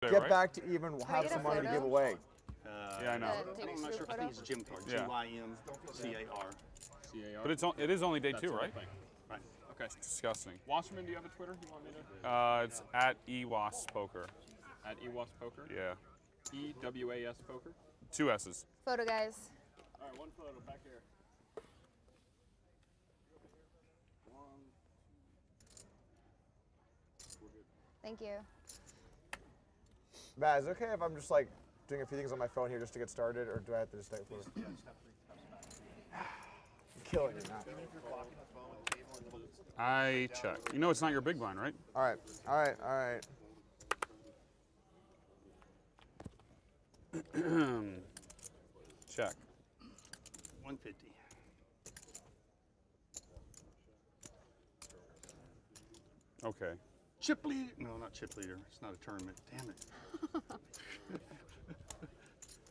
Get back to even, we'll have some money to give away. Yeah, I know. I'm not sure. I think it's a gym card. Yeah. G-Y-M-C-A-R. C-A-R. But it is only day 2, right? Right. Okay. It's disgusting. Wasserman, do you have a Twitter you want me to? It's at EWASPoker. At EWASPoker? Yeah. E-W-A-S Poker? 2 S's. Photo, guys. All right, one photo back here. Thank you. Matt, is it okay if I'm just like doing a few things on my phone here just to get started, or do I have to just take a photo? I'm killing you, Matt. I check. You know it's not your big blind, right? All right, all right, all right. Check. 150. Okay. Chip leader. No, not chip leader. It's not a tournament. Damn it.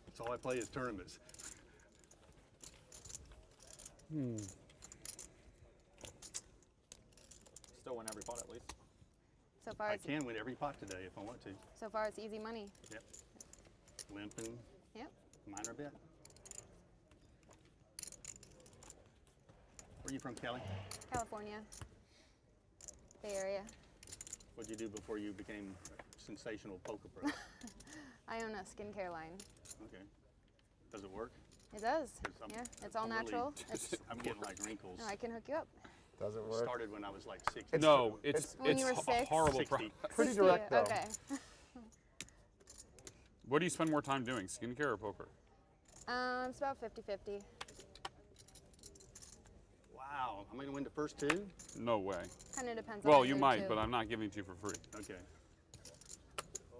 That's all I play is tournaments. Still win every pot at least. So far, I it's, can win every pot today if I want to. so far it's easy money. Yep. Limping. Yep. Minor bet. Where are you from, Kelly? California. Bay Area. What did you do before you became a sensational poker pro? I own a skincare line. Okay. Does it work? It does. 'Cause Yeah, it's all I'm really- natural. It's, I'm getting like wrinkles. no, I can hook you up. Does it work? Started when I was like 60. No, it's When you were 6? a horrible 60. problem. Pretty 60, direct, though. Okay. What do you spend more time doing, skincare or poker? It's about 50-50. Wow. I'm going to win the first 2? No way. Kind of depends on Well, the you mood, might, too. but I'm not giving it to you for free. Okay.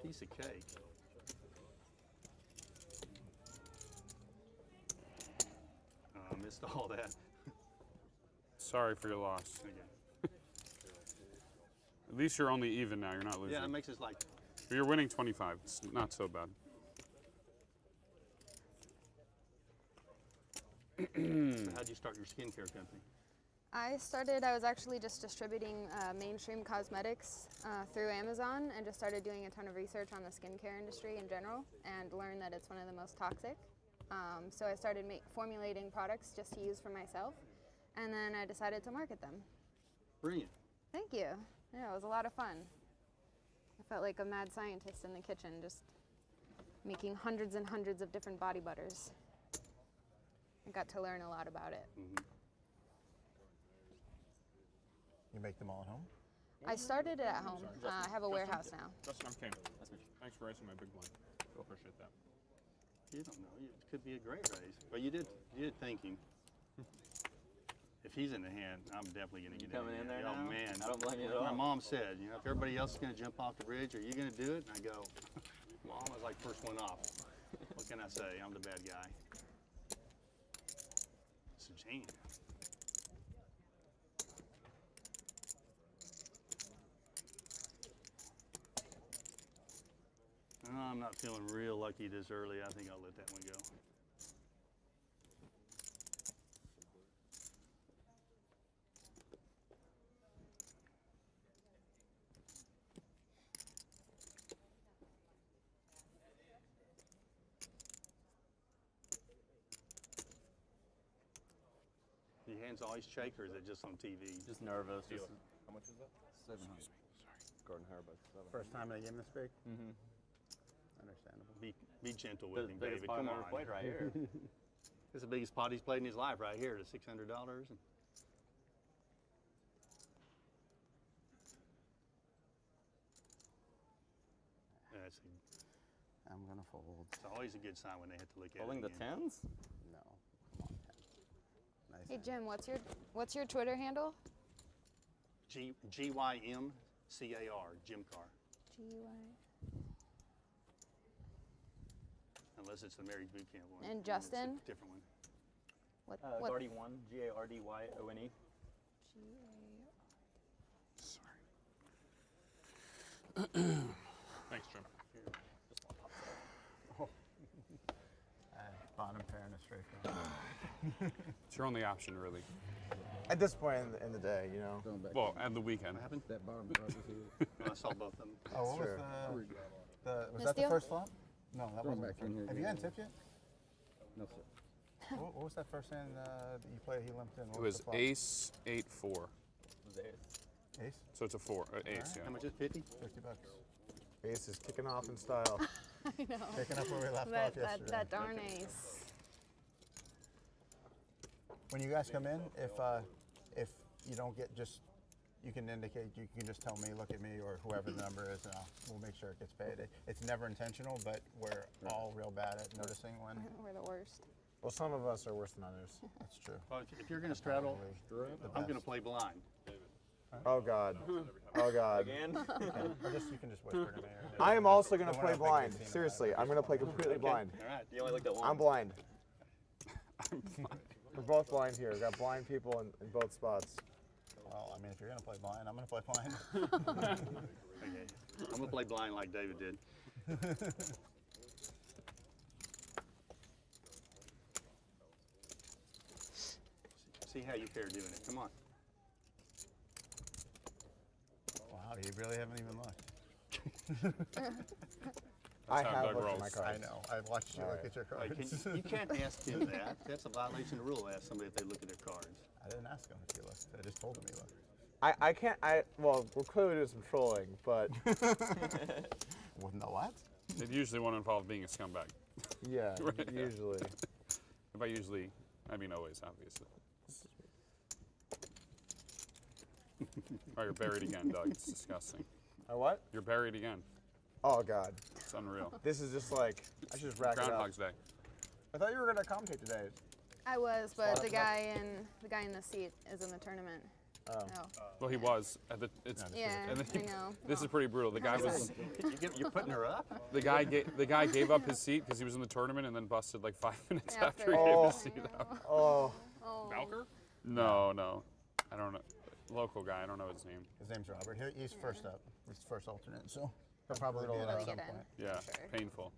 Piece of cake. Oh, I missed all that. Sorry for your loss. Okay. At least you're only even now. You're not losing. Yeah, that makes us like, You're winning 25. It's not so bad. so how'd you start your skincare company? I was actually just distributing mainstream cosmetics through Amazon, and just started doing a ton of research on the skincare industry in general, and learned that it's one of the most toxic. So I started formulating products just to use for myself, and then I decided to market them. Brilliant. Thank you. Yeah, it was a lot of fun. I felt like a mad scientist in the kitchen, just making hundreds and hundreds of different body butters. I got to learn a lot about it. Mm-hmm. You make them all at home? I started it at home. I have a warehouse now. Justin, I'm King. Thanks for racing my big blind. Appreciate that. You don't know. It could be a great race. But you did thinking. If he's in the hand, I'm definitely going to get coming in there Oh, now? man. I don't blame you at My all. mom said, you know, if everybody else is going to jump off the bridge, are you going to do it? And I go, Mom, I was like first one off. What can I say? I'm the bad guy. It's a Gene. No, I'm not feeling real lucky this early. I think I'll let that one go. Your hands always shake, or is it just on TV? Just nervous. Just, How much is that? 700. Gordon Herbert. First time they gave him this big? Mm-hmm. Understandable. Be gentle with The him, biggest David. pot Come I've on. ever played right here. This is the biggest pot he's played in his life right here, the $600. That's I'm gonna fold. it's always a good sign when they have to look at Folding it the again. tens? No. Come on, Ken. Nice. Hey hand. Jim, what's your Twitter handle? G-Y-M-C-A-R, Jim Carr. G-Y. Unless it's the marriage boot camp one. And It's Justin? a different one. What? Gardy1, G-A-R-D-Y-O-N-E. Thanks, Jim. Bottom pair and a straight pair. It's your only option, really. At this point in the day, you know. Well, at the weekend. What happened? That bottom part was here. I saw both of them. Oh, what was Was Miss that the Deal? first flop? No, that Throw 'em wasn't. back in here Have you again. gotten tipped yet? No, sir. What was that first hand that you played? He limped in. What It was the flop? ace, 8-4. Was it? Ace. So it's a 4, ace, How yeah. much is 50? $50. Ace is kicking off in style. I know. Picking up where we left That, off yesterday. that darn ace. When you guys come in, if you don't get you can indicate, you can just tell me, look at me, or whoever the number is, and we'll make sure it gets paid. It's never intentional, but we're all real bad at noticing when. We're the worst. Well, some of us are worse than others. That's true. Well, if you're going to straddle, I'm going to play blind. Oh God. Oh God. Again? Or you can just whisper to me. I am also going to We're play not making a blind. scene about it. Seriously, I'm going to play completely blind. All right. You only looked at one. I'm blind. We're both blind here. We've got blind people in both spots. Well, I mean, if you're gonna play blind, I'm gonna play blind. Okay. I'm going to play blind like David did. See how you fare doing it. Come on. Wow, you really haven't even looked. I how have Doug looked at rolls. my cards. I know. I watched you look at your Hey, cards. you can't ask him that. That's a violation of the rule. Ask somebody if they look at their cards. I didn't ask him if he looked. I just told him he looked. I can't. Well, we're clearly doing some trolling, but Well, no, what? It usually won't involve being a scumbag. yeah, usually. By usually, I mean always, obviously. Oh, you're buried again, Doug. It's disgusting. What? You're buried again. Oh God. It's unreal. This is just like, I should just rack it up. Groundhog's Day. I thought you were gonna commentate today. I was, but Spot the up. guy in the seat is in the tournament. Oh. Well, he was. It's, Yeah, and then I know. This is pretty brutal. The guy was. You're putting her up? The guy gave up his seat because he was in the tournament and then busted like 5 minutes after he After. gave Oh. his seat up. Oh. Oh. Valker? No. I don't know. Local guy. I don't know his name. His name's Robert. He's first up. He's first alternate, so he'll probably be in Probably at some get in. point. Yeah, Sure. painful.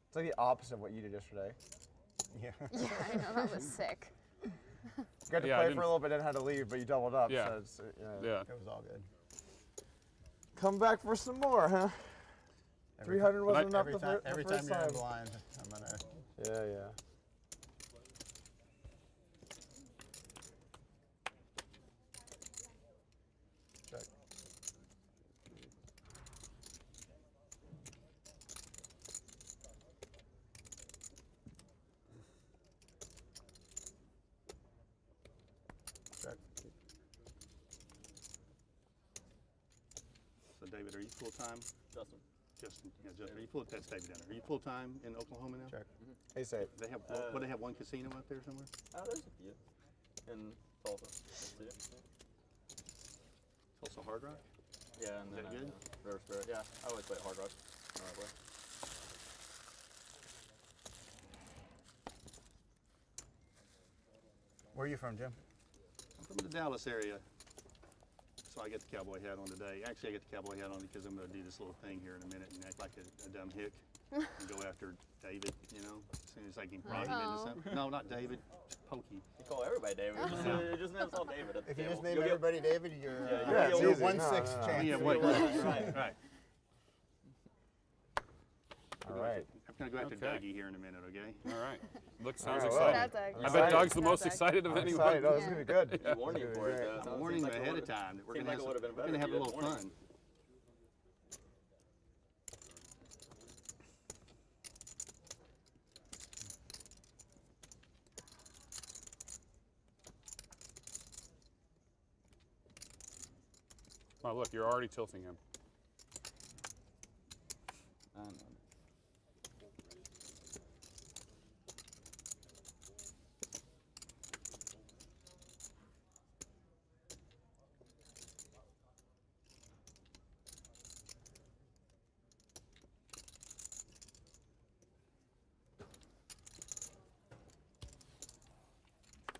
It's like the opposite of what you did yesterday. Yeah. Yeah, I know, that was sick. You got to Yeah, I play didn't- for a little bit, then had to leave, but you doubled up. Yeah. So it's, Yeah. It was all good. Come back for some more, huh? 300 wasn't enough Every the time, fir- every the time first you're in time. blind, I'm gonna. Yeah. Check. Check. So, David, are you full-time? Justin. Justin, yeah, Justin. Are you full? That's David down there. Are you full-time in Oklahoma now? Check. Hey, say. They have, what, they have one casino out there somewhere? There's a few. In Tulsa. That's it. Tulsa Hard Rock? Yeah, and Is then that good? River Spirit. Yeah, I always play Hard Rock. All right, Where are you from, Jim? I'm from the Dallas area. So I get the cowboy hat on today. Actually, I get the cowboy hat on because I'm going to do this little thing here in a minute and act like a dumb hick and go after David, you know, as soon as I can pry him into Uh-oh. something. No, not David, Pokey. You call everybody David. Just name us all David at the If you table. just name You'll get- everybody David, you're Yeah, it's you're easy. 1/6 No. chance. Yeah, of what? winning. Right. All right. I'm going to go after Okay. Dougie here in a minute, okay? All right. Sounds All right, well. exciting. Shout out, Doug. I bet Excited. Doug's the Shout most out, Doug. excited of I'm anyone. excited. Oh, this is Yeah. going to be good. You warned him for it. I'm Seems warning him like it ahead of would've- time that we're seems going like it would've been to better have if a you little didn't warn him. fun. Oh, look, you're already tilting him. I know.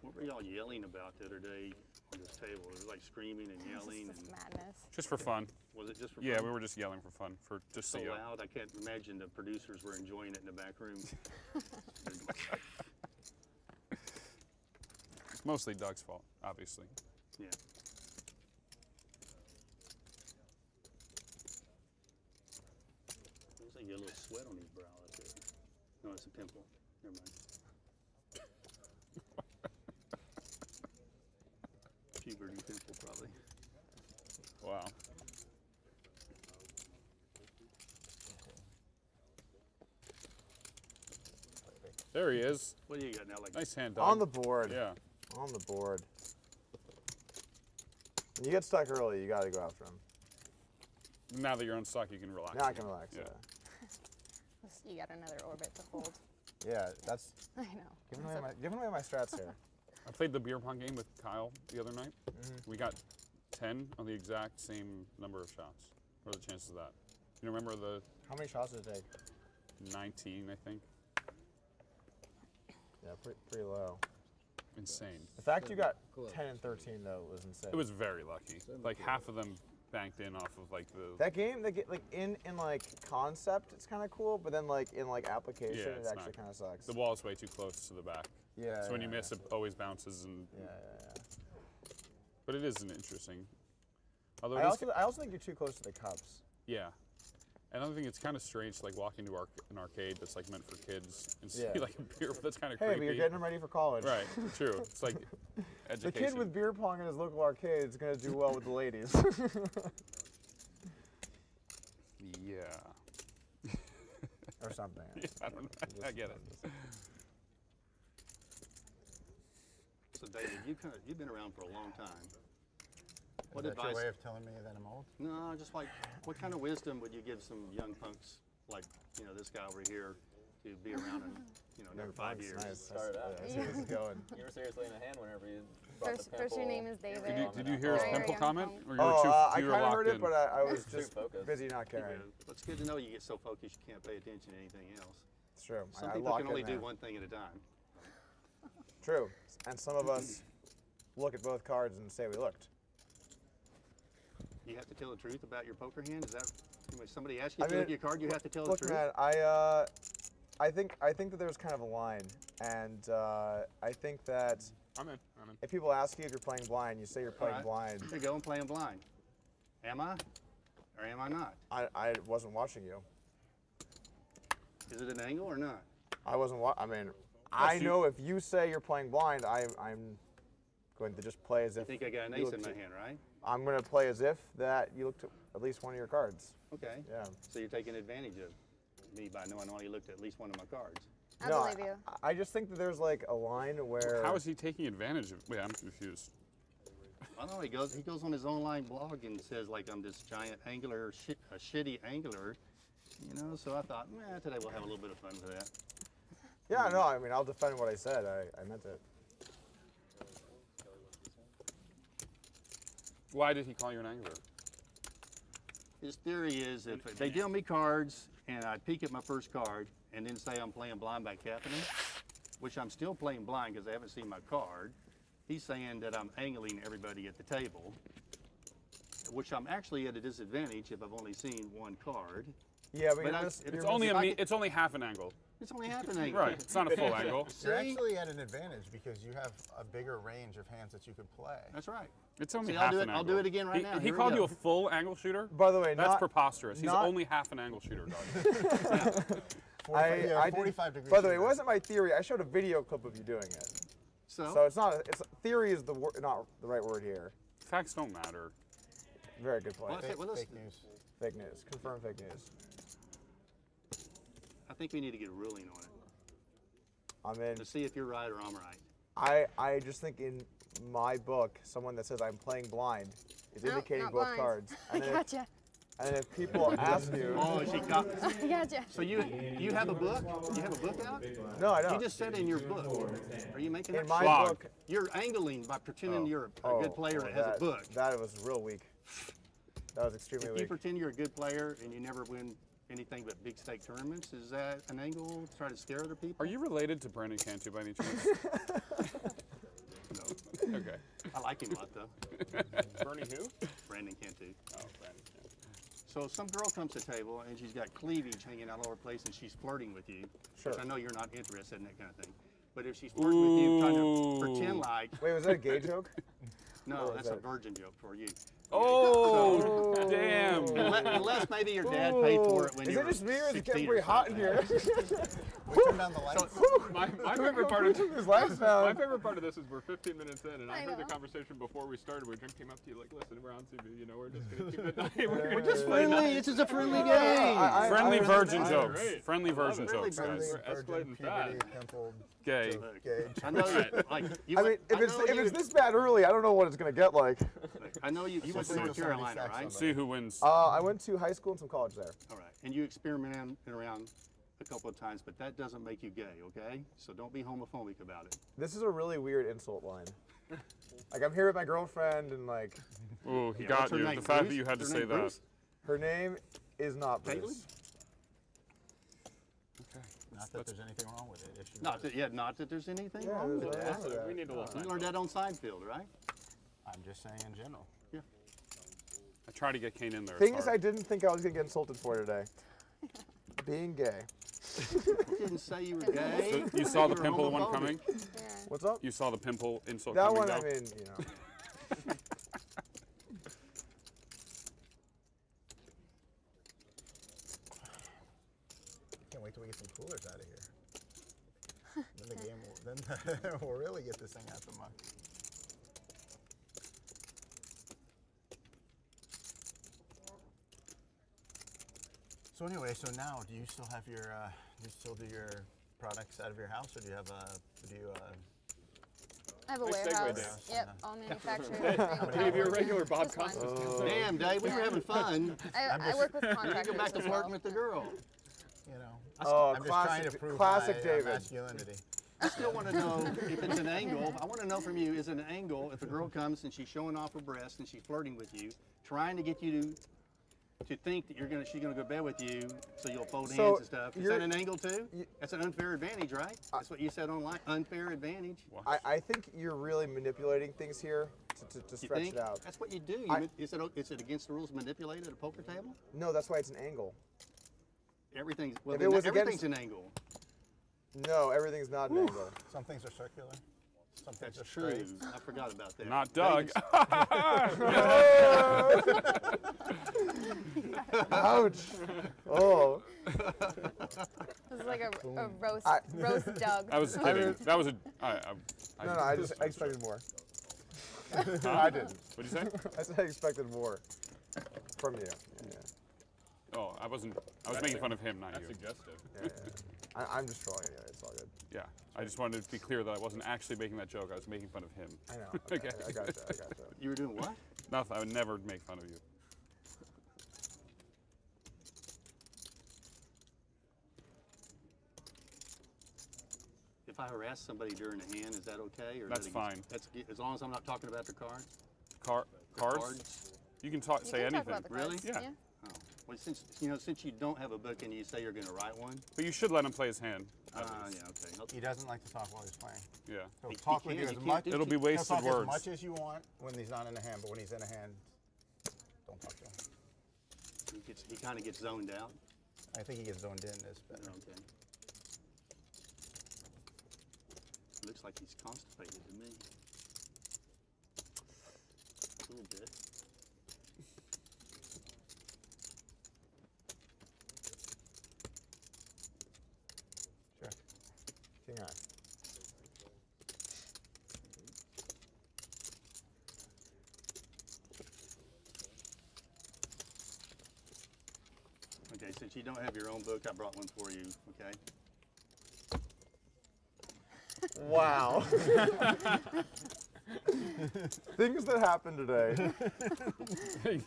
What were y'all yelling about the other day on this table? It was like screaming and yelling. This is And madness. Just for fun. was it just for Yeah, fun? we were just yelling for fun, for just So to yell. loud. I can't imagine the producers were enjoying it in the back room. It's mostly Doug's fault, obviously. Yeah. sweat on his brow up there. No, it's a pimple. Never mind. Puberty pimple, probably. Wow. There he is. What do you got now? Like Nice hand, dog. On the board. Yeah. On the board. When you get stuck early, you got to go after him. Now that you're unstuck, you can relax. Now I can relax. Yeah. You got another orbit to hold. Yeah, that's I know. giving away my strats here. I played the beer pong game with Kyle the other night. We got 10 on the exact same number of shots. What are the chances of that? You remember the How many shots did it take? 19, I think? Yeah, pretty low. Insane. The fact you got 10 and 13 though was insane. It was very lucky. Like half of them banked in off of like the. That game, they get like in like concept, it's kind of cool, but then like in like application, Yeah, it it's actually not. kind of sucks. The wall is way too close to the back. Yeah. So when you yeah, miss, it always bounces and. Yeah. But it is an interesting. Although I it is also think you're too close to the cups. yeah. And I think it's kind of strange to like walk into an arcade that's like meant for kids and see Yeah. like a beer that's kind of Hey, creepy. but you're getting them ready for college. Right. True. It's like education. The kid with beer pong in his local arcade is gonna do well with the ladies. Yeah. Or something. Yeah, I don't know. I get it. So David, you've been around for a long time. What Is that advice? your way of telling me that I'm old? No, just like what kind of wisdom would you give some young punks like this guy over here to be around in another 5 years? Nice. Started out. That's where this is going. You were seriously in a hand whenever you brought the First your pimple. name is David. Did you hear his Very pimple young comment? punk. Or you were Oh, too, I you were kind of locked heard it, in? but I was Too just focused. busy not caring. It's good to know you get so focused you can't pay attention to anything else. It's true. Some I people locked can only in do there. one thing at a time. True. And some of us look at both cards and say we looked. You have to tell the truth about your poker hand. Is that when somebody asks you I to mean, look at your card? You have to tell Look, the truth. man, I think that there's kind of a line, and I think that I'm in. if people ask you if you're playing blind, you say you're playing All blind. There you go. I'm playing blind. Am I? Or am I not? I wasn't watching you. Is it an angle or not? I wasn't. I mean, I you- know if you say you're playing blind, I'm going to just play as I if. think I got an you ace in looked my at- hand, right? I'm going to play as if that you looked at least one of your cards. Okay. Yeah. So you're taking advantage of me by knowing I only looked at least one of my cards. I no, believe you. I just think that there's like a line where. How is he taking advantage of? Wait, I'm confused. I don't know. He goes on his online blog and says like I'm this giant angler, a shitty angler, So I thought, today we'll have a little bit of fun with that. Yeah, no, I mean, I'll defend what I said. I meant it. Why did he call you an angler? His theory is if they deal me cards and I peek at my first card and then say I'm playing blind by capping them, which I'm still playing blind because I haven't seen my card, he's saying that I'm angling everybody at the table, which I'm actually at a disadvantage if I've only seen one card. Yeah, but But It's only it's only half an angle. It's only half an angle. Right. It's not a full angle. You're See? actually at an advantage because you have a bigger range of hands that you can play. That's right. It's only See, half I'll do an it- angle. I'll do it again right now. He Here we called go. you a full angle shooter? By the way, That's not preposterous. He's not- only half an angle shooter, dog. 45 degrees. By the way, it wasn't my theory. I showed a video clip of you doing it. So it's not. Theory is not the right word here. Facts don't matter. Very good point. Well, okay, well, Fake listen, news. Fake news. Confirm fake news. I think we need to get a ruling on it I'm in. to see if you're right or I'm right. I just think in my book, someone that says I'm playing blind is Nope, indicating not both blind. cards. I And then, gotcha. and if people ask you, Oh, she got. I gotcha. So you have a book? You have a book out? no, I You don't. just said in your book. Are you making In that? my Blog. book, You're angling by pretending you're a oh, good player oh, that has a book. That was real weak. That was extremely If you weak. pretend you're a good player and you never win anything but big stake tournaments, is that an angle to try to scare other people? Are you related to Brandon Cantu by any chance? No. Okay. I like him a lot though. Bernie who? Brandon Cantu. Oh, Brandon Cantu. So some girl comes to the table and she's got cleavage hanging out all over the place and she's flirting with you. Sure. Which I know you're not interested in that kind of thing. But if she's flirting with you, trying to pretend like, Wait, was that a gay joke? No, Or is that's a that- virgin joke for you. Oh, damn. Unless maybe your dad paid for it when Is you it were just me or is it 16 getting or pretty hot in something. here? We turn down the lights. My favorite part of His lights down. my favorite part of this is we're 15 minutes in, and I I heard the know. conversation before we started. Where Jim came up to you like, "Listen, we're on TV. You know, we're just gonna keep it nice. We're gonna just play Friendly, nice." this is a friendly game. Friendly virgin that's jokes. great. Friendly I love virgin it. jokes, Friendly guys. We're escalating puberty, fast. pimpled, Gay. gay. I know you, like, you I went, mean, if I it's know if you, it's this bad early, I don't know what it's gonna get like. I know you went to see North if somebody Carolina, stacks right? somebody. See who wins. I went to high school and some college there. All right, and you experimented around a couple of times, but that doesn't make you gay, okay? So don't be homophobic about it. This is a really weird insult line. Like I'm here with my girlfriend and like Ooh, he Yeah, got what's her you. name, The fact that Bruce? you had to Her say name that. Bruce? her name is not Bruce. Caitlin? Not that there's anything wrong with it. If you Not that there's anything Yeah, wrong there's with nothing that. wrong with that. We need a little You time. learned that on Seinfeld, right? I'm just saying in general. I tried to get Kane in there. Things It's I hard. didn't think I was gonna get insulted for today. Being gay. I didn't say you were gay. So you saw the You were pimple one homophobic. coming? Yeah. What's up? You saw the pimple insult That coming one, though? I mean, you know. Can't wait till we get some coolers out of here. Then the game will, then we'll really get this thing out the muck. So anyway, so now do you still have your do you still do your products out of your house, or do you have a I have a Nice segue, warehouse. Dan. Yep, all manufactured. Dave, you're a regular Bob Just one. Costas. Damn, Dave, we were having fun. I work with You contractors. go back to as flirting well. with the girl. you know? Oh, I'm just trying to classic, prove classic my David. masculinity. I still want to know if it's an angle. I want to know from you, is it an angle if a girl comes and she's showing off her breast and she's flirting with you, trying to get you to think that she's gonna go to bed with you, so you'll fold So hands and stuff. Is you're- that an angle too? you- That's an unfair advantage, right? That's what you said online. Unfair advantage. I think you're really manipulating things here to You stretch think? it out. That's what you do. Is it against the rules to manipulate at a poker table? No, that's why it's an angle. Everything's well. If Then it was everything's an angle. No, everything's not an angle. Some things are circular. Some things That's are true. straight. I forgot about that. Not Doug. Ouch. Oh. This is like a roast, I- roast Doug. I was kidding. That was a. No, I expected more. I didn't. What'd you say? I said I expected more from you. Yeah, Oh, I wasn't. I was making fun of him, not That's you. suggestive. yeah, yeah. I'm just trolling you. It's all good. Yeah, I just wanted to be clear that I wasn't actually making that joke. I was making fun of him. I know. Okay. I gotcha. I gotcha. You were doing what? Nothing. I would never make fun of you. If I harass somebody during a hand, is that okay? Or That's is that fine. That's as long as I'm not talking about the cards. Cards? You can talk. You Say can talk anything. about the Really? cards. Yeah. Oh. Well, since you don't have a book and you say you're going to write one. But you should let him play his hand. Yeah, okay. He doesn't like to talk while he's playing. Yeah. He'll He talk with can't- you he as can't much. do It'll be He'll wasted talk words. as much as you want when he's not in a hand, but when he's in a hand, don't talk to him. He kind of gets zoned out. I think he gets zoned in this better. Okay. Looks like he's constipated to me. A little bit. Sure. King eye. Okay, since you don't have your own book, I brought one for you, okay? Wow. Things that happened today.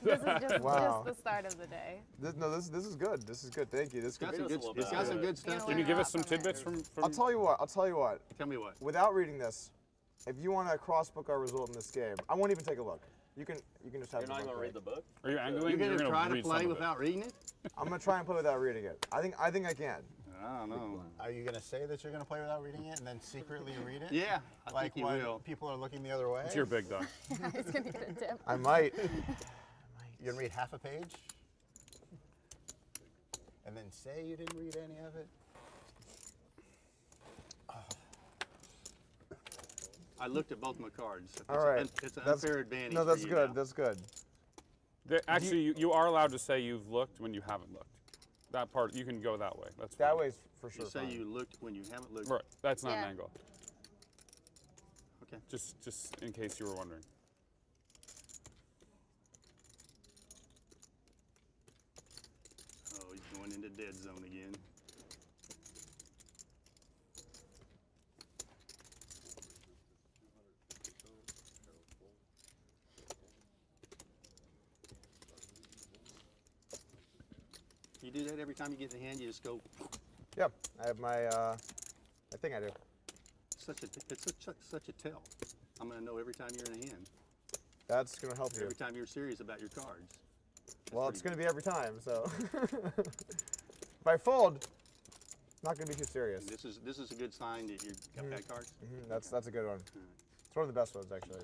This is just, Wow. just the start of the day. This is good. This is good. Thank you. This could Got be. some good, little it's bit. got some good stuff. You Can know you give us Learn some a lot from tidbits it. from? I'll tell you what. Tell me what. Without reading this, if you want to cross-book our result in this game, I won't even take a look. You can just have You're the not book going to read. read the book? Are you angling? You're going to try to read some play of it. without reading it? I'm gonna try and play without reading it. I think I can. I don't know. Are you going to say that you're going to play without reading it and then secretly read it? Yeah, I Like think you when will. people are looking the other way? It's your big dog. He's gonna get a tip. I might. You're going to read half a page? And then say you didn't read any of it? I looked at both my cards. All right. It's an That's- unfair advantage. No, that's for you good. now. That's good. Actually, you are allowed to say you've looked when you haven't looked. That part, you can go that way. That's fine. That way's for sure. You say fine. you looked when you haven't looked. Right, that's not Yeah. an angle. Okay. Just in case you were wondering. Oh, he's going into dead zone again. You do that every time you get in the hand. You just go. Yep. I have my. I think I do. It's such a tell. I'm gonna know every time you're in a hand. That's gonna help you. Every time you're serious about your cards. Well, it's gonna be every time. So if I fold, not gonna be too serious. This is a good sign that you got bad cards. That's a good one. It's one of the best ones actually.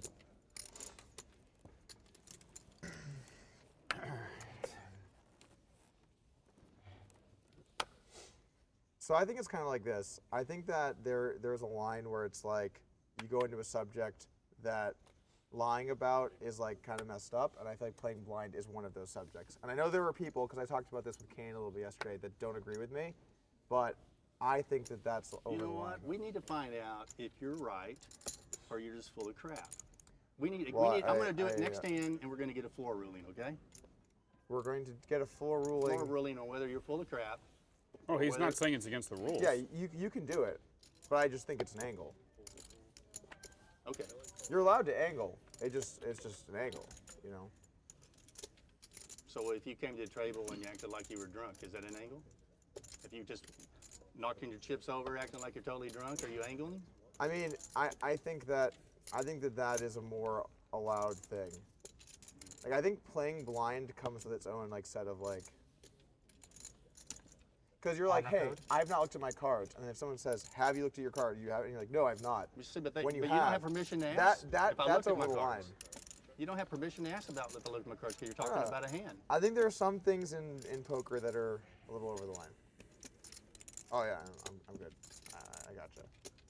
So I think it's kind of like this. I think that there's a line where it's like you go into a subject that lying about is like kind of messed up, and I feel like playing blind is one of those subjects. And I know there were people, because I talked about this with Kane a little bit yesterday, that don't agree with me, but I think that that's over You know the line. what? We need to find out if you're right or you're just full of crap. I'm Well, going to do it I- next hand, and we're going to get a floor ruling, okay? We're going to get a floor ruling. Floor ruling on whether you're full of crap. Oh, he's Whether- not saying it's against the rules. Yeah, you can do it, but I just think it's an angle. Okay. You're allowed to angle. It's just an angle, you know. So if you came to the table and you acted like you were drunk, is that an angle? If you just knocking your chips over, acting like you're totally drunk, are you angling? I mean, I think that that is a more allowed thing. Like, I think playing blind comes with its own like set of like. Because you're like, Honor hey, code? I've not looked at my cards, and then if someone says, "Have you looked at your card?" You have, and you're like, "No, I've not." You see, but When you don't have, have permission to ask. That's if I looked at over my the line. cards. You don't have permission to ask about if I looked at my cards because you're talking about a hand. I think there are some things in poker that are a little over the line. Oh yeah, I'm good. I gotcha.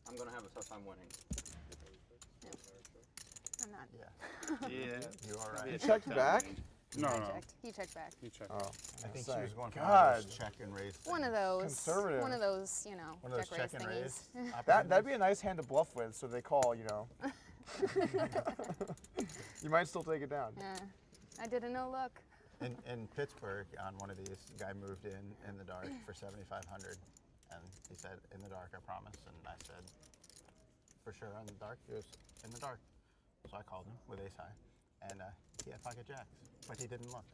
I'm gonna have a tough time winning. I'm not. Yeah. Yeah. You are That'd be right. a checked tough back? time. No, I no. checked. He checked back. He checked. Oh, I think say, she was going for God. one of those check and raise things. One of those. Conservative. One of those, you know, One of those check check and raise raise. thingies. That'd be a nice hand to bluff with, so they call, you know. You might still take it down. Yeah. I did a no look. In Pittsburgh, on one of these, a guy moved in the dark for 7,500, and he said, "In the dark, I promise." And I said, "For sure, in the dark." He goes, "In the dark." So I called him with ace high, and he had pocket jacks, but he didn't look.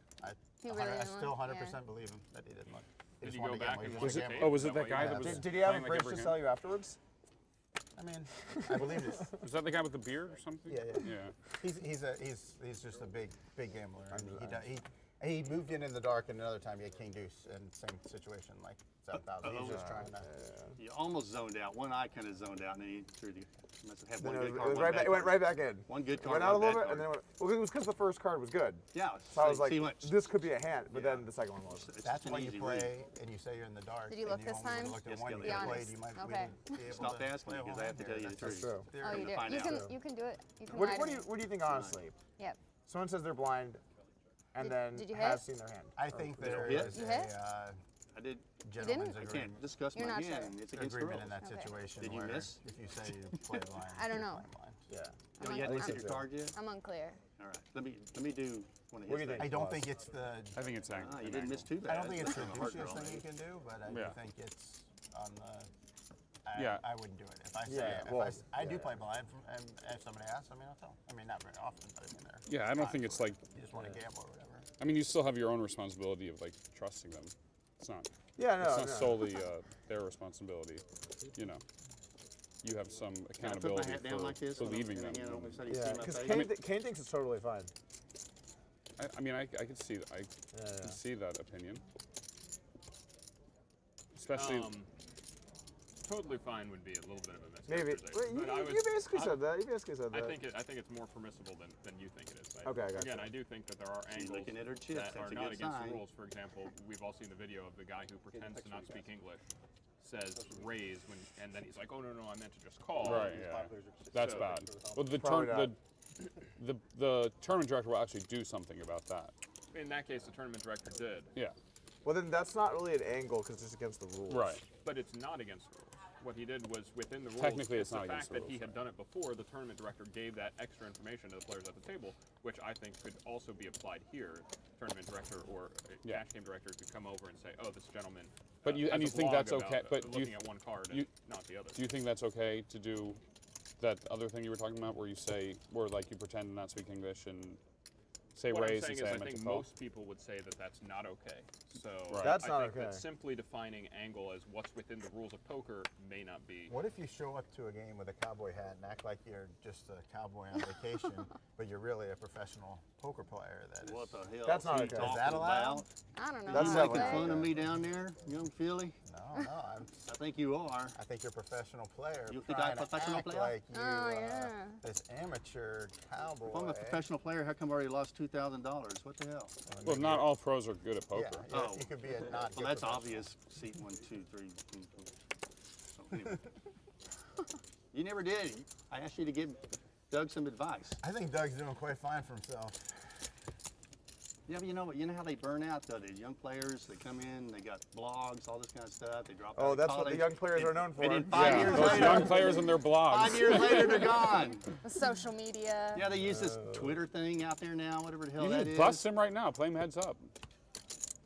He really I didn't still look? 100% believe him that he didn't look. He Did just you wanted go to back gamble. He and just Was wanted it? to Oh, was it That that way guy you that have was? to- Did he have a playing like bridge every to hand? sell you afterwards? I mean, I believe it. Was that the guy with the beard or something? Yeah, yeah. Yeah. He's just a big gambler. He moved in the dark, and another time he had king deuce, and same situation, like 7,000. He's just trying to. You almost zoned out. One eye kind of zoned out, and then he threw the. Must have had Then one good it, card. was one right bad back, it went card. right back in. One good It card. went out a one little bad bit, and then card. it went, well, it was because the first card was good. Yeah. So I was like, see what? this could be a hand, but Yeah. then the second one was. It's That's just an why you easy play, read. and you say you're in the dark. Did you and look this only would've time? looked at Yes, one, Kelly. you Be played, honest. you might, we Okay. didn't be able Stop to asking play a because whole I have to hand tell here. you the That's truth. true. They're Oh, gonna you do. find You out. can you can do it. You can What, lie what to do you me. what do you think honestly? Yep. Someone says they're blind, and Did- then did you has hit? seen their hand. I think Did you there hit? is You hit? a I did. gentleman's I agreement. can't discuss You're my not hand. sure. It's against the Agreement rules. in that Okay. situation Did you where miss? if you say you play blind, I don't you're know. playing blind. Yeah. Oh, you hadn't I looked think at your so. card yet? I'm unclear. All right. Let me do one of What do his you think? things. I don't think it's the. I think it's Ah, you didn't miss too bad. I don't think it's the That's a hard juiciest draw, thing you maybe. can do, but I Yeah. do think it's on the. Yeah. I wouldn't do it. If I say, Yeah, if well, I do yeah. play blind, and if somebody asks, I mean, I'll tell. I mean, not very often, but I mean, they're. Yeah, I don't fine think for it's it. like. You just want to gamble or whatever. I mean, you still have your own responsibility of like trusting them. It's not. Yeah, no, It's not no. solely their responsibility. You know, you have some Can I put my accountability hat down for like this? when I'm believing in them. the hand, you know. so you Yeah, see my because face? Kane thinks it's totally fine. I mean, I could see that. I Yeah, yeah. can see that opinion. Especially. Totally fine would be a little bit of a Maybe. mischaracterization. Well, but I you basically said that. You basically said I that. think it's more permissible than you think it is. Okay, I gotcha. Again, I do think that there are She's angles looking at her chips. that That's are a not good against sign. the rules. For example, we've all seen the video of the guy who pretends to not speak English, says raise and then he's like, oh no, I meant to just call. Right, yeah. That's So- bad. Well, Probably the tournament director will actually do something about that. In that case, the tournament director did, Yeah. Well, then that's not really an angle because it's against the rules. Right. but it's not against the rules. What he did was within the rules. Technically, it's not the against fact the that he rules, had done it before. The tournament director gave that extra information to the players at the table, which I think could also be applied here. Tournament director or Yeah. cash game director could come over and say, "Oh, this gentleman." But you- has and a you think blog that's about, okay, but do you- looking at one card you- and not the other. Do you think that's okay to do that other thing you were talking about where you say, where like you pretend to not speak English and say What I'm raise saying and say is, I I meant think to call? most people would say that that's not okay. So Right. That's I not think okay. that simply defining angle as what's within the rules of poker may not be. What if you show up to a game with a cowboy hat and act like you're just a cowboy on vacation, but you're really a professional poker player? That is. What the hell? That's not he okay. talking Is that allowed? about? I don't know. That's You how not making to play. fun of me down there, young Philly? No, I think you are. I think you're a professional player. You think I'm a trying to professional act player? Like you, Oh, yeah. this amateur cowboy. If I'm a professional player, how come I already lost $2,000? What the hell? Well, not all pros are good at poker. Yeah, Oh. you could be a not. Well, good that's professional. obvious. Seat 1, 2, 3. So anyway. You never did. I asked you to give Doug some advice. I think Doug's doing quite fine for himself. Yeah, but you know how they burn out though. The young players, they come in, they got blogs, all this kind of stuff. They drop out Oh, of that's what the college, young players are known for. And then 5 Yeah, years those later, young players and their blogs. 5 years later, they're gone. Social media. Yeah, they use this Twitter thing out there now, whatever the hell You that need is. to bust him right now. Play him heads up.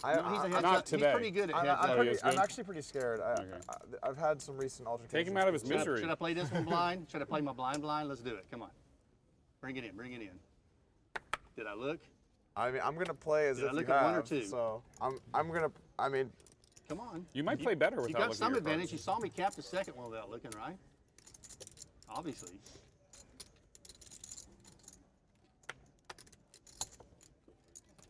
No, he's a heads not up. today. He's pretty good at heads up. he is I'm good? actually pretty scared. I've had some recent altercations. Take him out of his Should I- misery. Should I play this one blind? Should I play my blind? Let's do it. Come on. Bring it in. Bring it in. Did I look? I mean, I'm gonna play as Did I if look you at have. one or two? So I'm gonna. I mean, Come on. You might play better You without got looking some at your advantage. cards. You saw me cap the second one without looking, right? Obviously.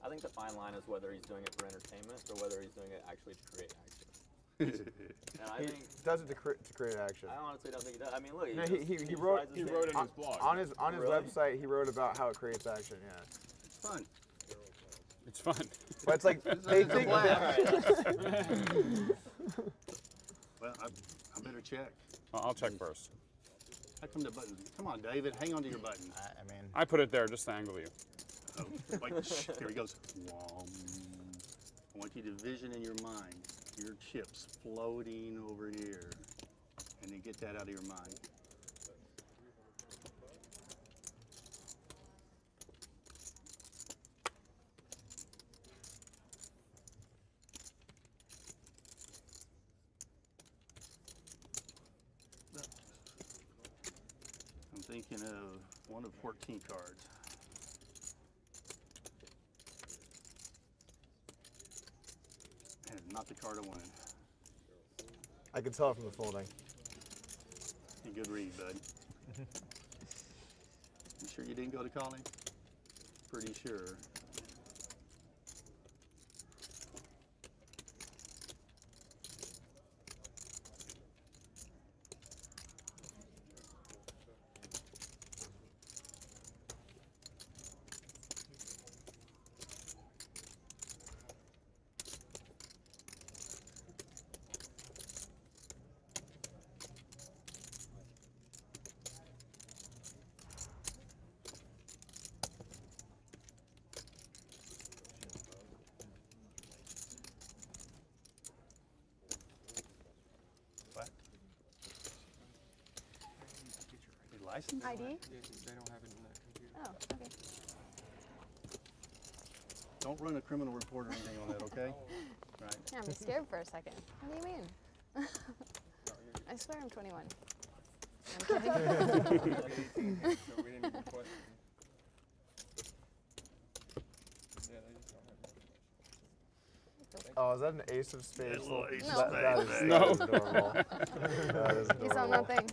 I think the fine line is whether he's doing it for entertainment or whether he's doing it actually to create action. And I he think does it to create action. I honestly don't think he does. I mean, look, No, he he wrote. He wrote in his blog. On his Really? website, he wrote about how it creates action. Yeah, It's fun. It's fun. but it's like they It's a think. blast. Well, I better check. I'll check first. How come the button? Come on, David. Hang on to your button. I mean, I put it there just to angle you. Oh, wait, shh, here he goes. Wom. I want you to vision in your mind your chips floating over here, and then get that out of your mind. I'm thinking of one of 14 cards. And not the card I wanted. I can tell from the folding. A good read, bud. You sure you didn't go to college? Pretty sure. What? Your license? ID? They don't have it in that computer. Oh, okay. Don't run a criminal report or anything on that, okay? Right. Yeah, I'm scared for a second. What do you mean? I swear I'm 21. I'm kidding. So we didn't even question. Yeah, they just don't have it. Oh, is that an ace of spades? That little ace of That is, spades. that No. is adorable. That is You saw adorable. nothing.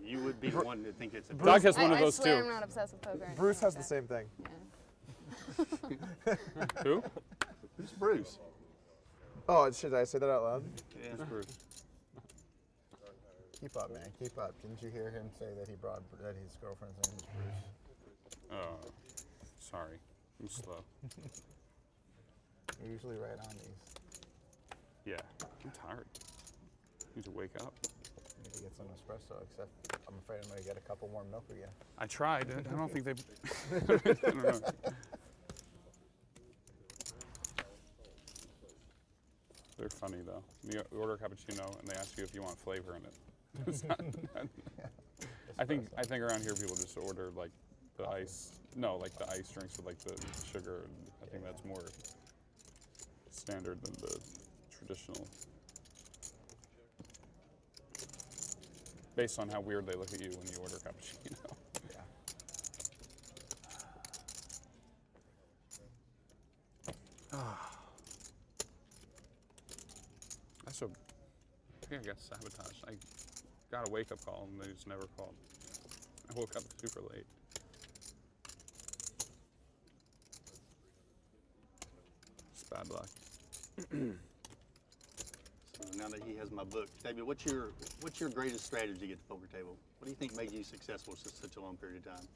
You would be one to think it's a Doug has one of I those swear too. I'm not obsessed with poker. or anything Bruce has like the that. same thing. Yeah. Who? Who's Bruce? Oh, should I say that out loud? Yeah. keep up, man. Keep up. Didn't you hear him say that that his girlfriend's name is Bruce? Oh, sorry. I'm slow. You're usually right on these. Yeah, I'm tired. Need to wake up. I need to get some espresso, except I'm afraid I'm going to get a couple more milk again. I tried. I don't think they. I don't know. They're funny though. You order a cappuccino and they ask you if you want flavor in it. It's not- I think around here people just order like the ice. No, like the ice drinks with like the sugar. And I think that's more standard than the traditional. Based on how weird they look at you when you order cappuccino. Yeah. I think I got sabotaged. I got a wake-up call and they just never called. I woke up super late. It's bad luck. So now that he has my book, David, what's your greatest strategy at the poker table? What do you think made you successful for such a long period of time?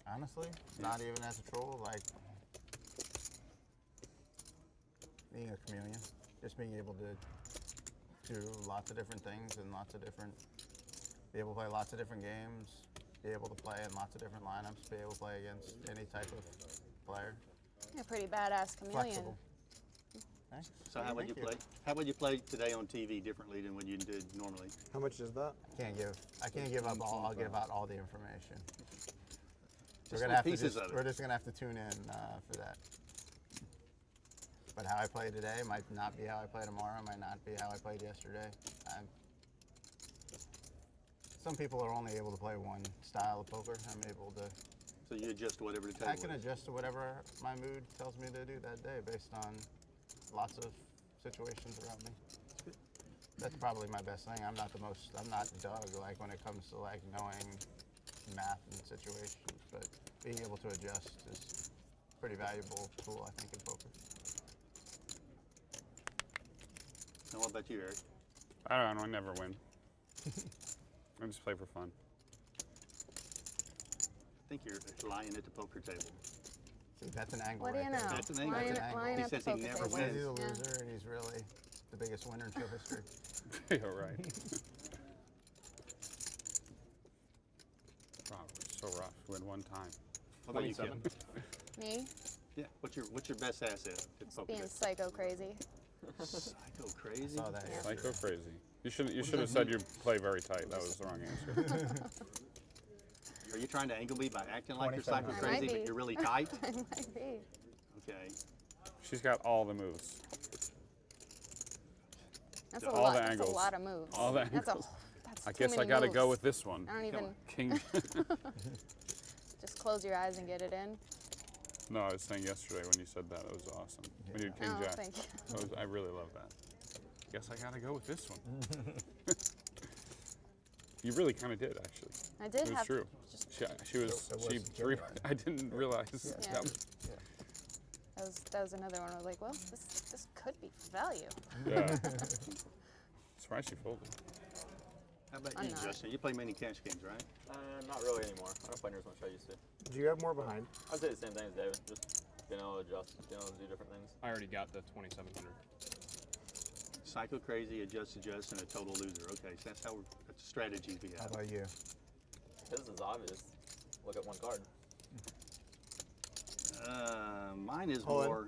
Honestly, not even as a troll, like being a chameleon, just being able to do lots of different things and be able to play lots of different games, be able to play in lots of different lineups, be able to play against any type of player. You're a pretty badass chameleon. Flexible. Thanks. So how would you play? How would you play today on TV differently than what you did normally? How much is that? I can't give up all. I'll give out all the information. Just little pieces of it. We're just gonna have to tune in for that. But how I play today might not be how I play tomorrow. Might not be how I played yesterday. Some people are only able to play one style of poker. I'm able to. So you adjust to whatever the table I can is. adjust to whatever my mood tells me to do that day based on lots of situations around me. That's probably my best thing. I'm not Doug, like when it comes to like knowing math and situations, but being able to adjust is a pretty valuable tool, I think, in poker. And what about you, Eric? I don't know. I never win. I just play for fun. I think you're lying at the poker table. See, that's an angle What do right you there. know? That's an angle. Lying, That's an angle. lying He at the says he poker never table. He says he's a wins. Yeah. loser and he's really the biggest winner in show history. Yeah, right. Wow, we're so rough. We win one time. What about you, Kevin? Me? Yeah. What's your best asset at the poker Being table? psycho crazy. Psycho crazy. Saw that. Yeah. Psycho crazy. You should have said you play very tight. That was the wrong answer. Are you trying to angle me by acting like you're 27. psycho I crazy, might but be. you're really tight? I might be. Okay. She's got all the moves. That's Yeah. a All lot. the That's angles. a lot of moves. All the That's angles. That's I too guess I many gotta moves. go with this one. I don't even. King. Just close your eyes and get it in. No, I was saying yesterday when you said that. It was awesome. When you did King Oh, Jack. thank you. I really love that. Guess I gotta go with this one. You really kind of did, actually. I did It was have. true. Just, She was. It She. was genuine. I didn't realize. Yeah. That that was another one. I was like, well, this could be for value. yeah. Surprised she folded. How about I'm you, not. Justin? You play many cash games, right? Not really anymore. I don't play near as much as I used to. Do you have more behind? I'd say the same thing as David. Just being able to adjust, being able to do different things. I already got the 2,700. Psycho crazy, adjust, and a total loser. Okay, so that's the strategies we How have. about you? His is obvious. Look at one card. Mine is Hold on. more.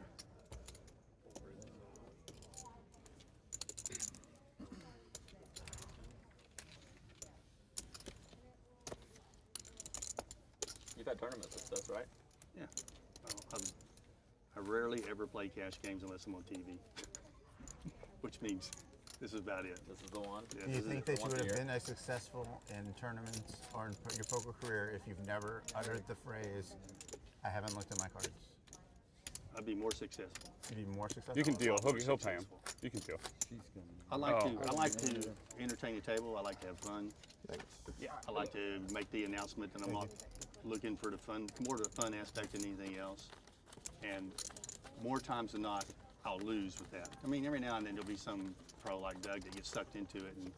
You've had tournaments and stuff, right? Yeah. I rarely ever play cash games unless I'm on TV, which means this is about it. This is the one. Yeah, Do you this is think it. that you once would a have year. been as successful in tournaments or in your poker career if you've never uttered the phrase, I haven't looked at my cards? I'd be more successful. You'd be more successful? You can deal. He'll pay him. Successful. You can deal. I like Oh. to. I like to entertain the table. I like to have fun. Thanks. I like to make the announcement that I'm not looking for the fun, more the fun aspect than anything else. And more times than not, I'll lose with that. I mean, every now and then there'll be some pro like Doug that gets sucked into it and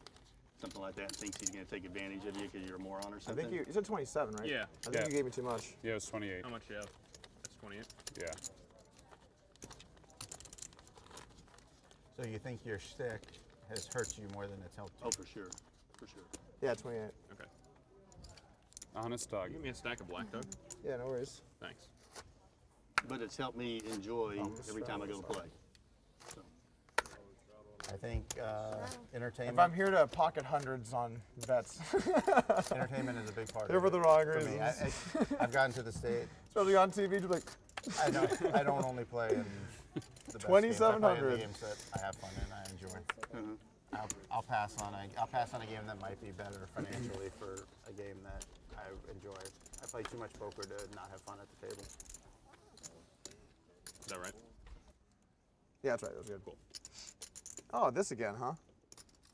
something like that and thinks he's going to take advantage of you because you're a moron or I something. think you said 27, right? Yeah. I think Yeah. you gave me too much. Yeah, it's 28. How much do you have? That's 28. Yeah. So you think your stick has hurt you more than it's helped you? Oh, for sure. For sure. Yeah, 28. Okay. Honest dog. Give me a stack of black, Doug. Yeah, no worries. Thanks. But it's helped me enjoy every time I go to play. So, I think entertainment. If I'm here to pocket hundreds on bets, entertainment is a big part they're of for it. the wrong For reasons. me, I've gotten to the state. Especially on TV, just like, I don't only play in the best games. I play in 2,700. the games that I have fun in, I enjoy. I'll pass on a game that might be better financially for a game that I enjoy. I play too much poker to not have fun at the table. Is that right? yeah, that's right. That was good. Cool. Oh, this again, huh?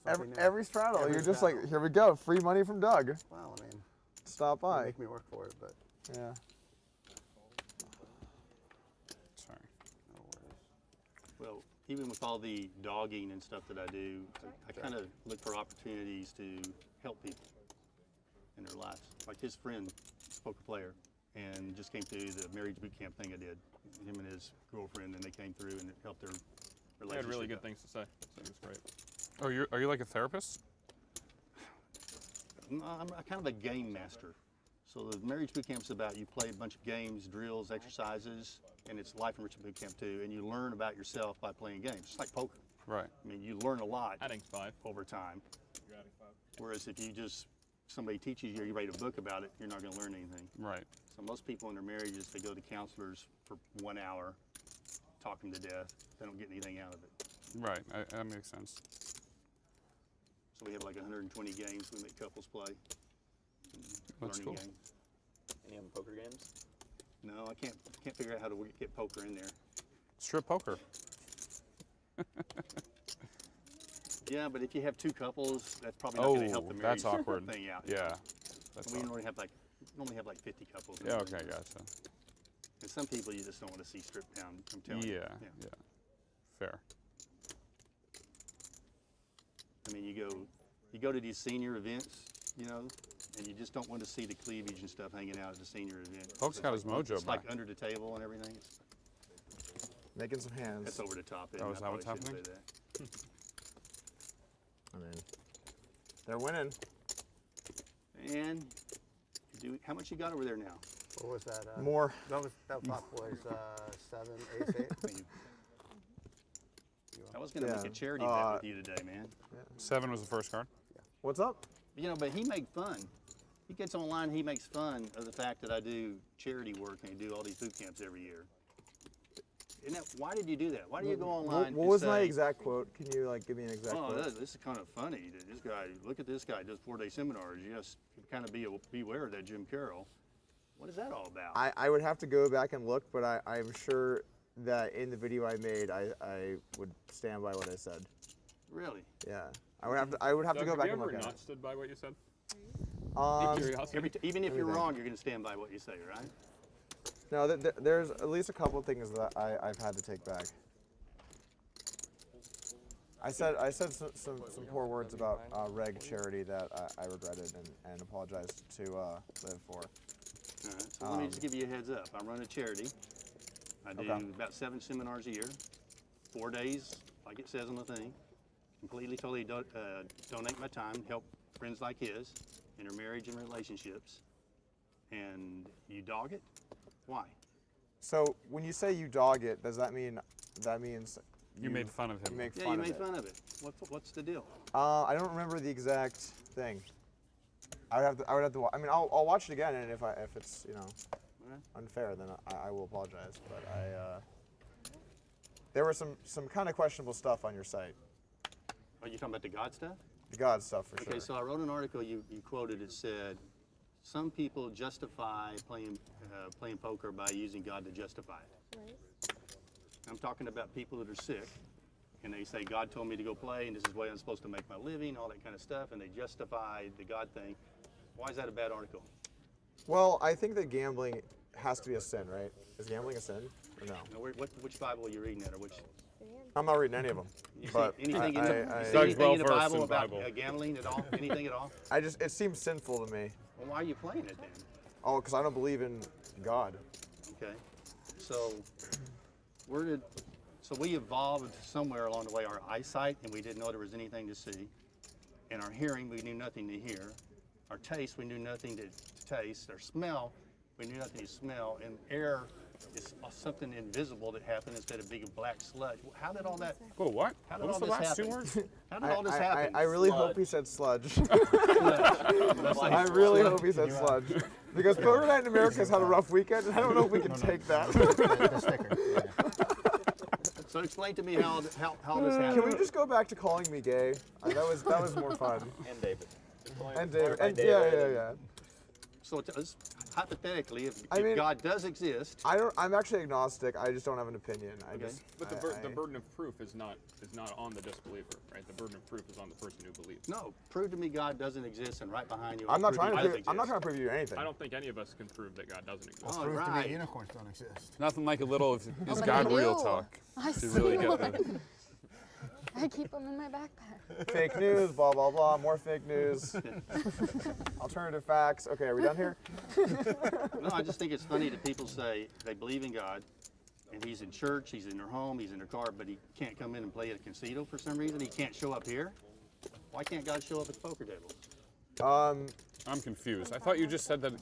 Something new. Every straddle, Every you're just straddle. like, here we go, free money from Doug. Well, I mean, Stop you by. make me work for it, but Yeah. Sorry. no worries. well, even with all the dogging and stuff that I do, I kind of look for opportunities to help people in their lives. Like his friend, poker player, and just came through the marriage boot camp thing I did. Him and his girlfriend, and they came through and it helped their They relationship. had really good out. things to say, so it was great. Oh, are you like a therapist? I'm kind of a game master. So the marriage boot camp's about you play a bunch of games, drills, exercises, and it's life enrichment boot camp too. And you learn about yourself by playing games. It's like poker. Right. I mean, you learn a lot Adding 5. over time. Whereas if you just somebody teaches you, or you write a book about it, you're not going to learn anything. Right. So most people in their marriages, they go to counselors for 1 hour, talk them to death. They don't get anything out of it. Right. That makes sense. So we have like 120 games we make couples play. That's Learning cool. games. Any of them poker games? No, I can't figure out how to get poker in there. Strip poker. Yeah, but if you have two couples, that's probably not going to help the marriage that's awkward. thing out. Yeah. That's We awkward. normally have like 50 couples. Yeah, okay, gotcha. And some people you just don't want to see stripped down. I'm telling you. Yeah. Fair. I mean, you go to these senior events, you know, and you just don't want to see the cleavage and stuff hanging out at the senior event. Poke's got his mojo It's like back. under the table and everything. Making some hands. That's over the top. Oh, is that what's probably shouldn't happening? say that. I mean, they're winning. And how much you got over there now? What was that? More. That top was 7, ace 8. Thank you. I was going to Yeah. make a charity bet with you today, man. 7 was the first card. What's up? You know, but he made fun. He gets online, he makes fun of the fact that I do charity work and I do all these boot camps every year. Why did you do that? Why do you go online What and was say, my exact quote? Can you like give me an exact oh, quote? this is kind of funny. That This guy, look at this guy, does 4-day seminars. Yes, kind of beware of that Jim Carroll. What is that all about? I would have to go back and look, but I'm sure that in the video I made, I would stand by what I said. Really? Yeah, I would have to Doug, go have back you and ever look at not it. stood by what you said? Um, Even if you're Everything. wrong, you're going to stand by what you say, right? no, there's at least a couple of things that I've had to take back. I said some poor words about reg charity that I regretted and apologized to Liv for. All right, so let me just give you a heads up. I run a charity. I do Okay. about 7 seminars a year, 4 days, like it says on the thing. Completely, totally donate my time, help friends like his in their marriage and relationships. And you dog it? Why? So when you say you dog it, does that mean that means You made fun of him. You make Yeah, fun you of made it? fun of it. What's the deal? I don't remember the exact thing. I would have to. I mean, I'll watch it again, and if it's Alright. unfair, then I will apologize. But there were some kind of questionable stuff on your site. Are you talking about the God stuff? The God stuff for Okay, sure. so I wrote an article you quoted. It said, some people justify playing poker by using God to justify it. I'm talking about people that are sick, and they say, God told me to go play, and this is the way I'm supposed to make my living, all that kind of stuff, and they justify the God thing. Why is that a bad article? Well, I think that gambling has to be a sin, right? Is gambling a sin or no? Now, which Bible are you reading at, or which? I'm not reading any of them. You see But anything I- in I- the, I- see Doug's anything in the well-versed Bible in about Bible. gambling at all? Anything at all? it seems sinful to me. Well, why are you playing it then? Oh, because I don't believe in God. Okay, so where did So we evolved somewhere along the way, our eyesight, and we didn't know there was anything to see. And our hearing, we knew nothing to hear. Our taste, we knew nothing to taste. Our smell, we knew nothing to smell. And air is something invisible that happened instead of big black sludge. How did all that? Whoa, what? How did What was all the this last two happen? words? How did all this happen? I really hope he said sludge. I really hope he said sludge. Because Poker Night in America has had a rough weekend, and I don't know if we can take that. The sticker. Yeah. So explain to me how this happened. Can we just go back to calling me gay? That was more fun. And David. And David. And David. yeah. So hypothetically, if I mean, God does exist, I'm actually agnostic. I just don't have an opinion. But the burden of proof is not on the disbeliever, right? The burden of proof is on the person who believes. no, prove to me God doesn't exist, and right behind you, I'm not prove trying he to. does I'm not exist. trying to prove you anything. I don't think any of us can prove that God doesn't exist. Oh, Proof to right. me unicorns don't exist. Nothing like a little is but God I do. real talk. I To see really get one. the, I keep them in my backpack. Fake news, blah blah blah. More fake news. Alternative facts. Okay, are we done here? No, I just think it's funny that people say they believe in God, and he's in church, he's in their home, he's in their car, but he can't come in and play at a casino for some reason. He can't show up here. Why can't God show up at the poker table? I'm confused. I thought you just said that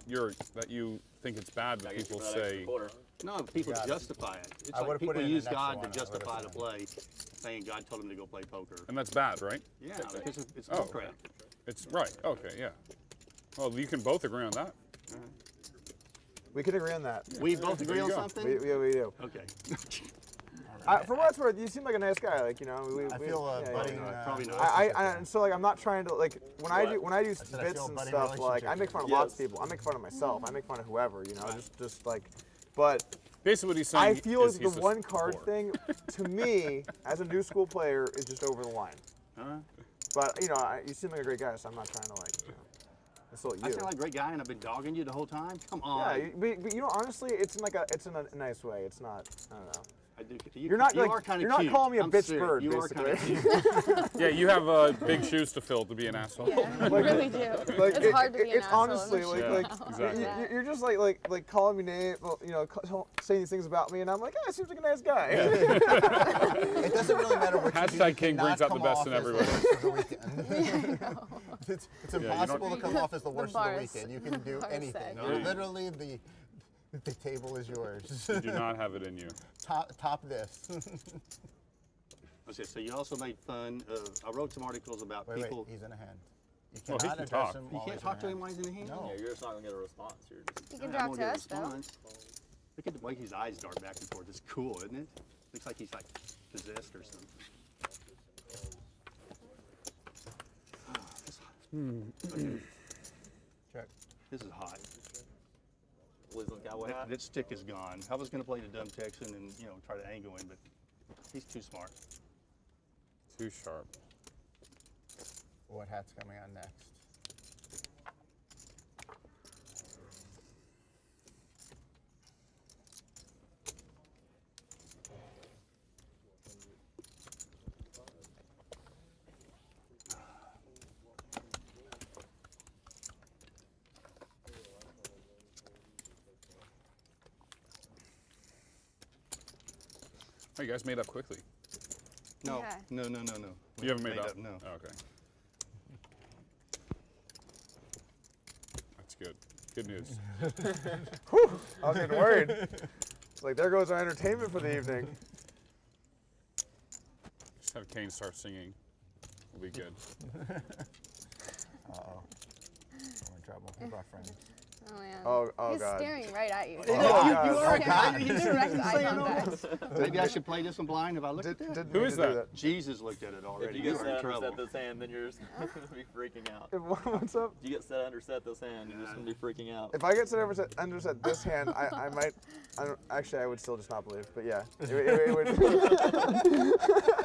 you think it's bad that people say. No, people justify it. It's I like would've put people it in the use next God one, to I would've justify the said. play, saying God told him to go play poker. And that's bad, right? Yeah, because it's Oh. bullcrap. It's right. Okay, yeah. Well, you can both agree on that. We can agree on that. We both agree on you go. something? We do. Okay. For what it's worth, you seem like a nice guy. Like I feel budding. Probably not. and so like I'm not trying to like when I do I bits feel and budding stuff, like I make fun of lots of Yes. people. I make fun of myself. I make fun of whoever, just like. But Basically, what he's saying I feel is like he's the a one card whore. thing, to me, as a new school player, is just over the line. But you seem like a great guy, so I'm not trying to insult you. I sound like a great guy and I've been dogging you the whole time? Come on. Yeah, but honestly, it's in a nice way. It's not. I don't know. I do, You're not you like are kind of you're not cute. calling me a I'm bitch serious. bird, You are basically. kind of cute. Yeah, you have big shoes to fill to be an asshole. Yeah, I really do. It's hard to be an it's asshole. honestly I'm like sure. like exactly. you're just like calling me names, saying these things about me, and I'm like, yeah, seems like a nice guy. It doesn't really matter what you do. Hashtag You King cannot brings out the come best off in as everyone. the worst of the weekend. It's you don't- impossible to come off as the worst of the bar is- weekend. You can do bar is anything. set. You're literally the table is yours. You do not have it in you. top this. Okay, so you also made fun of, I wrote some articles about Wait, people. he's in a hand. You Well, he cannot can address talk. him You while can't he's talk to in a him while he's in the hand? No. Yeah, you're just not gonna get a response. You're just You can I talk won't to get a us though. response. Look at the way his eyes dart back and forth. It's cool, isn't it? Looks like he's like possessed or something. Check. This is hot. Liz on cowboy hat. That stick is gone. I was going to play the dumb Texan and try to angle him, but he's too smart. Too sharp. What hat's coming on next? Oh, you guys made up quickly. No, Yeah. no. You haven't made up? No. Oh, okay. That's good. Good news. I was getting worried. It's like there goes our entertainment for the evening. Just have Kane start singing. We'll be good. Uh-oh. We're in trouble with our friend. Oh man. Oh, He's God. staring right at you. Oh, God. You are a guy. Direct eye contact. Maybe I should play this one blind if I look at that. Didn't Who mean is to do that? Jesus looked at it If already. you You get are in set trouble. underset this hand, then you're just gonna be freaking out. What's up? If you get set underset this hand, you're just gonna be freaking out. If I get underset this hand, I might. Actually, I would still just not believe. But yeah, it would.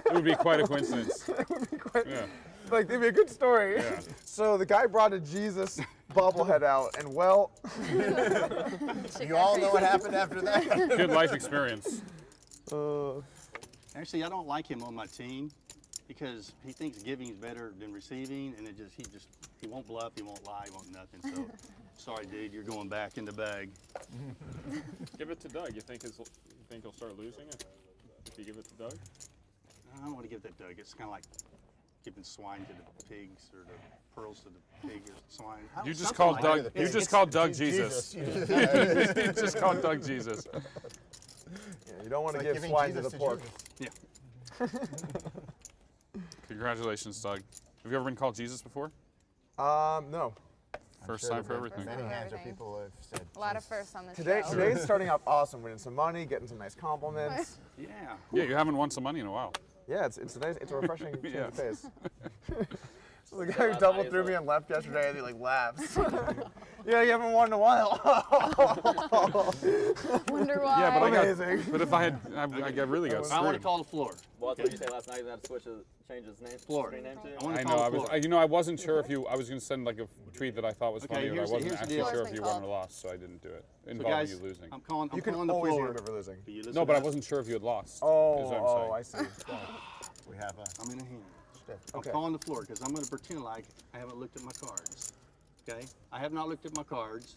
It would be quite a coincidence. It would be quite. Yeah. Like it'd be a good story. Yeah. So the guy brought a Jesus bobblehead out, and well, You all know what happened after that? Good life experience. Actually, I don't like him on my team because he thinks giving is better than receiving, and he won't bluff, he won't lie, he won't nothing. So, sorry, dude, you're going back in the bag. Give it to Doug. You think he'll start losing it? if you give it to Doug? I don't want to give that to Doug. It's kind of like giving swine to the pigs or the pearls to the pig or swine. You just Something called like Doug. that. You just called Doug Jesus. You just called Doug Jesus. Yeah, you don't want to It's like give giving swine to Jesus the pork. Jesus. Yeah. Congratulations, Doug. Have you ever been called Jesus before? No. First sure time for there've been everything. Many For hands of everything. people have said A lot of Jesus. firsts on this Today, show. today's starting off awesome. Winning some money, getting some nice compliments. Yeah. Yeah, you haven't won some money in a while. Yeah, it's a nice, it's a refreshing change Yeah. of pace. So the guy who doubled through me and left yesterday, and he like laughs. Yeah, you haven't won in a while. Wonder why. Yeah, but I Amazing. got. But if I had, I really got I want to screwed. call the floor. Well, that's what you say last night. You had to change his name. Floor. Screen name to. I want I to know. call I the was. floor. I wasn't sure if you. I was going to send like a tweet that I thought was Okay, funny, but I here's the- wasn't here's the actually deal. sure if you won Called. or lost, so I didn't do it. So Involving guys, you losing. I'm calling You can the always floor. remember losing. Will you listen No, but I to wasn't sure if you had lost. is Oh, what I'm oh, I saying. see. We have a that? I'm in a hand. stick. I'm Okay. calling the floor because I'm going to pretend like I haven't looked at my cards. Okay? I have not looked at my cards,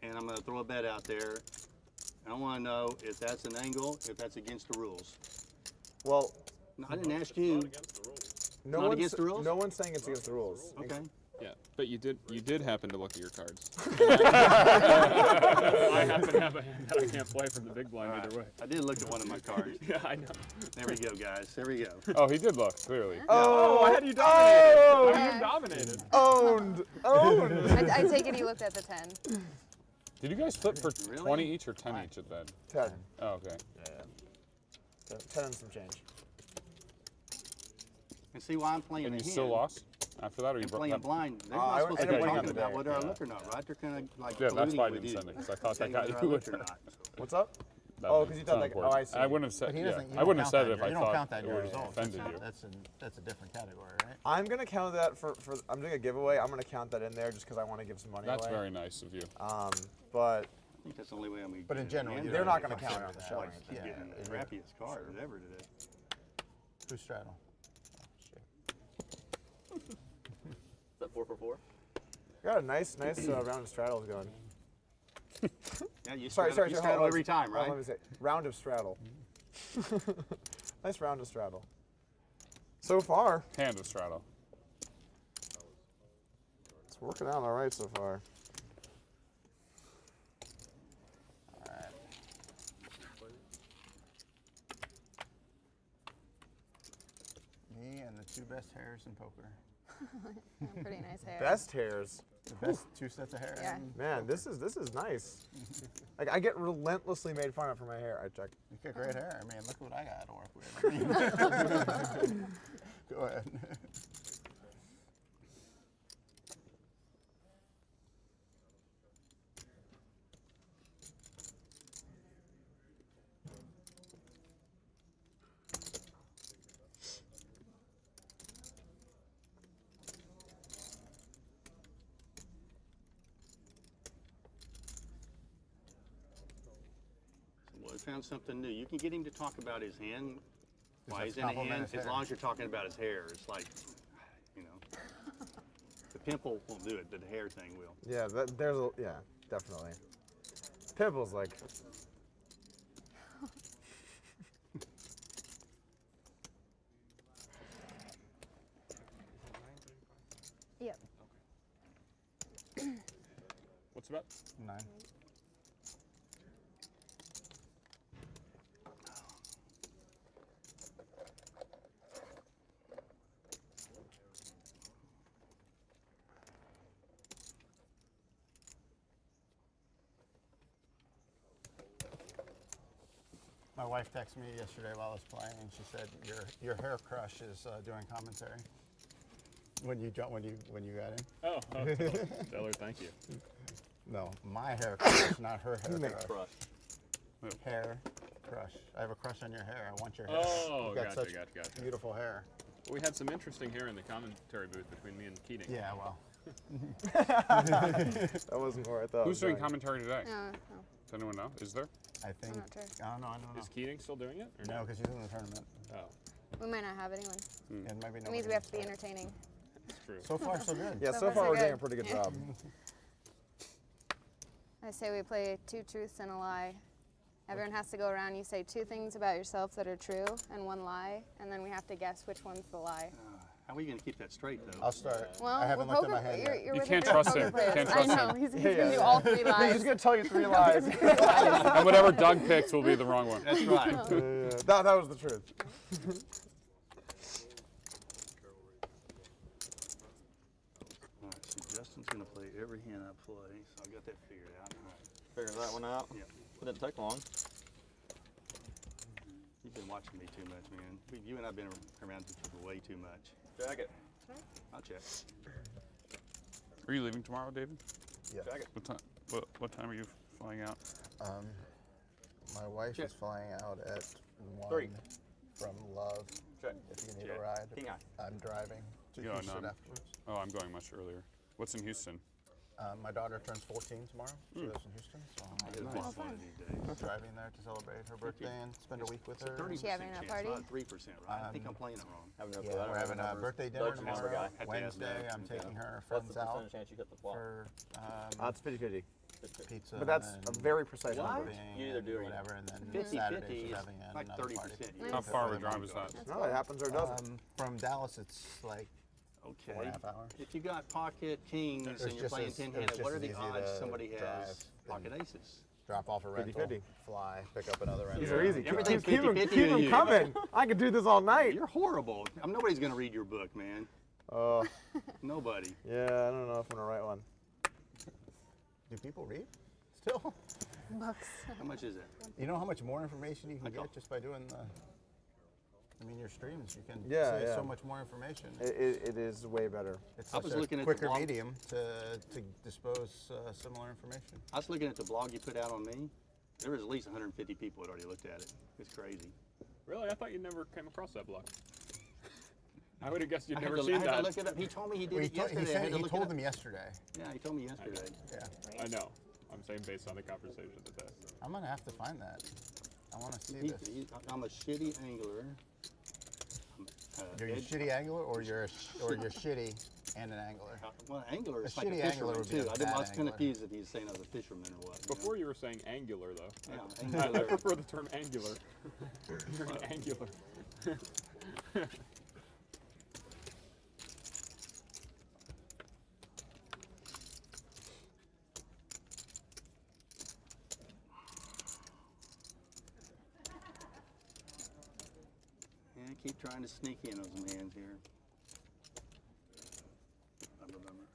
and I'm going to throw a bet out there. And I want to know if that's an angle, if that's against the rules. Well, No, I didn't ask you. Against the rules. no Not one's, against the rules? no one's saying it's against the rules. Okay. Yeah, but you did happen to look at your cards. I happen to have a hand that I can't play from the big blind either way. I did look at one of my cards. Yeah, I know. There we go, guys. There we go. Oh, he did look clearly. Oh, I had you dominated. Oh, I had you dominated. owned, owned. I take it he looked at the 10. Did you guys flip for Really? 20 each or 10 each at that? 10. Oh, okay. 10 and some change. And see why I'm playing And a you hand. still lost after that, or you I'm brought playing that? blind. They're I not supposed to ended be up talking winning about the whether I day. look or not, right? They're kind of like Yeah, that's colluding why I with didn't you. send it, because I thought that Saying got whether I you. looked or not. What's up? That Oh, was- 'cause you it's thought not like- oh, important. I see. I wouldn't have said. But he Yeah, doesn't. You I wouldn't have don't said it if count I that. You don't thought count that in it your would have results. offended you. That's a different category, right? I'm going to count that for I'm doing a giveaway. I'm going to count that in there just because I want to give some money That's away. very nice of you. But I think that's the only way I'm going to But in general, you they're don't not going to consider count it on the that. show. Like, or anything. he's getting the crappiest card ever today. Who's straddle? Is that 4 for 4? Got a nice round of straddles going. Yeah, you Sorry, straddle hold on, every time, hold on, right? Let me say, round of straddle. Nice round of straddle. So far, Hand of straddle. it's working out all right so far. Alright. Me and the two best hairs in poker. Yeah, pretty nice hair. Best hairs. The best two sets of hair. Yeah. in Man, poker. this is nice. Like I get relentlessly made fun of for my hair. I check. You got great hair. I mean, look what I got to work with. I mean, go ahead. Well, we found something new. You can get him to talk about his hand, why Just he's in a compliment hand, his as hair. long as you're talking about his hair. It's like, you know, the pimple won't do it, but the hair thing will. Yeah, yeah, definitely. Pimples like. Yep. What's about? 9. My wife texted me yesterday while I was playing, and she said your hair crush is doing commentary. When you got in? Oh, tell her thank you. No, my hair crush, not her hair crush. Crush. Hair crush. I have a crush on your hair. I want your hair. Oh, You've got gotcha, such gotcha. beautiful hair. We had some interesting hair in the commentary booth between me and Keating. Yeah, well, That wasn't where I thought. it Who's was doing going. commentary today? No, no. Does anyone know? Is there? I think. I'm not sure. I don't know. Is Keating still doing it? Or No, because he's in the tournament. Oh, We might not have anyone. It might be It means we have to be entertaining. that's true. So far, so good. Yeah, So so far, far so we're doing good. a pretty good Yeah. job. I say we play 2 truths and a lie Everyone has to go around. You say 2 things about yourself that are true and 1 lie, and then we have to guess which one's the lie. How are we going to keep that straight, though? I'll start. Well, I haven't with looked at poker, my hand yet. you're You really can't good at trust poker him. players. Can't trust I know. him. He's gonna do all 3 lies. He's just gonna tell you 3 lies. And whatever Doug picks will be the wrong one. That's right. That was the truth. All right, so Justin's going to play every hand I play, so I got that figured out. All right. Figure that one out. Yeah. Didn't take long. You've been watching me too much, man. You and I have been around each other way too much. Check it. I'll check. Are you leaving tomorrow, David? Yeah. Check it. What time? What time are you flying out? My wife Check. is flying out at 1 3. from Love. Check. If you need Check. a ride, King eye. I'm driving to Yeah, Houston no. afterwards. Oh, I'm going much earlier. What's in Houston? My daughter turns 14 tomorrow. She lives in Houston, so I get a Nice. boss one of these days. driving there to celebrate her birthday and spend a week with her. 30% She having a chance, party? not 3%, right? I think I'm playing it wrong. Have enough for Yeah, that. we're having a birthday dinner Doug's the number tomorrow. guy. Had to ask Wednesday, Doug. I'm taking her What's the friends out percentage chance you hit the flop? for It's 50-50. pizza. But that's and a very precise What? number. camping You either do or you whatever, and then 50-50 Saturday she's is having like another 30%. party. Nice. How far of a Oh drive my is God. that? No, it happens or doesn't. From Dallas, it's like Okay. 4.5 hours. If you got pocket kings was and you're just playing as- 10-handed, it was what are just the as easy odds to somebody has drive pocket than- aces? Drop off a rental, 50-50. fly, pick up another rental. These are easy. Everything's Keep 50-50 them with you. coming. I could do this all night. You're horrible. Nobody's going to read your book, man. Oh, Nobody. yeah, I don't know if I'm gonna write one. Do people read still? Books. How much is it? You know how much more information you can I don't. get just by doing the, your streams? You can Yeah, see yeah. so much more information. It is way better. It's I such was a looking at the quicker blog- medium to dispose similar information. I was looking at the blog you put out on me. There was at least 150 people that already looked at it. It's crazy. Really? I thought you never came across that blog. I would have guessed you'd I had never to- seen I had to that. look it up. He told me he did Well, it yesterday. I had to he look told it up. them yesterday. Yeah, he told me yesterday. Yeah. I know. I'm saying based on the conversation today. I'm gonna have to find that. I want to see He- this. I'm a shitty angler. You're a shitty angler, or you're shitty and an angler. Well, an angler is A like a shitty angler fisherman would be a too. I bad was angler. confused if he was saying I was a fisherman or what. Before you were saying angular, though. Yeah, I angular. prefer the term angular. You're an angular. Yeah, keep trying to sneak in those mans here. Bummer, bummer.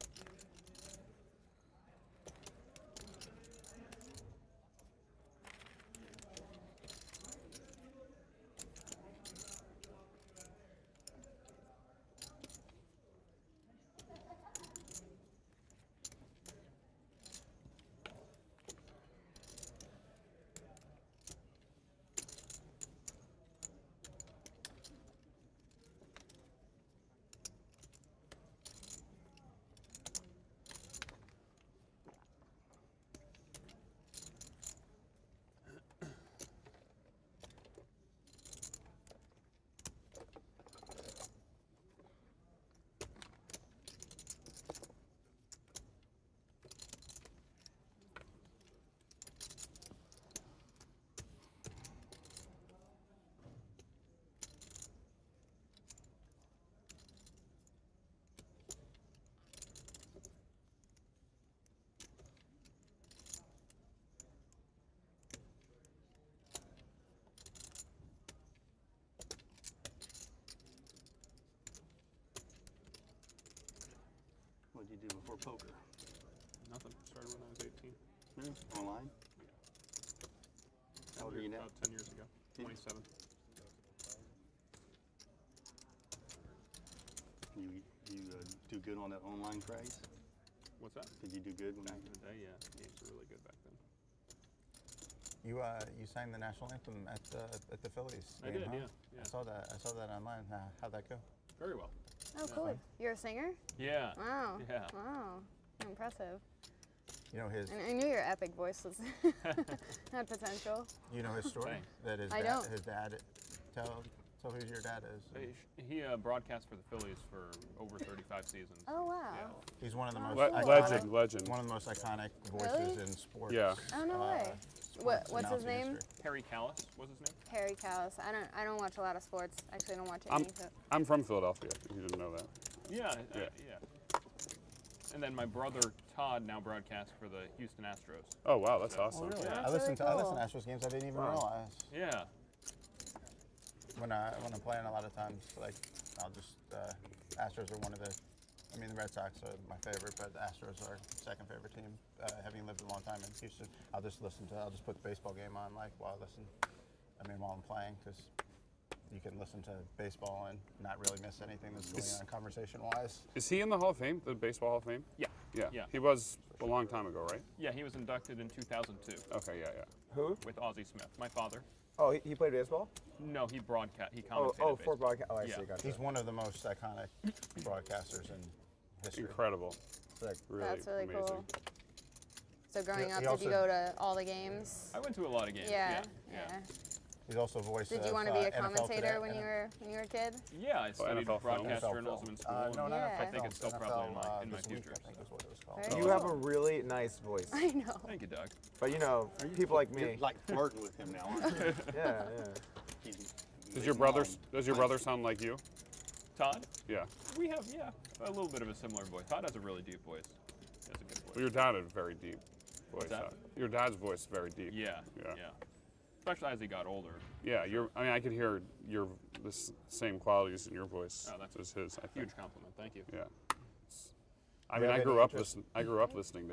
What did you do before poker? Nothing. Started when I was 18. Really? Online? How old are you now? About 10 years ago. 27. You do good on that online craze? What's that? Did you do good when Back in the day, yeah. Games were really good back then. You sang the national anthem at the Phillies I game, did, huh? yeah. I saw that online. How'd that go? Very well. Oh, cool. You're a singer? Yeah. Wow. Yeah. Wow. Impressive. You know his And I knew your epic voice was had potential. story Thanks. that I don't. his dad tell who your dad is. He broadcast for the Phillies for over 35 seasons. Oh, wow. Yeah. He's one of the Oh, most cool. iconic, Legend. one of the most iconic voices Really? in sports. Yeah. Oh, no way. What's his announcing name? history. Harry Callis was his name. Harry Callis. I don't watch a lot of sports. Actually, I don't watch any. I'm from Philadelphia. If you didn't know that. Yeah, Yeah. yeah. And then my brother Todd now broadcasts for the Houston Astros. Oh wow, that's awesome. Really? Yeah. I listen to Really cool. Astros games. I didn't even Wow. realize. Yeah. When I'm playing, a lot of times, like, I'll just Astros are one of the. I mean, the Red Sox are my favorite, but the Astros are second favorite team. Having lived a long time in Houston, I'll just put the baseball game on, like, while I'm playing, because you can listen to baseball and not really miss anything that's going on conversation-wise. Is he in the Hall of Fame, the Baseball Hall of Fame? Yeah. Yeah. Yeah. He was a long time ago, right? Yeah, he was inducted in 2002 Okay, yeah. Who? with Ozzie Smith, my father. Oh, he played baseball? No, he broadcast. He Oh, commentated. for baseball. broadcast. Oh, I Yeah. see. Gotcha. He's one of the most iconic broadcasters in history. Incredible. Sick. Really That's really amazing. cool. So growing He up, did also- you go to all the games? I went to a lot of games. Yeah. Yeah. He's also voice Did of you want to be a NFL commentator Today. when you were a kid? Yeah, I studied NFL film? broadcast NFL journalism film. in school. No, and not Yeah. NFL I think film, it's still NFL, probably in my This Week, future. I think is what it was called. Very You have a really nice voice, I know. Thank you, Doug. but you know, people like You're me. like flirting with him now, aren't you? Yeah, Does your brother sound like you? Todd? Yeah. We have, a little bit of a similar voice. Todd has a really deep voice. He has a good voice. Well, your dad had a very deep voice. that? Your dad's voice is very deep. Yeah. Especially as he got older. Yeah, I could hear the same qualities in your voice Oh, that's as his. I think. Huge compliment. Thank you. Yeah. I you mean, have I any grew up interest- listening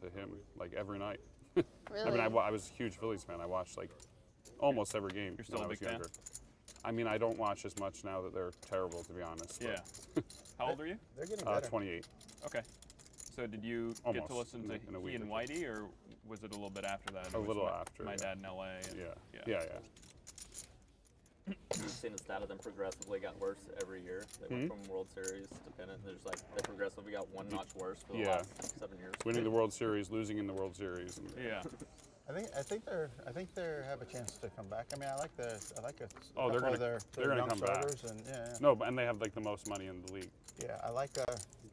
to him like every night. Really? I mean, I was a huge Phillies fan. I watched like almost every game You're still when a I was big fan? younger. I mean, I don't watch as much now that they're terrible, to be honest. Yeah. How old are you? They're getting But, better. 28. Okay. So did you get Almost, to listen to in a he week and or two. Whitey, or was it a little bit after that? A It was little my, after, My yeah. dad in L.A. and- Yeah. You've seen the stat of them progressively got worse every year. They went from World Series to pennant. There's like they progressively got one notch worse for the Yeah. last 7 years. Winning the World Series, losing in the World Series. And Yeah. I think they have a chance to come back. I mean, I like a Oh, they're couple gonna- of their they're gonna young come back. starters, and No, and they have like the most money in the league, I like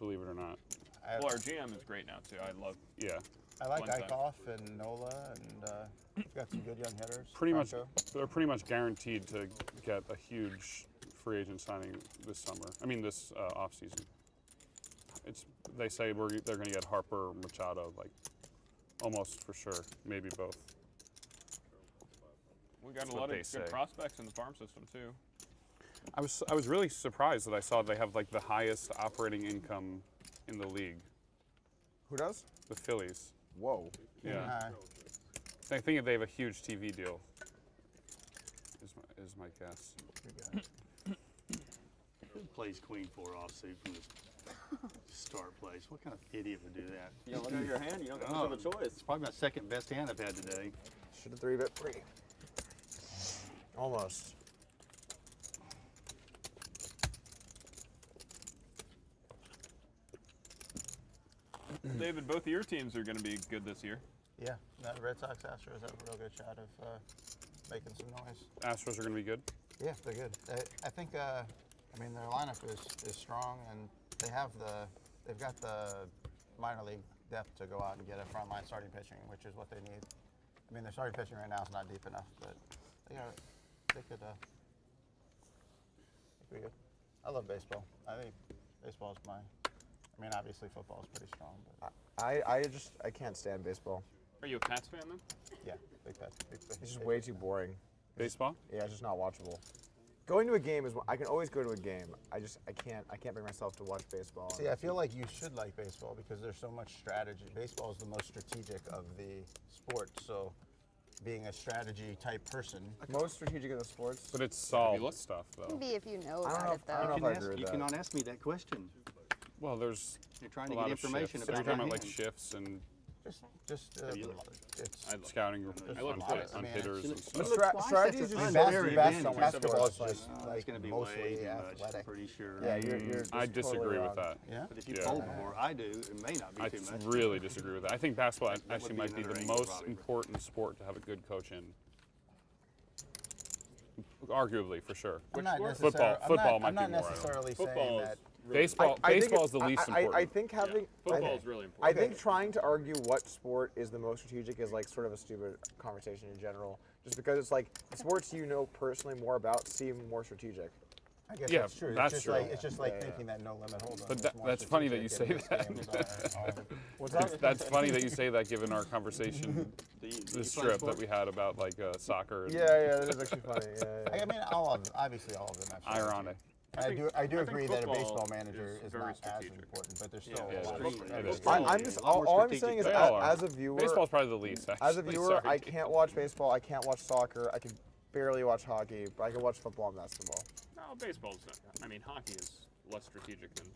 believe it or not. Well, our GM is great now too. I love. Yeah. I like One time. Eichhoff and Nola, and we've got some good young hitters. Pretty much, Franco. they're pretty much guaranteed to get a huge free agent signing this summer. I mean, this off season. They say they're going to get Harper, Machado, like almost for sure, maybe both. We got That's a what lot of they good say. prospects in the farm system too. I was really surprised that I saw they have like the highest operating income in the league. Who does? The Phillies. Whoa. Yeah. I think they have a huge TV deal. Is my guess. Who plays Queen 4 offsuit from the start place? What kind of idiot would do that? You don't look at your hand. You don't get Oh, much of a choice. It's probably my second best hand I've had today. Should have 3-bet free. Almost. David, both of your teams are going to be good this year. Yeah, that Red Sox Astros have a real good shot of making some noise. Astros are going to be good. Yeah, they're good. I think I mean their lineup is strong, and they've got the minor league depth to go out and get a frontline starting pitching, which is what they need. I mean their starting pitching right now is not deep enough, but they could be good. I love baseball. I think baseball is I mean obviously football is pretty strong, but I can't stand baseball. Are you a Pats fan then? yeah, big bet. It's just way too boring. Baseball? Yeah, it's just not watchable. Going to a game is I can always go to a game. I can't bring myself to watch baseball. See, I feel like you should like baseball because there's so much strategy. Baseball is the most strategic of the sport, so being a strategy type person. Most strategic in the sports. But it's solved looked- stuff, though. Maybe if you know I don't about know it if- I don't though. know if I agree with You that. cannot ask me that question. Well, there's You're trying a to lot get of information shifts. about If you're talking my about like hand. shifts and Just Have you looked? it's I love scouting I look on, twice. on I mean, hitters and Look stuff. twice, strategy that's is a just very very advantage. basketball is just It's like going to be mostly way too much, I'm athletic. pretty sure. Yeah, you're I just disagree totally with wrong. that. Yeah. But if you Yeah. polled before I do, it may not be I too much. really disagree with that. I think basketball That would actually be might be another the angle, most Robbie. important sport to have a good coach in. Arguably, for sure. I'm not sport? necessarily, Football I'm might not be more, I don't know. necessarily Football saying is that Baseball is the least important. I think having Football is really important. I think trying to argue what sport is the most strategic is like sort of a stupid conversation in general. Just because it's like the sports you know personally more about seem more strategic. I guess Yeah, that's true. that's it's just true. like it's just like thinking that no limit hold on. But is that- more that's funny that you strategic say and that. these games are- What's that? That's funny that you say that, given our conversation, Do you the play strip sport? that we had about like soccer. And Yeah, that is actually funny. Yeah. I mean, obviously all of them have strategy. Ironic. I do think agree that a football baseball manager is is very not as strategic. important, but there's still Yeah, a lot it's of pretty- It is. football I'm is just a lot more all I'm strategic saying is They all are. as a viewer, Baseball's probably the least. as a Actually. viewer, Sorry. I can't watch baseball. I can't watch soccer. I can barely watch hockey, but I can watch football and basketball. No, baseball's. I mean, hockey is less strategic than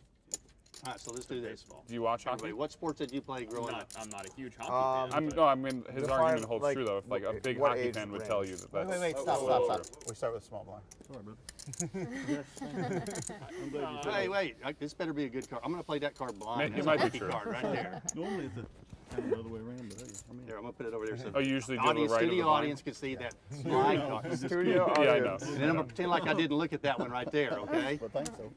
All right, so let's do this. baseball. Do you watch hockey? Everybody, what sports did you play growing up? I'm not a huge hockey fan. I mean, his Define, argument holds like, true though. If like a big what hockey age fan would range? tell you that that's Wait, stop. We start with small blind. Wait, this better be a good card. I'm going to play that card blind. It That's might a be hockey true. card right there. Normally it's kind of the other way around, but hey, I mean, There, I'm going to put it over there so Oh, you usually the do audience, the right of the studio blind? audience can see that blind card. Studio Yeah, I know. audience. And then I'm going to pretend like I didn't look at that one right there, okay? Well, thanks, so.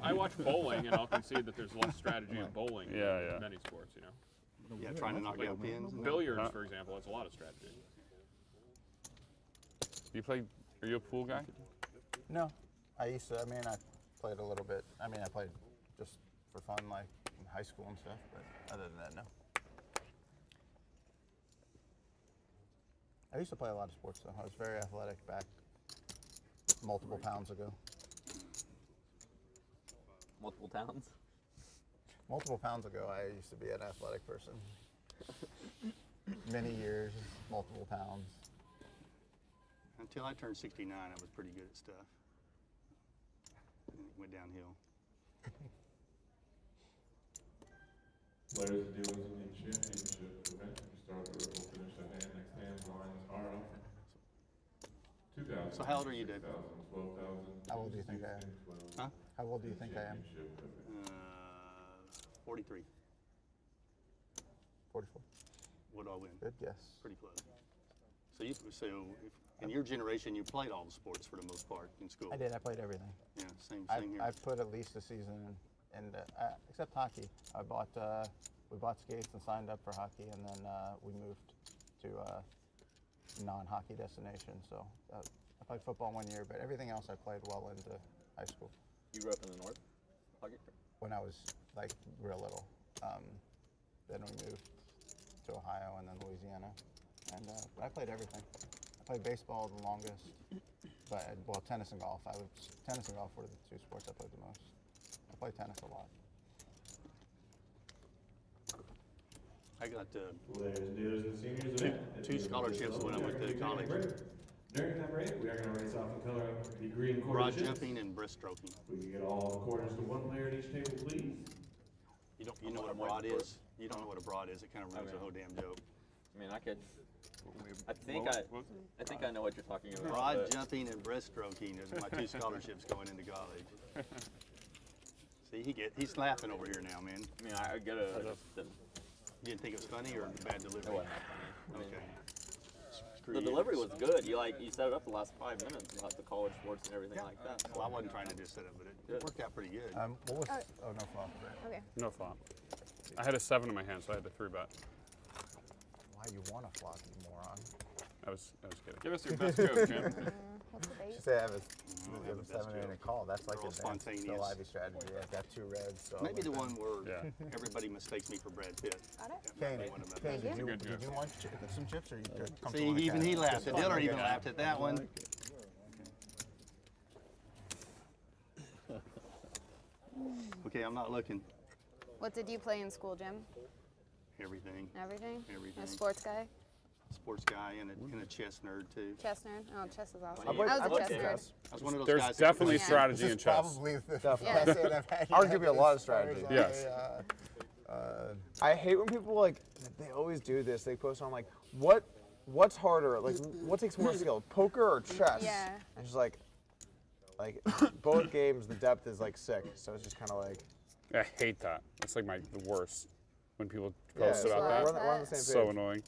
I watch bowling, and I'll concede that there's less strategy in bowling Yeah, than yeah. many sports. You know, Yeah, trying to knock out pins. and- billiards, for example, has a lot of strategy. Do you play? Are you a pool guy? No, I used to. I mean, I played a little bit. I mean, I played just for fun, like in high school and stuff. But other than that, no. I used to play a lot of sports though. I was very athletic back multiple pounds ago. Multiple towns. Multiple pounds ago, I used to be an athletic person. Many years, multiple pounds. Until I turned 69, I was pretty good at stuff. And it went downhill. Players and dealers in championship event. You start the ripple, finish the hand, next hand, lines are open. 2,000. So how old are you, Dave? 12,000. How old do you think I am? Huh? How old do you think I am? 43. 44. What do I win? Good guess. Pretty close. So in your generation, you played all the sports for the most part in school. I did. I played everything. Yeah, same here. I put at least a season in, except hockey. We bought skates and signed up for hockey, and then we moved to a non-hockey destination. So I played football 1 year, but everything else I played well into high school. You grew up in the north? Hockey? When I was like real little. Then we moved to Ohio and then Louisiana, and I played everything. I played baseball the longest, but well, tennis and golf. Tennis and golf were the two sports I played the most. I played tennis a lot. I got Players and dealers and seniors event. two scholarships when I went to college. During that break, we are going to race off and color up the green Broad quarter jumping and breaststroking. We can get all the quarters to one player at each table, please. You know what a broad is? You don't know what a broad is. It kind of ruins the whole damn joke. I mean, I think I know what you're talking about. Broad but jumping and breaststroking is my two scholarships going into college. See, he's laughing over here now, man. I mean, I get it. I just didn't. You didn't think it was funny or bad It delivery? wasn't that funny. I mean, Screw the you. delivery was good. You set it up the last 5 minutes about the college sports and everything like that. Well, I wasn't trying to just set up, but it worked out pretty good. What was? Oh no, flop. Okay. No flop. I had a 7 in my hand, so I had to 3-bet. Why you want to flop, you moron? I was kidding. Give us your best joke, Jim. What's the date? She said I have have a the best 7 and a joke. call. That's like They're all advanced spontaneous. Lively strategy. I've got 2 reds. So Maybe the one where Yeah. everybody mistakes me for Brad Pitt. Got it? That might be one of my Kane, best. did Good you joke. want some chips or you comfortable? See, on the even cash? he laughed. The Just dealer fine. even laughed at that one. Okay, I'm not looking. What did you play in school, Jim? Everything. Everything? Everything. A sports guy? Sports guy and a chess nerd too. Chess nerd? Oh, chess is awesome. I I was a played chess nerd. chess. I was one of those There's guys. definitely Yeah. strategy This in is chess. probably the Definitely. best hit I've had. Arguably a lot of as far strategy. as Yes. I hate when people like they always do this. They post on like what's harder, like what takes more skill, poker or chess? Yeah. And it's like both games the depth is like sick. So it's just kind of like I hate that. That's like the worst when people yeah, post so about we're that. on the same page. So annoying.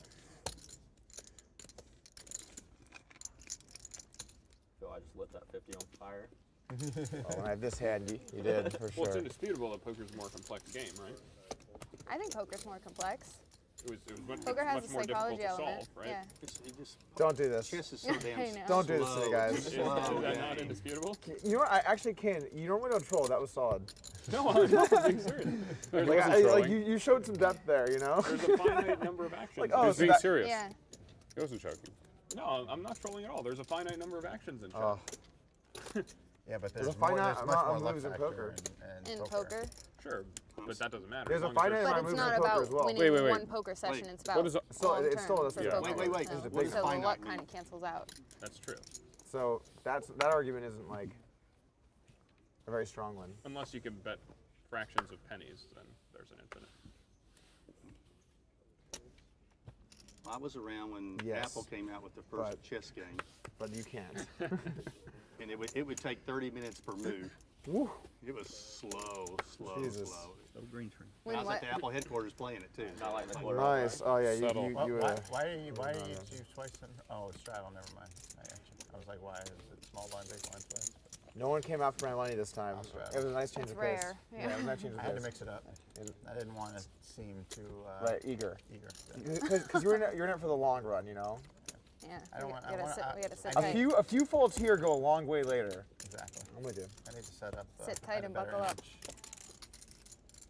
So I just lit that 50 on fire. Oh, when I have this hand, you did, for Well, it's sure. indisputable that poker's a more complex game, right? I think poker's more complex. It was much, Poker has much a more difficult psychology to element. solve, right? Yeah. It just Don't do this. chess is so damn I know. slow. Don't do this to me, guys. It's a Is slow that not game. indisputable? You know what? I actually can. You normally don't troll. That was solid. No, I'm not being serious. There's, Like, wasn't like trolling. you showed some depth there, you know? there's a finite number of actions. Like, He oh, was so being that- serious. Yeah. He wasn't joking. No, I'm not trolling at all. There's a finite number of actions in chess. Oh, Yeah, but There's there's, a more, finite there's much amount more of luck moves in factor poker. In poker. Sure, but that doesn't matter. There's as a long as finite But amount it's moves not in poker about as well. winning Wait, wait, wait. one poker session. Wait. It's about What is So long it's still term a- for yeah. poker. Wait, wait. There's a So big the finite luck mean? kind of cancels out. That's true. So that argument isn't like a very strong one. Unless you can bet fractions of pennies, then there's an infinite. I was around when Yes, Apple came out with the first but- chess game, But you can't. and it would take 30 minutes per move. Woo. It was slow. Jesus. So green tree. I When was what? at the Apple headquarters playing it too. Not like the Like, quarter. Nice. Oh yeah, Subtle. you Why, you why do you choose twice? Oh, it's straddle. Never mind. I was like, why is it small blind, big blind twice? no one came after my money this time. That's right. It was a nice change That's of pace. rare, Yeah, yeah. it was a nice change of I pace. had to mix it up. And- I didn't want to seem too Right, eager. eager. Because you're in it for the long run, you know. Yeah. I don't we want- I gotta wanna- sit. I- We gotta sit I- tight. A few folds here go a long way later. Exactly. I'm with you. I need to set up. Sit I tight had a and better buckle up. image.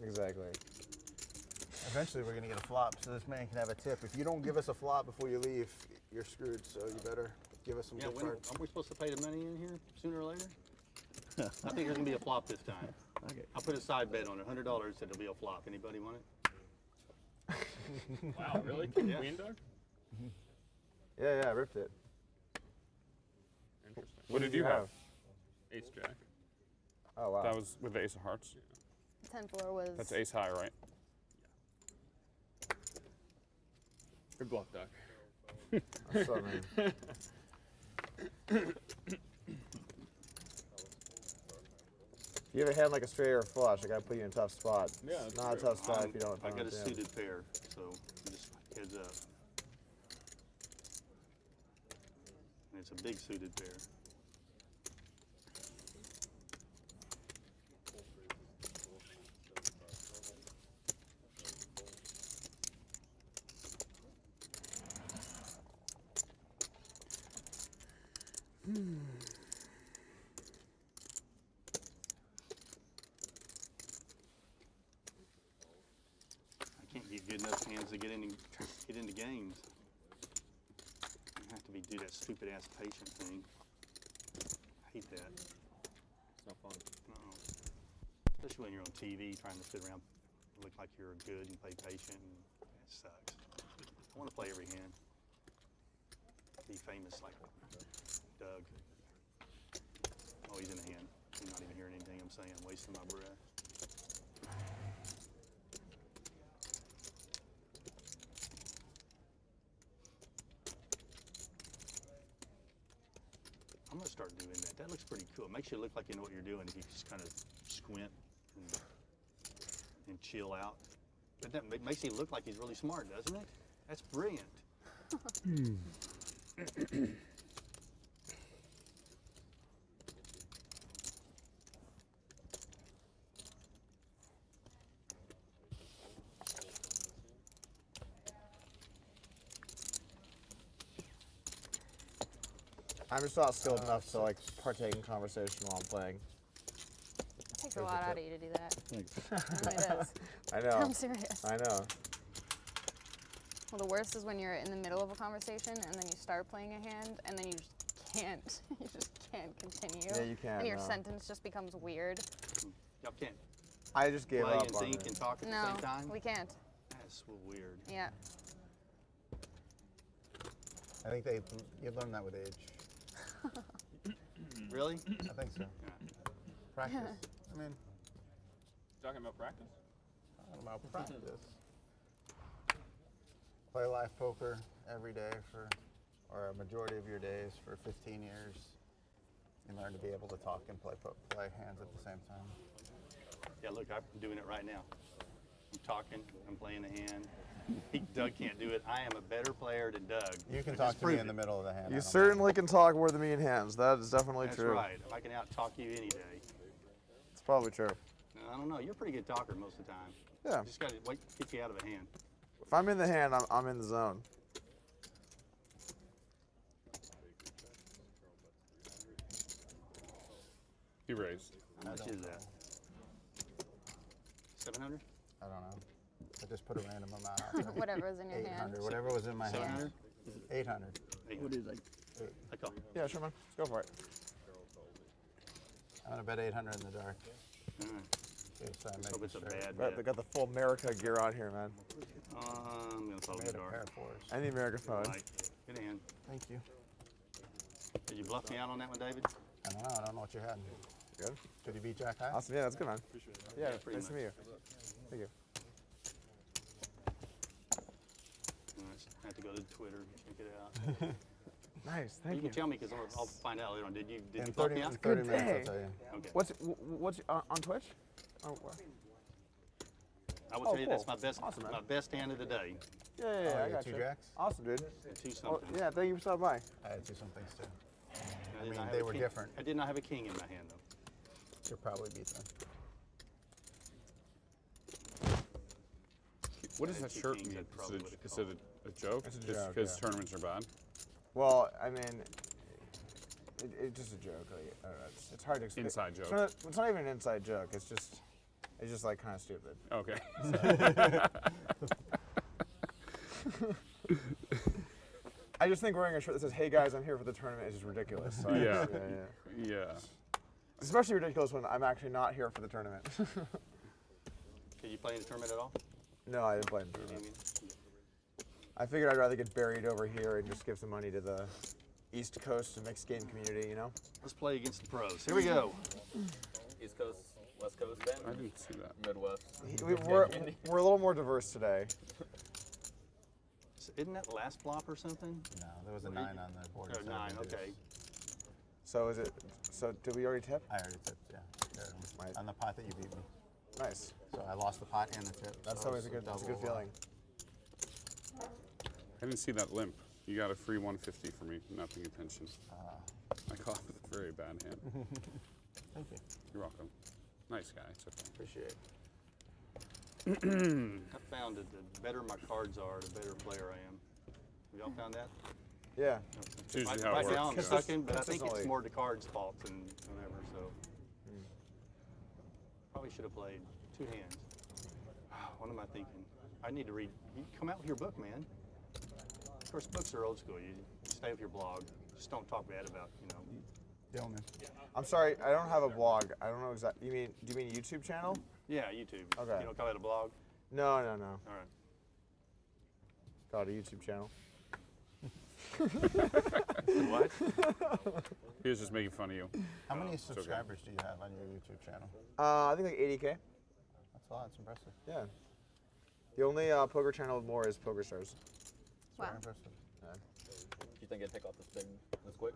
Exactly. Eventually, we're gonna get a flop, so this man can have a tip. If you don't give us a flop before you leave, you're screwed. So you better give us some Yeah, good when, cards. aren't we supposed to pay the money in here sooner or later? I think there's gonna be a flop this time. Okay. I'll put a side bet on it, $100 that it'll be a flop. Anybody want it? Wow, really? Yeah. Queen dog? Yeah, I ripped it. Interesting. What did you have? Ace jack. Oh wow. That was with the ace of hearts. 10-4 was. That's ace high, right? Good bluff, Doc. That's so mean. If you have a hand like a straight or a flush, I gotta put you in a tough spot. Yeah, It's that's not a true. tough spot if you don't. I got a understand. suited pair, so just heads up. And it's a big suited pair. I can't get good enough hands to get into games. You have to do that stupid ass patient thing. I hate that. It's not fun. No. Especially when you're on TV trying to sit around, look like you're good and play patient. And it sucks. I want to play every hand. Be famous like Doug. Oh, he's in the hand. He's not even hearing anything I'm saying. I'm wasting my breath. I'm gonna start doing that. That looks pretty cool. It makes you look like you know what you're doing if you just kind of squint and chill out. But that makes you look like he's really smart, doesn't it? That's brilliant. I'm just not skilled enough to like partake in conversation while I'm playing. It takes a lot out of you to do that. Thanks. It really does. I know. I'm serious. I know. Well, the worst is when you're in the middle of a conversation and then you start playing a hand and then you just can't. You just can't continue. Yeah, you can't, And your no. sentence just becomes weird. Y'all can't I just gave play up and on think it. and talk at the No, same time. we can't. That's so weird. Yeah. I think you learn that with age. Really? I think so. Practice. I mean, Talking about practice? talking about practice. Play live poker every day or a majority of your days for 15 years. You learn to be able to talk and play hands at the same time. Yeah, look, I'm doing it right now. I'm talking, I'm playing a hand, Doug can't do it. I am a better player than Doug. You can I talk just to me proved in the it. middle of the hand. I You don't certainly can talk more than me in hands. That is definitely That's true. right. I can out-talk you any day. It's probably true. I don't know. You're a pretty good talker most of the time. Yeah. Just got to wait, get you out of a hand. If I'm in the hand, I'm in the zone. He raised. How much is that? 700? I don't know. I just put a random amount out there. Whatever was in your hand. 800, whatever was in my hand. 700? 800. What is like? I call. Yeah, sure, man. Let's go for it. I'm gonna bet 800 in the dark. All right. Okay, so I'm Let's hope making it's a sure. bad They bet. got the full America gear on here, man. I'm going to follow Made the a pair dark. of fours. And the America phone. Right. Good hand. Thank you. Did you bluff me out on that one, David? I don't know. I don't know what you had. Good. Did you beat Jack High? Awesome. Yeah, that's good, man. Yeah, pretty nice to much. meet you. Thank you. All right. I have to go to Twitter and check it out. Nice. You Thank can you. tell me because I'll find out later on. Did you In bluff 30, me out? 30 Good minutes, day. I'll tell you. Okay. What's on Twitch? Oh, where? I will Oh, tell you that's cool. my best Awesome, man. my best hand of the day. Yeah, Oh, I you got got 2 you. jacks? Awesome, dude. Two Well, something. yeah, thank you for stopping by. I had 2 somethings too. I did mean, not have they a were king. different. I did not have a king in my hand though. You'll probably beat them. What does Yeah, that two shirt kings, mean? I Is probably it, would've is called it a joke? It's a Just joke, because yeah. tournaments are bad? Well, I mean, it's just a joke. Like, I don't know, it's hard to explain. Inside joke. It's not even an inside joke. It's just like kind of stupid. Okay. I just think wearing a shirt that says "Hey guys, I'm here for the tournament" is just ridiculous. So Yeah. yeah. Yeah. It's especially ridiculous when I'm actually not here for the tournament. Did you play in the tournament at all? No, I didn't play in the You tournament. mean? I figured I'd rather get buried over here and just give some money to the East Coast and mixed game community, you know? Let's play against the pros. Here we go. East Coast, West Coast, then I didn't see that. Midwest. We're a little more diverse today. So isn't that last flop or something? No, there was a 9 on the board. Oh, instead of 9. a deuce. Okay. So did we already tip? I already tipped, yeah. There, Right. on the pot that you beat me. Nice. So I lost the pot and the tip. That's so always it's a good double, feeling. I didn't see that limp. You got a free 150 for me, not paying attention. I called it a very bad hand. Thank you. You're welcome. Nice guy. It's okay. Appreciate it. I found that the better my cards are, the better player I am. Have y'all found that? Yeah. It's usually how it Right works. now I'm yeah. sucking, but I think it's Consistently. more the cards' fault than whatever, so. Probably should have played 2 hands. What am I thinking? I need to read. You come out with your book, man. Of course, books are old school. You stay with your blog. Just don't talk bad about, Dillman. I'm sorry, I don't have a blog. I don't know exactly. Do you mean YouTube channel? Yeah, YouTube. Okay. You don't call it a blog? No. All right. Got a YouTube channel. What? He was just making fun of you. How many okay. subscribers do you have on your YouTube channel? I think like 80K. That's a lot. It's impressive. Yeah. The only poker channel with more is Poker Stars. It's Wow. very impressive. Do you think it'd take off this quick?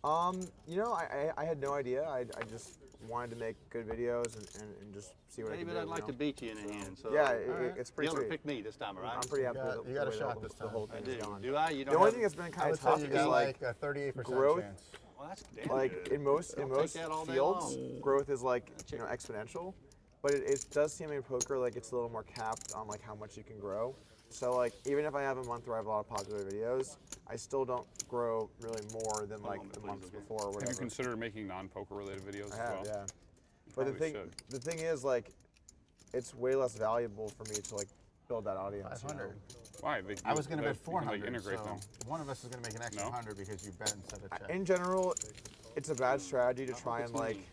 I had no idea. I just wanted to make good videos and just see what I could David, do. I'd like to beat you in a hand. So Yeah, Alright. it's be pretty able to sweet. pick me this time, all right? I'm pretty happy You got- with you got a the way shot the, this the whole time. I thing do. is gone. Do I? You don't The only have- thing that's been I kind would of say tough you is got like like a 38% growth. chance. Well, that's damn like good. in most I'll take that all day fields, long. growth is like exponential, but it does seem in poker like it's a little more capped on like how much you can grow. So like even if I have a month where I have a lot of popular videos, I still don't grow really more than like moment, the please, months okay? before or Have whatever. you considered making non-poker related videos I as have, well? yeah. You But probably should. the thing is like, it's way less valuable for me to like build that audience. 500. Why? I was going to bet you can, 400. like, integrate so them. one of us is going to make an extra No? 100 because you bet instead of check. In general, it's a bad strategy to I hope try it's and like me.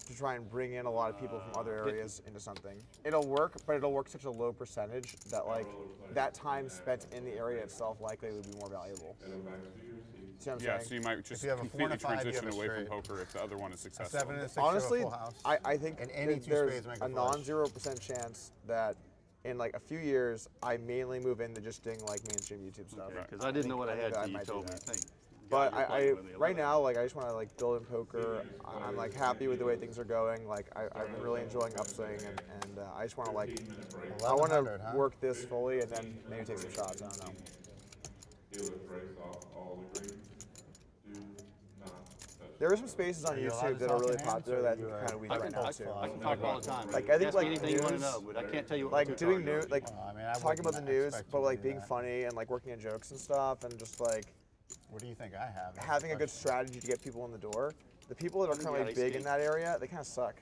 to try and bring in a lot of people from other areas into something. It'll work, but it'll work such a low percentage that like that time spent in the area itself likely would be more valuable. See what I'm Yeah, saying? so you might just you have a 4 and completely a 5, you have transition a away from straight. poker if the other one is A successful. 7 and a 6 Honestly, to a full house. I think And any two there's spades make a a flush. non-0% chance that in like a few years I mainly move into just doing like mainstream YouTube stuff. Because I didn't know what I had think till you might do told me. that. Thank But you're I playing with, they right love it. now, like I just want to like build in poker. I'm like happy with the way things are going. Like I've been really enjoying upswing, and I just want to like I want to 1100, huh? work this fully and then maybe take some shots. I don't know. Dealer breaks off all the green. Do not touch. There are some spaces on Are you allowed YouTube to that are talk really in hands, popular or that you you are- kind of weed I right can, now I, too. I can talk all the time. Like I think Ask me like anything you want to news, know, but I can't tell you what like the doing target new, is. like Well, I mean, I talking about the wouldn't news, expect but you to like do being that. funny and like working in jokes and stuff, and just like What do you think I have? That's the having a good question. strategy to get people in the door. The people that are You currently got big ace in that area, they kind of suck.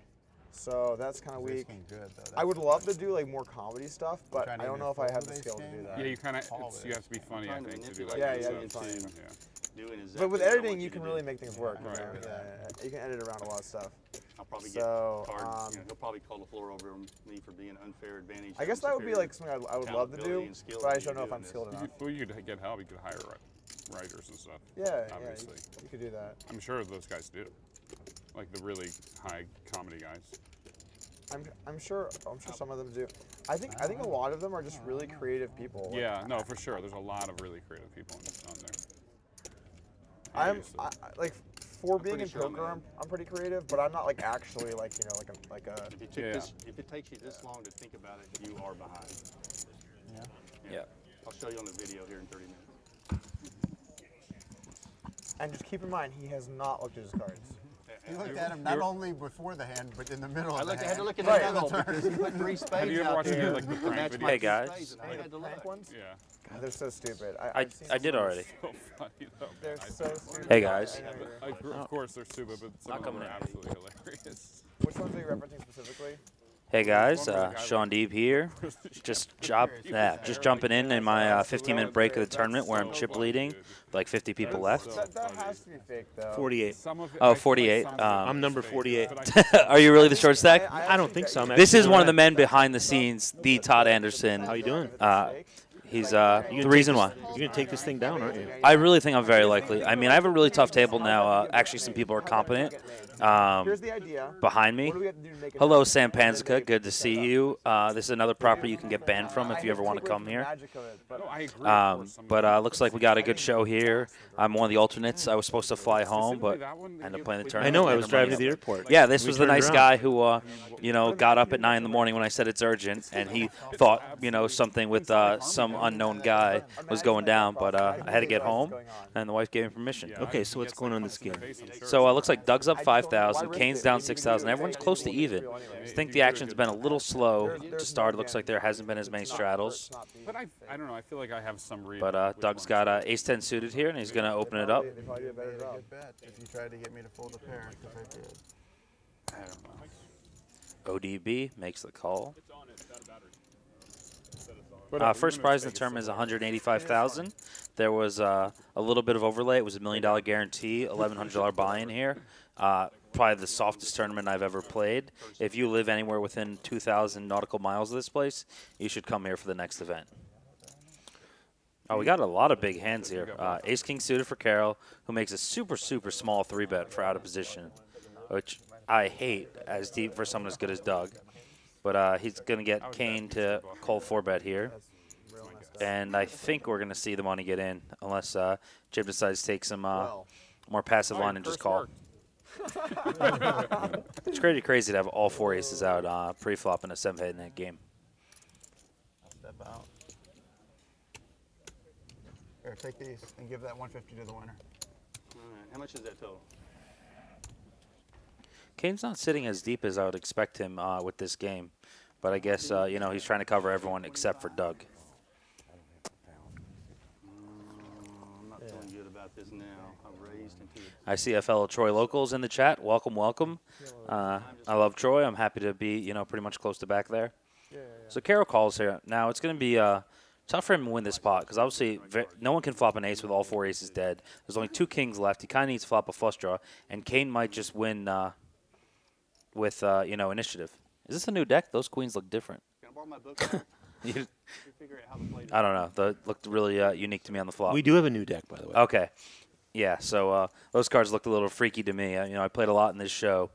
So that's kind of Ace weak. king good, though. I would That's- love to do like more comedy stuff, but trying I to don't either know if I have fold the ace skill to king do or- that. Yeah, you kind of Call you it. have to be funny, I trying to think, to do manipulate that. Yeah, kind yeah, of stuff. funny. Yeah. Doing exactly But with what I editing, want you to can do. really make things work. Right, You know? right. Yeah, you can edit around a lot of stuff. I'll probably So, get hard. He'll probably call the floor over me for being unfair advantage. I guess that would be like something I would love to do, Accountability and skill but I that just don't you know if do I'm in skilled this. enough. Well, you could get help. You could hire writers and stuff. Yeah, obviously. you could do that. I'm sure those guys do, like the really high comedy guys. I'm sure some of them do. I think a lot of them are just really creative people. Like, Yeah, no, for sure. There's a lot of really creative people on there. like for being in pretty sure I'm poker, in. I'm pretty creative, but I'm not like actually like like a If it, took Yeah. if it takes you this long to think about it, you are behind. Yeah. Yeah. I'll show you on the video here in 30 minutes. And just keep in mind, he has not looked at his cards. You looked at him not only before the hand, but in the middle I of the had hand. to look at Right. the middle because he put 3 spades Have you ever out watched any there. of, like, the to prank match videos? my Hey, two guys. spades, and I had to Prank look. ones? Yeah. God, they're so stupid. I did already. So funny though. They're man. so stupid. Hey, guys. I know you're- Of course they're stupid, but some of them coming are in. absolutely hilarious. Which ones are you referencing specifically? Hey guys, One guy Sean Deeb here. Just jumping in my 15-minute break of the tournament where I'm chip leading, like 50 people left. That has to be fake though. 48. Some of it, Oh, I feel like 48, some of it I'm is number fake, 48. but I- Are you really the short stack? I don't think so. I'm This is actually one of the Durant. men behind the scenes, the Todd Anderson. How you doing? He's the reason why. You're gonna take this thing down, aren't you? I really think I'm very likely. I mean, I have a really tough table now. Actually, some people are competent Here's the idea. behind me. What do we have to do to make it Hello, happen? Sam Panzica. Good to see you. This is another property you can get banned from if you ever want to come here. No, I agree. of course, some of But them- looks like we got a good show here. I'm one of the alternates. I was supposed to fly home, but Specifically that one, ended up you- playing the I tournament. I know. I and was the driving to money's the up. airport. Yeah, this We was the turned nice around. guy who, got up at 9 in the morning when I said it's urgent, and he thought, something with some unknown guy was going down. But I had to get home, and the wife gave me permission. Yeah, Okay, I- so he what's gets, going like, on this punches in the game? face, I'm sure. So looks like Doug's up 5,000, Kane's down 6,000. Everyone's close to even. I think the action's been a little slow to start. It looks like there hasn't been as many straddles. But I don't know. I feel like I have some read. But on which Doug's ones. got Ace-10 suited here, and he's going to open it up. They probably do a better Very job. good bet if you tried to get me to fold a pair, because I did. I don't know. ODB makes the call. But, First prize in the tournament is 185,000. There was a little bit of overlay. It was a $1 million guarantee, $1,100 buy-in here. Probably the softest tournament I've ever played. If you live anywhere within 2,000 nautical miles of this place, you should come here for the next event. Oh, we got a lot of big hands here. Ace King suited for Carroll, who makes a super, super small 3-bet for out of position, which I hate as deep for someone as good as Doug. But he's going to get Kane to call 4-bet here. And I think we're going to see the money get in, unless Jim decides to take some more passive line and just call. It's pretty crazy to have all 4 aces out pre-flop in a 7-head in that game. I'll step out. Here, take these and give that 150 to the winner. All right, how much is that total? Kane's not sitting as deep as I would expect him with this game. But I guess, he's trying to cover everyone except for Doug. I'm not feeling good about this now. I've raised into it. I see a fellow Troy locals in the chat. Welcome, welcome. I love Troy. I'm happy to be, pretty much close to back there. So Carroll calls here. Now, it's going to be tough for him to win this pot because obviously no one can flop an ace with all 4 aces dead. There's only 2 kings left. He kind of needs to flop a flush draw, and Kane might just win with, initiative. Is this a new deck? Those queens look different. Can I borrow my book? Back? You- Figure out how to play this. I don't know. They looked really unique to me on the flop. We do have a new deck, by the way. Okay. Yeah, so those cards looked a little freaky to me. I played a lot in this show.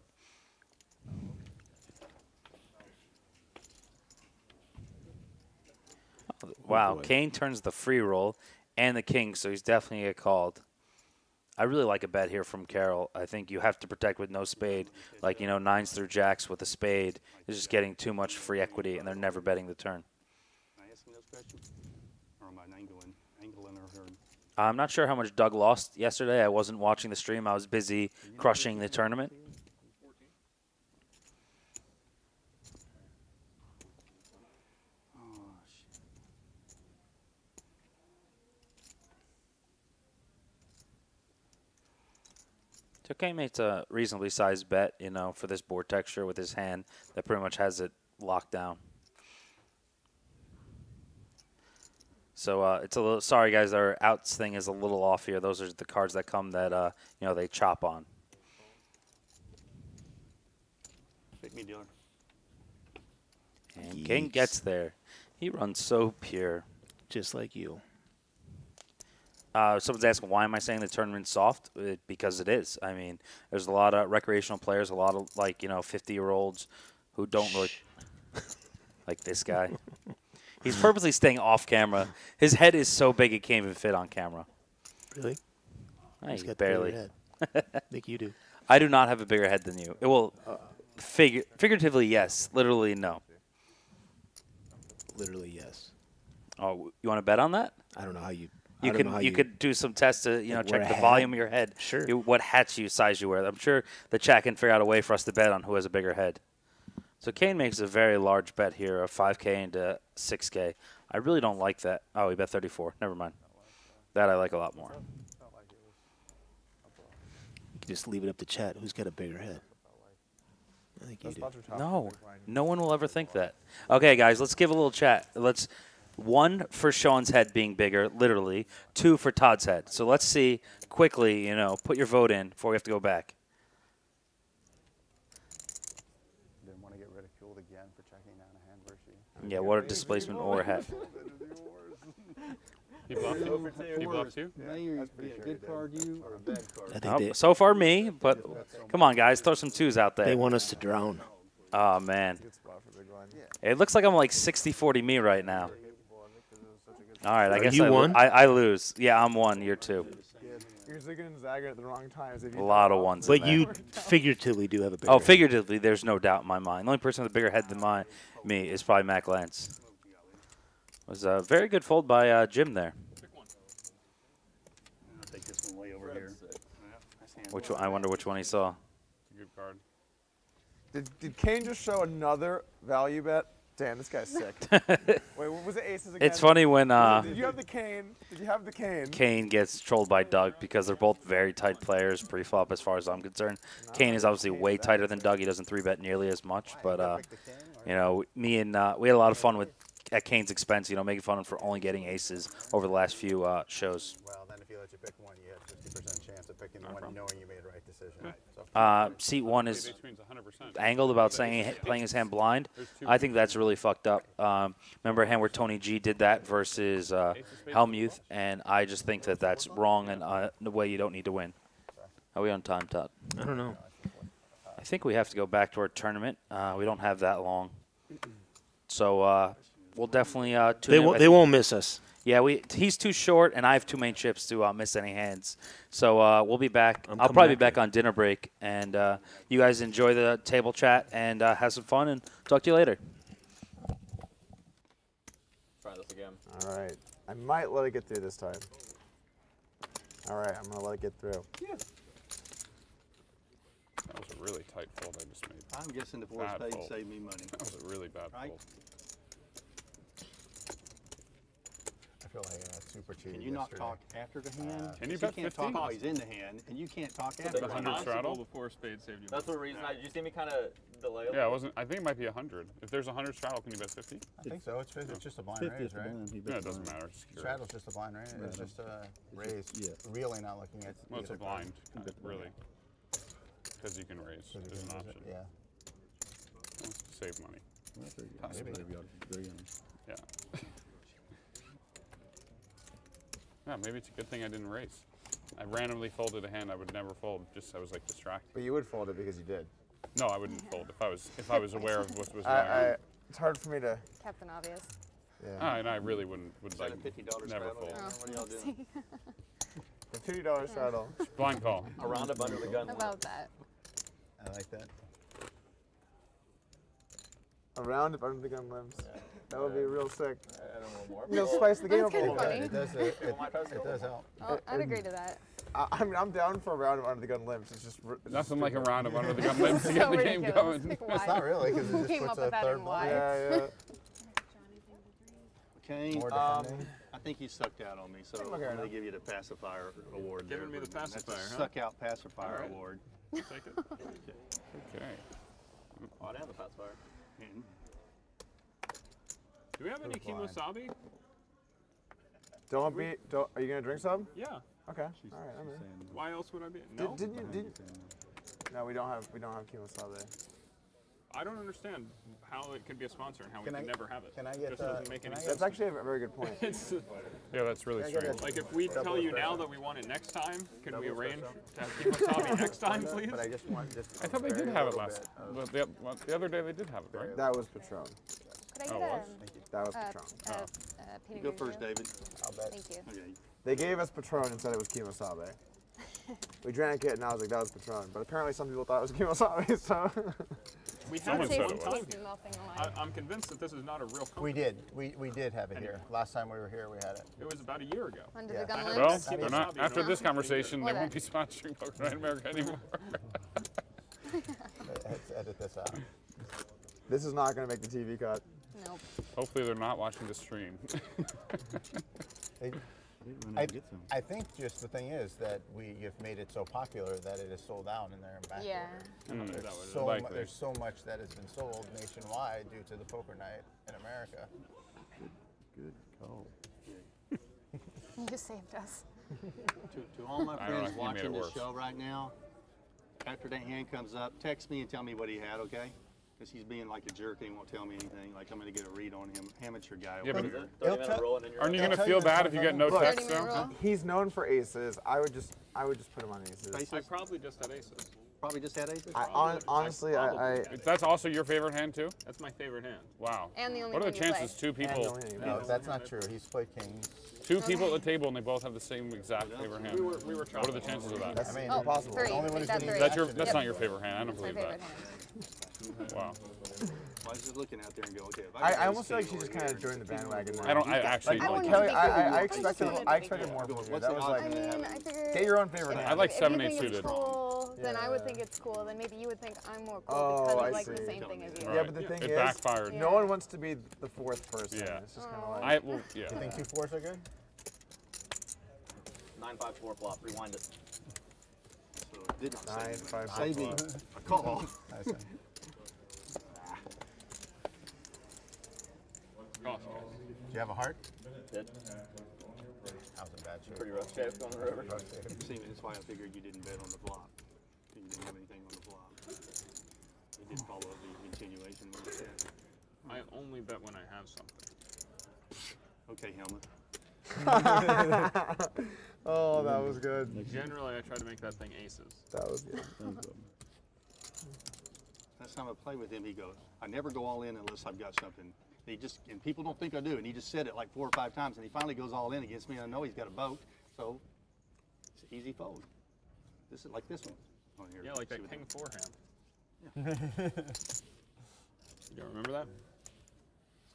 Wow, boy. Kane turns the free roll and the king, so he's definitely get called. I really like a bet here from Carroll. I think you have to protect with no spade. Like, you know, 9s through jacks with a spade is just getting too much free equity, and they're never betting the turn. Can I ask him those questions? Or am I angling or heard? I'm not sure how much Doug lost yesterday. I wasn't watching the stream. I was busy crushing the tournament. So Kane makes a reasonably sized bet, you know, for this board texture with his hand that pretty much has it locked down. So it's a little, sorry guys, our outs thing is a little off here. Those are the cards that come that, you know, they chop on. Pick me, dealer. And King gets there. He runs so pure. Just like you. Someone's asking, why am I saying the tournament's soft? Because it is. I mean, there's a lot of recreational players, a lot of, like, you know, 50-year-olds who don't really, like this guy. He's purposely staying off camera. His head is so big it can't even fit on camera. Really? He's barely. I think you do. I do not have a bigger head than you. Well, figuratively, yes. Literally, no. Literally, yes. Oh, you want to bet on that? I don't know how you. You could do some tests to, you know, Wear check a the volume of your head. Sure. What hats size you wear. I'm sure the chat can figure out a way for us to bet on who has a bigger head. So Kane makes a very large bet here of 5K into 6K. I really don't like that. Oh, he bet 34. Never mind. That I like a lot more. You can just leave it up to chat. Who's got a bigger head? I think you do. No, no one will ever think that. Okay, guys, let's give a little chat. Let's 1 for Sean's head being bigger, literally. 2 for Todd's head. So let's see quickly. You know, put your vote in before we have to go back. Didn't want to get ridiculed again for checking down a hand versus you. Yeah, what a displacement or hat. He bluffed you? He bluffed you? Now you're a good card you or a bad card? I think So far me, but come on, guys, throw some 2s out there. they want us to drown. Oh, man. It looks like I'm like 60-40 me right now. All right, I guess you won? I lose. Yeah, I'm 1. You're 2. You're zigging and zagging at the wrong times. A lot of 1s. But you figuratively do have a bigger Oh, head. figuratively, there's no doubt in my mind. The only person with a bigger head than me is probably Mac Lance. It was a very good fold by Jim there. I'll take this one way over here. Which one, I wonder which one he saw. Good card. Did Kane just show another value bet? Damn, this guy's sick. Wait, what was the aces again? It's funny when Did you have the cane? Did you have the cane? Kane gets trolled by Doug because they're both very tight players pre-flop as far as I'm concerned. Kane is obviously way tighter than Doug. He doesn't 3-bet nearly as much. But, you know, me and we had a lot of fun at Kane's expense, you know, making fun of him for only getting aces over the last few shows. Well, then if you let you pick one, you have 50% chance of picking the one knowing you made the right decision. So Seat 1 is Between's 100%. angled about playing his hand blind. I think that's really fucked up. Remember a hand where Tony G did that versus Helmuth, and I just think that that's wrong and the way you don't need to win. Are we on time, Todd? I don't know. I think we have to go back to our tournament. We don't have that long. So we'll definitely tune in. They won't miss us. Yeah, he's too short, and I have too many chips to miss any hands. So we'll be back. I'm I'll coming probably be back back on dinner break, and you guys enjoy the table chat and have some fun, and talk to you later. Try this again. All right. I might let it get through this time. All right, I'm going to let it get through. That was a really tight fold I just made. I'm guessing the 4 Bad spades fold. saved me money. That was a really bad Right. fold. I feel like super cheated Can you not yesterday. talk after the hand? Can you 'Cause bet can't 50? talk while he's in the hand, and you can't talk after The the 100 hand. straddle? The 4 spades saved you. That's the reason. Did you see me kind of delay? Yeah, it wasn't. I think it might be 100. If there's 100 straddle, can you bet 50? I think so. It's just a blind raise, right? Yeah, it doesn't matter. Just curious. Straddle's just a blind raise. It's just a raise. Really not looking at. Well, it's a either card. blind, kind of, really. Because you can raise. So you There's an can use it, option. yeah. Well, save money. Possibly. Yeah. Yeah, maybe it's a good thing I didn't raise. I randomly folded a hand I would never fold. Just I was like distracted. But you would fold it because you did. No, I wouldn't fold if I was aware of what was going on. It's hard for me to. Captain Obvious. Yeah. And I really would like $50 never straddle fold. down. What are y'all doing? $2 straddle. Blind call. A roundup under the gun. About that. I like that. A roundup under the gun limbs. That would be real sick. I don't know more. You'll spice the game up That's a kinda little funny. bit. It does help. Oh, I'd agree to that. I mean, I'm down for a roundup under the gun limbs. It's just Nothing like a roundup under the gun limbs to get So the game ridiculous. going. Like, It's why? not really, because it Who just came puts up a with that third and ball. why? Yeah. Okay. More defending. I think you sucked out on me, so I'm going to give you the pacifier award. Giving there, me the Bruce. That's a pacifier, huh? Suck out pacifier All right. award. Take it. Okay. Oh, I didn't have the pacifier. And Do we have any blind. kimosabi? Don't be. Don't. Are you gonna drink some? Yeah. Okay. All right. I'm in. Why else would I be? No. Didn't you? No, we don't have kimosabe. I don't understand how it could be a sponsor and how we Can could I- never have it. can I get Just the- doesn't make can any I sense. That's actually a very good point. It's Yeah, that's really I get strange. it. like if we Double tell you espresso. now that we want it next time, can we arrange to have kimosabi next time, please? But I just want just. I thought they very did have it little last. bit of- The other day they did have it, right? That was Patron. Could I get Oh, a, was? That was a, Patron. a peanut go green first, too? David. I'll bet. Thank you. Okay. They gave us Patron and said it was kimosabe. We drank it and I was like, that was Patron. But apparently some people thought it was kimosabe, so. We had Someone it said one it was. time Tastes here. nothing alike. I'm convinced that this is not a real company. We did. We did have it here. Last time we were here, we had it. It was about a year ago. Under Yeah. the gun I Well, limbs. they're not. Kimosabi, After no. this conversation, they Or won't that. be sponsoring Poker Night America anymore. Let's edit this out. This is not gonna make the TV cut. Nope. Hopefully, they're not watching the stream. It- I think just the thing is that you've made it so popular that it is sold out and they're in back. Yeah. Mm, Is that what it is? So Likely. there's so much that has been sold nationwide due to the poker night in America. Good call. You just saved us. To all my I don't know, friends you made watching it this worse. show right now, after that hand comes up, text me and tell me what he had, okay? Because he's being like a jerk and he won't tell me anything. Like I'm going to get a read on him, amateur guy Yeah, over but- here. 30 minute roll and then you're Aren't you out. gonna tell feel you bad this if you one get no Look, text 30-minute though? roll. He's known for aces. I would just put him on aces. Faces? I probably just had aces. Probably just had aces? Honestly, I That's also your favorite hand too. That's my favorite hand. Wow. And the only What are one the you chances play. two people, No, that's not true. He's played kings. two people at the table and they both have the same exact favorite hand? We were What are the chances of that? that's I mean, Oh, impossible. three. The only one Make who's that getting three. That's your. action That's is- not your favorite hand. I don't That's my believe favorite that. hand. Wow. I was just looking out there and go, okay. If I got almost feel like ace she king just over kind here of joined the bandwagon. I don't. I actually. I like wouldn't that. Kelly, be I cool. expected more from you. What's That the was odds like, on I that mean, happening? I figured. get your own favorite I hand. like if 7-8 you think it's suited. cool, then I would Yeah. think it's cool. Then maybe you would think I'm more cool Oh, because I you like the see. same thing as you. Yeah, but the thing It is, backfired. Yeah. no one wants to be the fourth person. Yeah. It's just kind of Oh. like. I well, yeah. You think 2 4s are good? 9-5-4 flop. Rewind it. So it did not Nine, save me. five, Save me four. a call. Nice one. Gosh, Do you have a heart? Did. That was a bad shape. Pretty rough shape on the river. Rough shape. See, that's why I figured you didn't bet on the flop. You didn't have anything on the flop. You did follow the continuation with it. I only bet when I have something. Okay, Helmut. Oh, that was good. Generally, I try to make that thing aces. That was good. Last time I played with him, he goes, I never go all in unless I've got something. And people don't think I do, and he just said it like 4 or 5 times, and he finally goes all in against me, and I know he's got a boat, so it's an easy fold. This is like this one. Oh, here, Yeah, like see that what king 4 hand. You don't remember that?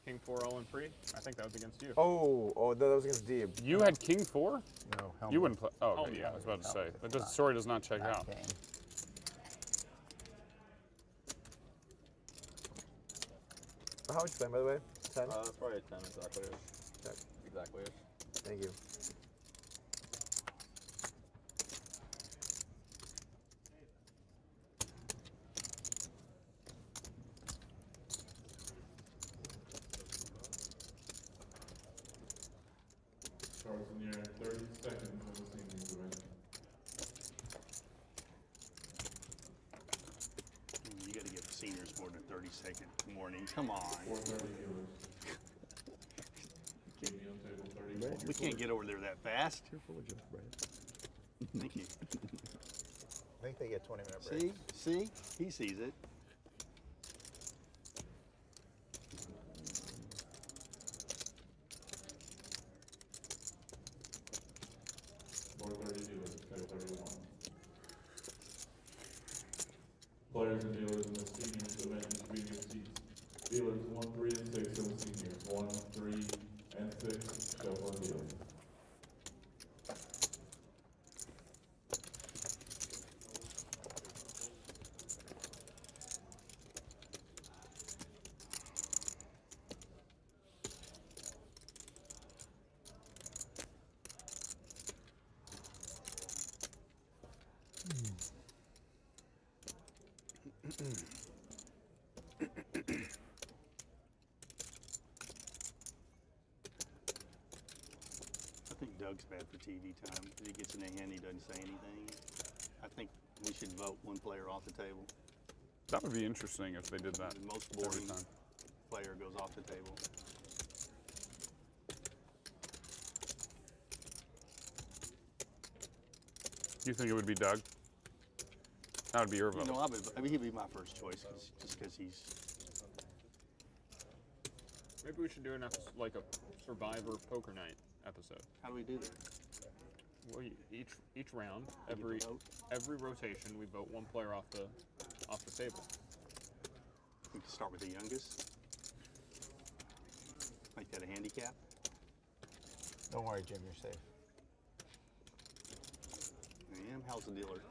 King 4 all in pre? I think that was against you. Oh, that was against Deeb. You had king 4? No, helmet. You wouldn't play. Oh, Oh, okay, yeah. I was about to say. Helmet. That does, story does not check Not out. king. How much you playing, by the way? 10? That's probably a 10 exactly. Okay. Exactly. Thank you. Starts in your 30 seconds of the seniors event. You got to give seniors more than a 30-second warning. Come on. 430 dealers. Keep me on table 30. We can't get over there that fast. Thank you. I think they get 20-minute breaks. See? He sees it. More 30 dealers. Players and dealers in the seniors event distributing your seats. Dealers 1, 3, and 6 are the seniors. 1, 3, and 6 shuffle and deal. I think Doug's bad for TV time. If he gets in the hand, he doesn't say anything. I think we should vote one player off the table. That would be interesting if they did that The most every boring time. player goes off the table. Do you think it would be Doug? That would be your vote. You know, I mean, he'd be my first choice just because he's. Maybe we should do like a Survivor Poker Night episode. How do we do that? Well, each round, You get to vote? every rotation, we vote one player off the table. We can start with the youngest. Make that a handicap. Don't worry, Jim, you're safe. I am. How's the dealer?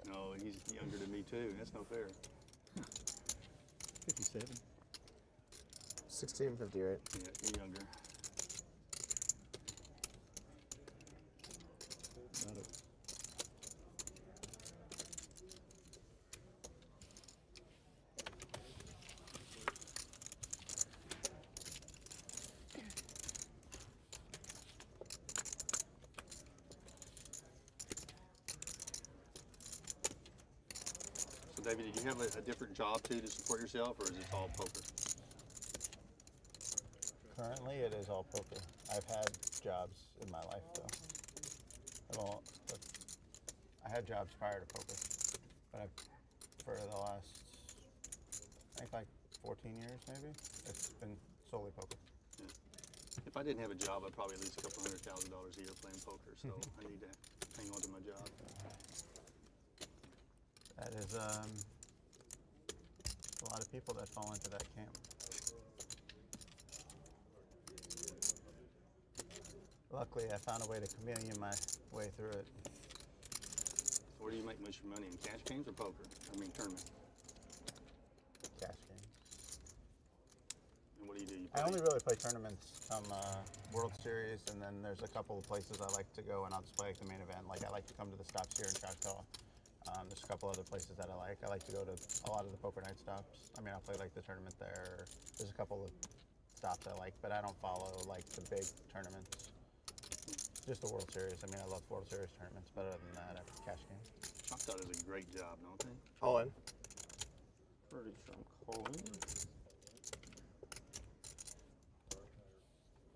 No, he's younger than me too. That's no fair. 57. 1650, right? Yeah, you're younger. So, David, did you have a different job too to support yourself, or is it all poker? Currently, it is all poker. I've had jobs in my life, though. I had jobs prior to poker, but for the last, I think, like 14 years, maybe, it's been solely poker. Yeah. If I didn't have a job, I'd probably lose a couple $100,000 a year playing poker. So I need to hang on to my job. That is a lot of people that fall into that camp. Luckily, I found a way to chameleon my way through it. So where do you make most of your money, in cash games or poker? I mean, tournament. Cash games. And what do you do? I only really play tournaments come World Series, and then there's a couple of places I like to go, and I'll just play like the main event. Like I like to come to the stops here in Choctaw. There's a couple other places that I like. I like to go to a lot of the poker night stops. I mean, I'll play like the tournament there. There's a couple of stops I like, but I don't follow like the big tournaments. Just the World Series. I mean, I love World Series tournaments, but other than that, cash games. Choctaw does a great job, don't they? All in. Pretty sure I'm calling.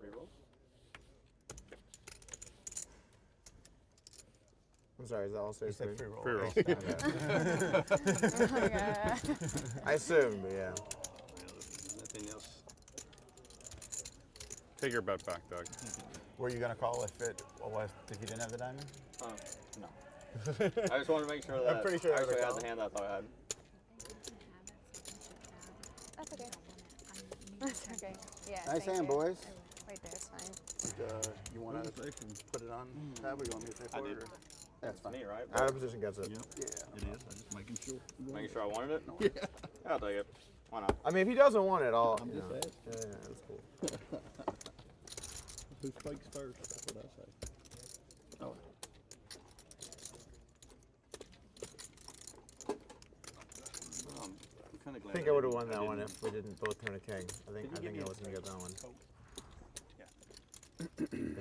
Reroll. I'm sorry, is that all space? Free roll. Free roll. Okay. Oh my God. I assume, but yeah. Well, nothing else. Take your bet back, Doug. Were you gonna call if you didn't have the diamond? No. I just wanted to make sure that I'm pretty sure I I would've actually had called. the hand that I thought I had. That's okay. That's okay. Yeah. Nice thank hand, you. boys. Right there, it's fine. You want to put it on tab, or you want me to pay I for it? did. Or? That's fine. Me, right? Out of position gets it. Yeah. It is. I'm just making sure. Making sure I wanted it? Yeah. I'll take it. Why not? I mean, if he doesn't want it, I'll. I'm you just know. asking. Yeah, that's cool. Who spikes first? That's what I say. Oh. I'm kind of glad. I think I would have won that one if we didn't both turn a king. I think Did you give I me was gonna get that one. Yeah. I think.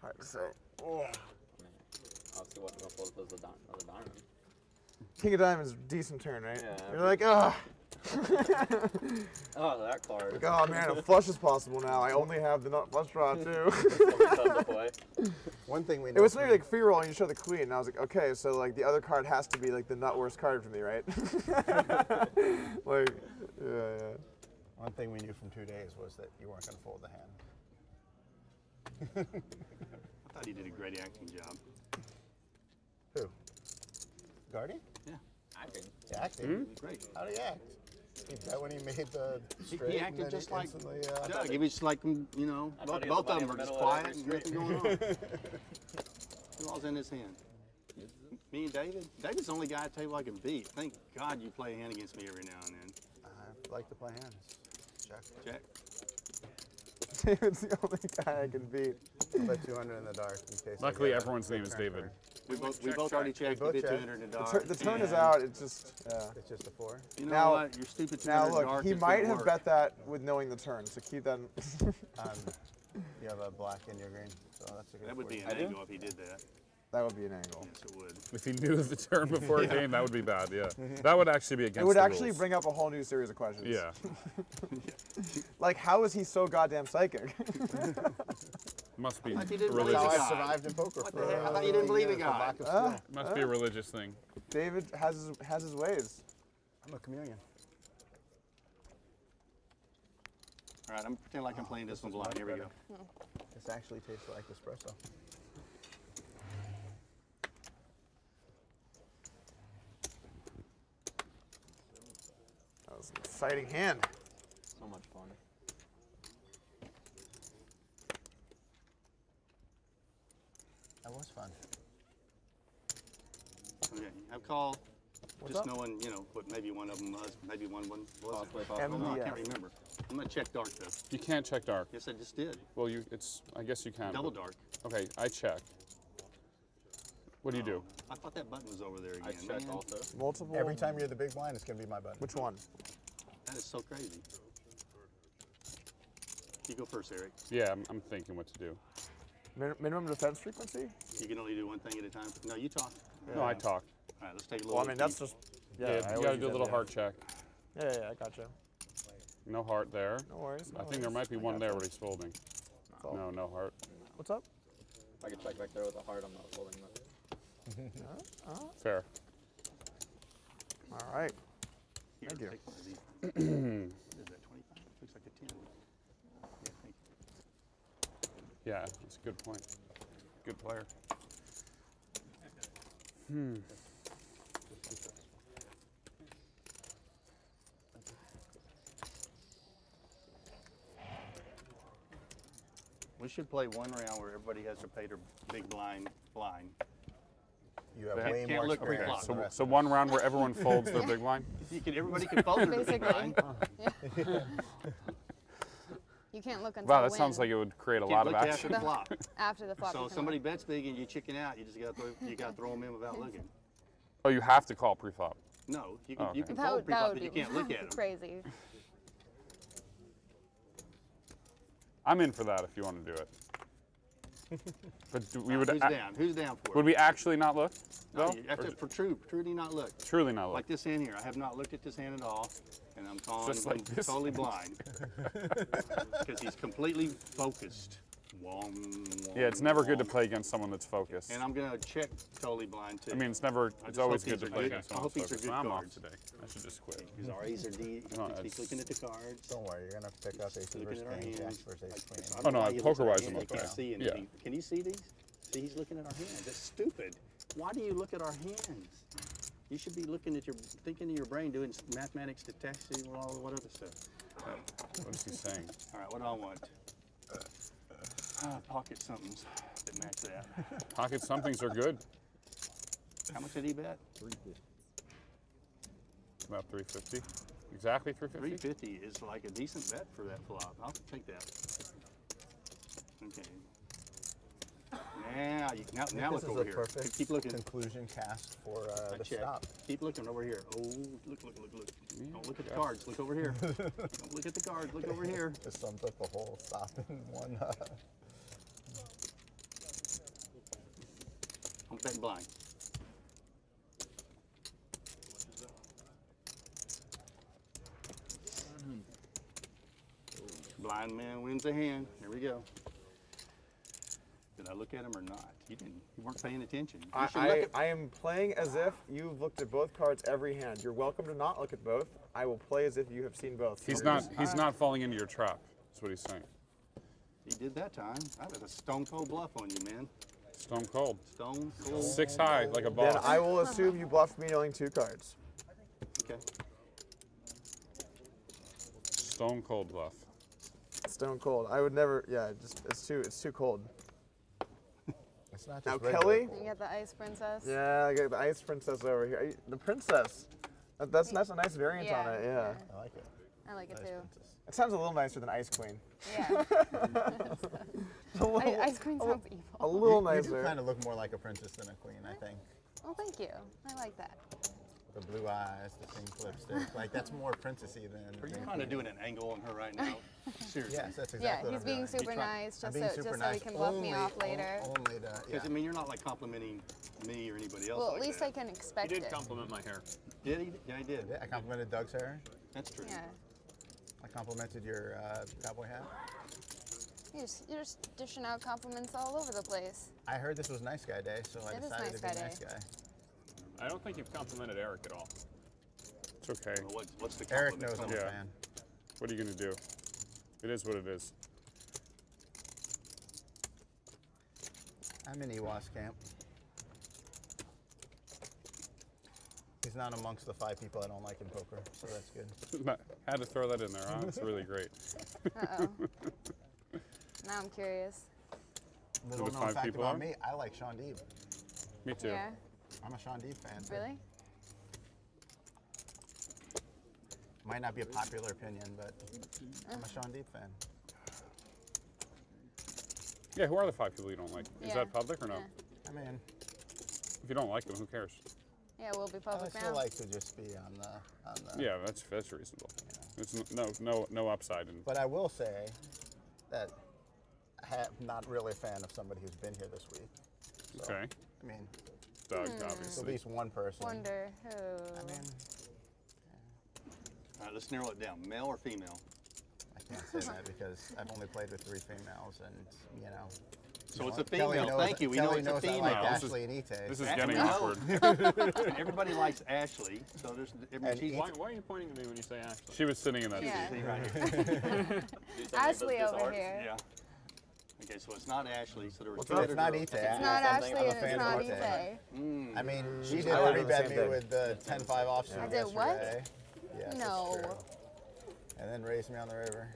Hard to say. Oh. I'll see what the flip is the diamond. King of Diamonds, decent turn, right? Yeah. You're like, ah. Oh, that card. Like, oh man, a flush is possible now. I only have the nut flush draw too. One thing we know. It was something like free roll and you show the queen, and I was like, okay, so like the other card has to be like the nut worst card for me, right? Like, yeah. One thing we knew from 2 days was that you weren't going to fold the hand. I thought he did a great acting job. Guardian? Yeah. Acting. Yeah, acting. Great. How do you act? Is that when he made the straight? He and acted then just like instantly, Doug. He was just like, you know, I thought he both had of the them body were in the just middle of quiet every and nothing going on. It was in his hand. Me and David. David's the only guy at the table I can beat. Thank God you play a hand against me every now and then. I like to play hands. Check. Jack. David's the only guy I can beat. I'll bet 200 in the dark in case. I Luckily, get a everyone's good name is turn David. for We both already checked. both We bid checked. 200 in the dark. The turn is and out. It's just, yeah. It's just a 4. You know Now- what? Your stupid 200 Now look, dark he is might gonna have work. bet that with knowing the turn, so keep that. You have a black in your green, so that's a good. That would be 40. an angle if he did that. That would be an angle. Yes, it would. If he knew the turn before a game, that would be bad. Yeah, that would actually be against. It would the actually rules. bring up a whole new series of questions. Yeah. Like, how is he so goddamn psychic? Must be Like he didn't religious. believe That's it. how I survived in poker What for. the heck? I thought you didn't believe in for God. lack of skill. Must be a religious thing. David has his ways. I'm a chameleon. All right, I'm gonna pretend like I'm playing this one blind. Here we go. This actually tastes like espresso. That was an exciting hand. So much fun. That was fun. Okay, I've called. What's Just up? knowing, you know, what maybe one of them was, maybe one wasn't. Possibly, I don't know, I MDF. can't remember. I'm gonna check dark though. You can't check dark. Yes, I just did. Well, I guess you can. Double dark. Okay, I check. What do you do? I thought that button was over there again. I checked man. also. Multiple. Every time you're the big blind, it's gonna be my button. Which one? That is so crazy. You go first, Eric. Yeah, I'm thinking what to do. Minimum defense frequency? You can only do one thing at a time. No, you talk. No, I talk. All right, let's take a little. Well, I mean, that's deep. just. Yeah, I you always gotta do a use little MDF. heart check. Yeah, I gotcha. No heart there. No worries. I think there might be one there, but he's folding. all. No, no heart. What's up? If I could check back there with a heart, I'm not folding that. Fair. All right. Here, Thank you. take one of these. Is that 25? Looks like a 10. Yeah, thank you. Yeah, that's a good point. Good player. We should play one round where everybody has to pay their big blind. You have Can't- way can't more look experience pre-flop. than the So, rest so of one us. round where everyone folds their big line. Everybody can fold their big Basically. blind. You can't look until Wow, the that sounds like win. it would create a Can't lot of look after action. the flop. After the flop. So you if can somebody look. bets big and you chicken out, you just gotta throw them in without looking. Oh, you have to call pre-flop. No, you Oh, can, you okay. can That fold would, that pre-flop, would but you be can't look at them. crazy. I'm in for that if you want to do it. But we would. Who's down? Who's down for it? Would we actually not look? No, though? you have Or to truly not look. truly not look. Like this hand here, I have not looked at this hand at all, and I'm calling Just like him this. totally blind because he's completely focused. Yeah, it's never good to play against someone that's focused. And I'm gonna check totally blind too. I mean, it's never. I It's just always hope good these to are play good- against I someone hope that's these are focused. good I'm off cards. today. I should just quit. Because our A's are D. No, He's it's- looking at the cards. Don't worry, you're gonna pick up aces Looking versus at our kings, hands. jacks versus ace queen. I Oh, don't no, know why he looks at poker-wise, our I'm hands. I okay. can't see Yeah. anything. Can you see these? See, he's looking at our hands. That's stupid. Why do you look at our hands? You should be looking at thinking in your brain, doing mathematics, detecting, all what other stuff. What is he saying? All right, what do I want? Pocket somethings that match that. Pocket somethings are good. How much did he bet? About 350. Exactly 350. 350 is like a decent bet for that flop. I'll take that. Okay. Now This look is over a here. perfect Keep looking. conclusion cast for I the check. stop. Keep looking over here. Oh, look. Don't look at the cards. Look over here. Don't look at the cards. Look over here. This sums up the whole stop in one. I'm betting blind. Blind man wins a hand. Here we go. Did I look at him or not? You didn't. You weren't paying attention. You should look at. I am playing as if you've looked at both cards every hand. You're welcome to not look at both. I will play as if you have seen both. He's not. He's not falling into your trap. That's what he's saying. He did that time. I was a stone cold bluff on you, man. Stone cold. Stone cold. 6 high, like a boss. Then I will assume you bluffed me knowing 2 cards. Okay. Stone cold bluff. Stone cold. I would never. Yeah, it's too cold. It's not just Now regular Kelly. cold. You got the ice princess. Yeah, I got the ice princess over here. The princess. That's a nice variant on it. Yeah. I like it. I like it Nice too. princess. It sounds a little nicer than ice queen. Yeah. A little, Ice cream sounds evil. a little You do nicer. kind of look more like a princess than a queen, I think. Oh, thank you. I like that. The blue eyes, the pink lipstick. Like, that's more princessy than. Are you kind of doing an angle on her right now? Seriously. Yes, that's exactly Yeah, what he's I'm being doing. super try- nice, I'm just being so super he nice can bluff me off later. Only to, Because, I mean, you're not like complimenting me or anybody else Well, like at least that. I can He expect did it. compliment my hair. Did he? Yeah, he did. Yeah, I complimented Doug's hair. That's true. Yeah. I complimented your cowboy hat. You're just dishing out compliments all over the place. I heard this was Nice Guy Day, so I It is decided Nice to be Guy Nice Day. Guy. I don't think you've complimented Eric at all. It's okay. Well, what's the Eric compliment knows I'm coming? a Yeah. fan. What are you gonna do? It is what it is. I'm in Ewas camp. He's not amongst the 5 people I don't like in poker, so that's good. Had to throw that in there, huh? It's really great. Uh-oh. Now I'm curious. Little the known 5 fact people about are? me, I like Sean Deeb. Me too. Yeah. I'm a Sean Deeb fan. too. Really? Might not be a popular opinion, but I'm a Sean Deeb fan. Yeah, who are the 5 people you don't like? Is Yeah. that public or no? Yeah. I mean, If you don't like them, who cares? Yeah, we'll be I public still now. like to just be on the. Yeah, that's reasonable. It's no upside in. But I will say that I'm not really a fan of somebody who's been here this week. So, Okay. I mean, Doug, at obviously. least one person. Wonder who. I mean, All right, let's narrow it down. Male or female? I can't say that because I've only played with 3 females, and you know. So it's a Kelly female. knows- Thank you. We know Kelly it's a knows I female. like This is- Ashley and Ite. This is That- getting we know. awkward. Everybody likes Ashley, so there's. And she's, Why are you pointing to me when you say Ashley? She was sitting in that Yeah. seat. see right here. Ashley over here. Yeah. Okay, so it's not Ashley. So there was What's two up? It's other not girls. Ite. It's not Ashley I'm a and it's fan not of Ite. Ite. Mm. I mean, she did I learned the 3-bet same me thing. with the 10-5 offsuit I did what? yesterday. Yes, it's No. true. And then raised me on the river.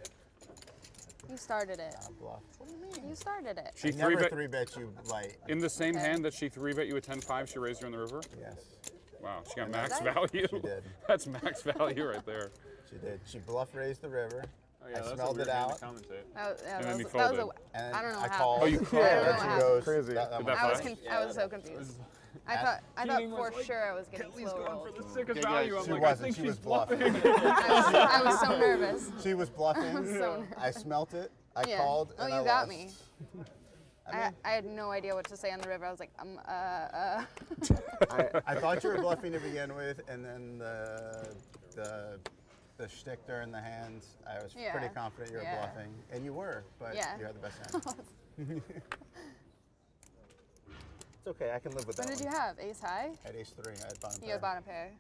You started it. I bluff. You started it. She I never 3-bet 3-bet you light. in the same Okay. hand that she 3-bet you with 10-5. She raised you on the river. Yes, Wow, she got And max that's- value. she did. That's max value right there. She did. She bluff raised the river. Oh, yeah, I that's a smelled weird it hand to out. commentate. And then you that was folded. And I don't know I what called. happened. Oh, you I don't called. know And what she happened. goes. Crazy. that- Did that I was, flash? I was so confused. I thought for sure I was getting slow rolled. For the sickest Okay, value, guys, I'm She like, I wasn't. think She she's was bluffing. I was so nervous. She was bluffing. So I smelt it. I Yeah. called. Oh, and you I got lost. me. I I had no idea what to say on the river. I was like, I thought you were bluffing to begin with, and then the shtick during the hands, I was Yeah. pretty confident you were Yeah. bluffing, and you were, but Yeah. you had the best hand. It's okay, I can live with When that did you one. have? Ace high? I had ace 3, I had bottom You had pair. bottom pair.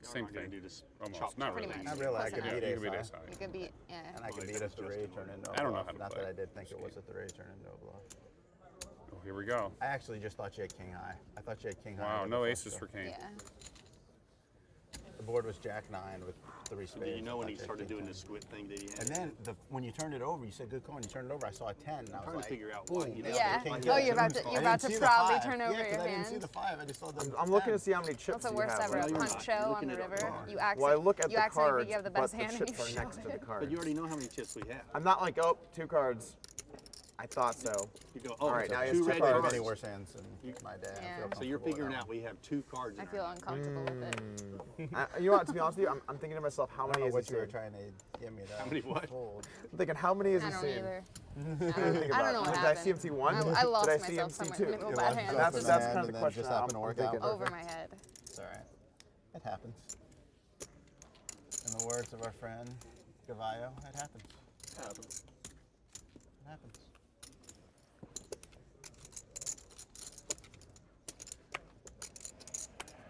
Same We're gonna thing. do this Almost. chop Not chop really. Pretty Not much. really, I Close could enough. beat You ace can beat high. ace high. You could beat, yeah. And I could Well, beat a it's 3, just turn into a I don't know bluff. how to Not play. that I did think it was a 3, turn into a bluff. Oh, here we go. I actually just thought you had king high. I thought you had king high. Wow, with no the aces flush for draw. king. Yeah. The board was jack 9 with 3 spades. Did you know I when he thought you had started king doing 10. the squid thing that he had? And then when you turned it over, you said good call. And you turned it over, I saw a 10. And I was I'm trying like, to figure out what, you know, Yeah. king Oh, ten. you're about to I you're about didn't to see the proudly 5. turn over yeah, your 'cause I didn't see hand. the 5. I just saw the I'm looking 10. to see how many chips That's the you worst have. ever. No, A you're punt not. show You're on looking the at a river. card. You actually Well, I look at you the actually think cards, you have the but best the hand and chips you are show next to the it. cards. But you already know how many chips we have. I'm not like, oh, 2 cards. I thought so. You go, All oh, right, so now you two have red two cards. cards. Many worse hands in my day. I Yeah. feel So you're comfortable with figuring that out one. we have 2 cards in I our feel hand. uncomfortable with it. You know what? To be honest with you, I'm thinking to myself, how I don't many know is what he you were seen? trying to give me. How many what? Fold. I'm thinking, how many is I he don't seen? either. Think I about don't know it. what Did I happened. see MC 1? I lost Did I see myself MC somewhere 2? in the middle of You bad lost hands. yourself in the That's hand kind of and the then question just happened to I'm work thinking. out. Over my head. It's all right. It happens. In the words of our friend Gavallo, it happens. It happens. It happens.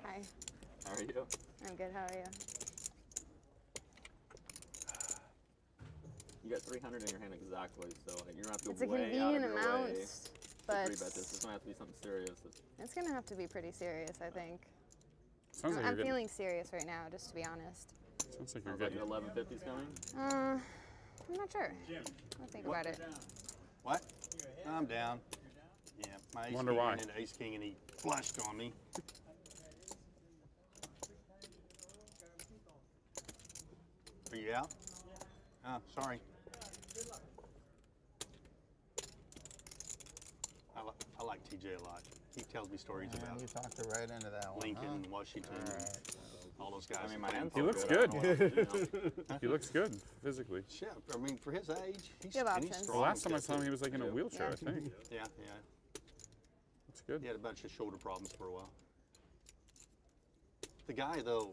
Hi. How are you? I'm good. How are you? You got 300 in your hand exactly, so you're gonna have to go It's a way out of convenient your amount, way but to 3-bet this. It's gonna have to be something serious. it's gonna have to be pretty serious, I think. Sounds like I'm you're feeling serious right now, just to be honest. Sounds like you're Sounds like getting. your 1150's coming. I'm not sure. I'll think about it. What? I'm down. Yeah, my ace Wonder king why. went into ace king and he flushed on me. Are you out? Oh, sorry. I like TJ a lot. He tells me stories Man, about you talked her right into that one. Lincoln, huh? Washington, all those guys. I mean, my playing hand's He poker. looks I don't good. know what else to do, you know? He looks good physically. Yeah, I mean, for his age, he's, Good and he's options. The strong. last time I He's saw him, got he was like in a wheelchair, I think. the- Yeah, yeah. That's good. He had a bunch of shoulder problems for a while. The guy, though,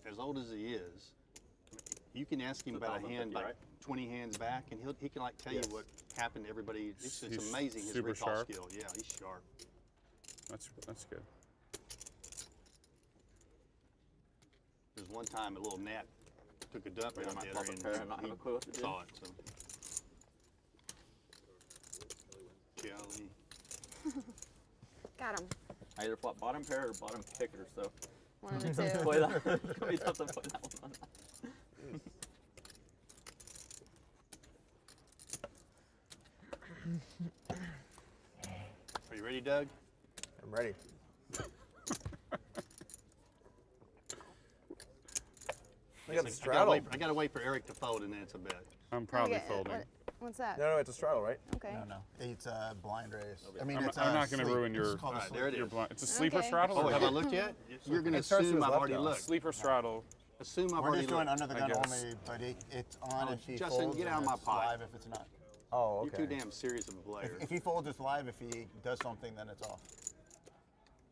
as old as he is, you can ask him It's about a hand 1,050, like right? 20 hands back, and he can like tell you what happened to everybody. It's He's amazing his super recall sharp. skill. Yeah, he's sharp. That's good. There's one time a little gnat took a dump Wait, I out might there, pop a pair and not have a clue what to do. saw it. So. Kelly. Got him. I either flop bottom pair or bottom kicker, so One of the two. play that. It's gonna be tough to put that one on. Are you ready, Doug? I'm ready. I got the straddle. I gotta wait for Eric to fold, and then it's a bet. I'm probably Okay, folding. what's that? No, it's a straddle, right? Okay. No, it's a blind race. I mean, I'm it's not going to sleep. ruin your. It's called a All right, sleep. there it Your is. blind. It's a sleeper Okay. straddle. Oh, or have what? I looked yet? You're gonna It starts assume with I've left already though. looked. Sleeper straddle. Assume I've We're already just doing looked. under the I gun guess. only, but it's on if he Justin, folds. get and out of my it's pot. live if it's not. Oh, okay. You're too damn serious of a player. If he folds, it's live. If he does something, then it's off.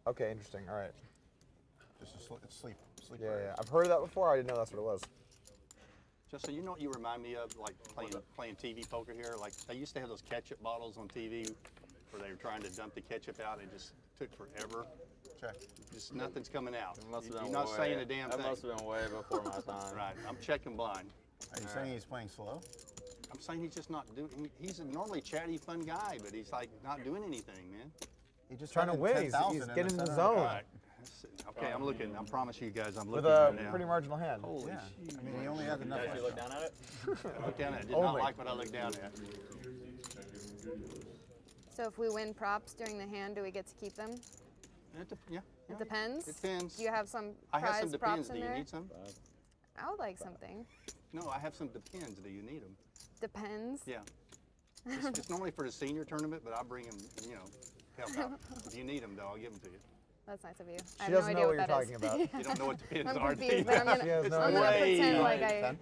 Okay, interesting. All right. Just it's sleep. Yeah, yeah. I've heard of that before. I didn't know that's what it was. Justin, you know what you remind me of, like playing TV poker here? Like they used to have those ketchup bottles on TV where they were trying to dump the ketchup out and it just took forever. Check. Just nothing's coming out. It must have You're been not way, saying a damn that thing. must have been way before my time. Right, I'm checking blind. Are you saying he's playing slow? I'm saying he's just not doing. He's a normally chatty, fun guy, but he's like not doing anything, man. He just Trying to had win. 10,000 He's in getting in the center. zone All right. Okay, I'm looking. I promise you guys, I'm with looking a right now. pretty marginal hand. Holy Yeah. shit. I mean, he only has enough. You actually look down at it? I looked down at it. Did not Only. like what I looked down at. So if we win props during the hand, do we get to keep them? Yeah. It depends. It depends. Do you have some I have some prize props depends. in Do you there? need some? I would like something. No, I have some depends. Do you need them? Depends. Yeah. It's normally for the senior tournament, but I'll bring them, help out. If you need them, though, I'll give them to you. That's nice of you. She I have no doesn't idea know what what you're that is. talking about. You don't know what depends I'm are, do you? confused, but I'm She has no gonna idea. pretend Way like I.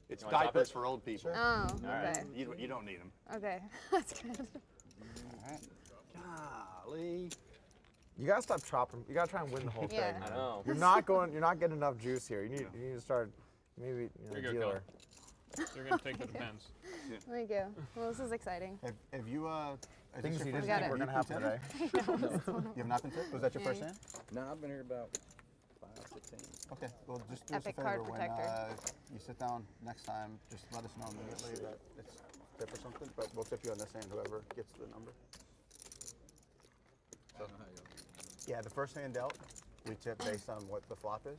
It's You wanna top diapers it? for old people. Oh, right. okay. You don't need them. Okay, that's good. Golly. You gotta stop chopping. You gotta try and win the whole Yeah. thing. I man. know. You're not going. You're not getting enough juice here. You need. Yeah. You need to start. Maybe Here you go, dealer. You're going to take the depends. Thank you. Well, this is exciting. Have you, is Things this you your didn't first got think it. were gonna happen today. You have not been tipped? Was that your Yeah, first yeah. hand? No, I've been here about 5, 6 hands. Okay, well, just do us a Epic favor card when protector. you sit down next time, just let us know immediately that it's tip or something, but we'll tip you on this hand, whoever gets the number. So, yeah, the first hand dealt, we tip based on what the flop is.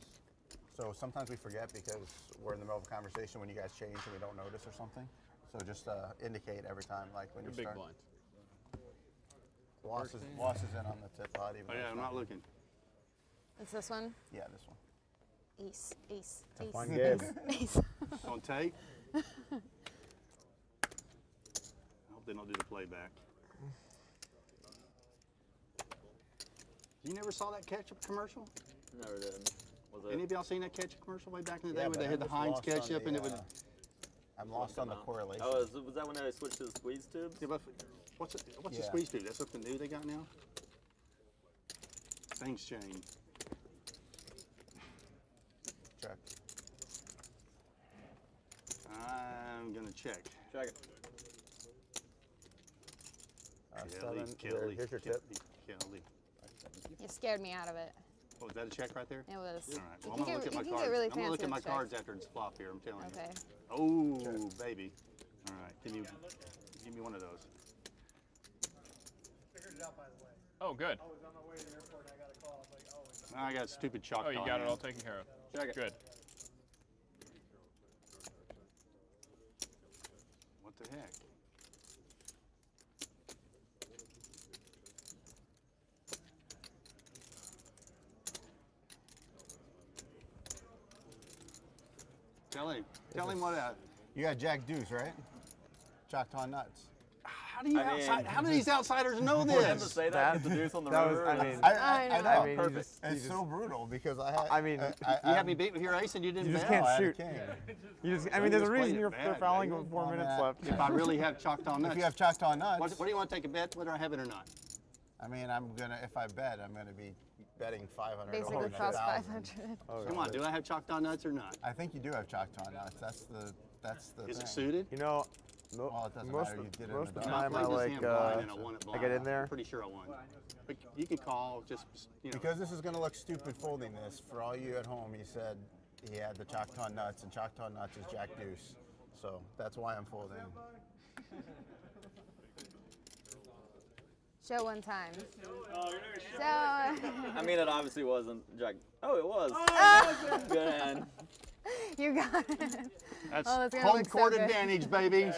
So sometimes we forget because we're in the middle of a conversation when you guys change and we don't notice or something. So just indicate every time, like when You're you big start. blind. Loss is in on the tip pot. Even Oh, though yeah, it's I'm not looking. It's this one. Yeah, this one. Ace, ace, It's a ace. fun game. Ace. On tape. I hope they don't do the playback. You never saw that ketchup commercial? Never did. Was Any of y'all seen that ketchup commercial way back in the day Yeah, where but they I'm had the just Heinz lost on ketchup and the, it would. I'm lost on the correlation. Oh, was that when they switched to the squeeze tubes? Yeah, but what's the Yeah. squeeze tube? That's something new they got now? Things change. Check. I'm gonna check. Check it. Seven. Kelly, Here's your tip. Kelly. You scared me out of it. Oh, is that a check right there? It was. All right. You Well, can I'm gonna look get- at my you can cards. get really I'm gonna look fancy at my with cards checks. after it's flop here. I'm telling Okay. you. Oh, baby. All right. Can you give me one of those? Figured it out, by the way. Oh, good. I was on my way to the airport and I got a call. I was like, oh, it's I got a stupid Choctaw. Oh, you got it hand. all taken care of. Check it. Good. What the heck? Tell him what. You got Jack Deuce, right? Choctaw nuts. How do you I mean- how do these outsiders know For him to this? say that, get the deuce on the That was, river. I mean, I know. I mean, Perfect. you just, you It's just, so brutal because I had. I mean, You had me beat with your ace and you didn't you just bet? can't I had a shoot. king. You just, I You mean, there's a just played reason it you're bad, they're fouling baby. with 4 Oh, minutes man. left. If I really have Choctaw nuts. If you have Choctaw nuts, what do you want to take a bet whether I have it or not? I mean, if I bet, I'm gonna be betting 500. Basically over cost 1,000. 500. Oh, Come on, do I have Choctaw nuts or not? I think you do have Choctaw nuts. That's the Is thing. it suited? You know, Well, it doesn't most matter. You of, did it in most the of the No, I time I played this like hand blind and I won it I blind. get in there. I'm pretty sure I won. But you can call just, you know. Because this is gonna look stupid folding this. For all you at home, he said he had the Choctaw nuts, and Choctaw nuts is Jack Deuce. So that's why I'm folding. Show one time. So. I mean, it obviously wasn't Jack. Oh, it was. Good hand. You got it. That's Oh, that's gonna home look so court good. advantage, baby.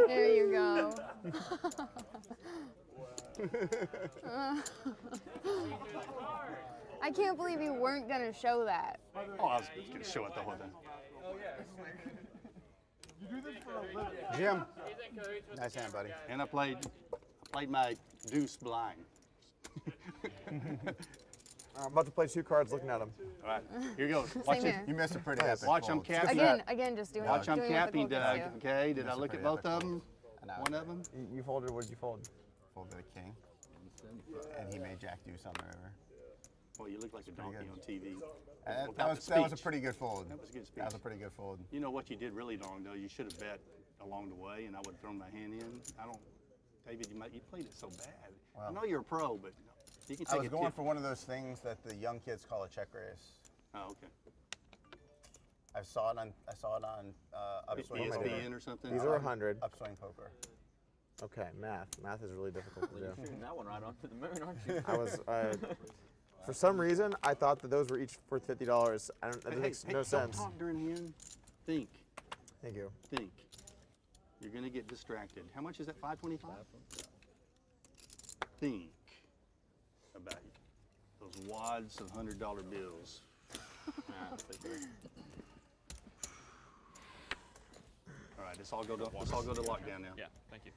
There you go. I can't believe you weren't gonna show that. Oh, I was going to show it the whole time. Jim, nice hand, buddy. And I played my deuce blind. I'm about to play 2 cards looking at them. All right, here goes. Watch Same it. here. You missed a pretty epic Watch them fold. capping. Again, just doing. Watch I'm doing what the capping, goalkeepers Doug. do. Okay, did I That's a look at pretty both epic of them? And I One of them? You folded. What did you fold? folded a king, and he made Jack Deuce on the river. Well, you look like a donkey good. on TV. And Without that was a speech. pretty good fold. That was a good speech. That was a pretty good fold. You know what you did really wrong, though? You should have bet along the way, and I would have thrown my hand in. David, you played it so bad. I Wow. know you're a pro, but you can I take was a going tip. for one of those things that the young kids call a check raise. Oh, okay. I saw it on Upswing Poker. ESPN or something? These are 100. Upswing Poker. Okay, math. Math is really difficult to You're do. shooting that one right onto the moon, aren't you? I was, for some reason, I thought that those were each worth $50. That makes no sense. Don't talk during hand. Think. Thank you. Think. You're going to get distracted. How much is that, $5.25? Think about those wads of $100 bills. All right, let's all go to lockdown now. Yeah, thank you.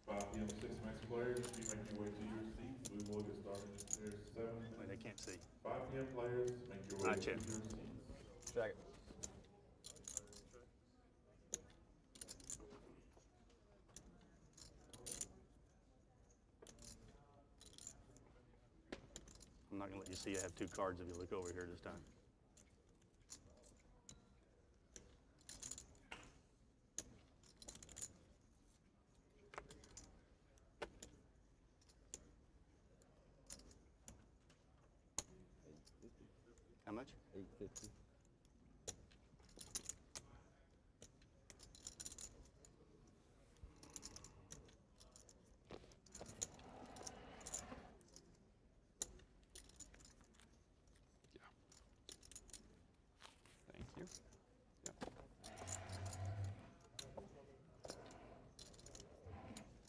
5 p.m. 6 max players, you make your way to your seats. We will get started in there's 7 Wait, minutes. they can't see. 5 p.m. players, make your way I to check. your seats. Check it. I'm not going to let you see I have 2 cards if you look over here this time. How much? 850. Thank you.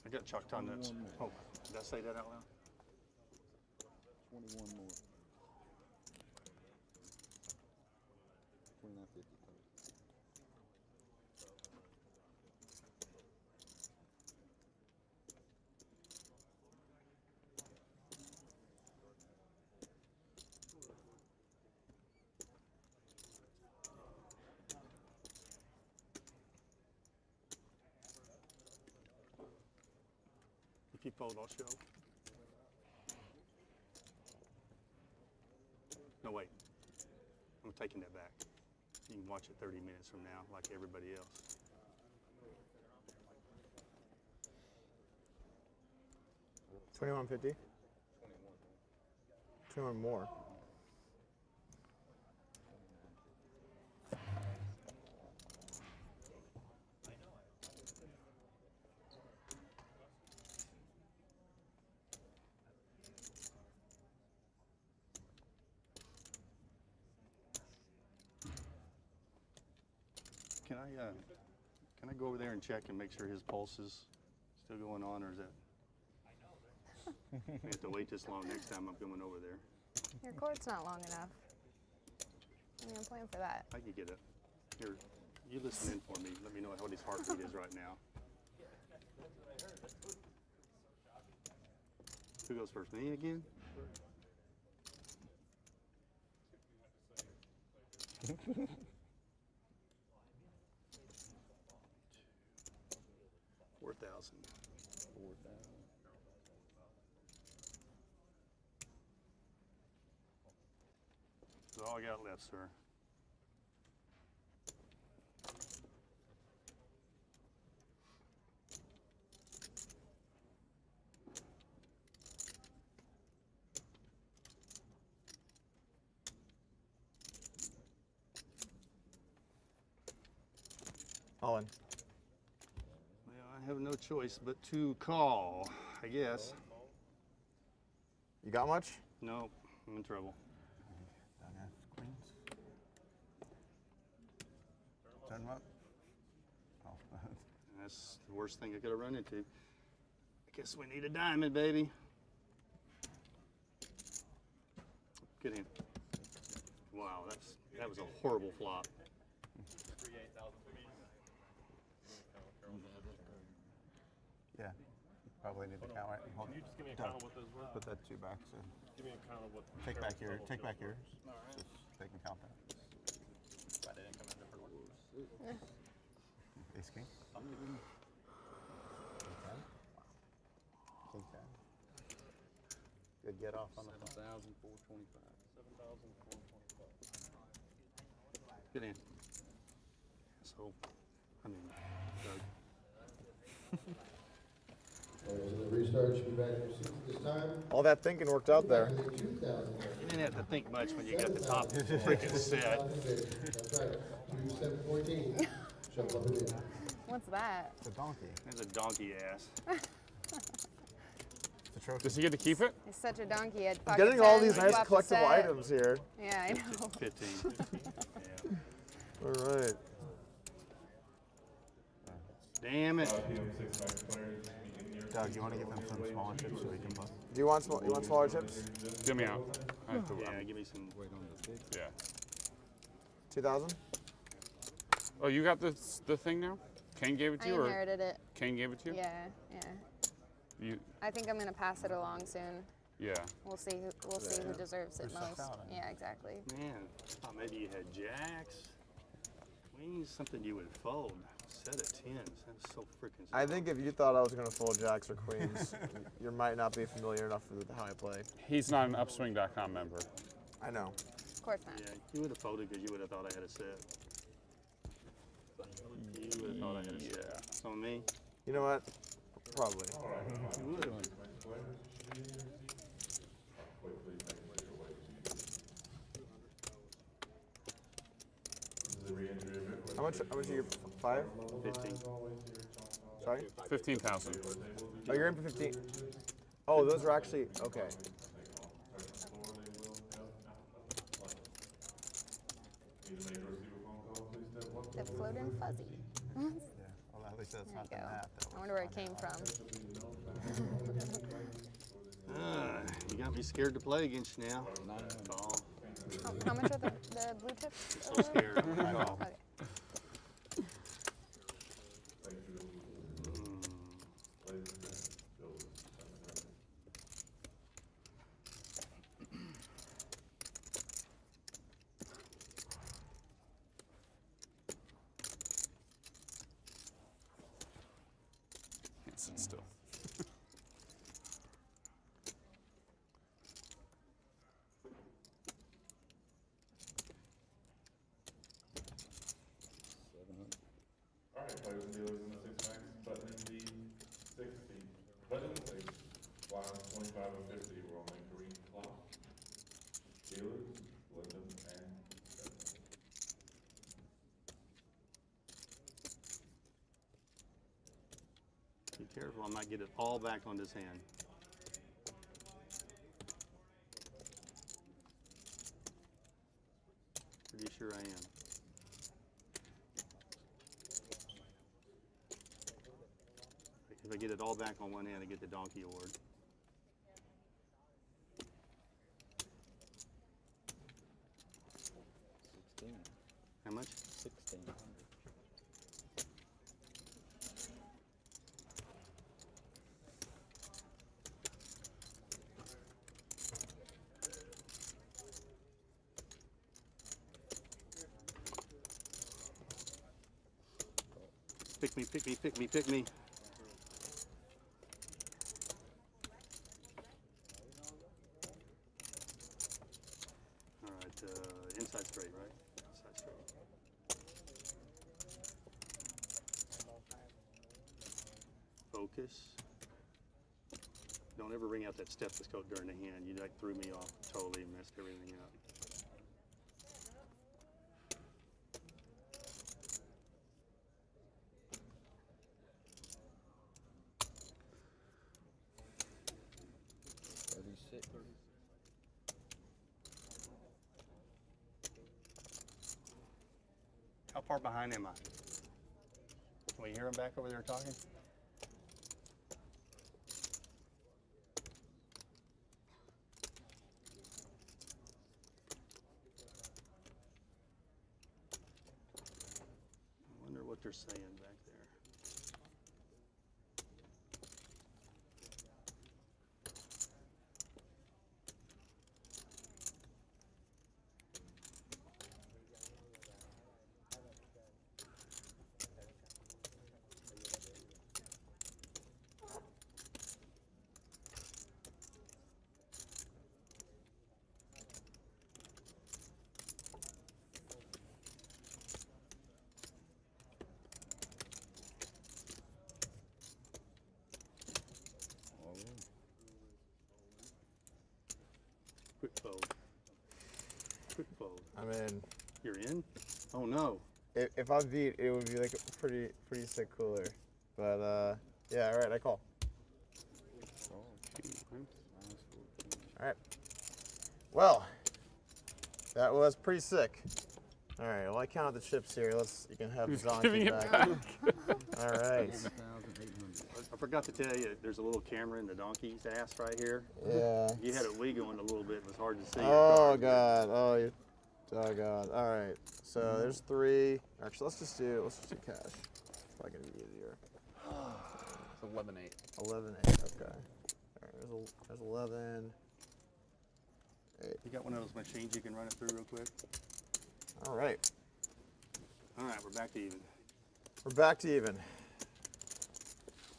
I got Choctaw nuts. Oh, did I say that out loud? 21 more. 29.50. If you fold, I'll show. No, wait. I'm taking that back. You can watch it 30 minutes from now, like everybody else. $21.50. 21 more. can I go over there and check and make sure his pulse is still going on, or is that? I have to wait this long next time I'm coming over there. Your cord's not long enough. I mean, I'm playing for that. I could get it. Here, you listen in for me. Let me know what his heartbeat is right now. Who goes first? Me again? $4,000. That's all I got left, sir. All in. Well, I have no choice but to call, I guess. You got much? No, I'm in trouble. Don't have queens. Turn 'em up. Oh. That's the worst thing I could have run into. I guess we need a diamond, baby. Good hand. Wow, that was a horrible flop. Yeah, probably need to count it. Hold Can you just give me a Doug, count of what those were? Put that 2 back. So Give me a count of what. take back your, total take back were. yours. Just they can count that. But they didn't come in different orders. Ace king. King 10. Good get off on the flop. 7,425. 7,425. Good hand. So, I mean, Doug. Players in the restart should be back in their seats at this time. All that thinking worked out there. You didn't have to think much when you got the top freaking set. That's right. 2-7-14. Shuffle up and in. What's that? It's a donkey. That's a donkey ass. It's a trophy. Does he get to keep it? He's such a donkey. I'd I'm getting all these nice collectible items here. Yeah, I know. 15. Yeah. All right. Damn it. Doug, you want to give them some smaller chips so we can play? Do you want smaller chips? Get me out. I have to, Yeah, give me some. yeah. 2,000. Oh, you got the thing now? Kane gave it to I you, or inherited it. Kane gave it to you? Yeah, yeah. You, I think I'm gonna pass it along soon. yeah. We'll see who deserves it Who sucks most. out, Yeah, exactly. Man, I thought maybe you had jacks. Queens, something you would fold. Set of 10s. That's so freaking I think if you thought I was gonna fold jacks or queens, you might not be familiar enough with how I play. He's not an upswing.com member. I know. Of course not. Yeah, you would have folded because you would have thought I had a set. You would have thought I had a set. So me? You know what? Probably. You would have. How much are you? 5? 15. Sorry? 15,000. Oh, you're in for 15. Oh, those are actually okay. The floating fuzzy. Yeah. Well, at least that's There not you the go. math. I wonder where it came from. You got me scared to play against you now. Call. How much are the blue chips? So scared. Call. Okay. Can't sit still. All right, players and dealers in the 6 max, button in the 60. Button please. Lines 25 and 50 were on the green clock. Dealers, Lyndon, and Stephanie. Be careful, I might get it all back on this hand. Pretty sure I am. If I get it all back on one hand, I get the donkey award. How much? 1600. Pick me, pick me, pick me, pick me. All right, inside straight, right? Inside straight. Focus. Don't ever ring out that stethoscope during the hand. You like threw me off totally and messed everything up. How far behind am I? Can we hear him back over there talking? I wonder what they're saying back there. Quick fold. Quick fold. I mean, You're in? Oh no. if I beat, it would be like a pretty sick cooler. But yeah, all right, I call. All right. Well, that was pretty sick. All right. Well, I counted the chips here. You can have the donkey back. All right. I forgot to tell you, there's a little camera in the donkey's ass right here. Yeah. You had it wiggling a little bit. It was hard to see. Oh God. Oh God. All right. So there's 3. Actually, let's just do cash. It's probably gonna be easier. It's 11-8. 11-8. Okay. All right. There's 11. 8. You got one of those machines you can run it through real quick? All right. All right, we're back to even. We're back to even.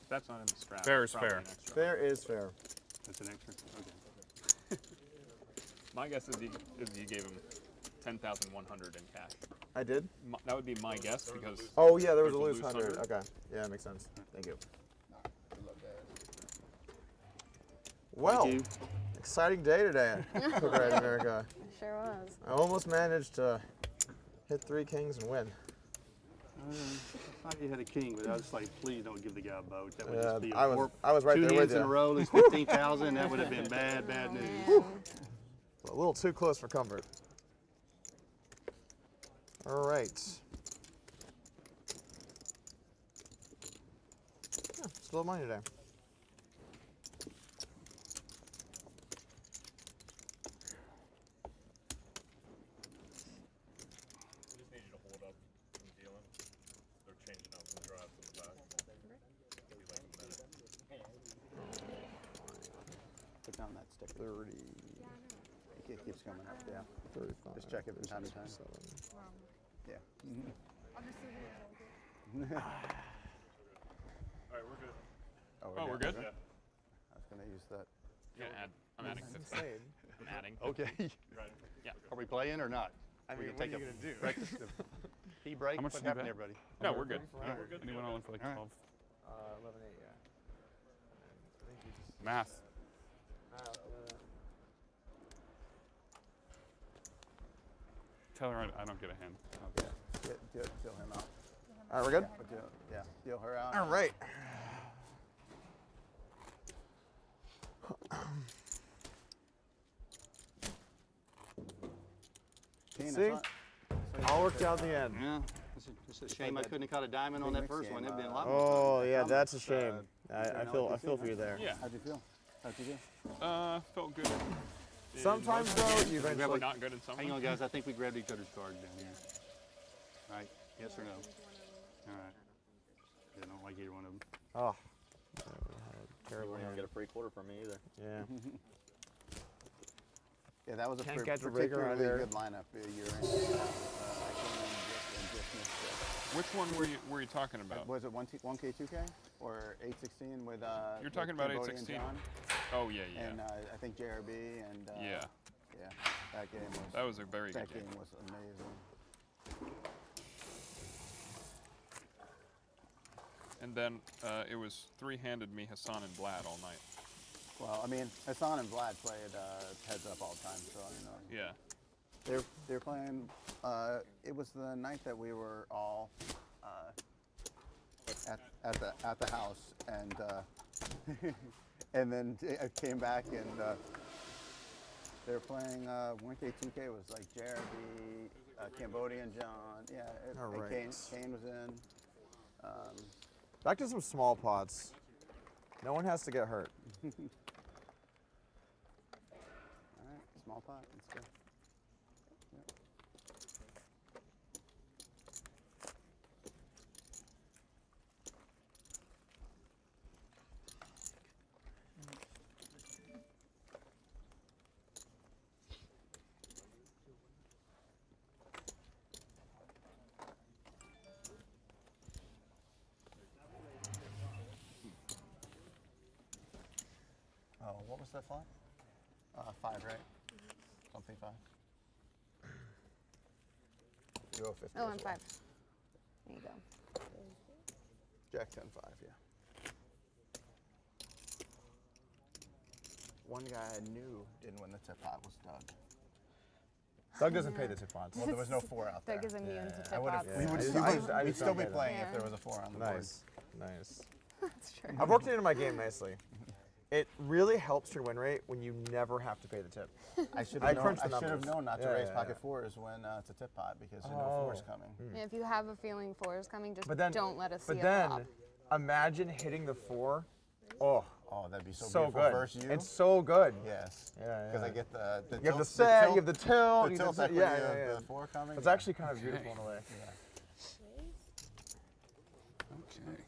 That's not in the scrap. Fair is Probably fair. an extra. Fair is fair. That's an extra? Okay. My guess is you gave him 10,100 in cash. I did? That would be my guess because. Oh yeah, there was a loose 100. Okay. Yeah, that makes sense. Thank you. Well, Thank you. exciting day today at Poker Night America. Sure was. I almost managed to hit 3 kings and win. I thought you had a king, but I was like, please don't give the guy a boat. That would Yeah, just be I was right 2 there with hands you. in a row, lose 15,000. That would have been bad news. Man. A little too close for comfort. All right. Yeah, it's a little money today. Put down that sticker. 30. It keeps coming up, yeah. 35. Just check it from time to time. 7. Yeah. All right, we're good. Oh, we're good? Okay. Yeah. I was going to use that. You can add. I'm adding. Insane. I'm adding. Okay. Right. Yeah. Are we playing or not? I mean, We can what are take you a going to do? breakfast, tea break? How much What did you happened, bet? everybody? No, we're good. All right. We're good. Anyone on for like All right. 12? 11-8, yeah. I think you just... Math. Tell her I don't get a hand. Yeah. Deal him out. All right, we're good? Yeah. Deal her out. All right. Ken, See? that's All worked out in the end. Yeah. It's a shame I couldn't have caught a diamond on that first one. It'd been a lot more Oh, fun. yeah, that's a shame. I feel for you there. Yeah. How'd you feel? How'd you do? Felt good. Sometimes though, you eventually We're not good in some. Hang on, guys. I think we grabbed each other's card down here. Right? Yes or no? All right. I don't like either one of them. Oh. You won't even get a free quarter from me either. Yeah. Yeah, that was a Can't catch a breaker particularly out there. good lineup you're in. I came in just missed it. Which one were you talking about? Was it 1K, 2K, or 816 with? You're talking about Cambodia and 816. John? Oh yeah, yeah. And I think JRB and. Yeah. Yeah, that game was. That was a very good That game was amazing. And then it was three-handed me, Hassan and Vlad all night. Well, I mean, Hassan and Vlad played heads up all the time, so you know. Yeah. They're playing. It was the night that we were all at the house, and and then I came back and they were playing 1K 2K was like JRB, Cambodian John, yeah. All right. Kane was in. Back to some small pots. No one has to get hurt. All right, small pot. Let's go. Yep. Oh, what was that flop? 5, right? Something 5. You owe 50. Oh, as I'm well. 5. There you go. Jack 10, 5, yeah. One guy I knew didn't win the tip pot was Doug. Doug doesn't pay the tip pots. Well, there was no 4 out there. Doug is immune to I tip would've- pots. we would we'd still be playing if there was a 4 on the board. Nice, nice. That's true. I've worked it into my game nicely. It really helps your win rate when you never have to pay the tip. I should I have known, crunched the I should have numbers. known not to Yeah, raise yeah, pocket yeah. fours when it's a tip pot because you know 4's coming. Yeah, if you have a feeling 4 is coming, just But then, don't let us see but it then, flop. imagine hitting the 4. Oh, Oh, that'd be so beautiful good. versus you. It's so good. Yes. Yeah, Because yeah. I get the You have the set, you have the tilt, the you tilt have equity yeah, yeah, yeah. of the 4 coming. It's yeah. actually kind of beautiful in a way. Yeah. Okay.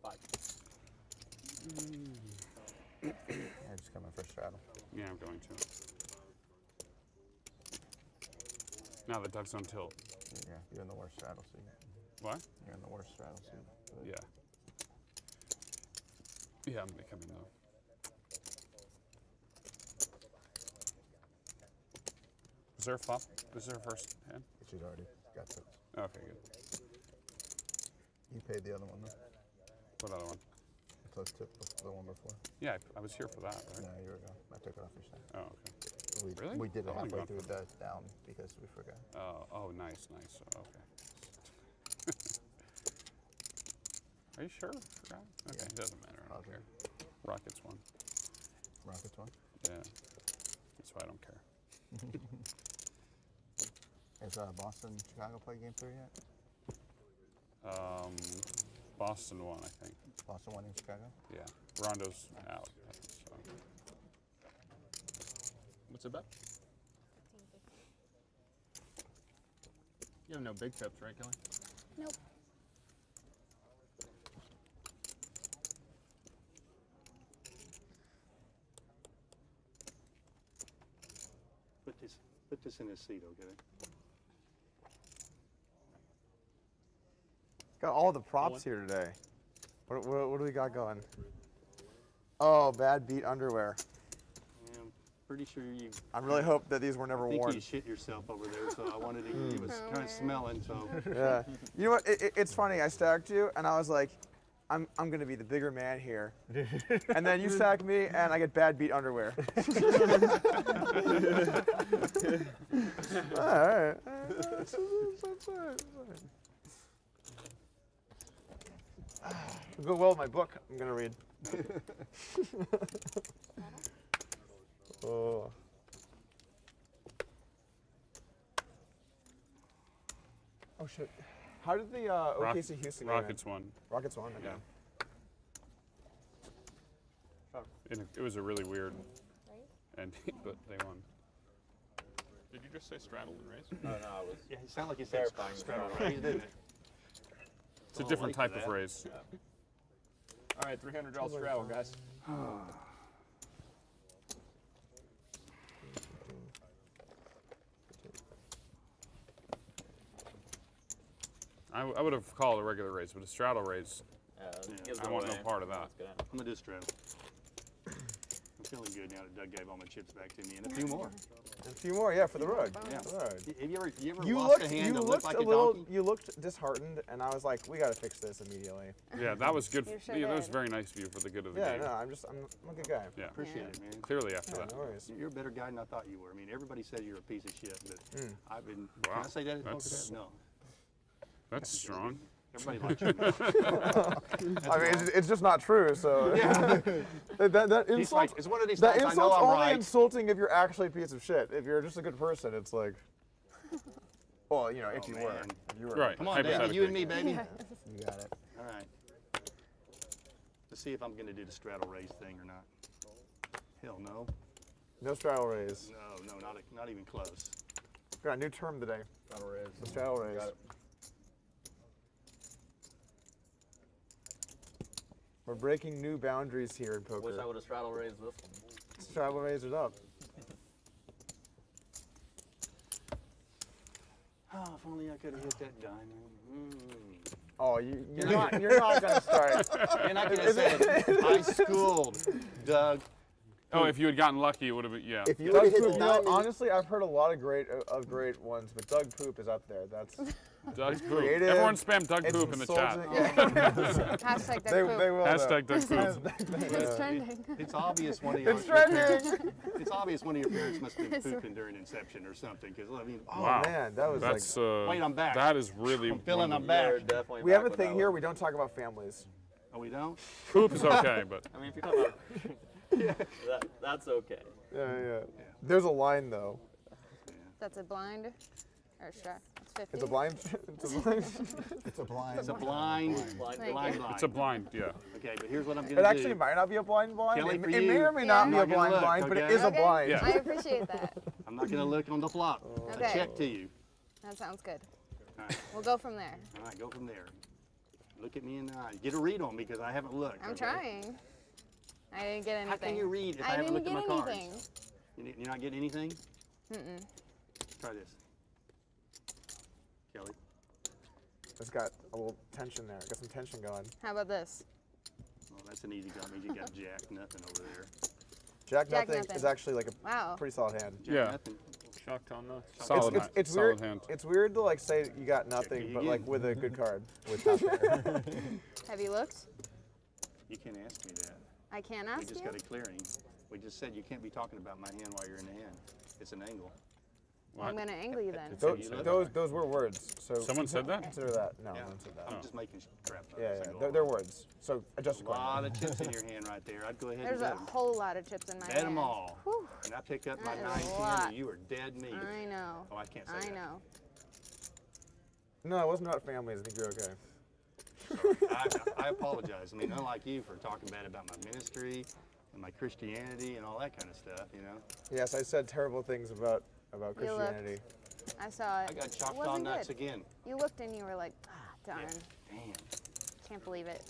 5. Yeah, just coming for a straddle. Yeah, I'm going to. Now that Doug's on tilt. Yeah, you're in the worst straddle suit. What? You're in the worst straddle suit. But Yeah. Yeah, I'm becoming though. Is there a flop? Is there a first hand? she's already got tips. Okay, good. You paid the other one though. What other one? The close tip, the one before. Yeah, I was here for that, right? Yeah, a year ago. I took it off your side. Oh, okay. We did it I've only halfway gone through for- the down because we forgot. Oh, nice. Okay. Are you sure? Forgot? Okay, Yeah. it doesn't matter. I don't Okay. care. Rockets won. Rockets one. Yeah. That's why I don't care. Has Boston Chicago played game 3 yet? Boston won, I think. Boston won in Chicago? Yeah. Rondo's out. So. What's it bet? You have no big tips, right, Kelly? Nope. Put this in his seat, okay? Got all the props here today. What do we got going? Oh, bad beat underwear. Yeah, I'm pretty sure you. I really hope that these were never I think worn. you shit yourself over there, so I wanted to. It was kind of smelling, so. Yeah. You know what? It's funny. I stacked you, and I was like, I'm gonna be the bigger man here. And then you stack me, and I get bad beat underwear. All right. That's all right. Go well with my book. I'm gonna read. Oh. Oh shit. How did the OKC Houston game Rockets end? won. Rockets won. Okay. It was a really weird ending, but they won. Did you just say straddle and raise? Oh, no, it was. Yeah, he sounded like he said straddle raise, didn't it? It's a different type of raise. Yeah. All right, $300 straddle, guys. I would have called a regular raise, but a straddle raise, Gives I it want no away. part of that. That's good. I'm gonna do straddle. I'm feeling good now that Doug gave all my chips back to me, and a few more. A few more, yeah, for the road. Yeah. For the road. Have you ever You lost looked, a hand you that looked looked like a a little, donkey? you looked disheartened, and I was like, we got to fix this immediately. Yeah, that was good. You sure Yeah, that was did. very nice of you for the good of the Yeah, game. no, I'm a good guy. Yeah, Appreciate it, man. clearly after Yeah, that. no worries. You're a better guy than I thought you were. I mean, everybody says you're a piece of shit, but I've been. Wow. Can I say that? That's- No. That's strong. Everybody likes you. I mean, it's just not true. So that He's insult, like, it's one of these that times I know insult's I'm only right. insulting if you're actually a piece of shit. If you're just a good person, it's like, well, you know, if Oh, you were. man. If you were. Right. Come on, David, you and me, baby. You got it. All right. Let's see if I'm going to do the straddle raise thing or not. Hell no. No straddle raise. No, not even close. We got a new term today. Straddle raise. The straddle raise. Got it. We're breaking new boundaries here in poker. Wish I would have straddle raised this one. Straddle raise it up. Oh, if only I could have hit that diamond. Oh, you're not gonna start. And I could have said, I schooled Doug. Oh, if you had gotten lucky, it would have been, yeah. If you Doug would hit Poop, the you know, diamond, honestly, I've heard a lot of great ones, but Doug Poop is up there. That's Doug Poop. creative. Everyone spam Doug it's Poop in the chat. insulting. Hashtag They Doug will. though. Hashtag Doug Poop. It's trending. It's obvious one of your It's trending. It's obvious one of your parents must have been pooping during Inception or something. Because I mean, Oh Wow. man, that was That's like. Wait, I'm back. That is really. I'm feeling one of I'm the- back. You're definitely We have back a with thing that here. one. We don't talk about families. Oh, we don't? Poop is okay, but I mean, if you're talking about that's okay. Yeah. There's a line though. That's a blind or strap. It's 50. It's a blind. It's a blind. it's a blind. It's a blind. Thank you. it's a blind, yeah. Okay, but here's what I'm going It to actually do. might not be a blind. Kelly, It, for it you. may or may Yeah. not I'm be a not gonna blind look, blind, but it okay? is a Okay. blind. Yeah. I appreciate that. I'm not going to look on the flop. Okay. A check to you. That sounds good. All right. We'll go from there. All right, go from there. Look at me in the eye. Get a read on me because I haven't looked. I'm okay? trying. I didn't get anything. How can you read if I, I haven't didn't looked get at my anything. cards? You're not getting anything? Mm-mm. Try this. Kelly. It's got a little tension there. Got some tension going. How about this? Well, that's an easy gun. You got jack nothing over there. Jack Jack nothing nothing. is actually like a Wow. pretty solid hand. Jack Yeah. nothing. Choctaw nuts. Solid, It's solid weird. hand. It's weird to like say you got nothing, you but again. like with a good card. With top pair. Have you looked? You can't ask me that. I can't We ask just you. got a clearing. We just said you can't be talking about my hand while you're in the hand. It's an angle. I'm going to angle you then. Those were words. So Someone said that? Consider that. No, Yeah. no one said that. I'm just making crap up. Yeah, as I yeah. go They're along. words. So adjust A accordingly. lot of chips in your hand right there. I'd go ahead There's and a bet 'em. whole lot of chips in my Bet hand. them all. Whew. And I pick up my That is a 9-10 lot. and you are dead meat. I know. Oh, I can't say I that. know. No, it wasn't about families. I think you're okay. I apologize. I mean, unlike you for talking bad about my ministry and my Christianity and all that kind of stuff, you know. Yes, I said terrible things about You looked. Christianity. I saw it. I got It Choctaw wasn't nuts good. again. You looked and you were like, ah, darn. Damn. Can't believe it.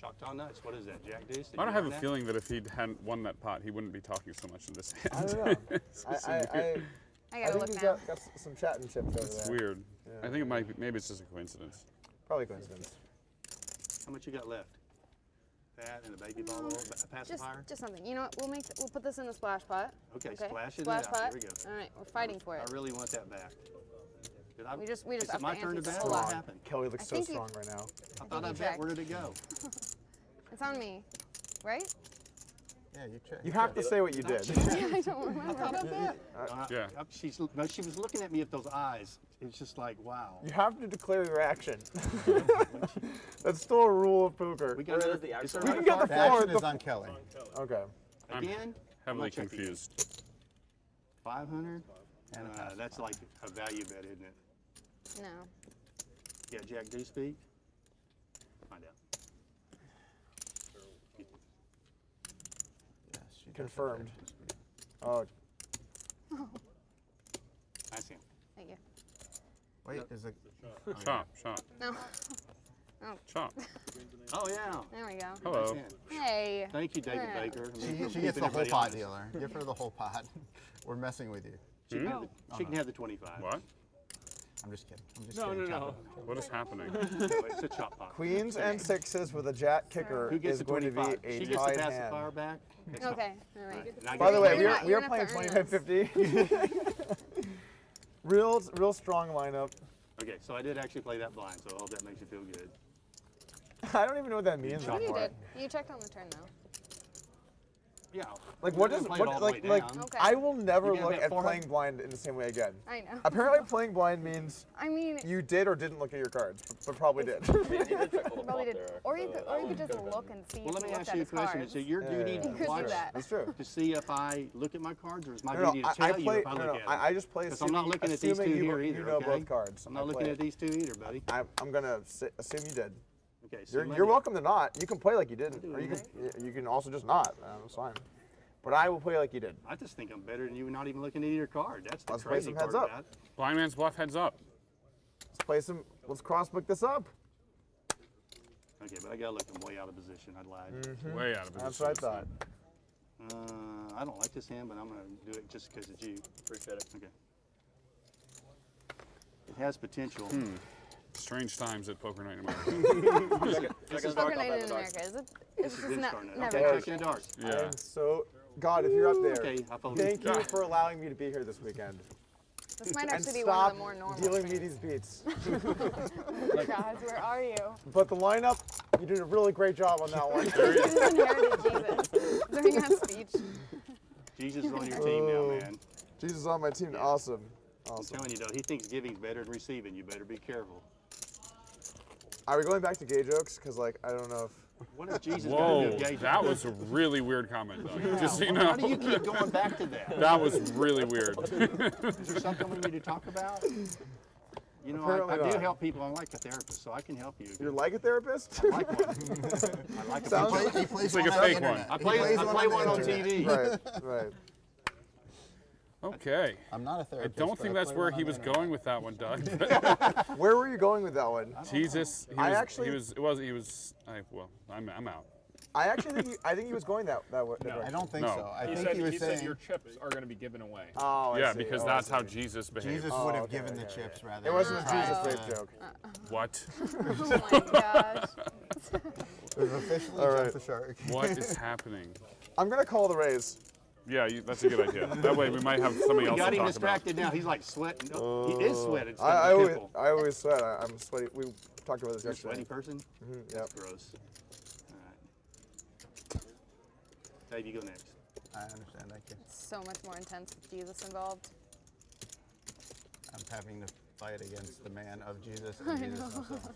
Choctaw nuts. What is that? Jack Deuce? Did I don't you have learn a that? feeling that if he hadn't won that pot, he wouldn't be talking so much in this hand. I don't know. It's I weird. I I gotta think look he's now. got some chatting chips over It's there. weird. Yeah. I think it might be, maybe it's just a coincidence. Probably coincidence. How much you got left? That and a baby bottle, a pacifier? Just something. You know what? We'll put this in the splash pot. Okay, splash it Splash out. pot. Here we go. All right, we're fighting for it. I really want that back. Did I, We just is upped it my the turn to ante bat? a What lot. happened? Kelly looks I so think you- strong right now. I thought you I bet. checked. Where did it go? It's on me, right? Yeah, you check. You have to say what you did. I don't remember. Yeah. She was looking at me with those eyes. It's just like, wow. You have to declare your action. That's still a rule of poker. We got Where another, is the is actual there We another can get the card? floor. Action is on Kelly. Okay. I'm Again? heavily I'm not checking. confused. 500? And that's like a value bet, isn't it? No. Yeah, Jack, do speak. Find out. Yes, she does Confirmed. have Oh, That's him. Thank you. Wait, is it? Chop, chop, No. Oh, chop. Oh, yeah. there we go. Hello. Hey. Thank you, David Yeah. Baker. I mean, She keeping gets the whole everybody pot, honest. dealer. Give her the whole pot. We're messing with you. She can have the, she can have the 25. What? I'm just kidding. I'm just No, kidding. no, Chop no. it. What is happening? No, it's a chop pot. queens and sixes with a jack kicker Who gets is the going to 25? be a She gets to tied pass the hand. fire back. Okay. All right. And I By get the to way, play we that. are You're playing gonna have to earn 25-50. real strong lineup. Okay, so I did actually play that blind, so I hope that makes you feel good. I don't even know what that means What you anymore. did? You checked on the turn though. Yeah. Like we're what gonna does play it all the way like down. Okay. I will never You gonna look bet at 400? playing blind in the same way again. I know. Apparently playing blind means I mean, you did or didn't look at your cards, but probably did. You did check the you probably did. there. Or you could just look and see Well, if let he me looked ask at you a his question. cards. Is it your duty You to could do watch that. That's true. to see if I look at my cards, or is my No, duty to I tell you play. if I look at them? I just play. Because I'm not looking at these two assuming here either. You know okay? both cards. I'm not I looking play at these two either, buddy. I'm gonna assume you did. Okay, so You're welcome to not. You can play like you didn't, or you can also just not. It's fine. But I will play like you did. I just think I'm better than you, not even looking at either card. That's the Let's play crazy some part heads up. about it. Blind man's bluff, heads up. Let's play some. Let's crossbook this up. Okay, but I gotta look. I'm way out of position. I lied. Way out of position. That's what I thought. I don't like this hand, but I'm gonna do it just because it's you. Appreciate it. Okay. It has potential. Strange times at Poker Night in America. This is Poker dark. night in America, is it? It's This is not, dark. never. Okay, check in the dark. Yeah. So, God, if you're up there, Okay, I folded. thank you for allowing me to be here this weekend. This might And actually be one of stop the more normal dealing me things. these beats. Guys, where are you? But the lineup, you did a really great job on that one. You just inherited Jesus during that speech. Jesus is on your team now, man. Jesus is on my team. Awesome. I'm telling you, though, he thinks giving's better than receiving. You better be careful. Are we going back to gay jokes? Because, like, I don't know if. What is Jesus going Whoa, to do? Gay that jokes? was a really weird comment, though. Just so you know. How do you keep going back to that? That was really weird. Is there something we need to talk about? You know, Apparently I do not. help people. I'm like a therapist, so I can help you. You're like a therapist? I like one. I like a Sounds therapist. He plays It's like one a on the fake one. internet. I He play plays one on the internet. TV. Right. Okay. I'm not a I therapist. don't but think I that's play where one on he the was internet. going with that one, Doug. Where were you going with that one? Jesus, he I was, actually- I'm out. I actually think he was going that way. I don't think No. so. I He think said, he was he saying said your chips are going to be given away. Oh, I Yeah, see. because Oh, that's I how see. Jesus behaved. Jesus Oh, would have okay, given the okay, chips okay. rather. It wasn't a than Jesus try rape to- joke. What? Oh my gosh. We've officially All right. jumped the shark. What is happening? I'm gonna call the Rays. Yeah, that's a good idea. That way we might have somebody We else got to him talk distracted now. He's like sweating. Oh, he is sweating. I always sweat. I'm sweaty. We talked about this You're a yesterday. sweaty person? Yep. Gross. All right. Dave, you go next. I understand. Thank you. So much more intense with Jesus involved. I'm having to fight against the man of Jesus and Jesus himself.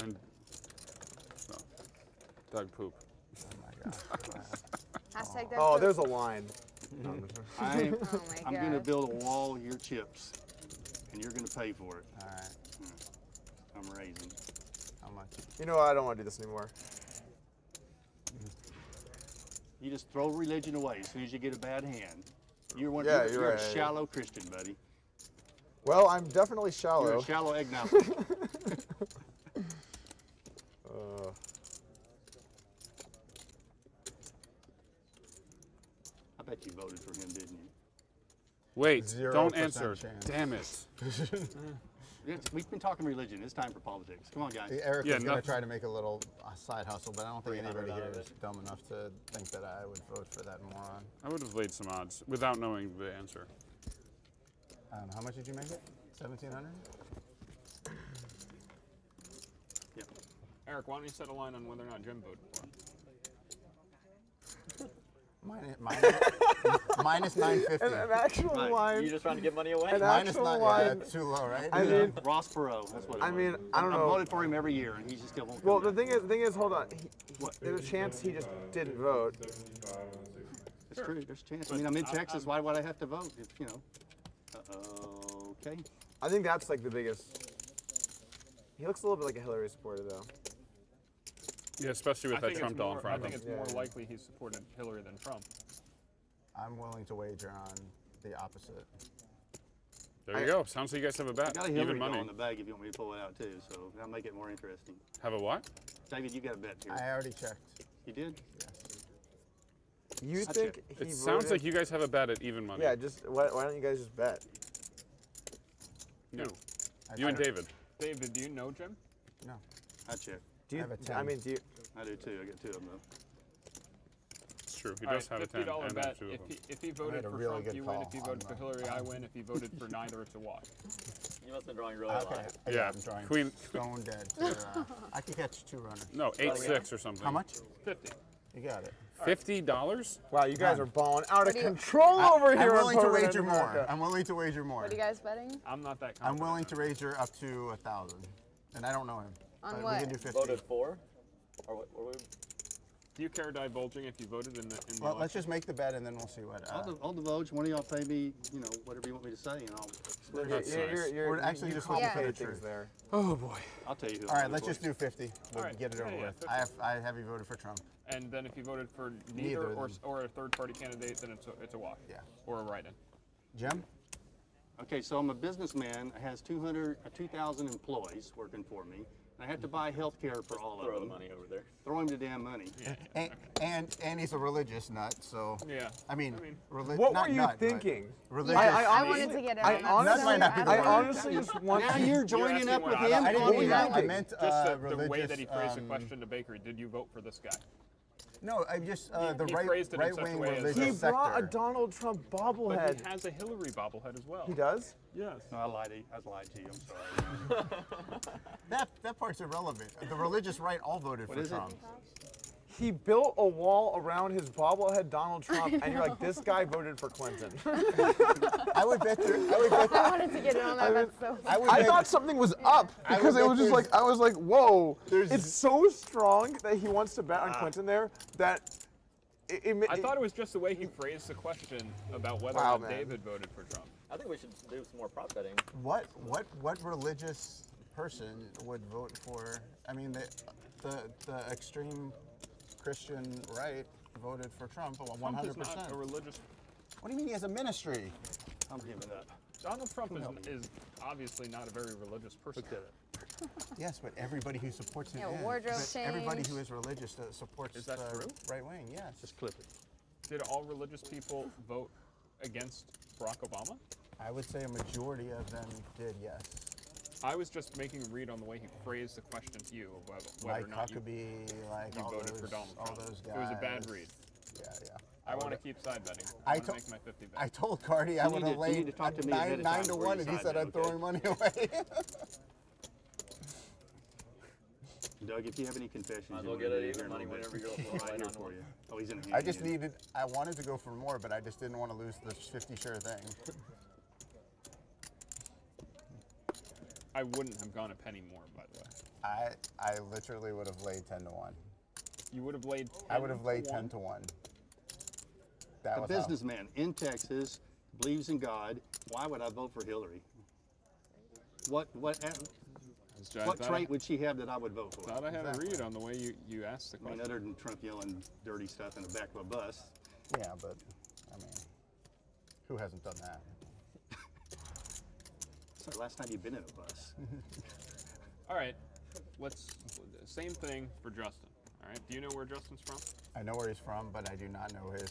And no, Doug poop. Oh my God. Hashtag that Oh, poop. there's a line. I'm Oh my going to gosh. build a wall of your chips, and you're going to pay for it. All right. I'm raising. How much? You know what? I don't want to do this anymore. You just throw religion away as soon as you get a bad hand. You're Yeah, you're you're a right. shallow Christian, buddy. Well, I'm definitely You're shallow. a shallow agnostic. I bet you voted for him, didn't you? Wait, 0% don't answer. chance. Damn it. We've been talking religion. It's time for politics. Come on, guys. Eric Yeah, was going no- to try to make a little side hustle, but I don't think 300 anybody out here of is dumb enough to think that I would vote for that moron. I would have laid some odds without knowing the answer. How much did you make it? 1,700? Yep. Eric, why don't you set a line on whether or not Jim voted for him? Minus 950. An actual Right. line. You just trying to give money away? An Minus actual 9, line. yeah, that's too low, right? I mean, Ross Perot. That's what it I was. mean, I don't I know. voted for him every year, and he just still won't. Well, come the back. thing is, hold on. There's a chance he just didn't vote. 75 and a 60. It's true. There's a chance. I mean, I'm in Texas. Why would I have to vote? If, you know. Okay. I think that's like the biggest He looks a little bit like a Hillary supporter, though. Yeah, especially with that Trump doll in front I of think him. it's more likely he supported Hillary than Trump. I'm willing to wager on the opposite. There you go. Sounds like you guys have a bet. I got a Even Hillary doll money. in the bag if you want me to pull it out too, so that'll make it more interesting. Have a what? David, you got a bet here. I already checked. You did? You I think checked. he It sounds voted- like you guys have a bet at even money. Yeah, just why don't you guys just bet? No. I You and checked. David. David, do you know Jim? No. I checked. Do you? I have a 10. I mean, do you? I do too. I got 2 of them though. It's true. He All does right, have a 10 $50 and bet. two of If them. he voted made a for really Trump, good you win. If call he on voted for the- Hillary, I win. If he voted for neither, it's a wash. You must have been drawing really Okay. live. Yeah, I'm drawing Queen- stone dead. I could catch 2 runners. No, 8-6 or something. How much? 50. You got it. $50? Wow, you guys None. are balling out of What do you- control over here. I'm on willing to Poker Night wager in more. America. I'm willing to wager more. What are you guys betting? I'm not that I'm confident. willing to wager up to 1,000, and I don't know him. On but what? We can do 50. Voted for? Or what were we? Do you care divulging if you voted in the Well, let's election? just make the bet, and then we'll see what. I'll divulge. One of y'all pay me, you know, whatever you want me to say, and I'll split That's it. nice. We're actually you just complicate looking for the things truth. there. Oh, boy. I'll tell you who. All right, let's just do 50. We'll All right. get it Yeah, over yeah, with. 50. I have you voted for Trump. And then if you voted for Neither neither of them. or a third-party candidate, then it's a wash. Yeah. Or a write-in. Jim? Okay, so I'm a businessman. I has 2,000 employees working for me. I have to buy health care for all of Throw the them. money over there. Throw him the damn money. And he's a religious nut, so. Yeah. I mean, What not were you nut, but thinking? religious. I wanted to get it. I on. honestly, might not be the I word. honestly just want. Now you're joining asking up what with I him. thought. I didn't What were mean you that. I thinking? meant Just the religious. way that he phrased the question to Bakery. Did you vote for this guy? No, I just the He right phrased it in such a right-wing way as- religious He brought a sector. Donald Trump But bobblehead. he has a Hillary bobblehead as well. He does? Yes. No, I lied to you. I'm sorry. That part's irrelevant. The religious right all voted What for is it? Trump. He built a wall around his bobblehead Donald Trump, and you're like, this guy voted for Clinton. I would bet. I wanted to get it on there. That's so funny. I thought something was up I because would it was bet just like I was like, whoa! There's- It's so strong that he wants to bet on Clinton there that I thought it was just the way he phrased the question about whether Wow, or not man. David voted for Trump. I think we should do some more prop betting. What religious person would vote for? I mean, the extreme Christian right voted for Trump Trump is 100%. not a religious. What do you mean he has a ministry? I'm giving up. Donald Trump is obviously not a very religious person. Look at it. Yes, but everybody who supports him Yeah, is. wardrobe But everybody change. who is religious supports Is that the true? right wing. Yes. Just clip it. Did all religious people vote against Barack Obama? I would say a majority of them did. Yes. I was just making a read on the way he phrased the question to you of whether Like or not you Huckabee, like you all voted those, for Donald all Trump. those guys. It was a bad read. Yeah, yeah. I want to keep side betting. I I want to to- make my 50 bet. I told Cardi I You would need have to- you need laid to talk to me ahead of 9 time to before 1, you and he decide said that, I'm okay? throwing money away. Doug, if you have any confessions, Might as you well want get to it do even money here in a whenever little you bit. go Right here on for one. you. Oh, he's in I just I wanted to go for more, but I just didn't want to lose the 50 share thing. I wouldn't have gone a penny more, by the way. I literally would have laid 10 to 1. You would have laid 10 I would have laid to 10 1. to 1. That A was how- businessman in Texas believes in God. Why would I vote for Hillary? What trait would she have that I would vote for? Thought I had a read on the way you asked the I mean, question. other than Trump yelling dirty stuff in the back of a bus. Yeah, but I mean, who hasn't done that? It's the last time you've been in a bus. All right, same thing for Justin. All right, do you know where Justin's from? I know where he's from, but I do not know his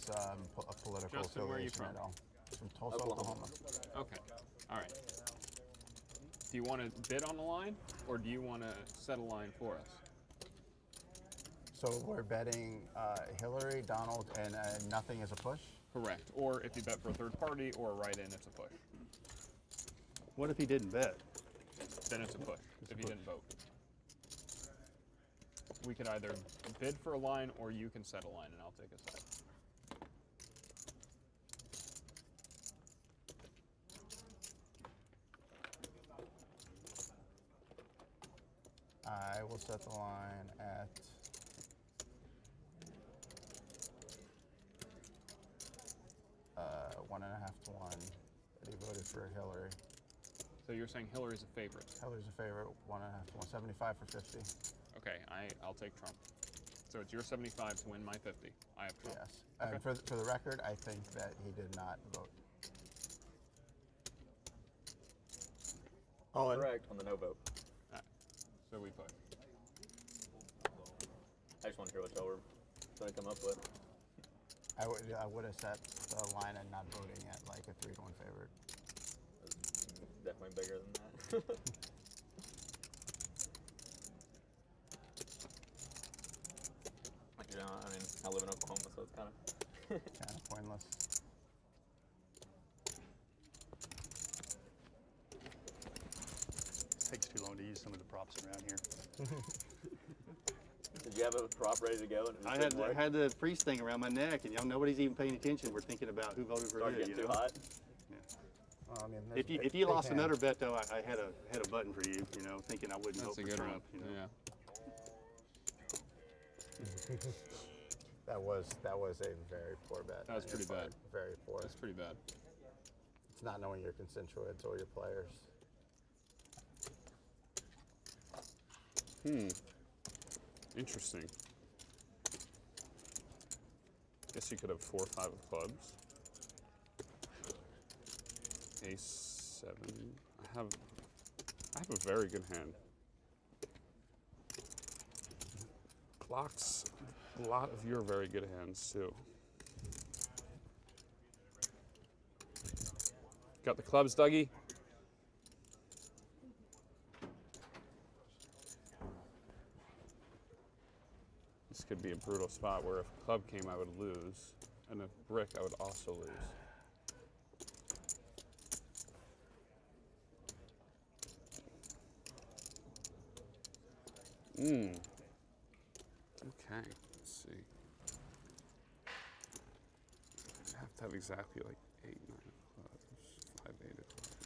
political Justin, where are you affiliation from? at all. He's from Tulsa, Oklahoma. Okay, all right. Do you want to bid on the line, or do you want to set a line for us? So we're betting Hillary, Donald, and nothing is a push? Correct. Or if you bet for a third party or a write-in, it's a push. What if he didn't bet? Then it's a push if you didn't vote. We could either bid for a line or you can set a line and I'll take a side. I will set the line at 1.5 to 1 that he voted for Hillary. So So you're saying Hillary's a favorite? Hillary's a favorite, 175 for 50. Okay, I'll take Trump. So it's your 75 to win my 50. I have Trump. Yes. Okay. And for the record, I think that he did not vote. All in. Correct on the no vote. So we put. I just want to hear what y'all were going to come up with. I would have set the line at not voting at like a 3-1 favorite. Definitely bigger than that. You know, I mean, I live in Oklahoma, so it's kind of pointless. It takes too long to use some of the props around here. Did you have a prop ready to go? And it I just didn't work? had the priest thing around my neck, and y'all, nobody's even paying attention. We're thinking about who voted for who. Started getting too hot. Well, I mean, If you lost another bet though, I had a button for you. You know, thinking I wouldn't That's vote a for good Trump. one. You know? Yeah. That was a very poor bet. That was pretty bad. Very poor. That's pretty bad. It's not knowing your constituents or your players. Interesting. Guess you could have 4 or 5 of clubs. Ace 7. I have a very good hand. Blocks a lot of your very good hands too. Got the clubs, Dougie? This could be a brutal spot where if a club came, I would lose, and if brick, I would also lose. Okay, let's see. I have to have exactly like 8, 9 of clubs, 5, 8 of clubs.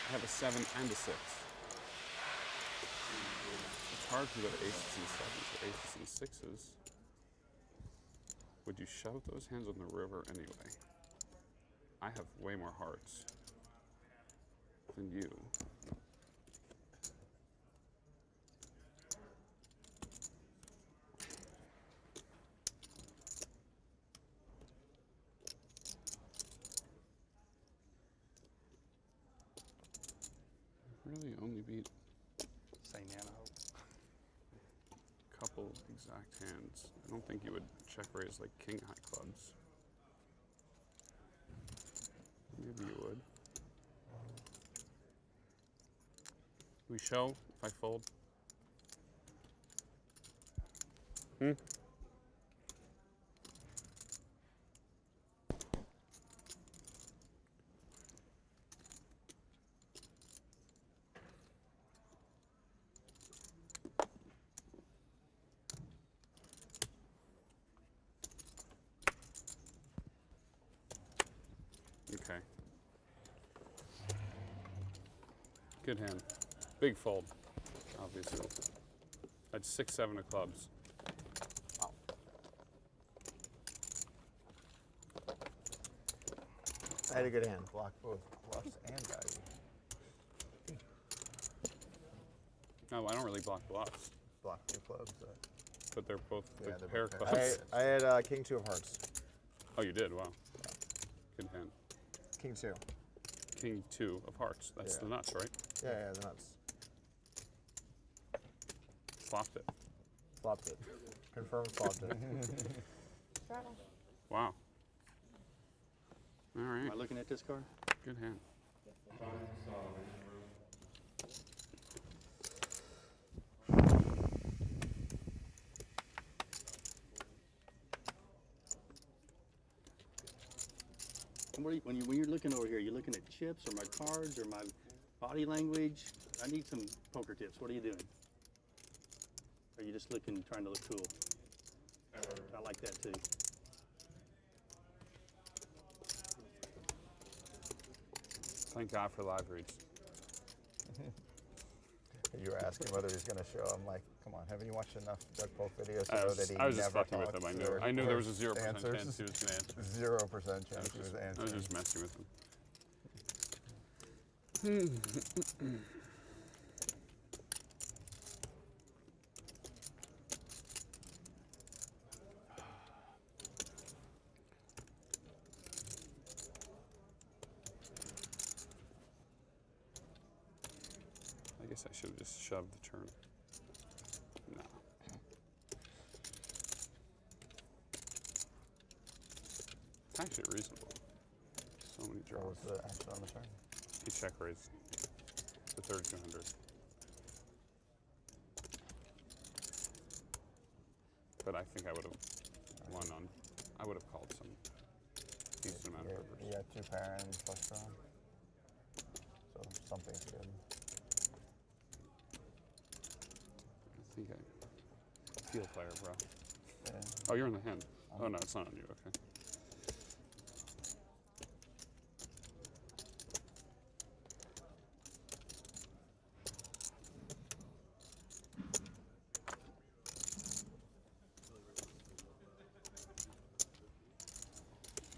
I have a 7 and a 6. It's hard to go to aces and 7s or aces and 6s. Would you shove those hands on the river anyway? I have way more hearts than you. Really only beat Say Nano. a couple exact hands. I don't think you would check raise like king high clubs. Maybe you would. We show if I fold. Okay. Good hand. Big fold, obviously. I had 6, 7 of clubs. Wow. I had a good hand. Block both bluffs and value. No, I don't really block bluffs, Block 2 clubs. but they're both Yeah, the they're pair both clubs. I had king 2 of hearts. Oh, you did? Wow. Good hand. King 2. King 2 of hearts. That's Yeah. the nuts, right? Yeah, the nuts. Flopped it. Flopped it. Confirmed flopped it. Wow. All right. Am I looking at this card? Good hand. When you're looking over here, you're looking at chips or my cards or my body language. I need some poker tips. What are you doing? Are you just looking, trying to look cool? I like that too. Thank God for live reads. You were asking whether he's going to show. I'm like, come on, haven't you watched enough Doug Polk videos to know that he I was just never fucking with him. talks I knew or there was a 0% chance he answers? was going to answer. 0% chance he was I was answering. just messing with him. I guess I should have just shoved the turn. No. It's actually reasonable. So many draws. What was the action on the turn? He check raised to 3,200. But I think I would have won on. I would have called some decent amount of rivers. You got 2 pair and flush draw. So something's good. I think I field player, bro. Yeah. Oh, you're in the hand. Oh no, it's not on you. Okay.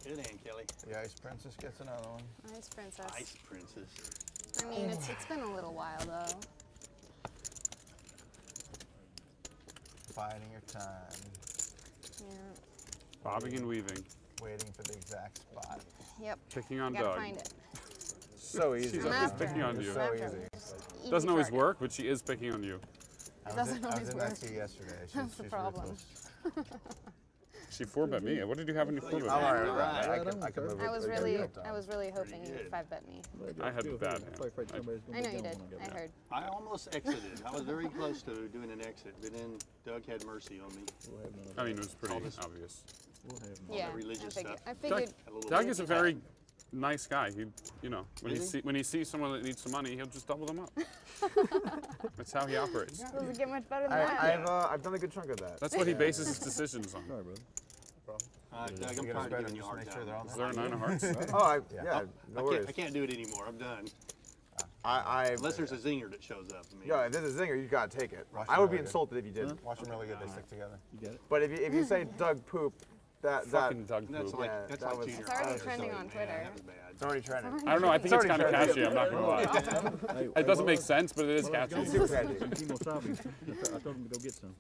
Good hand, Kelly. The Ice Princess gets another one. Ice Princess. Ice Princess. I mean, it's been a little while though. Biding your time. Yeah. Bobbing and weaving. Waiting for the exact spot. Yep. Picking on Gotta Doug. find it. So easy. She's I'm always after picking him. on you. So After easy. him. Easy Doesn't always target. work, but she is picking on you. It doesn't I was always in work. that tea yesterday. That's the she's problem. ruthless. She 4-bet me. What did you have in your 4-bet? I'm all right me? with that. I can live with I was it. really hoping you'd 5-bet me. I had a bad hand. I know you did. I heard. I almost exited. I was very close to doing an exit, but then Doug had mercy on me. I mean, it was pretty obvious. Yeah. religious I figured. stuff. I figured. Doug is a very nice guy. He, you know, when he sees someone that needs some money, he'll just double them up. That's how he operates. Doesn't get much better than that. I've done a good chunk of that. That's what he bases his decisions on. Doug, I'm tired of giving you a hard time. Is there a 9 of hearts? Oh, yeah, no worries. I can't do it anymore. I'm done. Unless there's a zinger that shows up. I mean, yeah, if there's a zinger, you gotta take it. Watch I them would be really good. insulted if you didn't. Watch them really good. They stick together. You get it? But if you say Doug poop, Fucking Doug that's poop. like Yeah, that's that like was- junior It's already high or trending something, on Twitter. man. That was bad. it's already trending. I don't know. I think it's kind of already catchy. I'm not gonna lie. It doesn't make sense, but it is catchy. It's super catchy. I told him to go get some.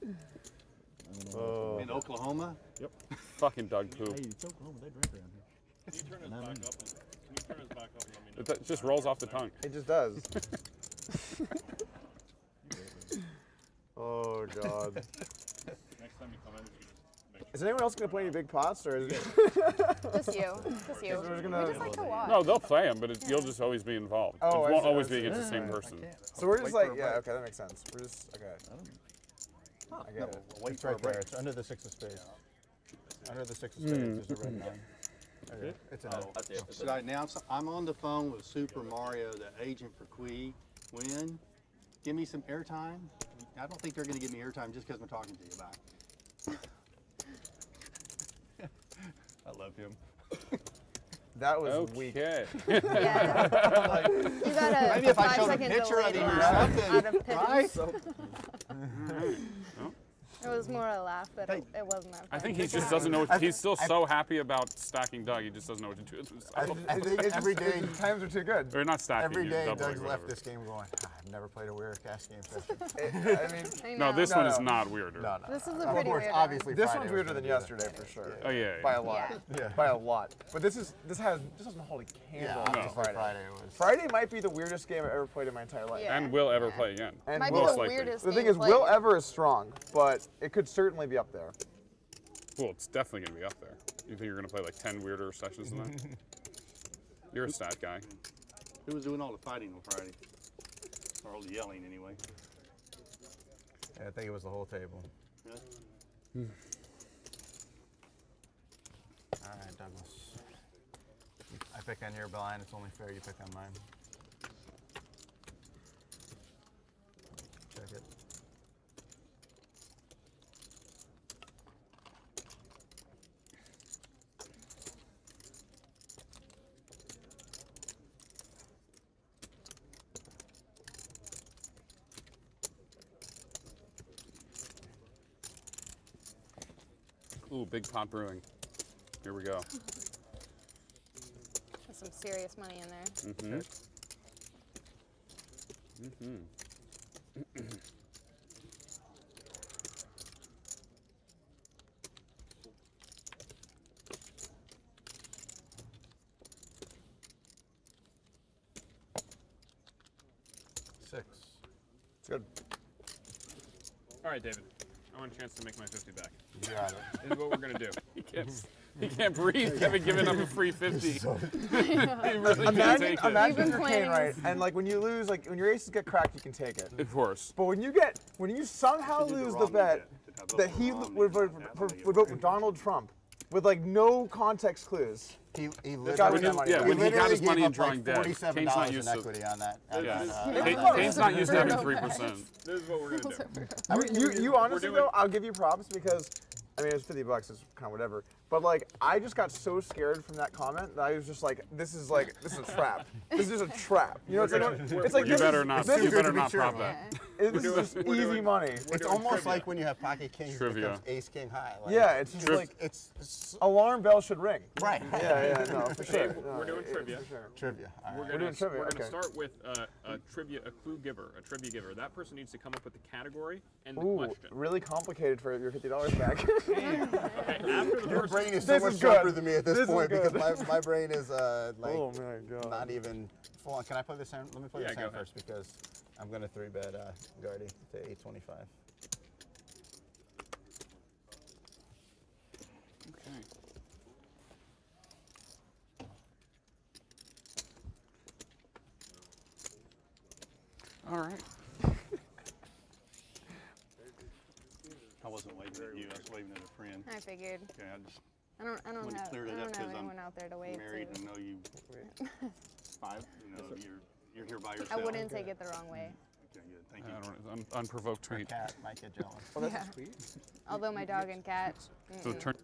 Oh. In Oklahoma? Yep. Fucking Doug poop. Hey, it's Oklahoma. They drink around here. Can you turn his back up? Can you turn his back up and let me know? It just rolls off the tongue. It just does. Oh God. Next time you come in, you just make Is anyone else gonna play any big pots, or is it? Just you. Just you. We're We gonna- just like to watch. No, they'll play him, but you'll just always be involved. Oh, it I won't see, always I be see. against the same person. So we're just Wait like, for a yeah, break. okay, that makes sense. We're just okay. I get it. Wait It's for a right there. break. It's under the 6 of spades. Under the 6 of spades. There's a red 9. Okay. It's in Oh, should I announce? I'm on the phone with Super Mario, the agent for Quee. Win. Give me some airtime. I don't think they're going to give me airtime just because I'm talking to you. Bye. I love him. That was weak. Okay. Yeah. You got a Maybe if I 5 showed a second picture of delay him or laugh something, out of right? pittance. It was more a laugh, but it wasn't that. I think funny. he just doesn't know. He's still so happy about stacking Doug. He just doesn't know what to do with himself. I think it's every day times are too good. Or not stacking. Every day doubling, Doug's whatever. left this game going, I've never played a weird cast game session. I mean, I No, know. this one is No. not weirder. No. This is a Of pretty course, weird obviously this Friday one's was weirder gonna than be the- yesterday for sure. Oh yeah. By a lot. Yeah. By a lot. But this doesn't hold a Yeah, candle obviously to Friday. Friday was. Friday might be the weirdest game I've ever played in my entire life. Yeah. And will ever play again. And Might will- be most the likely. weirdest The thing game is, played. will ever is strong, but it could certainly be up there. Well, it's definitely gonna be up there. You think you're gonna play like 10 weirder sessions than that? You're a stat guy. Who was doing all the fighting on Friday? Or all the yelling, anyway. Yeah, I think it was the whole table. Really? All right, Douglas. I pick on your blind. It's only fair you pick on mine. Check it. Ooh, big pot brewing. Here we go. There's some serious money in there. Six. It's good. All right, David. I want a chance to make my 50 back. You got it. This is what we're gonna do. He can't breathe. Kevin giving up a free 50. He really can't Imagine, take it. imagine You've you're been playing playing right, this. and like when you lose, like when your aces get cracked, you can take it. Of course. But when you somehow You did the lose the wrong bet bet. If I vote that for he Romney, would vote that for, would make it would vote for right. Donald Trump with like no context clues. He guy literally, would have money. Yeah, He when he got literally his money gave in up like drawing dead, $47 Kane's not in used to. equity on that. Kane's not used to having 3%. This is what we're gonna do. You honestly doing- though, I'll give you props because, I mean, it was $50, it's kind of whatever. But like, I just got so scared from that comment that I was just like, this is a trap. This is a trap. You know, it's like You better not prop that. This is just easy money. It's almost like when you have pocket kings, it Trivia. becomes ace king high. Like, Yeah, it's just like alarm bell should ring. right. Yeah, no, for sure. We're doing trivia. Trivia. All right. We're doing trivia, We're gonna okay. start with a clue giver, a trivia giver. That person needs to come up with the category and the Ooh, question. really complicated for your $50 back. Okay, after the Your first, brain is so This much is good. sharper than me at this This is point good. because my brain is like Oh my god. not even full on. Can I play this hand? Let me play Yeah, this go hand ahead. first because I'm gonna 3-bet Guardy to 825. Okay. All right. I wasn't waving at you. I was waving at a friend. I figured. Okay, I just I don't wanted to have clear that up because anyone I'm out there to wave married to. and know you. Five. You know, you're here by I yourself. wouldn't take it the wrong way. Okay, good. Thank you. I don't, unprovoked Your tweet. cat might get jealous. Oh, that's Yeah. sweet. Although my dog and cat. So turn.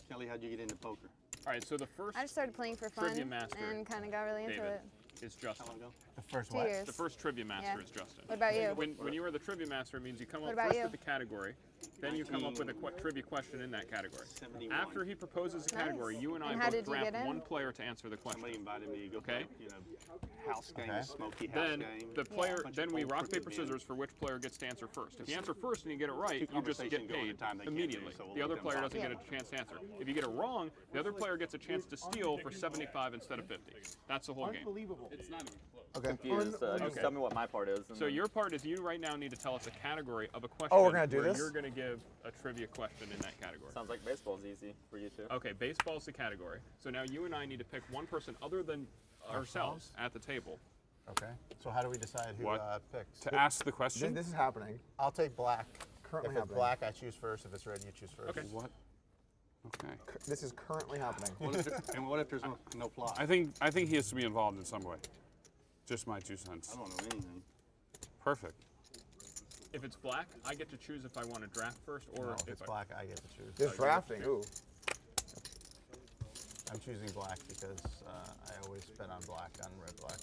Kelly, how'd you get into poker? all right. So the first I just started playing for fun Trivia master, and kind of got really into David, it. is Justin. How long ago? The first 2 what? years. The first trivia master Yeah. is Justin. What about you? When you are the trivia master, it means you come What up about first you? with the category, then you come up with a trivia question in that category. 71. After he proposes a category, Nice. you and I And how both did you draft get in? one player to answer the question. Somebody invited me to go Okay. play, house game, Okay. smoky house Then game. the player, Bunch of then we old rock crooked paper men. scissors for which player gets to answer first. If you answer first and you get it right, you just conversation get going paid at a time they can't do, immediately. so we'll The let other them player talk. doesn't get a chance to answer. If you get it wrong, the other player gets a chance to steal for 75 instead of 50. That's the whole game. Unbelievable. It's not even close. Okay. Confused. Just tell me what my part is. and So then- your part is you right now need to tell us a category of a question. Oh, we're gonna do where this? You're going to give a trivia question in that category. Sounds like baseball's easy for you two. Okay, baseball's the category. So now you and I need to pick one person other than ourselves at the table. Okay. So how do we decide who What? picks? To ask the question. This is happening. I'll take black. Currently if it's happening. black, I choose first. If it's red, you choose first. Okay. What? Okay. This is currently happening. And what if there's no plot? I think he has to be involved in some way. Just my 2 cents. I don't know anything. Perfect. If it's black, I get to choose if I want to draft first or No, if if it's I, black, I get to choose. This drafting, ooh. I'm choosing black because I always bet on black on red black.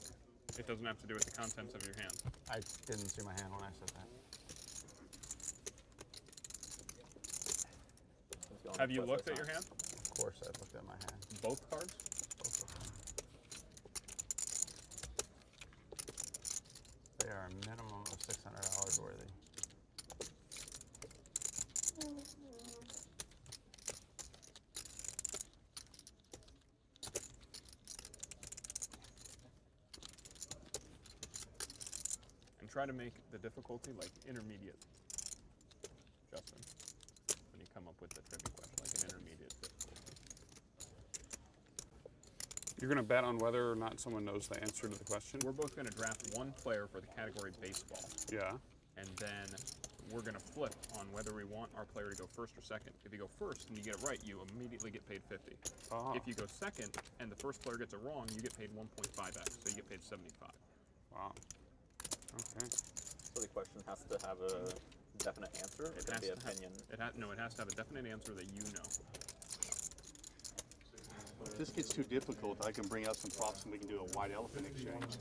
It doesn't have to do with the contents of your hand. I didn't see my hand when I said that. Let's go on Have the you plus looked side at your side. hand? Of course, I looked at my hand. Both cards? Both of them. They are a minimum of $600 worthy. And try to make the difficulty like intermediate, Justin. When you come up with the trivia question, like an intermediate difficulty. You're going to bet on whether or not someone knows the answer to the question? We're both going to draft one player for the category baseball. Yeah. And then we're going to flip on whether we want our player to go first or second. If you go first and you get it right, you immediately get paid 50. Ah. If you go second and the first player gets it wrong, you get paid 1.5x, so you get paid 75. Wow. Okay. So the question has to have a definite answer, or It can has it be to have, opinion? no, it has to have a definite answer that you know. If this gets too difficult, I can bring out some props and we can do a white elephant exchange.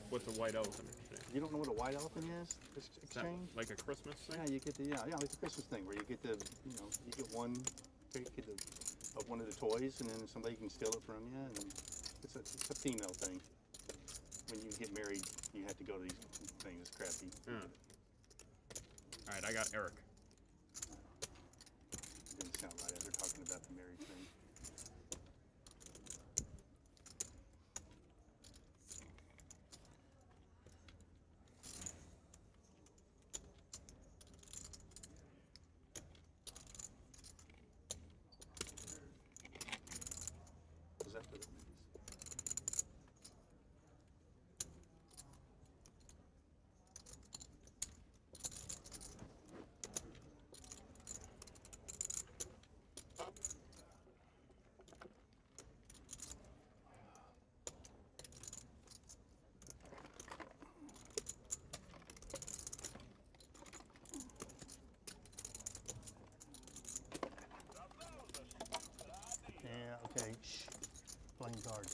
What's a white elephant exchange? You don't know what a white elephant is? Exchange? Like a Christmas thing? Yeah, you get the yeah, like the Christmas thing where you get the you get one pick of one of the toys, and then somebody can steal it from you, and it's a female thing. When you get married, you have to go to these things. It's crappy. All right, I got Eric. It didn't sound right as they're talking about the marriage thing. Was that the Yeah, okay. Shh. Playing guard.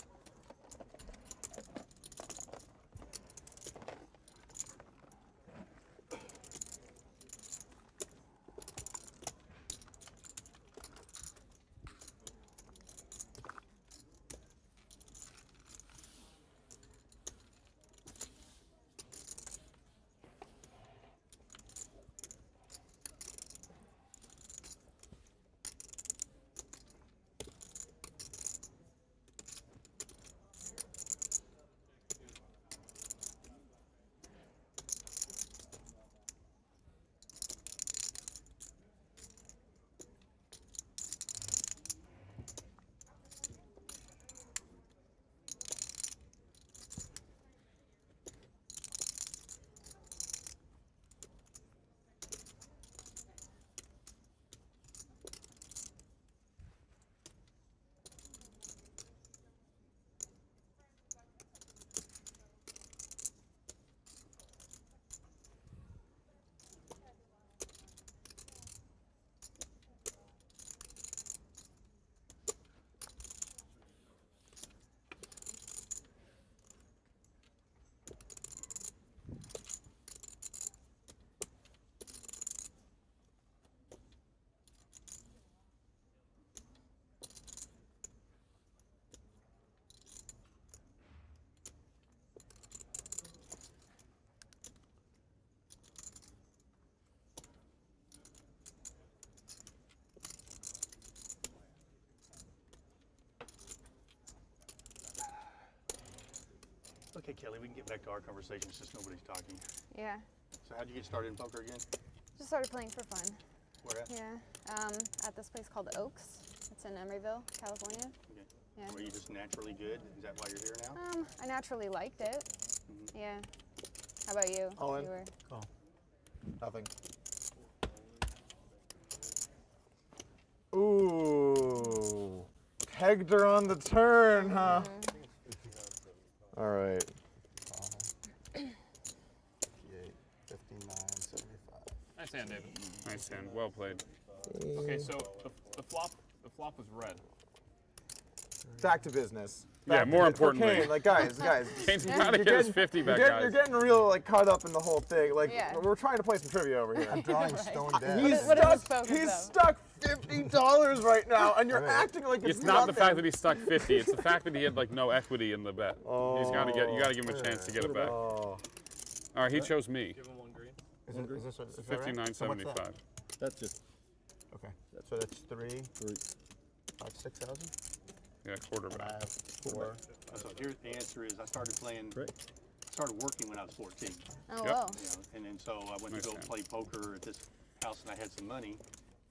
Okay, Kelly, we can get back to our conversation since nobody's talking. Yeah. So how'd you get started in poker again? Just started playing for fun. Where at? Yeah. At this place called Oaks. It's in Emeryville, California. Okay. Yeah. Were you just naturally good? Is that why you're here now? I naturally liked it. Mm-hmm. Yeah. How about you? All in. You were... Oh. Nothing. Ooh. Pegged her on the turn, huh? All right. 58, 59, 75. Nice hand, David. Nice hand. Well played. Okay, so the flop was red. Back to business. Yeah, Back more to importantly. cocaine. Like, guys. Kane's gotta get his 50 back, you're guys. getting real like caught up in the whole thing. Like, Yeah. we're trying to play some trivia over here. I'm drawing stone dead. He's stuck $50 right now, and you're acting like It's not the fact that he stuck 50. It's the fact that he had like no equity in the bet. He's got to get. You got to give him a chance to get it back. All right, he chose me. Give him one green. Is this what, is that right? 59.75. That's just Okay, so that's 3, about 6,000. Yeah, And I quarterback. have 4. So here's the answer is I started working when I was 14. Oh, Yep. wow. And then so I went Nice to go hand. play poker at this house, and I had some money,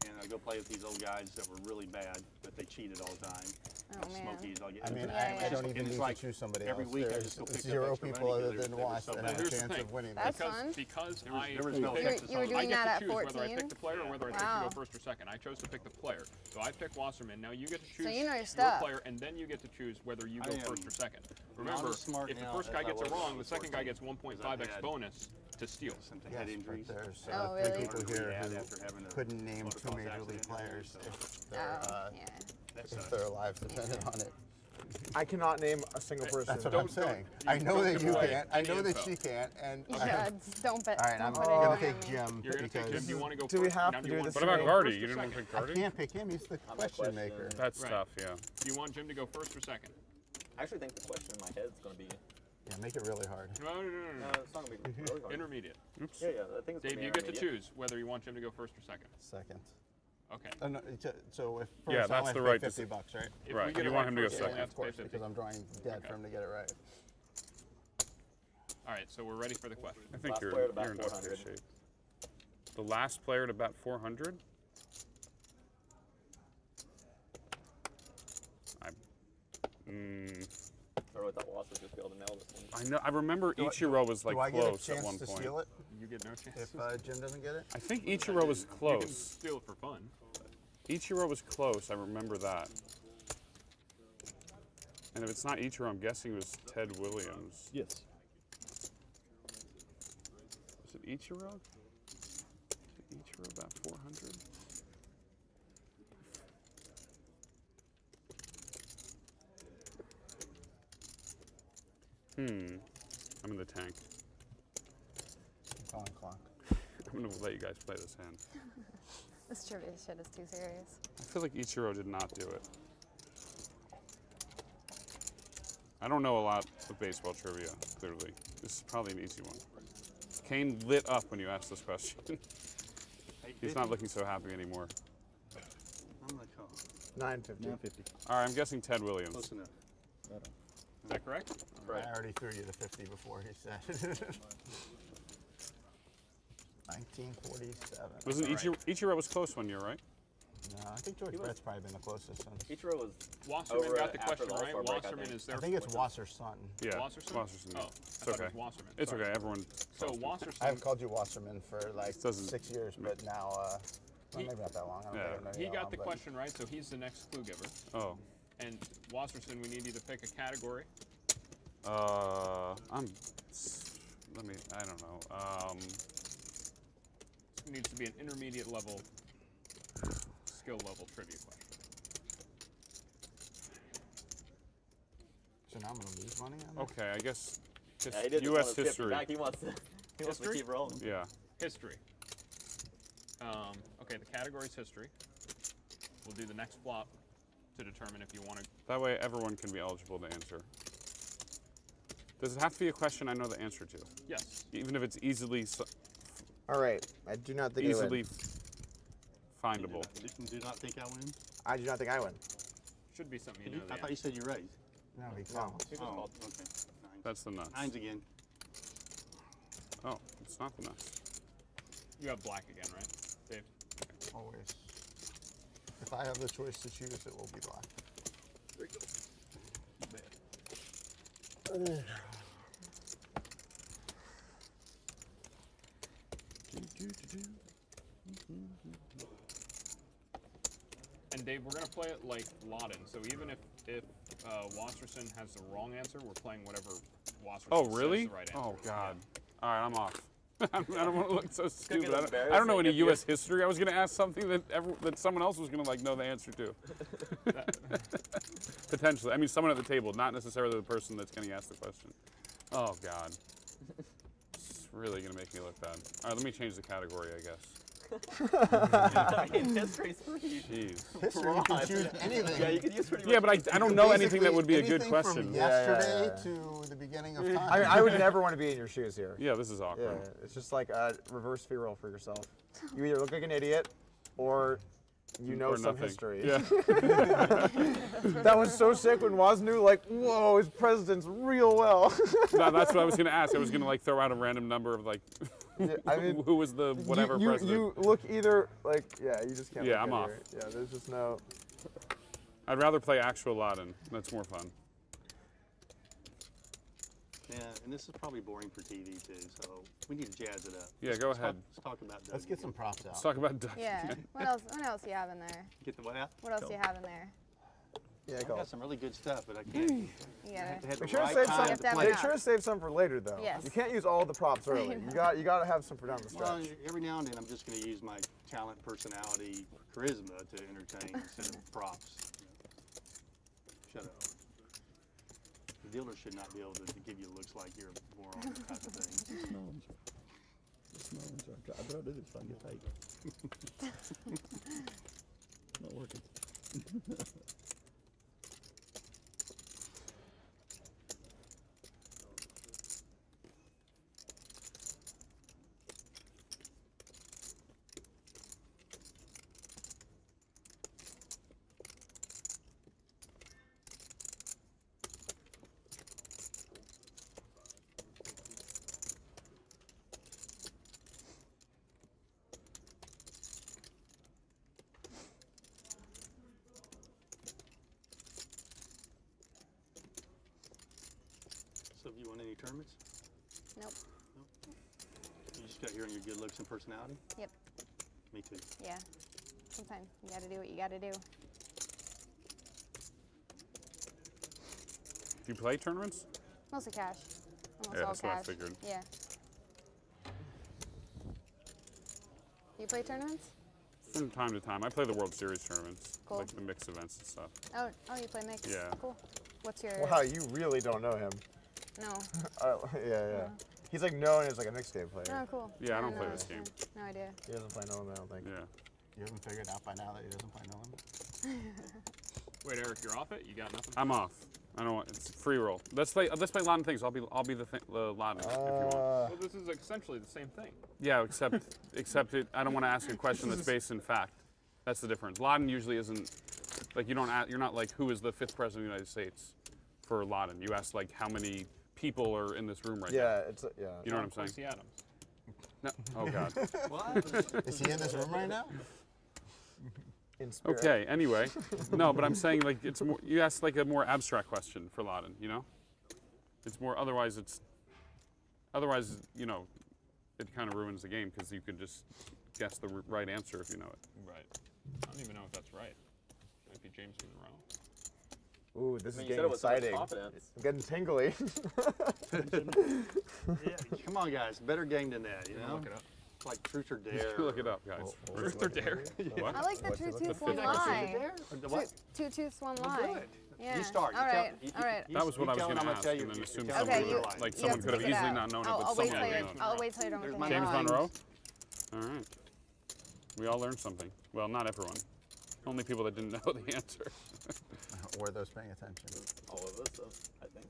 and I go play with these old guys that were really bad, but they cheated all the time. Oh, man. Smokies, I'll get. I mean, Yeah, I don't And even it's need like to choose somebody every else. week I There's just go pick up 0 extra people money other 'cause than they were Watts so that bad. have a Here's the chance thing. of winning. That's this. fun. Because There was I no picked- Texas You were on it. doing I get that to at choose whether I 14? pick the player or whether I pick Wow. to go first or second. I chose to pick the player. So I picked Wasserman. Now you get to choose you know your your stuff. player, and then you get to choose whether you I go am first or second. not Remember, as smart if the now first as guy I gets it was when I wrong, the was second guy 14, gets because 1.5x had bonus to steal. Some Yes, head but injuries. there's Oh, 3 really? people here Rehab who after having a couldn't name 2 motocross Major League accident, players so if Oh, yeah. that if sucks. their lives depended on it. I cannot name a single person. That's what I'm saying. I know that you can't. I know that she can't. And Yeah, don't bet. all right, don't I'm put gonna anything pick on me. Jim You're gonna because pick Jim. Do you want to go Do we first? have Now, to do you do want this What in about order? Gardy? You didn't want to pick I Gardy? can't pick him. He's the I'm a question question. maker. That's Right. tough, yeah. Do you want Jim to go first or second? I actually think the question in my head is going to be. Yeah, make it really hard. No. No, it's not going to be really hard. Intermediate. Oops. Yeah, I think it's Dave, gonna you be get to intermediate. choose whether you want Jim to go first or second. Second. Okay. No, so if first Yeah, I that's only the pay right $50, deci- right? If Right, we get you it want right him to go first, you only second. have Of to pay course, 50. because I'm drawing dead Okay. for him to get it right. All right, so we're ready for the question. I think Last you're, player to bat you're in okay 400. shape. The last player to bat 400? Or with that loss, would just be able to nail this one. I know. I remember Ichiro was like Do I get close a at chance one to point. steal it You get no chance. if Jim doesn't get it? I think Ichiro was You can close. steal it for fun. Ichiro was close. I remember that. And if it's not Ichiro, I'm guessing it was Ted Williams. Yes. Was it Ichiro? Did Ichiro about 400? I'm in the tank. I'm calling clock. I'm gonna let you guys play this hand. This trivia shit is too serious. I feel like Ichiro did not do it. I don't know a lot of baseball trivia, clearly. This is probably an easy one. Kane lit up when you asked this question. He's not looking so happy anymore. I'm gonna call. 950. 950. All right, I'm guessing Ted Williams. Close enough. Right on. Is that correct? Right. I already threw you the 50 before he said it. 1947. Wasn't Ichiro was close one year, right? No, I think George Brett's probably been the closest since. Ichiro was Wasserman over got the after question the right. All-Star break, I Wasserman think. is there. I think it's Wasser's son. Yeah. Wasserson? Wasserson, yeah. Oh, It's I thought okay. it was Wasserman. It's Sorry. okay. Everyone. So Wasserson. I've called you Wasserman for like Doesn't- 6 years, but now, well, maybe not that long. I don't Yeah. think I've known you He that got long, the but- question right, so he's the next clue giver. Oh. And Wasserson, we need you to pick a category. I don't know. It needs to be an intermediate level, skill level trivia question. So now I'm going to lose money on this? Okay, I guess Yeah, he did just U.S. want his 50 history. back. He wants to History? keep rolling. Yeah. History. Okay, the category is history. We'll do the next flop to determine if you want to. That way everyone can be eligible to answer. Does it have to be a question I know the answer to? Yes. Even if it's easily All right. I do not think I easily win. findable. Do not think I win? I do not think I win. Should be something you know. I thought you said you raised. No, he No. calls. He just Oh, called. okay. Nines. That's the nuts. Nines again. Oh, it's not the nuts. You have black again, right, Dave? Always. If I have the choice to choose, it will be black. And Dave, we're gonna play it like Loudon. So even if Wasserson has the wrong answer, we're playing whatever Wasserson Oh, says really? the right answer. Oh, God. All right, I'm off. I don't want to look so gonna stupid. get I don't know any embarrassing if you- U.S. history. I was going to ask something that someone else was going to know the answer to. Potentially. I mean, someone at the table, not necessarily the person that's getting asked the question. Oh, God. It's really going to make me look bad. All right, let me change the category, I guess. I mean, history's pretty Jeez. History, you can choose anything. Yeah, you could use pretty much. Yeah, but I don't know anything that would be a good Anything question. From Yeah, yesterday yeah. to the beginning of time. I would never want to be in your shoes here. Yeah, this is Yeah, awkward. it's just like a reverse free roll for yourself. You either look like an idiot, or you know Or some nothing. history. Yeah. That was so sick when Woz knew, like, whoa, his president's real well. No, that's what I was going to ask. I was going to like throw out a random number of like, Yeah, I mean, who was the whatever you president. look either like, yeah, you just can't. Yeah, look I'm off. idiot. Yeah, there's just no. I'd rather play actual Loudon. That's more fun. Yeah, and this is probably boring for TV too, so we need to jazz it up. Yeah, go ahead. Let's talk about Doug. Let's get some props out. Let's talk about Doug. Yeah. What else? What else do you have in there? Get the what out? What else do you have in there? Yeah, I've go. got some really good stuff, but I can't. You I have to gotta. have Make the sure to right save time some. You have to have play. Make enough. sure to save some for later, though. Yes. You can't use all the props early. You got to have some for down the Well, stretch. every now and then I'm just going to use my talent, personality, charisma to entertain instead of props. Shut up. The dealer should not be able to give you looks like you're a moron type of thing. Just no one's I try to do this so I can get paid. Not working. So, do you want any tournaments? Nope. You just got here on your good looks and personality? Yep. Me too. Yeah. Sometimes you gotta do what you gotta do. Do you play tournaments? Mostly cash. Almost Yeah, all that's what I cash. figured. Yeah. You play tournaments? From time to time. I play the World Series tournaments, Cool. like the mixed events and stuff. Oh, you play mix? Yeah. Cool. What's your? Wow, you really don't know him. No. Yeah. He's like known as like a mixed game player. Oh, cool. Yeah, I don't know play this. this game. No idea. He doesn't play no one, I don't think. Yeah. You haven't figured out by now that he doesn't play no limit? Wait, Eric, you're off it? You got nothing? I'm off. I don't want. It's free roll. Let's play Latin things. I'll be the Latin if you want. Well, this is essentially the same thing. Yeah, except I don't want to ask a question that's based in fact. That's the difference. Latin usually isn't like you're not like who is the 5th president of the United States for Latin. You ask like how many people are in this room right now. Yeah, it's yeah. You know what I'm saying? Quincy Adams. No. Oh God. What? Is he in this room right now? In spirit. Okay. Anyway, no, but I'm saying like it's more. You ask like a more abstract question for Latin. You know, it's more. Otherwise, you know, it kind of ruins the game because you can just guess the right answer if you know it. Right. I don't even know if that's right. Might be James being wrong. Ooh, this I is mean, you said getting it with so much exciting. confidence. I'm getting tingly. Yeah, come on, guys. Better game than that, you know? Look it up. It's like truth or dare. Look it up, guys. Truth or dare? What? I like the two tooth one fifth lie. The what? Two tooths one Well, lie. good. Yeah. You start. All right. All right. That was what I was going going to ask, and then assume someone Okay, would you- have, like you someone have could to have pick it easily out. not known it, I'll but wait someone till would you. know. I'll wait till you don't There's think my it. James nine. Monroe. All right. We all learned something. Well, not everyone. Only people that didn't know the answer. Or those paying attention. All of us, though, I think.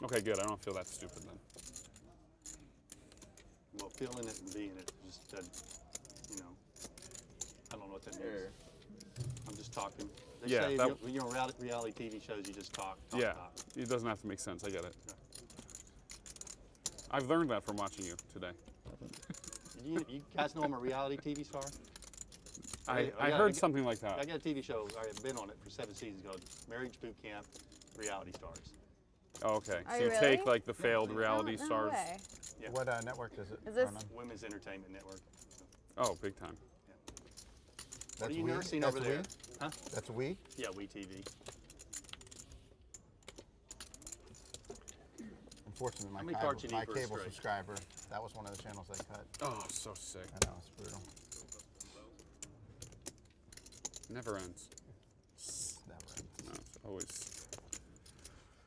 Okay, good. I don't feel that stupid then. Well, feeling it and being it, just, you know, I don't know what that means. Here. I'm just talking. They Yeah, say, that- you know, reality TV shows, you just talk. Yeah, it doesn't have to make sense. I get it. I've learned that from watching you today. You guys know I'm a reality TV star? I got- heard something like I that. got a TV show, I've been on it for 7 seasons called Marriage Boot Camp Reality Stars. Oh, okay. Are So you you take really? like the failed reality No stars. way. Yeah. What network does it Is this- run on? Women's Entertainment Network. Oh, big time. What are That's you we? nursing That's over there? we? Huh? That's we? Yeah, WeTV. Unfortunately, How many cards you need my for a cable straight? subscriber, that was one of the channels they cut. Oh, so sick. I know, it's brutal. Never ends. Never ends. No, it's always.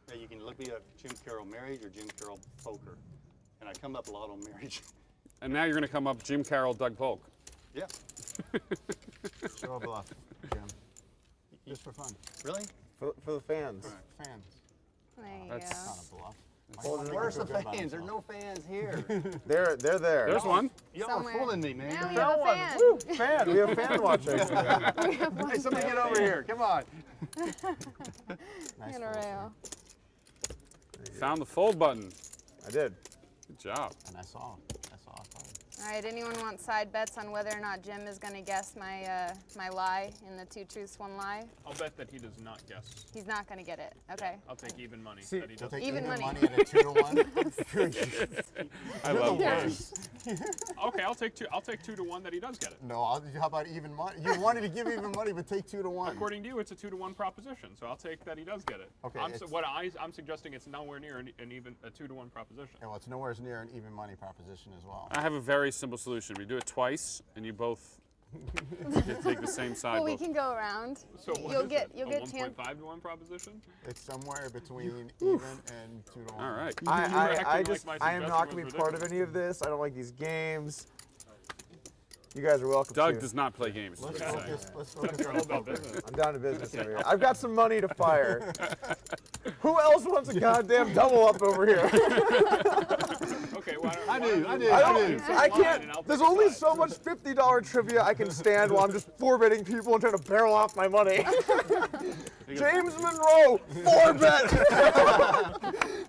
Yeah, you can look me up Jim Carroll Marriage or Jim Carroll Poker. And I come up a lot on marriage. And now you're going to come up Jim Carroll, Doug Polk. Yeah. Show a bluff, Jim. Just for fun. Really? For the fans. Fans. There you That's- go. Not a bluff. Well, Mike Where's the Hunter feel good fans? There's about no fans here. They're there. There's one. Y'all Somewhere. are fooling me, man. Now we There's have a no one. fan. Woo, fan. We have fan watching. We have one Hey, somebody fan. get over here. Come on. Nice In a full row. Found the fold button. I did. Good job. And I saw it. All right. Anyone want side bets on whether or not Jim is going to guess my my lie in the two truths one lie? I'll bet that he does not guess. He's not going to get it. Okay. I'll take even money. See, that he We'll doesn't. take Even even money. money at a 2-to-1. I love Yes. this. Okay, I'll take 2. I'll take 2 to 1 that he does get it. No, how about even money? You wanted to give even money, but take 2-to-1. According to you, it's a 2 to 1 proposition, so I'll take that he does get it. Okay, I'm, it's- I'm suggesting it's nowhere near an even a 2 to 1 proposition. Yeah, well, it's nowhere near an even money proposition as well. I have a very simple solution. We do it twice, and you both You take the same side. Well, we both. can go around. So what You'll is get it? you'll A get chance. 1.5 to 1 proposition? It's somewhere between even and 2 to 1. All right. I acting just like my I am not gonna be suggestion part was of any of this. I don't like these games. You guys are welcome. Doug to. does not play games. Let's is what you're saying. focus on about business. I'm down to business over here. I've got some money to fire. Who else wants a goddamn double up over here? Okay, why don't I do. I can't. There's only so much $50 trivia I can stand while I'm just 4-betting people and trying to barrel off my money. James Monroe, 4-bet.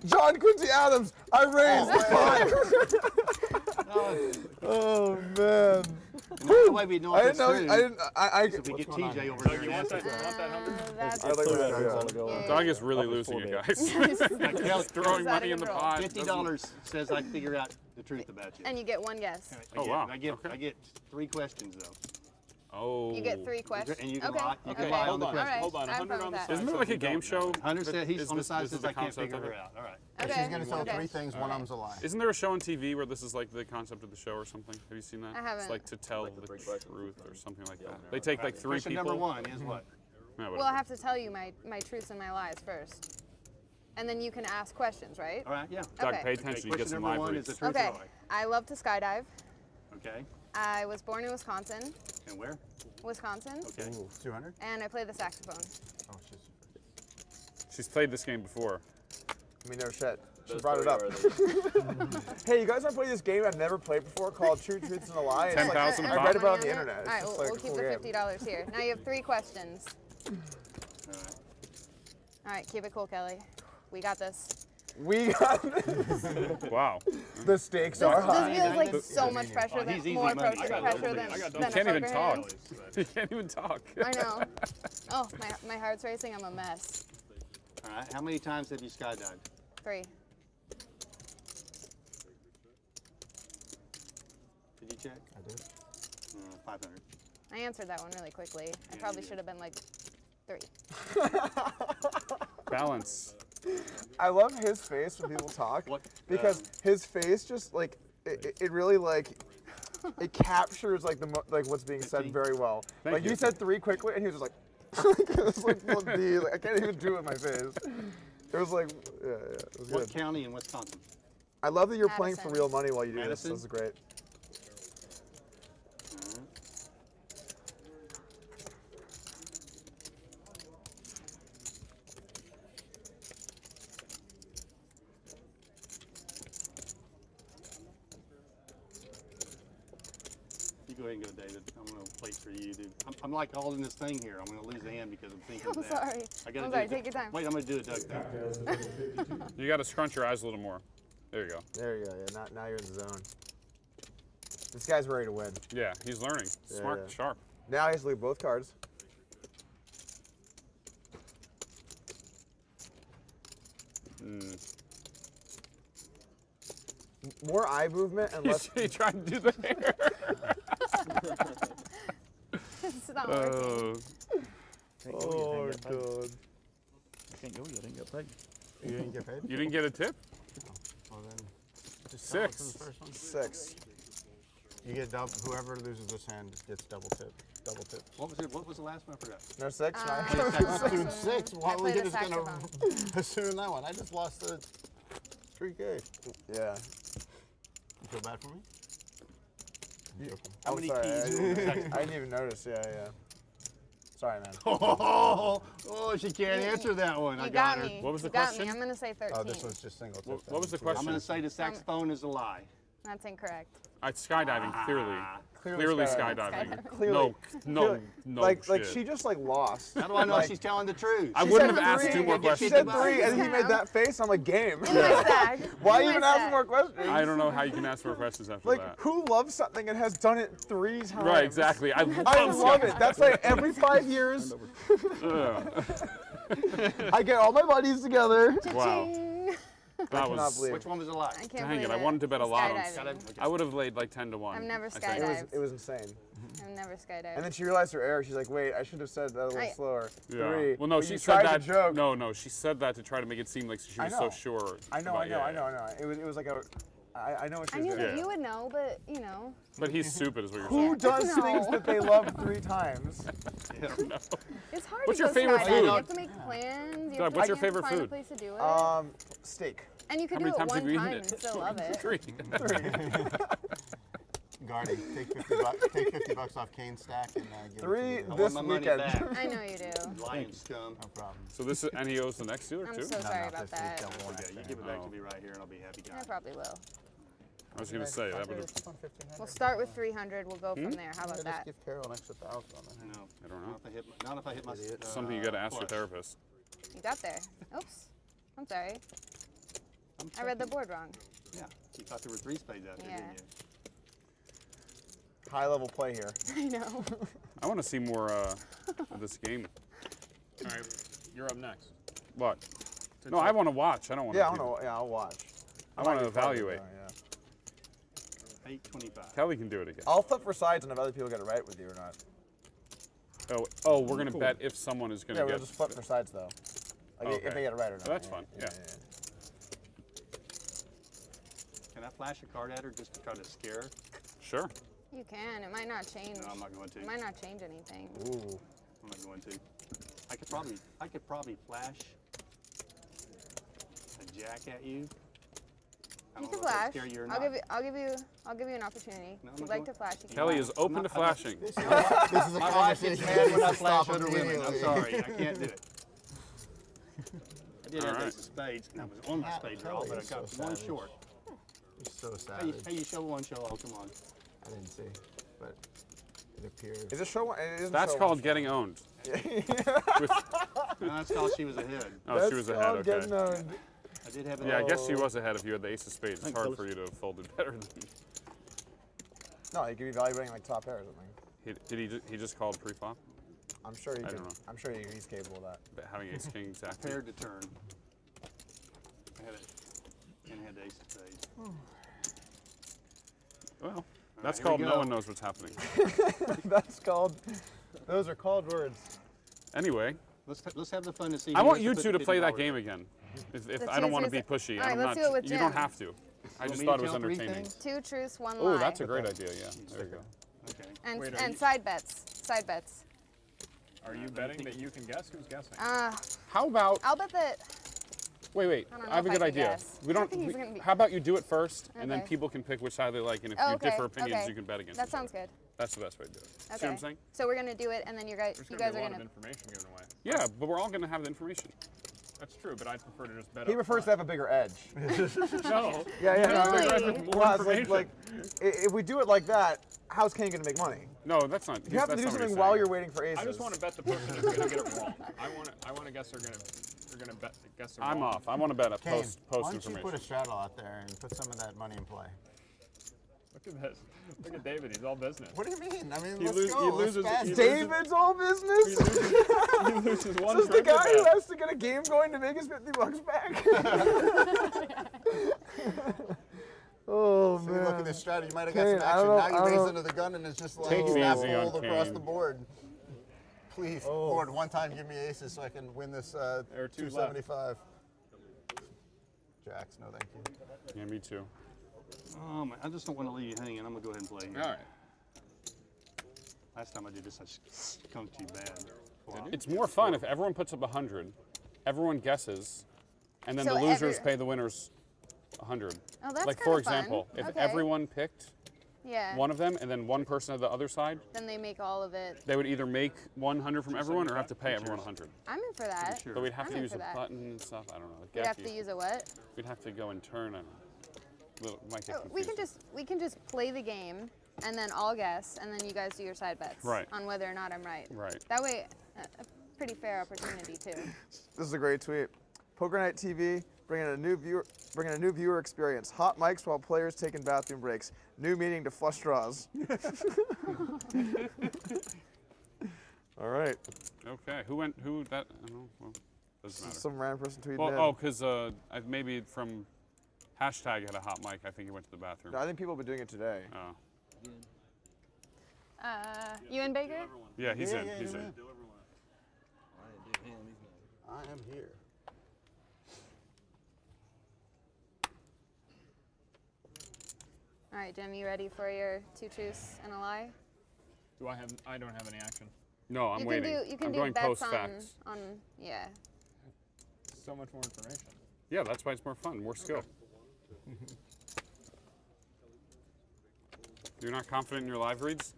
John Quincy Adams, I raised the fund. Oh man. That way we know I if didn't it's know. true. I So if we get TJ over So there you and want ask that? us. You want that 100? That's I like that. yeah. Doug is really losing you guys. He's throwing money in the pot. $50 says I figure out the truth about you. And you get one guess. Oh, wow. I get 3 questions though. Oh. You get 3 questions. And you can okay. lie. You can okay. lie on Hold the on. question. Hold on. I'm 100 fine on with the that. Isn't there like a game show? Hunter said he's on the side This is says I can't concept figure of her it? out. All right. Okay. She's going to tell okay. 3 things, one of them's a lie. Isn't there a show on TV where this is like the concept of the show or something? Have you seen that? I haven't. It's like to tell Like the the three truth questions. or something like that. They take like 3 Question people. number 1 is what? Yeah, Well, I have to tell you my truths and my lies first. And then you can ask questions, right? All right, yeah. Doug, Okay. pay attention. You get Question some number live 1 is the reads. truth Okay. or lie. I love to skydive. Okay. I was born in Wisconsin, And where? Wisconsin, Okay. 200? and I play the saxophone. Oh, she's. She's played this game before. I mean, no shit. She Those brought it three up. are the- Hey, you guys want to play this game I've never played before called True Truths and a Lie? It's 10,000 like, a I read pop? about it on the Money internet. All It's right, just we'll, like we'll a keep cool the game. $50 here. Now you have 3 questions. All right. All right, keep it cool, Kelly. We got this. We got this. Wow. The stakes This, are this high. feels like Yeah, so much pressure, Oh, he's easy more money. pressure, I got pressure double than, these. than You a can't even poker talk. hand. You can't even talk. I know. Oh, my heart's racing. I'm a mess. All right. How many times have you skydived? 3. Did you check? I did. 500. I answered that one really quickly. I probably should have been like 3. Balance. I love his face when people talk What, because his face just like it really like it captures like like what's being said 15. very well. Thank Like you. he said 3 quickly and he was just like it was like full D. Like I can't even do it with my face. It was like yeah, it was What good. county in Wisconsin? I love that you're playing for Madison. real money while you do Madison? this. This is great. You go ahead and go, David. I'm going to wait for you, dude. I'm like holding this thing here. I'm going to lose the hand because I'm thinking I'm of that. sorry. I gotta I'm do sorry. it. Take your time. Wait, I'm going to do a Doug thing. You got to scrunch your eyes a little more. There you go. There you go. Yeah, now you're in the zone. This guy's ready to win. Yeah, he's learning. Yeah, Smart, yeah. sharp. Now he has to leave both cards. More eye movement and less. He tried to do the hair. It's not working. Oh god. Can't go yet. I didn't get paid. You didn't get paid? You didn't get a tip? Well, then just tell us in 6. the first one. 6. You get double. Whoever loses this hand gets double tip. Double tip. What was the last one? I forgot. No 6. I'm doing 6. Why I are we played a just gonna saxophone. assume that one? I just lost the 3K. Yeah. You feel bad for me? I'm joking. How I'm many sorry, keys are on the saxophone? I didn't even notice. Yeah. Sorry, man. Oh, she can't answer that one. I You got got her. me. What was the You got question? me. I'm gonna say 13. Oh, this was just single tip. What was the I'm question? going to say the saxophone is a lie. That's incorrect. Skydiving, clearly. Clearly skydiving. Clearly. No, Like shit. she just like lost. How do I know Like, she's telling the truth? I she wouldn't said have asked 3, 2 more She questions. said 3 and he made that face. I'm like, game. In my bag. Why In even my ask bag. more questions? I don't know how you can ask more questions after Like, that. who loves something and has done it 3 times? Right, exactly. I I love it. That's why every 5 years Ugh. I get all my buddies together. Wow. Ching. That cannot was. believe Which one was a lie? I can't Dang believe it, I wanted to bet a lot on Skydiving. I would have laid like 10 to 1. I've never I think. skydived. It was insane. I've never skydived. And then she realized her error. She's like, wait, I should have said that a little I- slower. Yeah. 3. Well, no, But she you said tried that. to joke. No, she said that to try to make it seem like she I was know. so sure. I know. about- yeah. It was like a. I know what I she's knew doing. that you would know, but you know. But he's stupid, is what you're Who saying. does No. things that they love 3 times? I don't know. It's hard What's to your go favorite skydiving. food? You have to make plans. You Doug, have to what's your plan, favorite find food? a place to do it. Steak. And you could How do many it times one have you time eaten and it? still love it. 3. Gardy, take $50 off Kane's stack and give 3 it to me. this my money weekend. back. I know you do. Lion scum. No problem. So this is, and he owes the next dealer I'm too? so sorry about this week, that. don't want Okay, you give it back to me right here, and I'll be happy guy. I probably will. I was going to say, that would have, We'll start with 300. We'll go from there. How about Just that? give Carol an extra 1,000 on it. I know. I don't know. Not if I hit my. Something you got to ask your flush. therapist. You got there. Oops. I'm sorry. I'm I read the checking. board wrong. Yeah, you thought there were 3 spades out there, Yeah. didn't you? High level play here. I know. I want to see more of this game. All right, you're up next. What? No, I want to watch. I don't want to. Yeah, I'll watch. I want might to be part of it, evaluate. though, yeah. 825. Kelly can do it again. I'll flip for sides and if other people get it right with you or not. Oh, we're going to bet if someone is going Yeah, to we'll get. just flip for sides though. Like Okay. if they get it right or not. Oh, that's fun. Yeah. Can I flash a card at her just to try to scare her? Sure. You can. It might not change. No, I'm not going to. It might not change anything. Ooh. I'm not going to. I could probably flash a jack at you. I You don't can know if that'd flash. scare you or I'll not. give you an opportunity. No, if you'd I'm like not to flash, you can. Kelly flash. is open to flashing. This is a My wife gets conversation. mad when I Stop flash other women. I'm immediately. sorry, I can't do it. I did have All right. ace of spades, and I was on my spade draw, but I got So one savage. short. You're so Hey, savage. hey, you show one, show all. Come on. I didn't see, but it appears. Is it show? It isn't That's show called getting owned. No, that's all she was ahead. Oh, she was ahead. called Okay. getting owned. I did have. Yeah, I guess she was ahead if you had the ace of spades. It's hard for you to have folded better than. No, you could be evaluating like top pair or something. He just called pre-flop? I'm sure he I could. don't know. I'm sure he's capable of that. But having ace king exactly. Prepared to turn. I had it, and I had the ace of spades. Well, that's here we called no go. one knows what's happening. That's called. Those are called words. Anyway, Let's have the fun to see. I who want has you put two the to play that $50 game again. If The I don't want to twos be pushy, All right, I'm let's not. do it with You don't Jim. have to. I Want just me thought to it was count 3 entertaining. things? 2 truths, 1 lie. Oh, that's a great idea. Yeah, there you go. Okay. And, Wait, are and you- side bets. Side bets. Are you betting that you can guess who's guessing? How about? I'll bet that. Wait. I don't know I have a if good I can idea. guess. We I don't. think he's gonna be- How about you do it first, and then Okay. people can pick which side they like, and if Oh, you okay. differ opinions, Okay. you can bet against. That each other. sounds good. That's the best way to do it. See Okay. what I'm saying? So we're gonna do it, and then you guys, There's you gonna guys be a are lot gonna. of information given away. Yeah, but we're all going to have the information. That's true, but I'd prefer to just bet He up prefers to have a bigger edge. No. Yeah. No, Really? well, it's like, if we do it like that, how's Kane going to make money? No, that's not. You have to that's do not what something he's while saying. you're waiting for aces. I just want to bet the person that's going to get it wrong. I want to guess they're going to bet guess they're I'm wrong. off. I want to bet a Kane, post why don't you information. put a straddle out there and put some of that money in play? Look at this. Look at David. He's all business. What do you mean? I mean, He let's lose- go. he Let's loses- fast. he David's all business. He loses one This is the trip guy to who bet. has to get a game going to make his $50 back. Oh See, man! look at this strategy. You might have got Kane, some I action. don't know- Now I you don't raise know. under the gun and it's just like Take it snap easy on fold across Kane. the board. Please, Oh. board, one time give me aces so I can win this There are 2 left. 275. Jacks, no thank you. Yeah, me too. Oh man, I just don't want to leave you hanging. I'm gonna go ahead and play. All right. Last time I did this, I skunked you bad. Flop. It's more fun if everyone puts up 100, everyone guesses, and then So the losers every- pay the winners 100. Oh, that's Like for kinda fun. example, if Okay. everyone picked Yeah. one of them and then one person at the other side, Then they make all of it. they would either make 100 from everyone or have to pay everyone 100. I'm in for that. Sure. But we'd have I'm to in use for a that. button and stuff. I don't know. We'd have Gacky. to use a what? We'd have to go and turn and might get Oh, we can just play the game, and then I'll guess, and then you guys do your side bets Right. on whether or not I'm right. Right. That way, a pretty fair opportunity too. This is a great tweet. Poker Night TV bringing a new viewer experience. Hot mics while players taking bathroom breaks. New meaning to flush draws. All right. Okay. Who that? I don't know. Well, doesn't matter. Some random person tweeted Well, in. oh, because maybe from hashtag had a hot mic. I think he went to the bathroom. No, I think people have been doing it today. Oh. You and Baker? Yeah, he's Yeah, in. yeah, He's yeah. in. I am here. All right, Jim, you ready for your 2 truths and a lie? Do I have? I don't have any action. No, I'm waiting. You can I'm do going bets post facts. on yeah. So much more information. Yeah, that's why it's more fun, more skill. You're not confident in your live reads?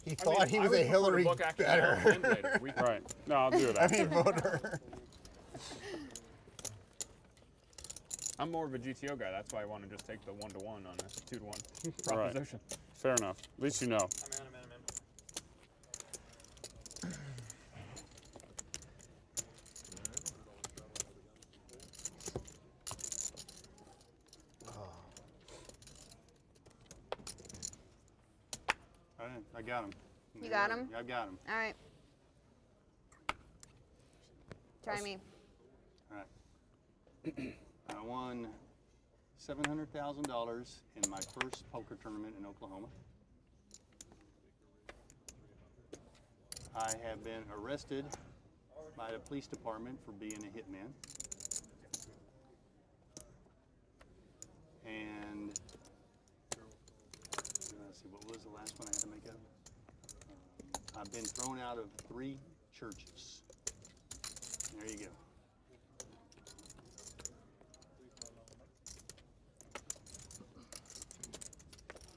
He thought he was a Hillary better. Right. No, I'll do it. I mean, voter. I'm more of a GTO guy. That's why I want to just take the 1-to-1 on a 2-to-1 proposition. Right. Fair enough. At least you know. I'm in. I got him. You got him? I got him. All right. Try me. All right. I won $700,000 in my first poker tournament in Oklahoma. I have been arrested by the police department for being a hitman. And let's see, what was the last one I had to make up? I've been thrown out of 3 churches. There you go.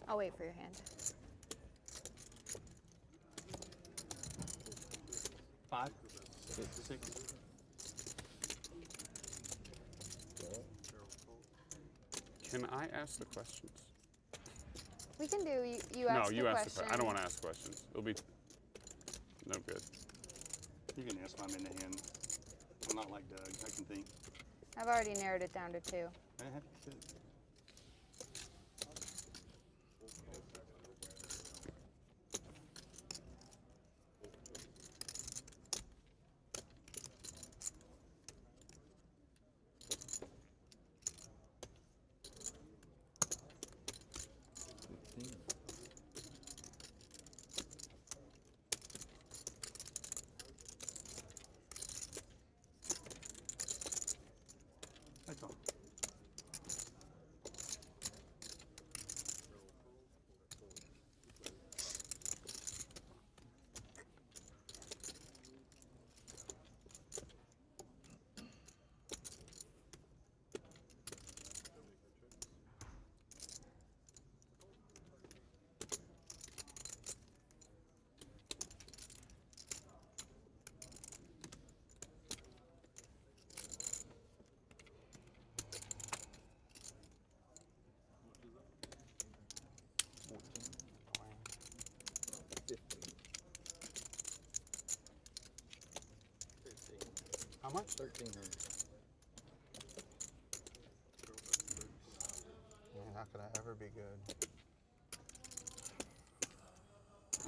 I'll wait for your hand. 5, 6. Can I ask the questions? We can do you ask No, you the ask question. the question. I don't want to ask questions. It'll be no good. You can ask mine in the hand. I'm not like Doug. I can think. I've already narrowed it down to 2. I have to. That's all. How much? 1,300. You're not gonna ever be good.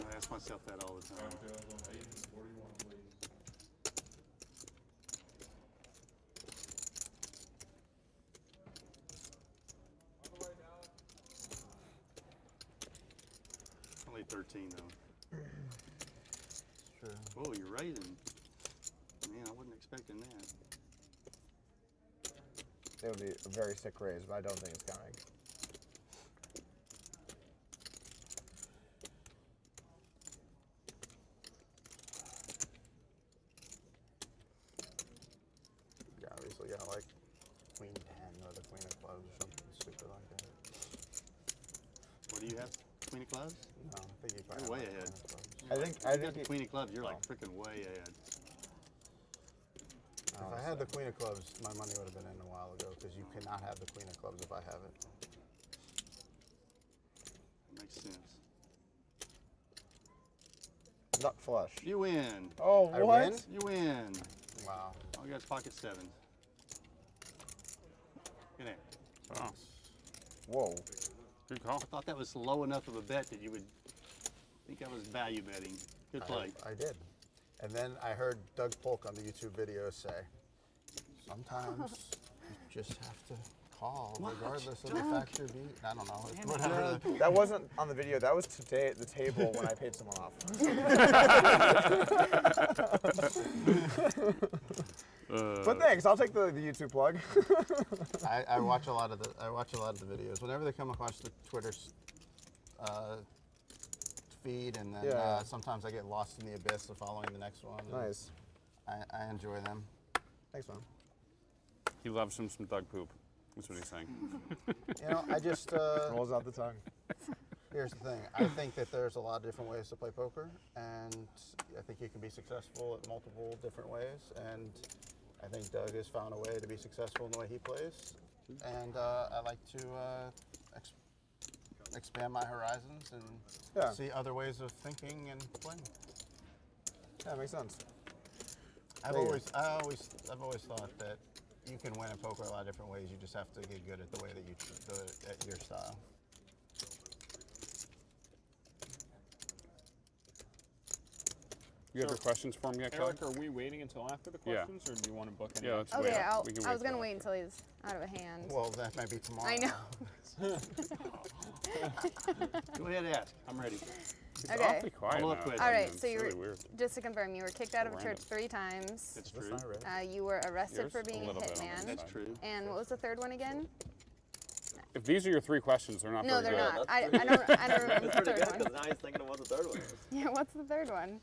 I ask myself that all the time. Cocktails on 8 and 41, please. Only 13 though. True. Whoa, you're raising. Man, I wasn't expecting that. It would be a very sick raise, but I don't think it's coming. Yeah, obviously got like Queen 10 or the Queen of Clubs or something stupid like that. What do you have? Queen of Clubs? No, I think you You're probably way have ahead. Queen of Clubs. I You got think the Queen of Clubs. You're like freaking way ahead. If I had the Queen of Clubs, my money would have been in a while ago because you cannot have the Queen of Clubs if I have it. That makes sense. nut flush. You win. Oh, I what? win? You win. Wow. All you got is pocket 7. Get in. Wow. Whoa. Good call. I thought that was low enough of a bet that you would think I was value betting. Good play. I did. And then I heard Doug Polk on the YouTube video say, sometimes you just have to call regardless of the fact you're beat. I don't know. Whatever. That wasn't on the video. That was today at the table when I paid someone off. But thanks, I'll take the YouTube plug. I watch a lot of the videos. Whenever they come across the Twitter feed, and then sometimes I get lost in the abyss of following the next one. Nice. I enjoy them. Thanks, man. He loves him some Doug poop. That's what he's saying. You know, I just rolls out the tongue. Here's the thing. I think that there's a lot of different ways to play poker, and I think you can be successful at multiple different ways. And I think Doug has found a way to be successful in the way he plays. And I like to expand my horizons and see other ways of thinking and playing. Yeah, makes sense. I've always thought that you can win in poker a lot of different ways. You just have to get good at the way that you do it at your style. You have your questions for me yet, Kelly? Eric, are we waiting until after the questions, or do you want to book any? Yeah, let's Okay, wait. I was going to wait until he's out of hand. Well, that might be tomorrow. I know. Go ahead and ask. I'm ready. It's Okay. awfully quiet now. All right, It's so you were, really weird. just to confirm, you were kicked out of a Random. church 3 times. That's true. You were arrested Yours? for being A a little bit on hitman. this That's true. And what was the third one again? If these are your 3 questions, they're not No, very they're good. not. I don't remember That's the pretty third good, one. because now he's thinking of what the third one is. Yeah, what's the third one?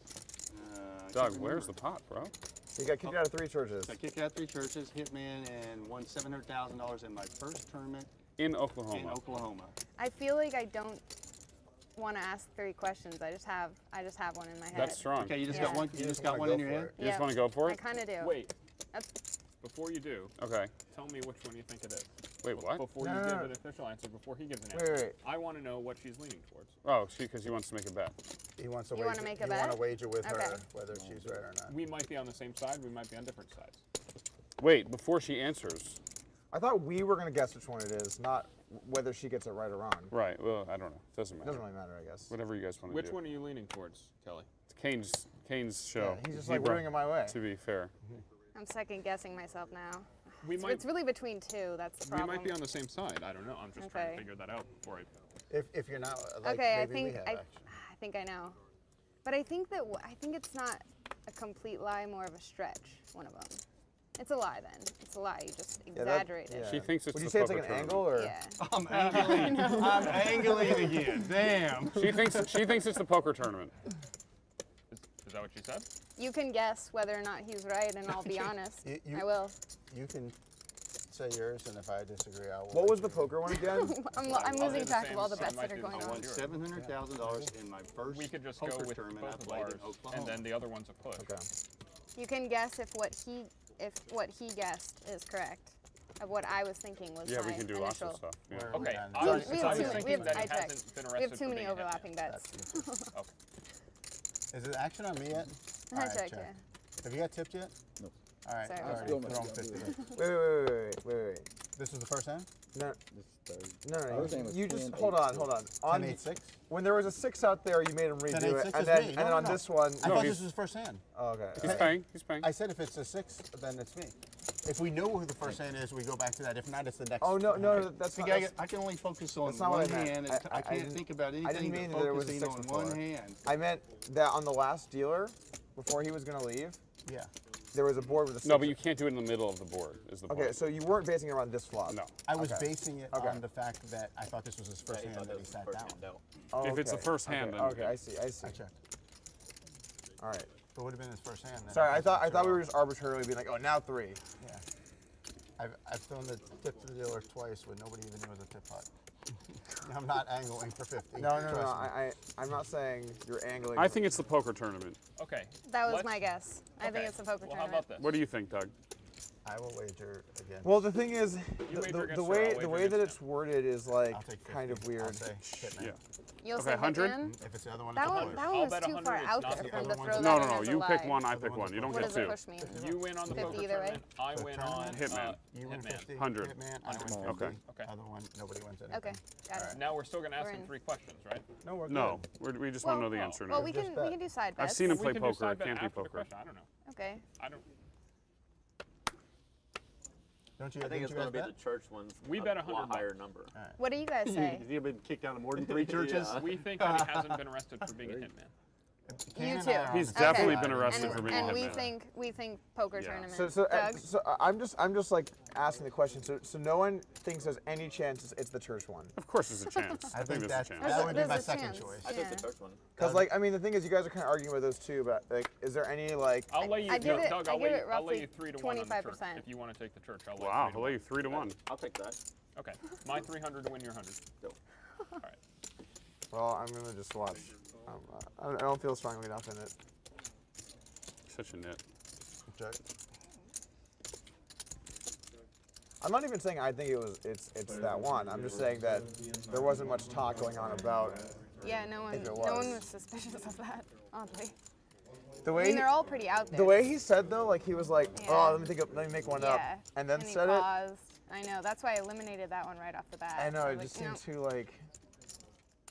Doug, where's the pot, bro? You got kicked out of 3 churches. I kicked out 3 churches, hitman, and won $700,000 in my first tournament in Oklahoma. I feel like I don't want to ask 3 questions. I just have one in my head. That's strong. Okay, you just got one. You just got one in your head. You just want to go for it? I kind of do. Wait. That's Before you do, Okay. tell me which one you think it is. Wait, what? Before you give an official answer, before he gives an Wait, answer. wait. I want to know what she's leaning towards. Oh, because he wants to make a bet. He wants to You wager. wanna make a you want bet? to wager with Okay. her whether she's right or not. We might be on the same side, we might be on different sides. Wait, before she answers. I thought we were going to guess which one it is, not whether she gets it right or wrong. Right, well, I don't know. Doesn't matter. Doesn't really matter, I guess. Whatever you guys want to Which do. one are you leaning towards, Kelly? It's Kane's show. Yeah, he's just He like brought- ruining it my way. To be fair. I'm second guessing myself now. We might, It's really between 2. That's the we problem. might be on the same side. I don't know. I'm just trying Okay. to figure that out before I. If you're not, like, Okay, maybe we have action. I think I know. But I think it's not a complete lie, more of a stretch. One of them. It's a lie then. It's a lie. You just exaggerate it. She thinks it's Would you the say it's like poker an tournament. angle or? Yeah. I'm angling. I'm angling again. Damn. She thinks it's the poker tournament. Is that what she said? You can guess whether or not he's right, and I'll be honest. You- I will. You can say yours, and if I disagree, I will. What was the poker one again? I'm I'll losing do the track same, of all the so I bets might that are do going the I on. won $700,000 in my first We could just poker go with tournament I both of played in ours, Oklahoma. and then the other one's a push. Okay. You can guess if what he guessed is correct. Of what I was thinking was Yeah, my we can do lots of initial. stuff. Yeah. Where are we Okay, on? I was, We I have was too many- thinking that I he checked. hasn't been We arrested have too for many being a hitman. overlapping bets. Okay. Is it action on me yet? I Alright, checked, check. yeah. Have you got tipped yet? No. All right. Sorry. All right. Still Throw much 'em to 50 do. then. Wait. This was the first hand? No, This third. no, I no. was saying it was You just 10, hold 8, on, 6. hold on. 10, 8, 6? When there was a 6 out there, you made him 10, 8, redo 6 it, and is then me. on No. this one. I No, thought he's- this was first hand. Oh, okay. He's paying. He's paying. I said if it's a 6, then it's me. If we know who the first hand is, we go back to that. If not, it's the next. Oh no, that's See, not. I can only focus on That's not what one I meant. hand. And I I can't didn't- think about I didn't anything mean but that there was a focusing 6 on one before. hand. I meant that on the last dealer, before he was gonna leave, Yeah. there was a board with a 6. No, but you can't do it in the middle of the board. Is the point? Okay, so you weren't basing it around this flop. No. I was Okay. basing it Okay. on the fact that I thought this was his first hand that he sat down. Oh, If it's the okay. first hand, okay. then- Okay, I see. I checked. All right. If it would have been his first hand. Then Sorry, I wasn't thought we sure. were just arbitrarily being like, oh, now 3. Yeah. I've thrown the tip to the dealer twice when nobody even knew it was a tip putt. I'm not angling for 50. No. trust me. I'm not saying you're angling. I think it's the poker tournament. Okay. That was let's- my guess. I think okay. it's a poker Well, how tournament. about this? What do you think, Doug? I will wager again. Well, the thing is, You wager the against her, way I'll the wager way that against it's worded is like I'll take 50. kind of I'll weird. say hitman. Yeah. You'll Okay, say 100? hitman? If it's the other one, That it's a one, push. that I'll one was bet too 100 far it's out not there the for him to other throw one's- that No, in no, as a you pick lie. one, I Other pick one's one. You don't What get does it 2. push me? You win on the 50 poker either way? tournament. I So win tournament, on Hitman. You win Hitman. 50. 100. Hitman, I win 50. Okay. Okay. Other one, nobody wins anything. Okay, got it. Now we're still going to ask We're him in. 3 questions, right? No, we're No, we just want to know the answer Well, now. we Just can bet. we can do side I've bets. seen him We play can do poker. side It bet can't be after the poker. question. I don't know. Okay. I don't. Don't you? I think it's going to be the church ones. We a bet lot 100 higher bucks. number. What do you guys say? Has he been kicked out of more than 3 churches? Yeah. We think that he hasn't been arrested for being a hitman. You and too. I are on He's the same definitely side. been arrested And, for being a and hitman. we think poker Yeah. tournament. So Doug? I'm just like asking the question. So no one thinks there's any chance it's the church one. Of course, there's a chance. I think there's that's, a chance. that would be There's my a second chance. choice. I took the Yeah. church one. Because like I mean the thing is you guys are kind of arguing with those two, but like is there any like I'll lay you, I give it- Doug, I I'll give lay it you, I'll lay roughly you 3 to 1 on the church. 25%. If you want to take the church, I'll lay Wow, 3 to I'll 1. lay you 3 to 1. I'll take that. Okay, my 300 to win your 100. Go. All right. well I'm gonna just watch. I don't feel strongly enough in it. Such a nit. Okay. I'm not even saying I think it's that one. I'm just saying that there wasn't much talk going on about Yeah, no one If it was was. suspicious of that, oddly. the I way mean, they're all pretty out there. the way he said though, like he was like, Yeah. oh let me make one up, Yeah. and then he said it. paused. I know, that's why I eliminated that one right off the bat. I know I it was just like, seemed no. too like.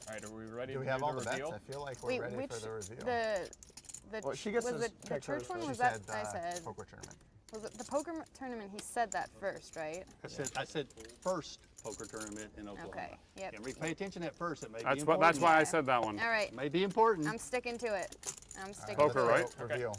All right, are we ready Do to we have do all the the bets? reveal? I feel like we're Wait, ready which for the reveal. the Well, she gets was to the check church hers one? first. Was She that said, I said? poker tournament. Was it the poker tournament? He said that first, right? I said first poker tournament in Oklahoma. Okay. Yep. Yeah, pay attention at first. It may be That's important. what. That's why I said that one. All right. It may be important. I'm sticking to it. I'm sticking Poker, to right? it. Reveal.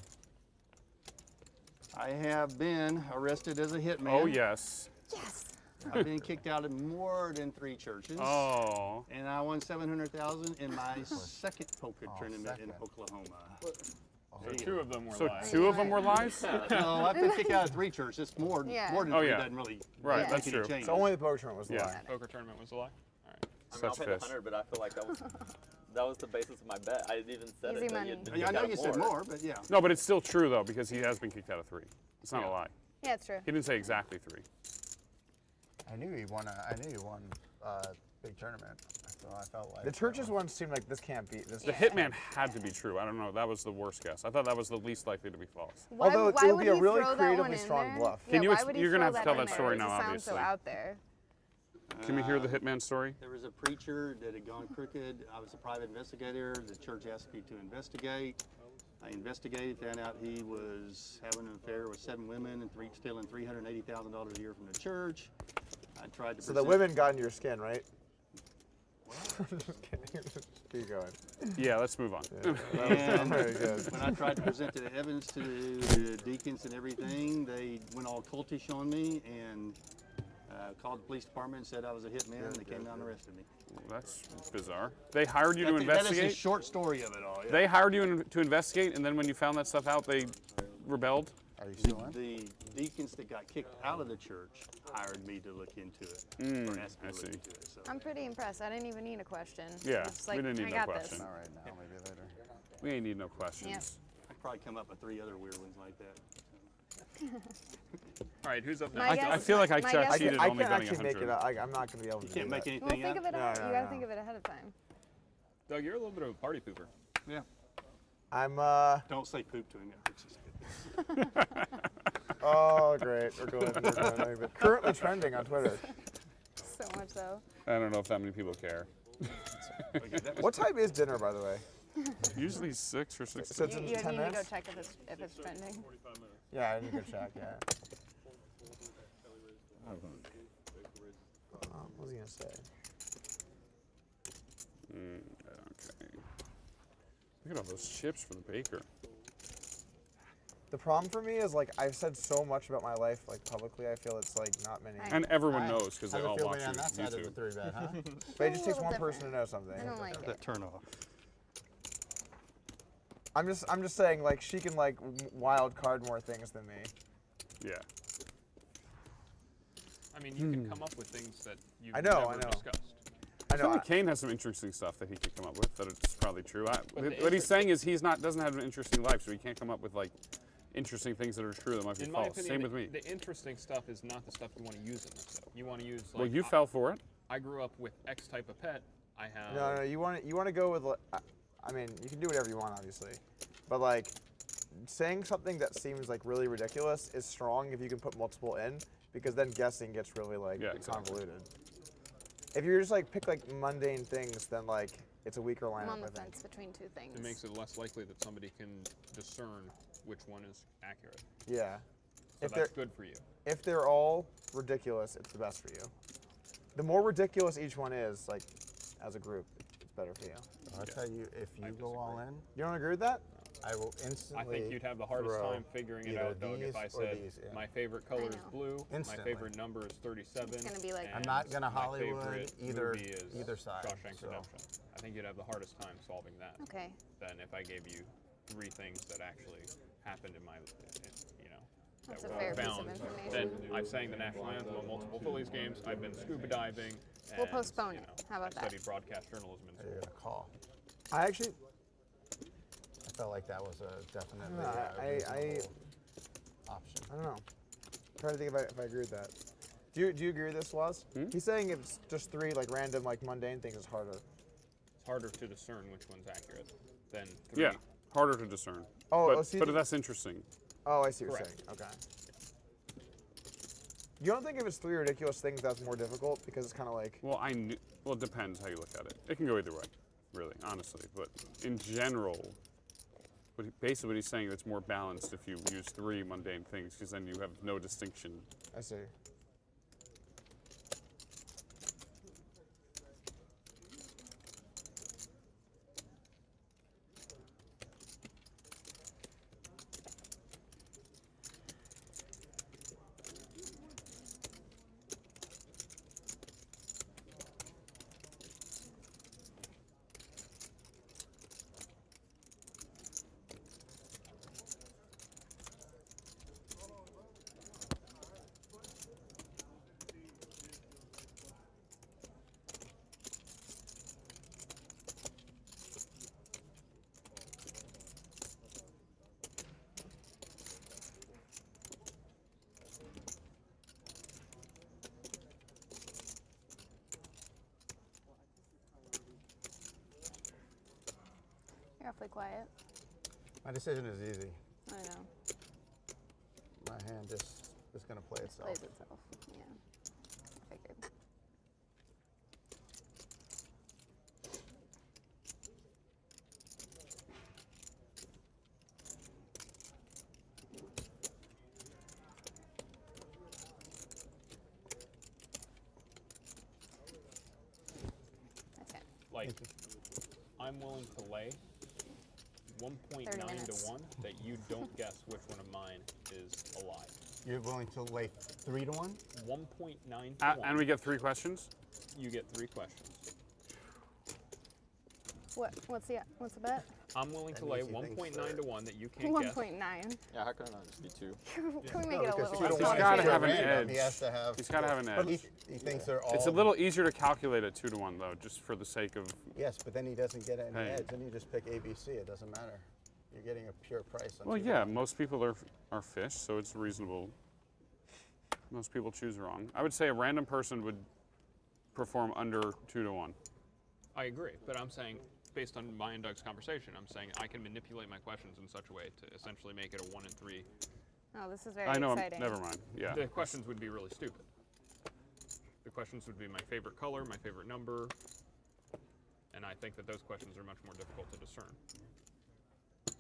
I have been arrested as a hitman. Oh yes. Yes. I've been kicked out of more than 3 churches. Oh. And I won $700,000 in my second poker tournament in second. Oklahoma. So 2 of them were So lies. 2 of them were lies? No, I've been kicked out of 3 churches. It's more, Yeah. more than Oh, 3 yeah. doesn't really Right, make that's any true. changes. So only the poker tournament was the Yeah. lie. Poker tournament was a lie? All right. I mean, I'll Such pay the fish. 100, but I feel like that was the basis of my bet. I even said Easy it. that money. you'd been Yeah, I kicked know out you of said more, but yeah. No, but it's still true though because he has been kicked out of 3. It's not a Yeah. lie. Yeah, it's true. He didn't say exactly 3. I knew he won. I knew he won big tournament. So I felt like The churches one seemed like this can't be this. The hitman had to be true. I don't know. That was the worst guess. I thought that was the least likely to be false. Why, Although why it would be a he really throw that one creatively in strong there? bluff. Yeah, Can you why ex- would he you're gonna throw have to that tell in that there? story It now, just sounds so obviously. out there. Can we hear the hitman story? There was a preacher that had gone crooked. I was a private investigator. The church asked me to investigate. I investigated, found out he was having an affair with 7 women and stealing $380,000 a year from the church. I tried to So the present- women got into your skin, right? Just kidding. Just keep going. Yeah, let's move on. And Very good. when I tried to present the evidence to the deacons and everything, they went all cultish on me and called the police department and said I was a hitman, and they came down and arrested me. That's bizarre. They hired you to That is investigate? a short story of it all. Yeah. They hired you to investigate, and then when you found that stuff out, they rebelled? Are you still in? The deacons that got kicked out of the church hired me to look into it, or asked me I to see. look into it. So. I'm pretty impressed. I didn't even need a question. Yeah, It's we like, didn't need I no got question. This. Not right now. Maybe later. We ain't need no questions. Yep. I'd probably come up with 3 other weird ones like that. All right, who's up My next? guess- I feel like I my cheated guess- cheated I only can't betting actually make 100. it up. I'm not going to be able to You do can't make that. anything Well, think up. of it. No, you no, gotta no. think of it ahead of time. Doug, you're a little bit of a party pooper. Yeah. I'm Don't say poop to him. It hurts his Oh, great. We're going. But currently trending on Twitter. So much so. I don't know if that many people care. What time is dinner, by the way? Usually 6 or 6. So it's in You 10 need to go minutes? check if it's trending. Yeah, I need to go check, yeah. What was he going to say? Okay. Look at all those chips for the baker. The problem for me is, like, I've said so much about my life, like, publicly. I feel it's, like, not many. And everyone knows because they How's it all feel watch being on your that side of the YouTube. 3-bet, huh? But it just takes a one little person to know something. I don't like it. That turn off. I'm just saying, like, she can, like, wild card more things than me. Yeah. I mean, you can come up with things that you've I know, never I know. discussed. I I feel know. like Kane has some interesting stuff that he could come up with that it's probably true. the What he's saying is doesn't have an interesting life, so he can't come up with like interesting things that are true that might be In my false. opinion, Same with me. the interesting stuff is not the stuff you want to use in this. You want to use like Well, you fell for it. I grew up with X type of pet. I have No, you want to go with, like, I mean, you can do whatever you want, obviously. But, like, saying something that seems, like, really ridiculous is strong if you can put multiple in, because then guessing gets really, like, convoluted. If you're just, like, pick, like, mundane things, then, like, it's a weaker I'm lineup, on the I think. fence between 2 things. It makes it less likely that somebody can discern which one is accurate. Yeah. So that's good for you. If they're all ridiculous, it's the best for you. The more ridiculous each one is, like, as a group, it's better for you. I'll tell you, if you go all in, You don't agree with that? I will instantly. I think you'd have the hardest throw time figuring it either out, Doug, if I these or said these, yeah. my favorite color is blue, Instantly. my favorite number is 37. It's gonna be like I'm not gonna my Hollywood favorite either movie is either side. Shawshank So. Redemption. I think you'd have the hardest time solving that. Okay. Than if I gave you 3 things that actually happened in my, you know, That's that a were fair piece of found. information. Then I've sang the national anthem at multiple Phillies games. I've been scuba diving. We'll and, postpone you it. know, How about I that? studied broadcast journalism in You're school. gonna call. I actually, I felt like that was a definitely reasonable option. I don't know. I'm trying to think if I agree with that. Do you agree with this, Waz? He's saying if it's just 3 like random like mundane things is harder. It's harder to discern which one's accurate than 3. Yeah, harder to discern. Oh, but, so you but think- that's interesting. Oh, I see what you're Correct. saying. Okay. You don't think if it's 3 ridiculous things that's more difficult because it's kind of like. Well, well, it depends how you look at it. It can go either way, really, honestly. But in general, basically what he's saying, it's more balanced if you use 3 mundane things, because then you have no distinction. I see. You're awfully quiet. My decision is easy. I know. My hand just is gonna play itself. Plays itself. Yeah. I figured. Okay. Like, I'm willing to lay 1.9 minutes. to 1 that you don't guess which one of mine is a lie. You're willing to lay 3 to 1? 1.9 to 1. And we get 3 questions? You get 3 questions. What's the bet? I'm willing to lay 1.9 to 1 that you can't guess. 1.9. Yeah, how can it not just be 2? Can we make it a little because less he's He's wanna got to feel have an random. edge. He has to have. He's got to have an But edge. he thinks they're all. It's a little easier to calculate at 2 to 1, though, just for the sake of. Yes, but then he doesn't get any Hey. edge. Then you just pick ABC. It doesn't matter. You're getting a pure price. On Well, 2 to yeah, 1. most people are fish, so it's reasonable. Most people choose wrong. I would say a random person would perform under 2 to 1. I agree, but I'm saying, based on my and Doug's conversation, I'm saying I can manipulate my questions in such a way to essentially make it a 1 and 3. Oh, this is very I know. exciting. Never mind. Yeah. The questions would be really stupid. The questions would be my favorite color, my favorite number, and I think that those questions are much more difficult to discern.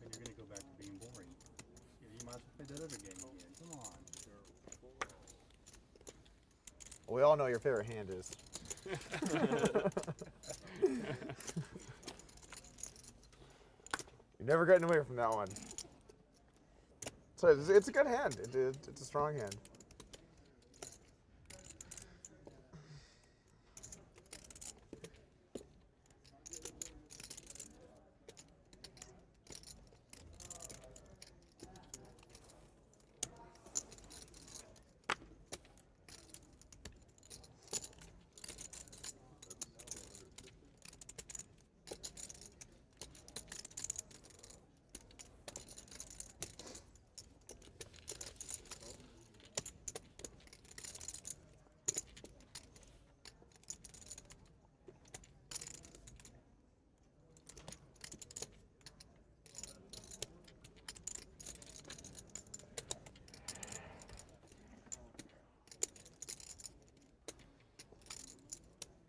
And you're going to go back to being boring. You might as well play that other game again. Come on. We all know your favorite hand is. You're never getting away from that one. So it's a good hand. It's a strong hand.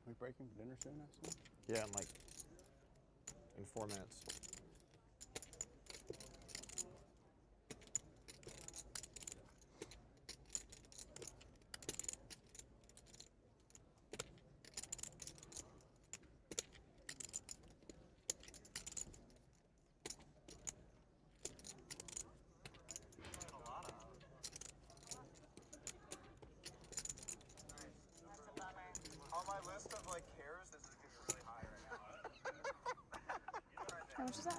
Are we breaking for dinner soon, I assume? Yeah, in 4 minutes. much is that?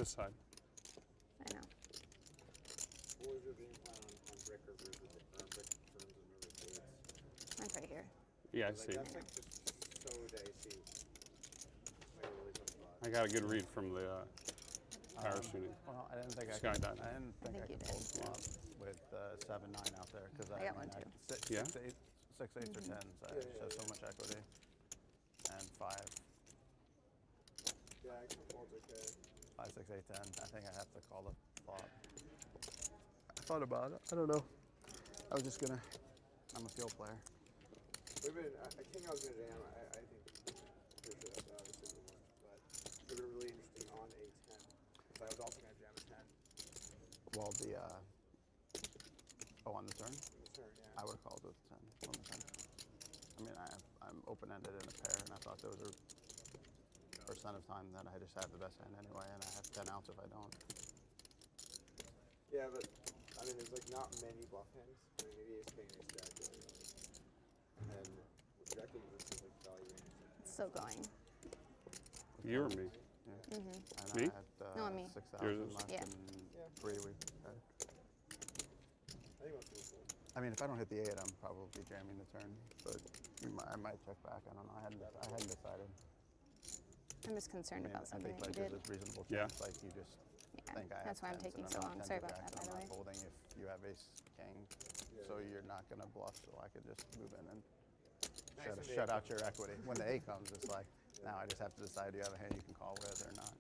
This side. I know. What was your game plan on brick or brick turns and river fades? Mine's right here. Yeah, I Like, see. that's like just so dicey. Like a really tough spot. I got a good read from the parachuting. Well, I didn't think I Sky could. dive. I didn't think I you could did. hold flop with 7-9 out there because I got one too. Yeah? Six eights or tens. I show so much equity, and 5, Yeah, I can fold okay. 5, 6, 8, 10. I think I have to call the flop. I thought about it. I don't know. I was just gonna. I'm a field player. We've been, King I was gonna jam. I think pretty sure that's obviously the one, but it would have been really interesting on a 10 because I was also gonna jam a 10. Well, the on the turn, In the turn, yeah. I would have called with 10 on the turn. I mean, I'm open-ended in a pair, and I thought there was a percent of time that I just have the best hand anyway, and I have 10 outs if I don't. Yeah, but I mean, there's like not many bluff hands. I mean, maybe ace king, ace jack, really. And with jack king, this is like value range. It's still going. You or me? Yeah. Mm-hmm. And Me? I had No, me. 6,000 Yours is? left Yeah. and 3 we had. I think most people fold. I mean, if I don't hit the 8, I'm probably jamming the turn, but I might check back. I don't know. I hadn't decided. I'm just concerned about I something think that like you did. there's a reasonable Yeah. chance. Like you just Yeah, think I that's have why I'm tens taking and so I'm long. not Sorry tens or about that, jacks, by I'm the way. not folding if you have ace king, so you're not gonna bluff. So I could just move in and shut out your equity. When the 8 comes, it's like now I just have to decide: do you have a hand you can call with or not?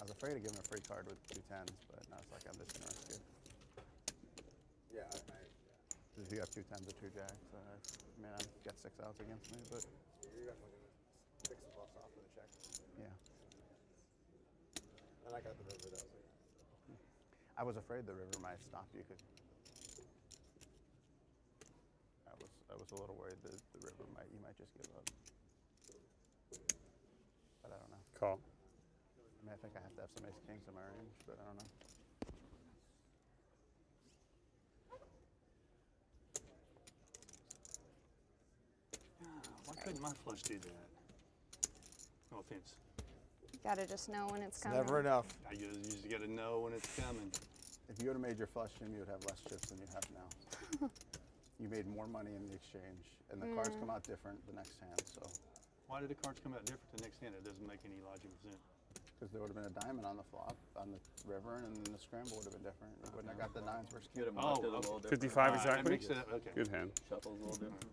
I was afraid of giving a free card with 2 10s, but now it's like I'm just gonna risk it. Yeah, If you have 2 10s or 2 jacks, I mean I've got 6 outs against me, but you're definitely gonna fix the bluffs off with a check. yeah. And I got the river. That was like, I was afraid the river might stop you. I was a little worried that the river you might just give up. But I don't know. Call. I mean, I think I have to have some ace kings in my range, but I don't know. Why couldn't my flush do that? No offense. You gotta just know when it's it's coming. never enough. You just got to know when it's coming. If you would have made your flush, Jim, you would have less chips than you have now. You made more money in the exchange, and the cards come out different the next hand, so. Why did the cards come out different the next hand? It doesn't make any logical sense. Because there would have been a diamond on the flop, on the river, and then the scramble would have been different. You wouldn't have got the 9s versus Could cube. have marked it a little different. 55 That exactly? makes it, okay. Good hand. Shuffle's a little different.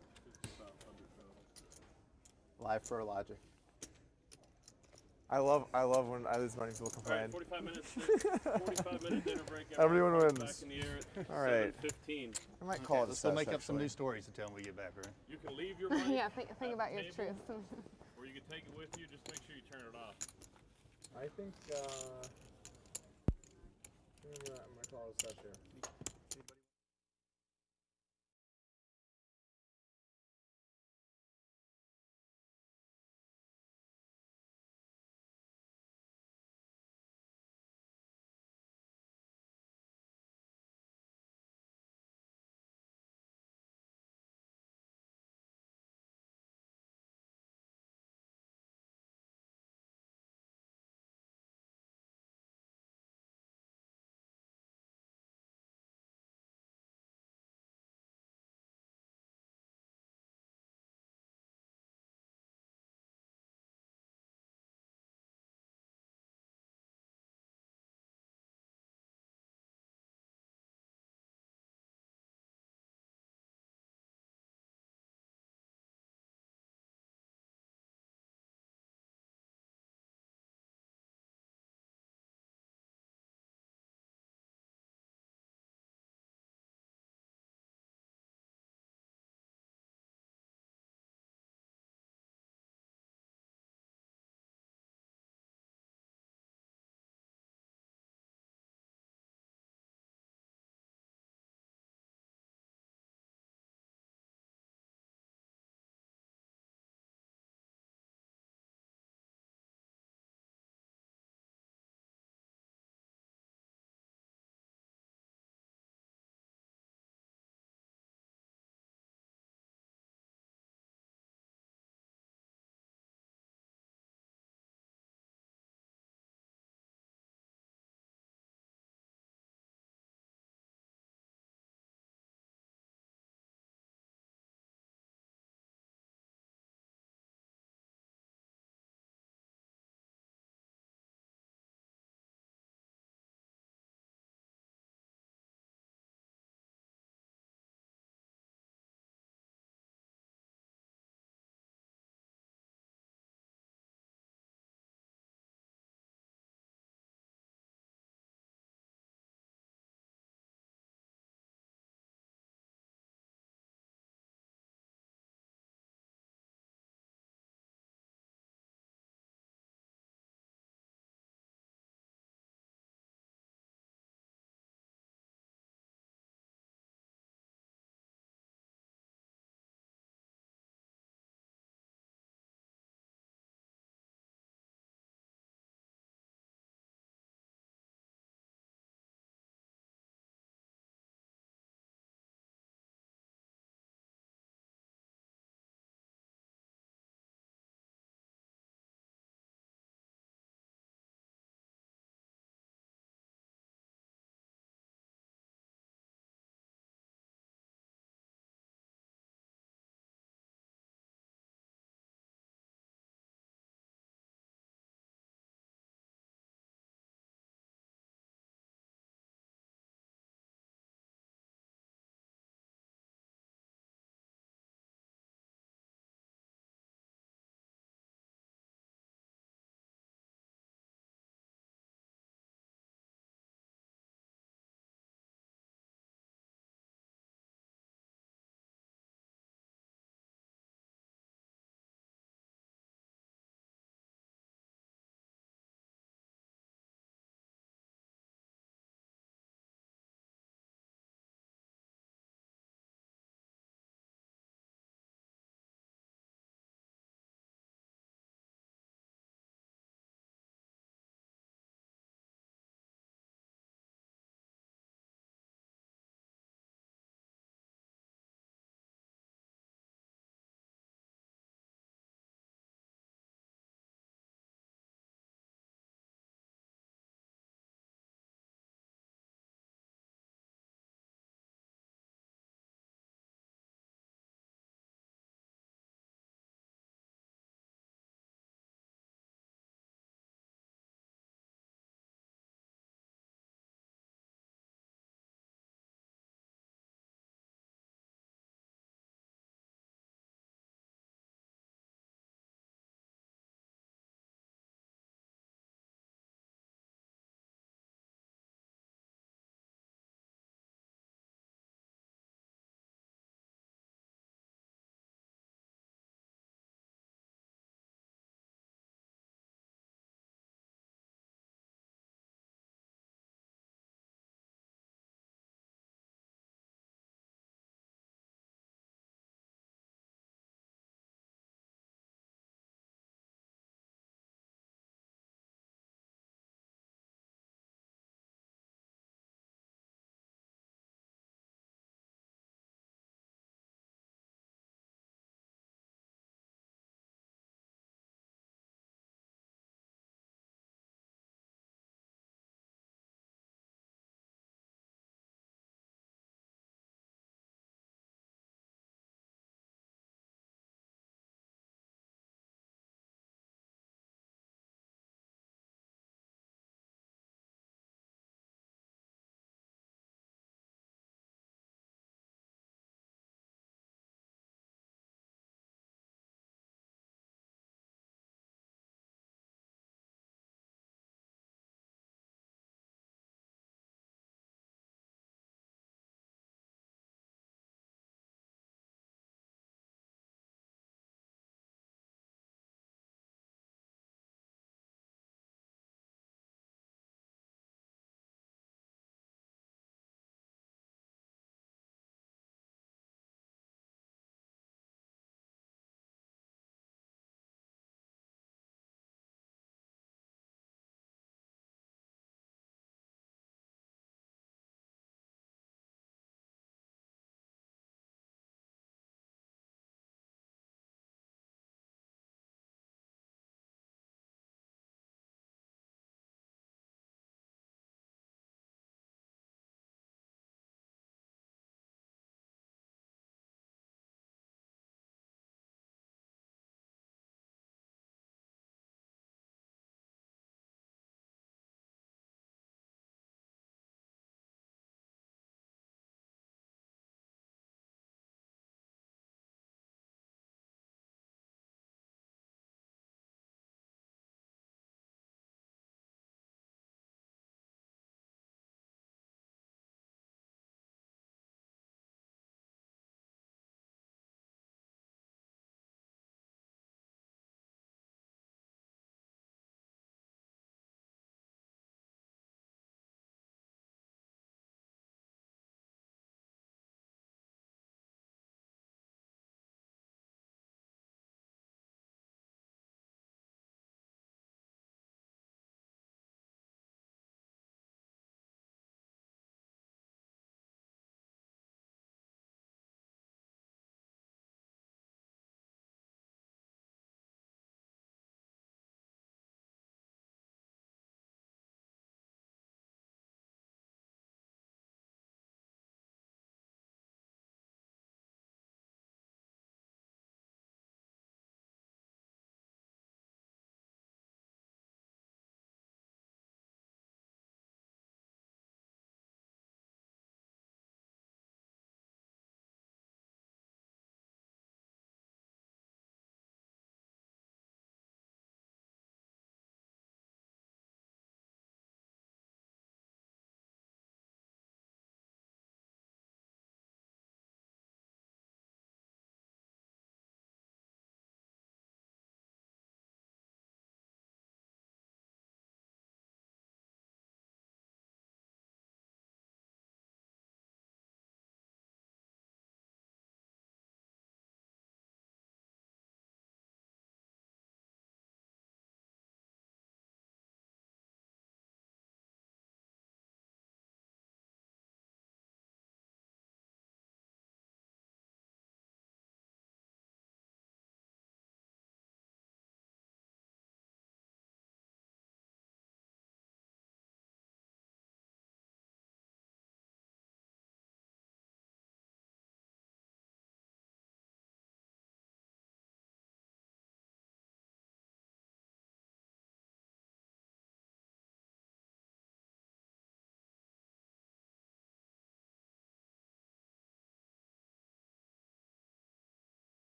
Live pro logic. I love when this money people complain. 45 minutes. 45-minute dinner break. Everyone wins. Back in the air at All right. 7:15. I might call it a Let's still set, make up some actually. new stories to tell when we get back, right? You can leave your money. Yeah, think about your table, truth. or you can take it with you. Just make sure you turn it off. I think I'm gonna call it a set here.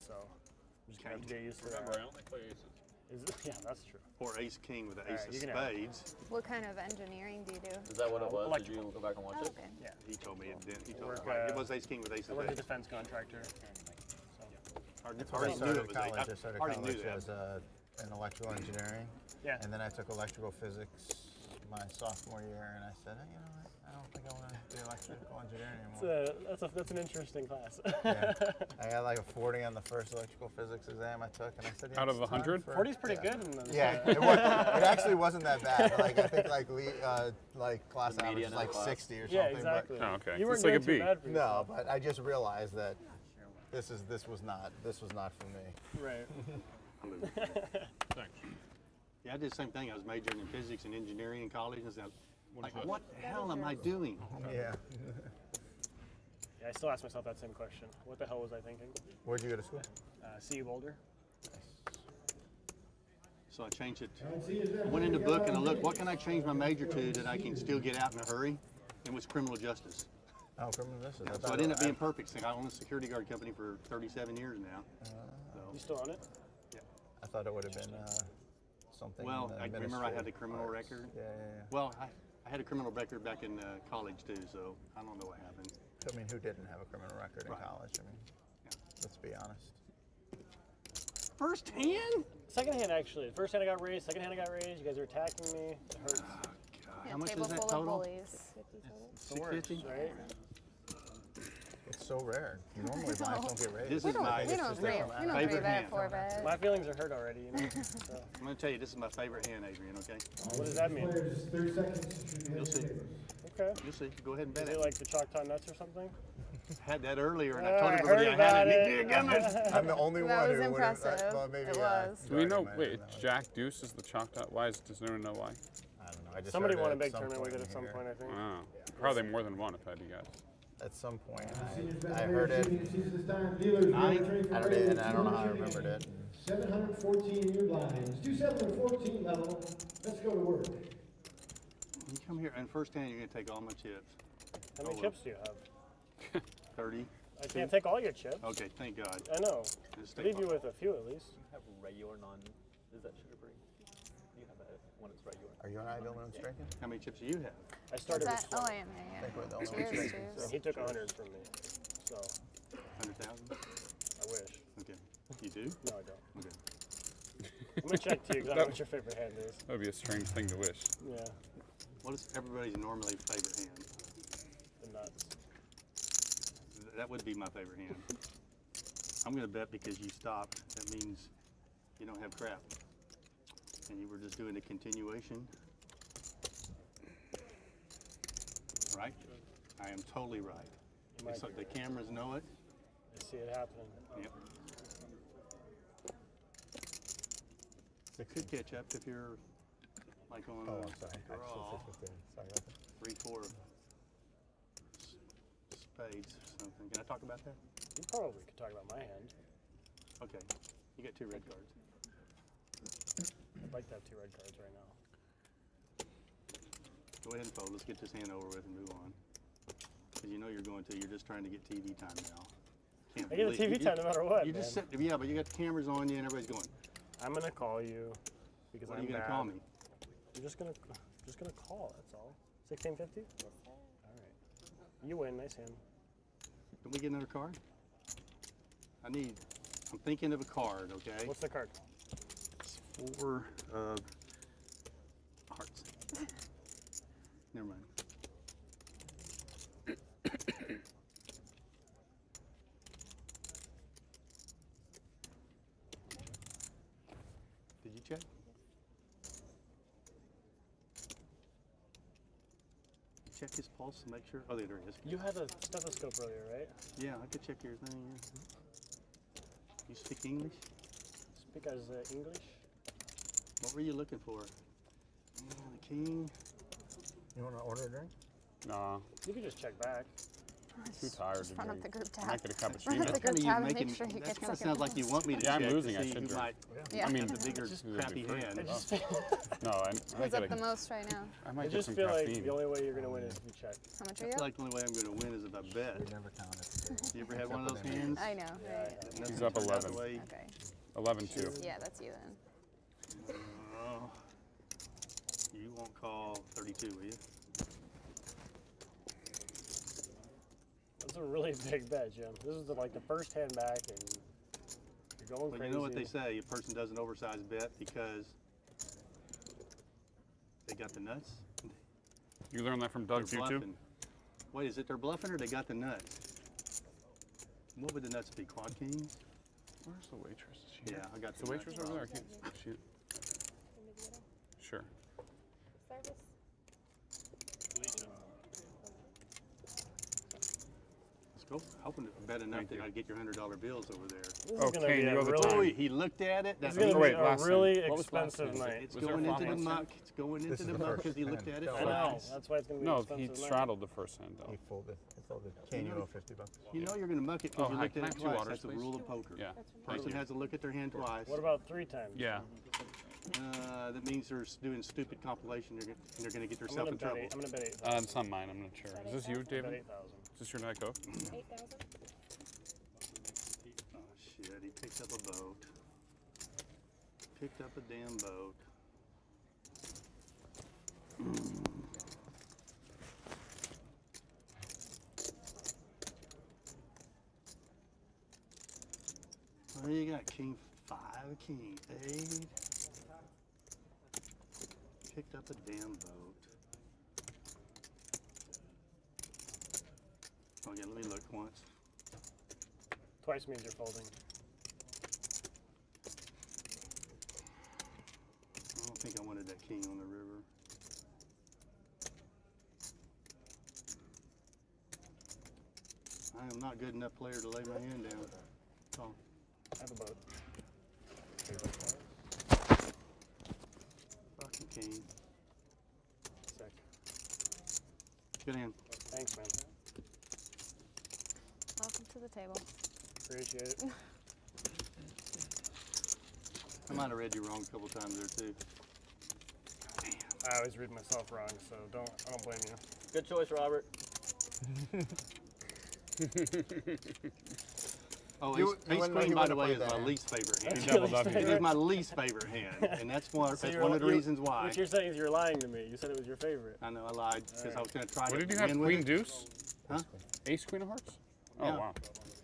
so I'm just kind of get used to Remember, that. I only play aces. Yeah, that's true. Or ace king with the ace Alright, of you can have it. spades. What kind of engineering do you do? Is that what it was? Did Electrical. you go back and watch Oh, it? okay. Yeah. He told me it did. He told Work, me it was ace king with ace I of work as a spades. defense contractor. So. That's I where I already knew started it was college. I ace. started already knew college that. as in electrical engineering. Yeah. And then I took electrical physics my sophomore year, and I said, hey, you know what? I don't think I want to do electrical engineering anymore. That's an interesting class. Yeah. I got like a 40 on the first electrical physics exam I took, and I said, yeah, Out of it's time 100? for- 40's pretty yeah. good. In the, Yeah, it actually wasn't that bad. Like I think like class The average median is in like the class. 60 or something. yeah, exactly. Oh, okay. You weren't It's like a doing B. too bad for But, no, yourself. but I just realized that this was not for me. Right. Thanks. Yeah, I did the same thing. I was majoring in physics and engineering in college, and I was like, that? what the hell am I doing? Yeah. Yeah, I still ask myself that same question. What the hell was I thinking? Where'd you go to school? CU Boulder. So I changed it. I went in the book and I looked, what can I change my major to that I can still get out in a hurry? It was criminal justice. Oh, criminal justice. So it ended up being perfect. So I own a security guard company for 37 years now. You still on it? Yeah. I thought it would have been something. Well, I remember I had the criminal parts. record. Yeah. Well, I had a criminal record back in college too, so I don't know what happened. I mean, who didn't have a criminal record in Right. college? I mean, let's be honest. First hand? Second hand, actually. First hand I got raised. Second hand I got raised. You guys are attacking me. It hurts. Yeah, How much table is that full total? of bullies. 50 total. It's the worst, 650? right? It's so rare. Normally blinds don't get raised. This We is don't, my we don't three favorite bet hand. 4 bet. My feelings are hurt already. You know? So, I'm going to tell you, this is my favorite hand, Adrian, okay? what does that mean? Players, 30 seconds. You'll see. Okay. You'll see. Go ahead and bet Is it. it like the Choctaw nuts or something? I had that earlier, and I Oh, told I everybody heard I had about it. it. It. I'm the only That one was who would have. impressive. Well, maybe, It was. Do we know? might have Wait, known that. Jack Deuce is the Choctaw. Why does anyone know why? I don't know. I just Somebody heard won it a big at some tournament with it point at some here. point, I think. Wow. Probably more than one if I had to guess. At some point, Seniors bet I players, heard it. juniors, seasons this time. Dealers, Nine? trade for I heard players, it, and I don't know how I 200 remembered it. 714 in your blinds. 214 level. Let's go to work. You come here, and first hand, you're going to take all my chips. How many well. chips do you have? 30. I can't take all your chips. Okay, thank God. I know. Just I take leave you with a few at least. You have regular non. Is that sugar free? You have that when it's regular. Are you and I the only ones drinking? How many chips do you have? I What's started that? with Oh, 20. I am there, I yeah. think we're the only ones Cheers, drinking. cheers. And he took 100 from me. So, 100,000? I wish. Okay. You do? No, I don't. Okay. I'm going to check to you because I don't know what your favorite hand is. That would be a strange thing to wish. Yeah, What is everybody's normally favorite hand? the nuts. That would be my favorite hand. I'm going to bet because you stopped. That means you don't have crap. And you were just doing a continuation. Right? I am totally right. You might So be the right. cameras know it. I see it happening. Yep. Could catch up if you're like on Oh, a I'm sorry. I draw, should say 15. Sorry about that. 3-4 spades or something. Can I talk about that? You probably could talk about my hand. Okay. You got 2 red cards. I'd like to have 2 red cards right now. Go ahead and fold. Let's get this hand over with and move on. Because you know you're going to. You're just trying to get TV time now. Can't I get a believe- TV time no matter what, You just man. said, yeah, but you got the cameras on you and everybody's going. I'm going to call you because What are I'm you going to bad. call me? I'm just gonna call, that's all. 1650? All right. You win, nice hand. Can we get another card? I'm thinking of a card, okay? What's the card? It's 4 of hearts. Never mind. Did you check? Check his pulse to make sure. Oh, there it is. You had a stethoscope earlier, right? Yeah, I could check your thing. Yeah. You speak English? Speak as English? What were you looking for? The king. You want to order a drink? Nah. You can just check back. Too tired Just to run up drink. the group tab. Might get a Run up cappuccino. the That's group kind tab of and you make sure he that gets kind of second sounds like you place. want me to Yeah, I'm check losing, to I see should who drink. might Yeah. I mean, the bigger it's just crappy free. hand. No, I Who's get up the most right now? I I might get just some feel like caffeine. the only way you're gonna win is if you check. How much I are you feel up? like the only way I'm going to win is if I bet. We never counted. You ever had one of those hands? I know. Right. Nothing He's up turned out the 11. way- Okay. 11-2. Yeah, that's you then. You won't call 32, will you? That's a really big bet, Jim. This is like the first hand back, and you're going But crazy. you know what they say, a person does an oversized bet because they got the nuts. You learned that from Doug's They're YouTube? bluffing. Wait, is it they're bluffing or they got the nuts? What would the nuts be? Quad kings? Where's the waitress? Is she Yeah, here? I got Is the the waitress nuts. over there? I can't. She, sure. Let's go. Hoping to bet enough that I'd get your $100 bills over there. This is gonna be a you have the really, time. He looked at it. This That's is gonna be wait, last a really time. What was last expensive time? night. It's Was there going a into the flop muck. hand? It's going This into is the the muck first because he hand. looked at it I know. twice. That's why it's gonna be No, an he expensive night. straddled the first hand, He though. folded. He folded. Can you owe $50? You know you're going to muck it Oh, because you hi, looked can at I it have 2 twice. waters, That's the please? rule of poker. Yeah. Person has to look at their hand twice. What about 3 times? Yeah. That means they're doing stupid compilation. They're going to get I'm themselves gonna in bet trouble. I'm gonna bet 8,000. It's not mine. I'm not sure. Is this you, Bet David? 8,000. Is this your Diet Coke? 8,000? Oh shit! He picked up a boat. Picked up a damn boat. Well, you got king 5, king 8. Picked up a damn boat. Okay, let me look once. Twice means you're folding. I don't think I wanted that king on the river. I am not good enough player to lay my hand down. Oh. I have a boat. Fucking king. Sick. Good hand. Thanks, man. Welcome to the table. Appreciate it. I might have read you wrong a couple times there too. I always read myself wrong, so I don't blame you. Good choice, Robert. Oh, You ace wouldn't know queen, you by the would've way, played is my that. least favorite hand. That's your least It is favorite? my least favorite hand, and that's one of the you're- reasons why. What you're saying is you're lying to me. You said it was your favorite. I know I lied because I was going to try What to did you have? win with Queen it. deuce? Huh? Ace queen of hearts? Oh, Yeah. wow.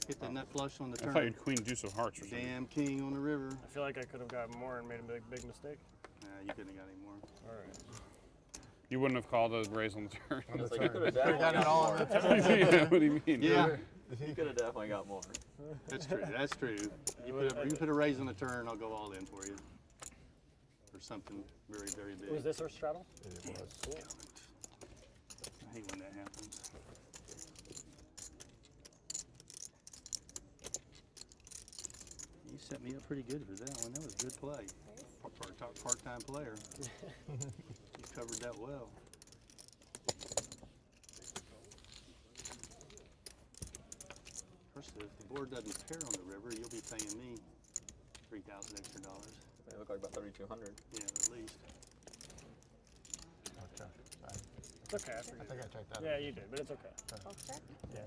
Hit the nut flush on the I thought you turn. had queen deuce of hearts or something. Damn king on the river. I feel like I could have gotten more and made a big mistake. Nah, you couldn't have got any more. All right. You wouldn't have called a raise on the turn. It's like you could have We got it all on the turn. Yeah, what do you mean? Yeah, You could have definitely got more. that's true. That's true. You put a raise on the turn, I'll go all in for you. Or something very, very big. Was this our straddle? It was. Cool. I hate when that happens. You set me up pretty good for that one. That was good play. For a part-time player. You covered that well. First, if the board doesn't pair on the river, you'll be paying me $3,000 extra dollars. They look like about 3,200. Yeah, at least. Okay. Sorry. It's okay. I I think I checked that. Yeah, you did, but it's okay. Okay. Yeah.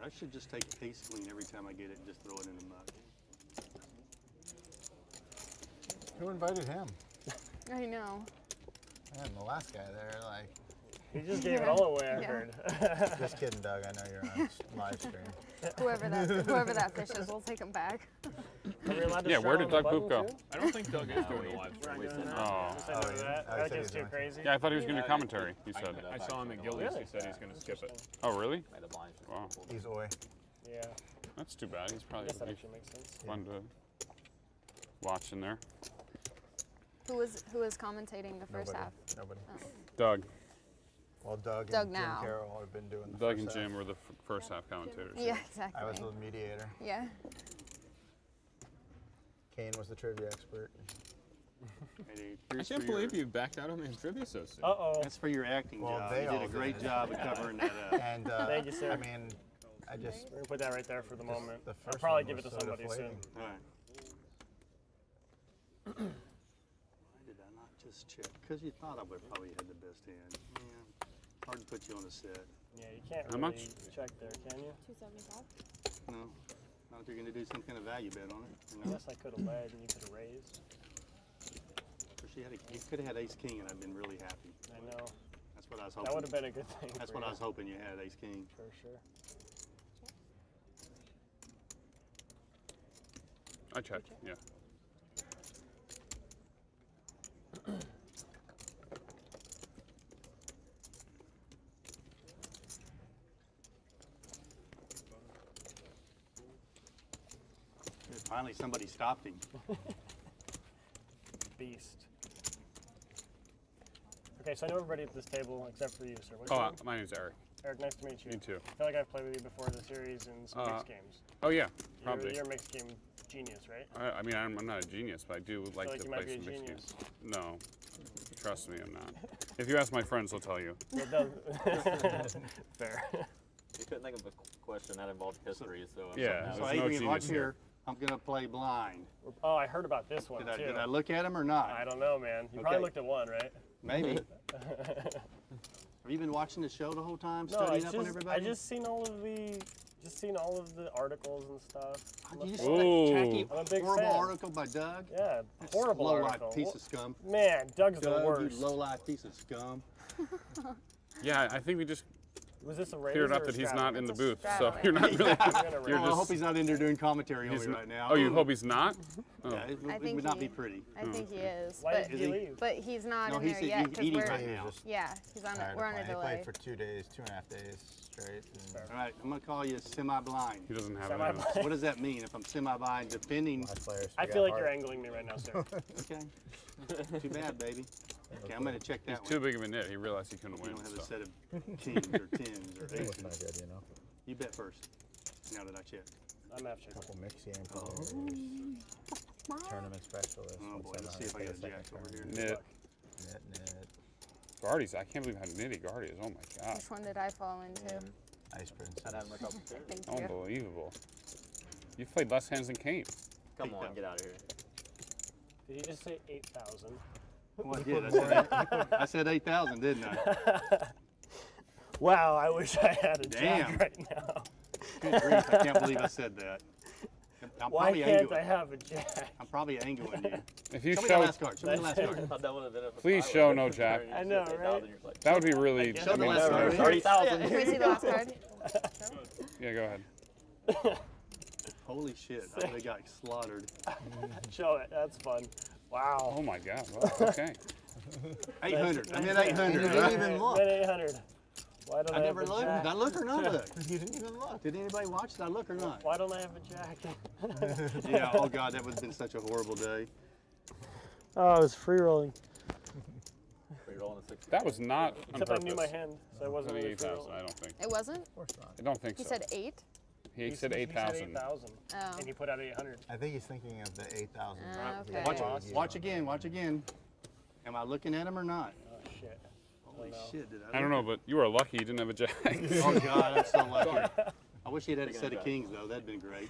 I should just take ace queen every time I get it and just throw it in the muck. Who invited him? I know. Man, the last guy there, like. You just gave it all away, I Yeah. heard. Just kidding, Doug. I know you're on live stream. Whoever that fish is, we'll take him back. Are we allowed to Yeah, where straddle did on the Doug Poop button, go? too? I don't think Doug is doing a live We're not stream. doing that. Oh. Just said no to that. I That said gets he's too doing it. crazy. Yeah, I thought he was going to do commentary, he said. I saw him at Gillies. He said he's going to skip it. Oh, really? Made the blinds. Wow. He's Oi. Yeah. That's too bad. He's I probably guess that be actually makes sense. fun to watch in there. Who was commentating the first Nobody. half? Nobody. Oh. Doug. Well, Doug Doug and now. Jim Carroll have been doing the Doug first and half. Jim were the first half commentators. Yeah, exactly. I was the mediator. Yeah. Kane was the trivia expert. I can't believe you backed out on the trivia so soon. Uh-oh. That's for your acting Well, job. they You all did a great did. job of covering that up. And Thank you, sir. I mean, I just We're gonna put that right there for the moment. the I'll first probably one give it to was so somebody deflating. soon. All right. Why did I not just check? Because you thought I would probably had the best hand. Yeah. Hard to put you on the set. Yeah, you can't How really much? check there, can you? 275. No. Not if you're going to do some kind of value bet on it. You I know? guess I could have led and you could have raised. You could have had ace king and I'd been really happy. I know. That's what I was hoping. That would have been a good thing. That's for what I you. was hoping you had, ace king. For sure. I checked. Yeah. Finally, somebody stopped him. Beast. Okay, so I know everybody at this table except for you, sir. What's Oh, your name? my name's Eric. Eric, nice to meet you. Me too. I feel like I've played with you before the series in some mixed games. Oh yeah, probably. You're a mixed game genius, right? I mean, I'm not a genius, but I do like like to you might play be a some mixed genius. games. No, trust me, I'm not. If you ask my friends, they'll tell you. It does. Fair. You couldn't think of a question that involved history, so. Yeah. So There's no Adrian, genius watch here. here. I'm going to play blind. Oh, I heard about this one too. Did I look at him or not? I don't know, man. You probably looked at one, right? Maybe. Have you been watching the show the whole time, No, studying up on everybody? I just seen all of the articles and stuff. Did you I'm see that a tacky, big horrible fan. article by Doug? Yeah, That's horrible low-life article. piece of scum. Man, Doug's Doug, the worst. you low-life piece of scum. Yeah, I think we just Was this a raise cleared or up a that he's straddle? not in the It's a booth, so straddle, you're not really. You're I hope he's not in there doing commentary on he's me n- right now. Oh, you hope he's not? Oh. Yeah, it, I it think would not he- be pretty. I think he is. Why but, did he leave? but he's not No, in he's there yet. he's 'cause eating we're, right He was now. just Yeah, he's on tired of we're on a playing. He delay. played for 2 days, 2.5 days straight. And All right, I'm going to call you semi-blind. He doesn't have Semi- any. What does that mean if I'm semi-blind defending? my players I forgot feel like hard. you're angling me right now, sir. Okay. Too bad, baby. Okay, I'm going to check that He's one. too big of a nit. He realized he couldn't You win. don't have a So. set of kings or tens or It was aces. not good, you know. You bet first. Now that I check. I'm after. Couple mixed game players, tournament specialists. Oh boy, let's see if I get a jack over here. Nit. Net. Guardies. I can't believe how nitty Guardy is. Oh my god. Which one did I fall into? Ice Princess. I'd have him a couple too. Thank you. Unbelievable. You've played less hands than Kane. Come on, get out of here. Did he just say 8,000? Well, I did. I said 8,000, didn't I? Wow, I wish I had a Damn. jack right now. Good grief, I can't believe I said that. I'm Why probably can't angling. I have a jack? I'm probably angling you. If you Show me the show, last card. Show me the last I card. thought that would have been a Please pilot. show no jack. I know, right? that would be really. guess Show I the mean, last card. 30,000. Can we see the last card? yeah, go ahead. Holy shit, I would have got slaughtered. Show it. That's fun. Wow. Oh my god. Well, okay. 800. I'm at Nice. 800. You didn't right? even look. Then 800. Why don't I I never have a looked. jack? Did I look or not look? You didn't even look. Did anybody watch? Did I look or not? Why don't I have a jack? Yeah, oh god, that would have been such a horrible day. Oh, I was free rolling. Free rolling a 6. That was not on Except I purpose. knew my hand, so I wasn't really free 8,000. rolling. I don't think. It wasn't? Of course not. I don't think He so. said 8? He said He 8,000. said 8,000. Oh. And he put out 800. I think he's thinking of the 8,000. Ah, okay. Watch again, watch again. Am I looking at him or not? Oh, shit. Holy no. shit, did I don't know, but you were lucky you didn't have a jack. Oh god, I'm so lucky. I wish he had a set of kings though, that'd been great.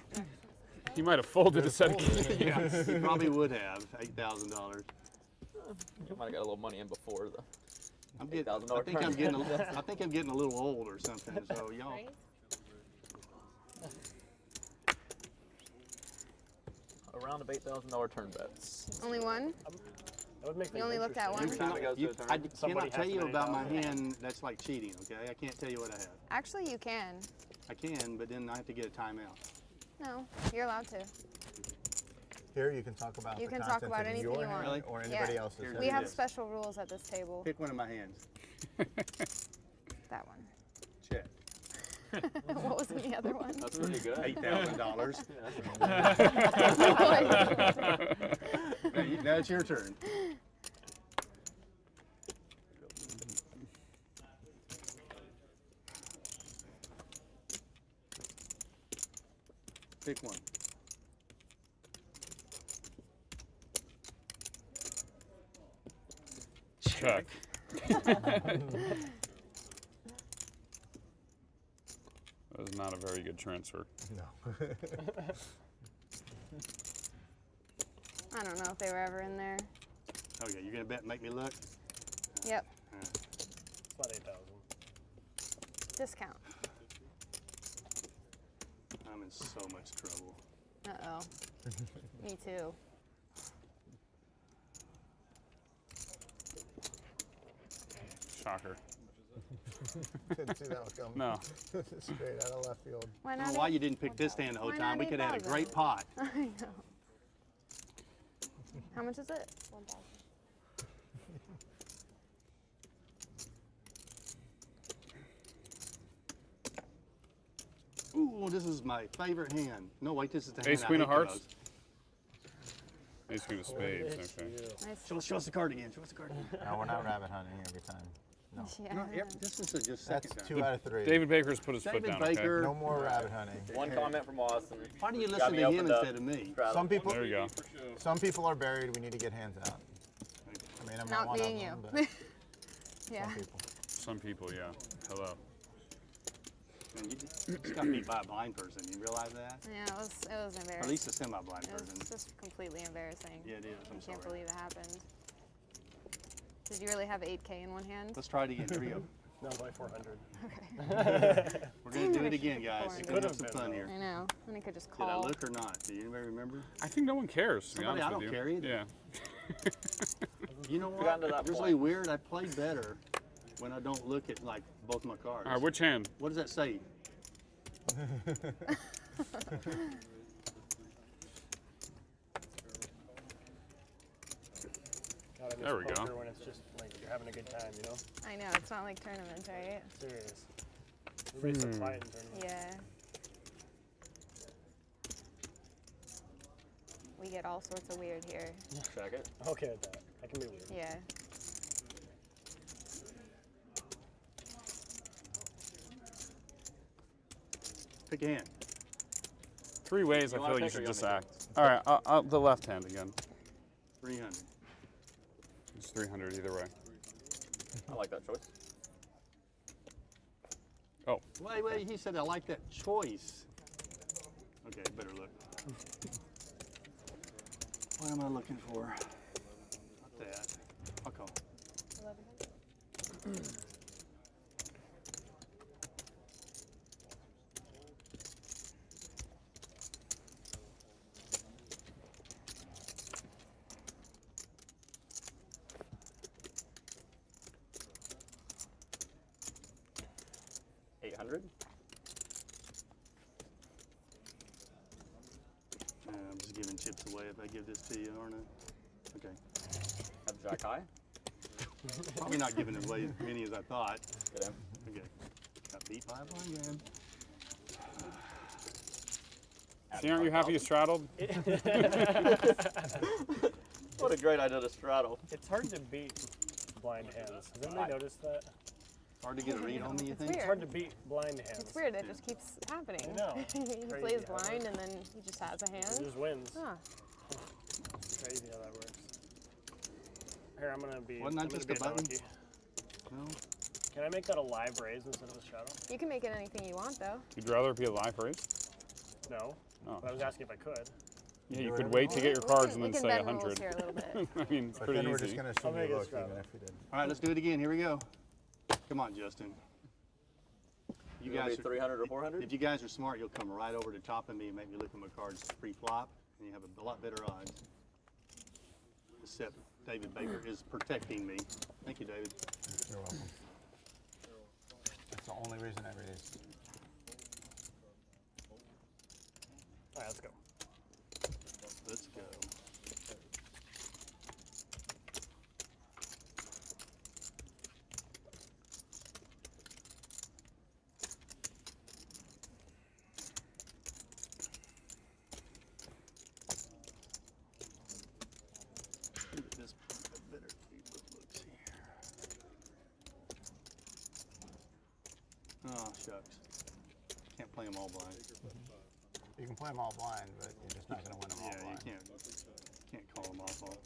He might have folded a set of keys. Yeah, he probably would have, $8,000. You might have got a little money in before the. I'm getting, I $8,000 think I'm turn. getting, I think I'm getting a little old or something. So y'all, Around of $8,000 turn bets. Only one? That would make You things only looked at interesting. one? Every time it goes you, to a I turn. Somebody cannot tell has you to about my $8,000. hand. That's like cheating. Okay, I can't tell you what I have. Actually, you can. I can, but then I have to get a timeout. No, you're allowed to. Here you can talk about You the can talk contents about of anything your you want. hand or Yeah. anybody else's. Here hand. We it have is. special rules at this table. Pick one of my hands. That one. Check. What was in the other one? That's pretty good. $8,000. Yeah. Now it's your turn. Pick one. check. That was not a very good transfer. No. I don't know if they were ever in there. Okay, you're gonna make me look? Yep. It's about 8,000. Discount. I'm in so much trouble. Uh-oh. Me too. Shocker. Didn't see that one coming. No. Straight out of left field. Why I don't not? know why you didn't pick this stand the whole Why time. not We could have had a 8,000? great pot. I know. How much is it? 1,000. Ooh, this is my favorite hand. No, wait, this is the hand Ace I Queen hate of the Hearts? most. Ace Queen of Spades, okay. Nice. Show us the card again. Show us the card again. No, we're not rabbit hunting every time. No. Yeah. No, this is just That's second 2 time. out of 3. David Baker's put his foot David down, Baker. No more rabbit hunting. One comment from Austin. Why do you Got listen me to him opened up. instead of me? Some people. There you go. Some people are buried. We need to get hands out. I mean, I'm not Not one being of them, you. but Yeah. some people. Some people, yeah. Hello. Man, you just got beat by a blind person. You realize that? Yeah, it was Or embarrassing. at least a semi-blind It person. was just completely embarrassing. Yeah, it is. I'm I can't sorry. believe it happened. Did you really have 8K in one hand? Let's try it again. Here we go. No, by 400. Okay. We're going to do it again, guys. It We're could going to have have some been, fun though. here. I know. And I could just Did I call. look or not? Do anybody remember? I think no one cares, to be Somebody, honest I don't with you. care either. Yeah. You know We got what? to that It's really point. weird. I play better when I don't look at like both my cards. All right, which hand? What does that say? God, I miss There we go. poker when it's just like you're having a good time, you know? I know, it's not like tournaments, right? Serious. Everybody's so quiet in tournaments. Yeah. We get all sorts of weird here. Check it. Okay with that. I can be weird. Yeah. Pick a hand. 3 ways You I wanna feel you pick or should you just want me act. All right, the left hand again. 300. It's 300 either way. I like that choice. Oh, Wait, he said I like that choice. Okay, better look. What am I looking for? Not that. I'll call. $800. I'm just giving chips away if I give this to you, aren't I? Okay. Have Jack high. Probably not giving away as many as I thought. Get him. Okay. Got beat by a blind man. see, aren't you happy you straddled? What a great idea to straddle. It's hard to beat blind hands. Has anybody noticed that? Hard to get a read on me, you It's think? It's weird. hard to beat blind hands. It's weird, it just keeps happening. I know. he Crazy plays how that blind and then he just has a He hand. just wins. Huh. Crazy how that works. Here, I'm gonna be. Wasn't that I'm gonna just be a button? donkey. No. Can I make that a live raise instead of a straddle? You can make it anything you want though. You'd rather be a live raise? No. Oh. But I was asking if I could. Yeah, you could wait to get your cards and We then can say bend rules 100. here a little bit. I mean, it's But pretty then we're easy. just gonna I'll assume make you it look straddle. even if you didn't. All right, let's do it again. Here we go. Come on, Justin. You You guys guys, 300 or 400? if you guys are smart, you'll come right over the top of me and make me look at my cards pre-flop, and you have a lot better odds. Except David Baker is protecting me. Thank you, David. You're welcome. That's the only reason I raised. All right, let's go. Let's go. This better keep the looks here. Oh, shucks. Can't play them all blind. You can play them all blind, but you're just not gonna win them all Yeah, blind. you can't call them off all.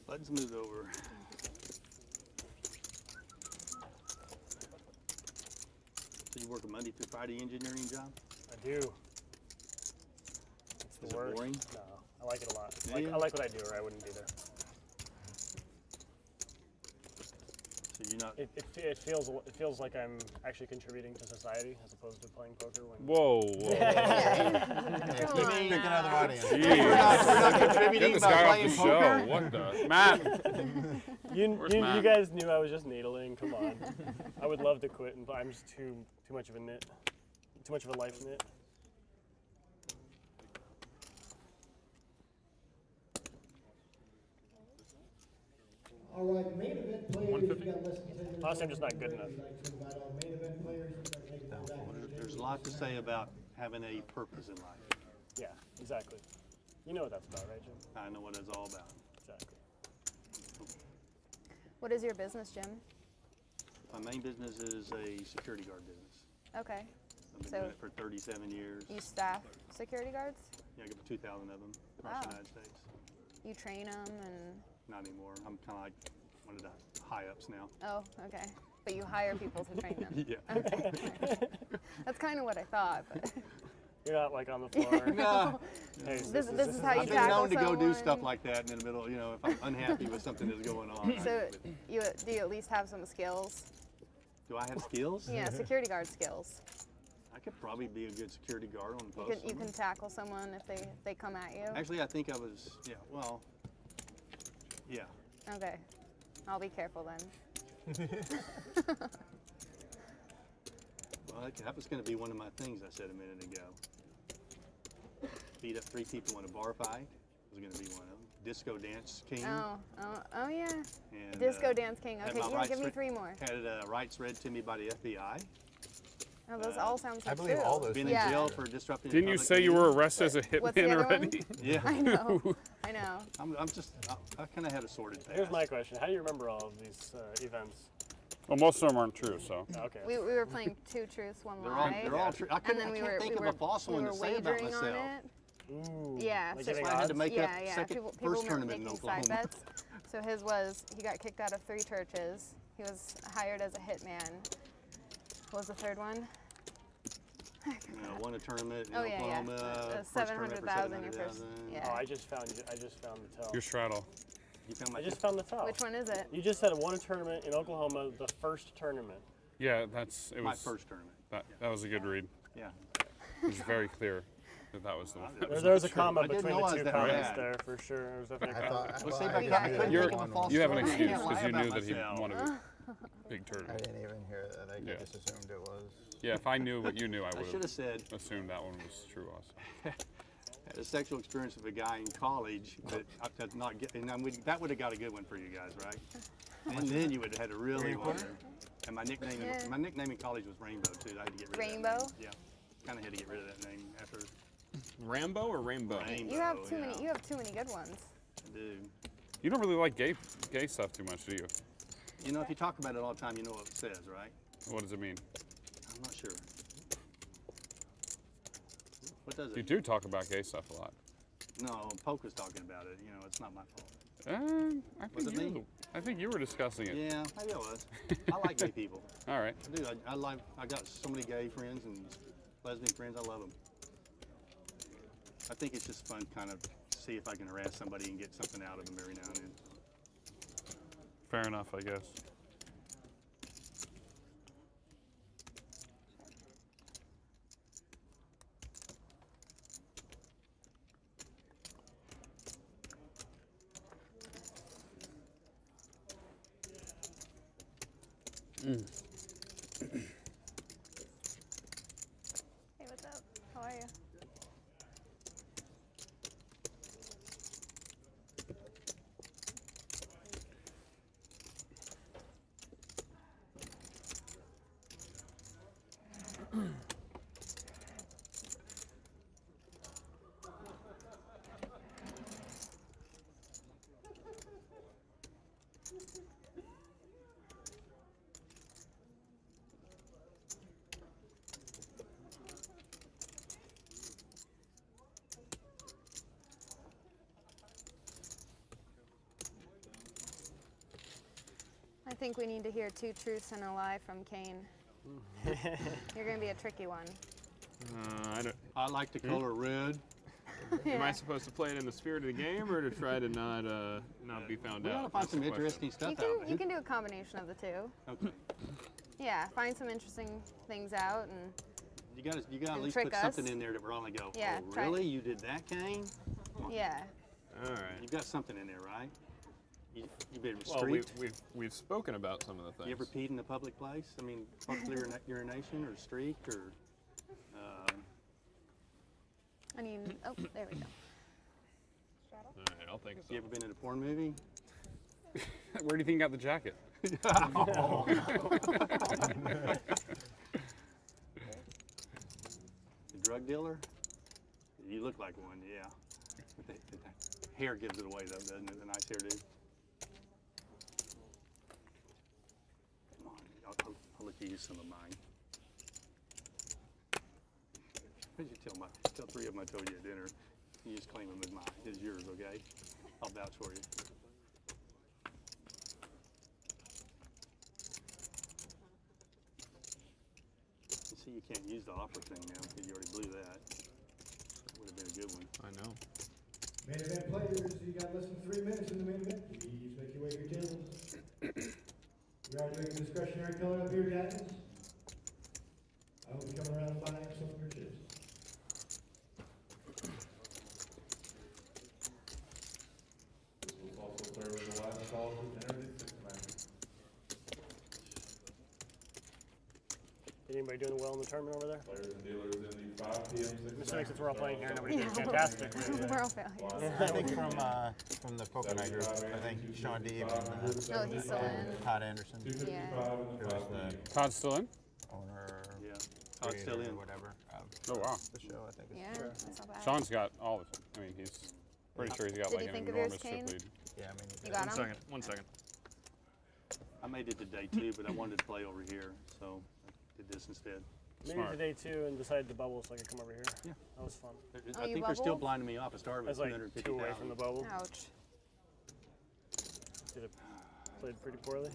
Buttons moved over. So you work a Monday through Friday engineering job? I do. It's the Is it worst. boring? No, I like it a lot. Do Like, you? I like what I do, or I wouldn't be there. So you're not. It feels like I'm actually contributing to society as opposed to playing poker. When Whoa, whoa. You mean pick another audience. Jeez. We're not contributing Get this by guy off playing the poker? show. What the? Matt. You guys knew I was just needling. Come on. I would love to quit, but I'm just too much of a nit. Too much of a life nit. All right, main event players, you've got less than 10 minutes. Honestly, I'm just not good enough. We'd like to invite all main event players to start making their way back to the There's a table. lot to say about having a purpose in life. Yeah, exactly. You know what that's about, right, Jim? I know what it's all about. Exactly. What is your business, Jim? My main business is a security guard business. Okay. I've been So- doing it for 37 years. You staff security guards? Yeah, I got 2,000 of them across the United States. You train them and... Not anymore. I'm kind of like one of the high ups now. Oh, okay. But you hire people to train them? Yeah. Okay. That's kind of what I thought, but... You're not like on the floor. No. Hey, This is how you I've been tackle known to go do someone. stuff like that in the middle, you know, if I'm unhappy with something that's going on. So do you at least have some skills? Do I have skills? Yeah, security guard skills. I could probably be a good security guard on post. You can tackle someone if they come at you? Actually, I think I was, yeah, well, yeah. Okay. I'll be careful then. Well, that was going to be one of my things I said a minute ago. Beat up 3 people in a bar fight was going to be one of them. Disco Dance King. Oh yeah. And, Disco Dance King. had Okay, my yeah, rights give me read- 3 more. Had rights read to me by the FBI. Oh, those all sound so I believe true. all those Been things. in jail for disrupting. Didn't you public say you were meetings. arrested as a What's the hitman other already? one? Yeah. I know. I know. I kind of had a sorted past. Here's my question. How do you remember all of these events? Well, most of them aren't true, so. Okay. We were playing 2 truths, 1 They're lie. all, they're all true. I And then can't we were think we of were a false we one were to say about wagering on myself. it. Ooh. Yeah, Like so giving I had to odds? make yeah, up yeah. second, People first were tournament in making side Oklahoma. bets. So his was he got kicked out of 3 churches. He was hired as a hitman. What was the 3rd one? You know, won a tournament in Oh, yeah, yeah. Oklahoma. first tournament for 700,000 your first. 700,000. Yeah. Oh, I just found the tell. Your straddle. You found my I just found the tell. Which one is it? You just said won a tournament in Oklahoma, the first tournament. Yeah, it my was first tournament. that was a good read. Yeah. It was very clear that was the one. There was a I comma didn't between know I the was 2 that comments bad. there for sure. There was definitely a I comma. thought, Well, well, see, I but couldn't I hear couldn't You think that of a one. false You have an story. excuse I can't because lie you knew about that he myself. wanted a big I tournament. didn't even hear that. I Yeah. just assumed it was. Yeah, if I knew what you knew, I I would should have have said, assumed that one was true also. had a sexual experience with a guy in college that I did not get, and that would have got a good one for you guys, right? And then you would have had to really wonder. And my nickname, Yeah. my nickname in college was Rainbow too. I had to get rid of that Rainbow? name. Yeah, kind of had to get rid of that name after. Rambo or Rainbow? Rainbow, You have too yeah. many. You have too many good ones. I do. You don't really like gay stuff too much, do you? You know, if you talk about it all the time, you know what it says, right? What does it mean? I'm not sure. What does You it? do talk about gay stuff a lot. No, Poke was talking about it. You know, it's not my fault. I Was it me? think you were discussing it. Yeah, maybe I was. I like gay people. All right. I do. I got so many gay friends and lesbian friends. I love them. I think it's just fun, kind of see if I can harass somebody and get something out of them every now and then. Fair enough, I guess. Hey, what's up? How are you? think we need to hear 2 truths and a lie from Kane. You're going to be a tricky one. I like the color red. Am I supposed to play it in the spirit of the game or to try to not be found We out? gotta find That's some the question. interesting stuff You can do a combination of the two. Okay. Yeah, find some interesting things out and You gotta at And least trick put something us. in there that we're only go, Yeah, oh, try- really? You did that, Kane? yeah. All right. You've got something in there, right? You've been Well, streaked? we've spoken about some of the things. You ever peed in a public place? I mean, public urination or streaked or... I mean, oh, there we go. All right, I'll think of You something. ever been in a porn movie? Where do you think you got the jacket? The drug dealer? You look like one, yeah. The hair gives it away, though, doesn't it? The nice hairdo. Come on, I'll let you use some of mine. What did you tell 3 of them I told you at dinner? You just claim them as mine, as yours, okay? I'll vouch for you. You see, you can't use the opera thing now because you already blew that. Would have been a good one. I know. Main event players, you got less than 3 minutes in the main event. Please make your way to your tables. We are doing a discretionary color up here, guys. I will be coming around and buying some of your chips. This will also serve as the last call to enter the 6-man. Anybody doing well in the tournament over there? Players and dealers in the 5 p.m. 6-man. Mr. Since we're all playing here, nobody Yeah, did fantastic. We're all failures. I think from the poker night group, I think Sean Deeb and Oh, he's still in. Todd Anderson, 255 Yeah. in who the was 5 p.m. the Todd's still in? owner, Yeah, Todd's still creator, in. or whatever. Oh, wow. The show, I think. Yeah, that's not bad. Sean's got all of it. I mean, he's pretty sure he's got Did like you an think of yours, enormous chip Kane? lead. Yeah, I mean, You got him? One second. I made it to day 2, but I wanted to play over here, so I did this instead. Made it Smart. to day 2 and decided to bubble so I could come over here. Yeah. That was fun. Oh, I you think they're still bubbled? blinding me off. I started I with was like 2 away from the 250,000. bubble. Ouch. Did it played pretty poorly.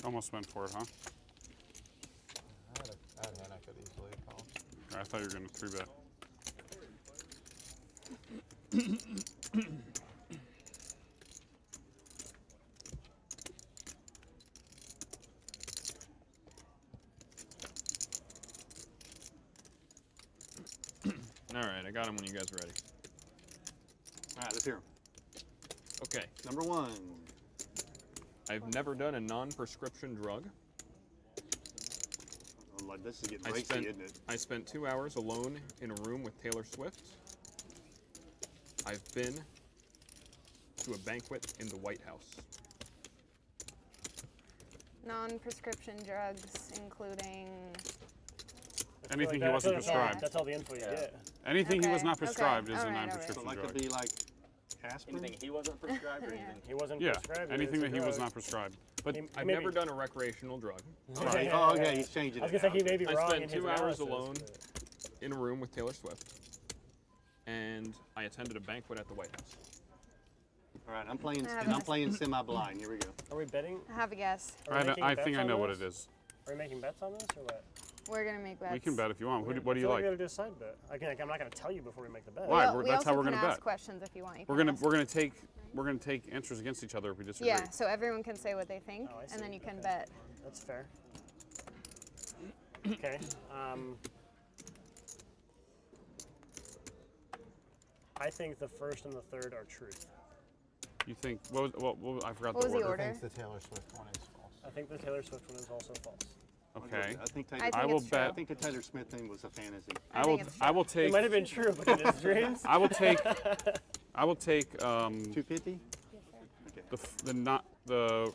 Almost went for it, huh? I had a hand I could easily call. I thought you were going to 3-bet. All right, I got him when you guys are ready. All right, let's hear 'em. Okay. Number 1. I've never done a non-prescription drug. Oh, like this is getting I racy, spent, isn't it? I spent 2 hours alone in a room with Taylor Swift. I've been to a banquet in the White House. Non-prescription drugs, including. Anything he That's wasn't all- prescribed. That's all the info you get. Anything he was Okay, not prescribed okay. is a Alright, alright. non-prescription So like drug. could be like aspirin? Anything he wasn't prescribed or Yeah. even He wasn't Yeah, prescribed. it anything is a that he was drug. not prescribed. But He I've may never be- done a recreational drug. Right. Yeah, Oh, yeah, okay, yeah. he's changing I was it gonna say he now. may be I wrong spent in his 2 hours analysis, alone but- in a room with Taylor Swift, and I attended a banquet at the White House. All right, I'm I playing semi-blind. Here we go. Are we betting? I have a guess. Are we making I bets think I on know what it this? is. Are we making bets on this or what? We're gonna make bets. We can bet if you want. What do I you feel like? We gotta do a side bet. I'm not gonna tell you before we make the bet. Why? We That's how also we're can gonna ask bet. questions if you want. You We're can gonna ask. we're gonna take answers against each other if we disagree. Yeah, so everyone can say what they think, Oh, I see. and then you can Okay. bet. That's fair. Okay. I think the first and the third are truth. You think I forgot What was the the order. order? I think the Taylor Swift one is false. I think the Taylor Swift one is also false. Okay. I think I Taylor, think will it's bet. I think the Taylor Smith thing was a fantasy. I think it's I will It take. might have been true, but in his dreams. I will take. 250? the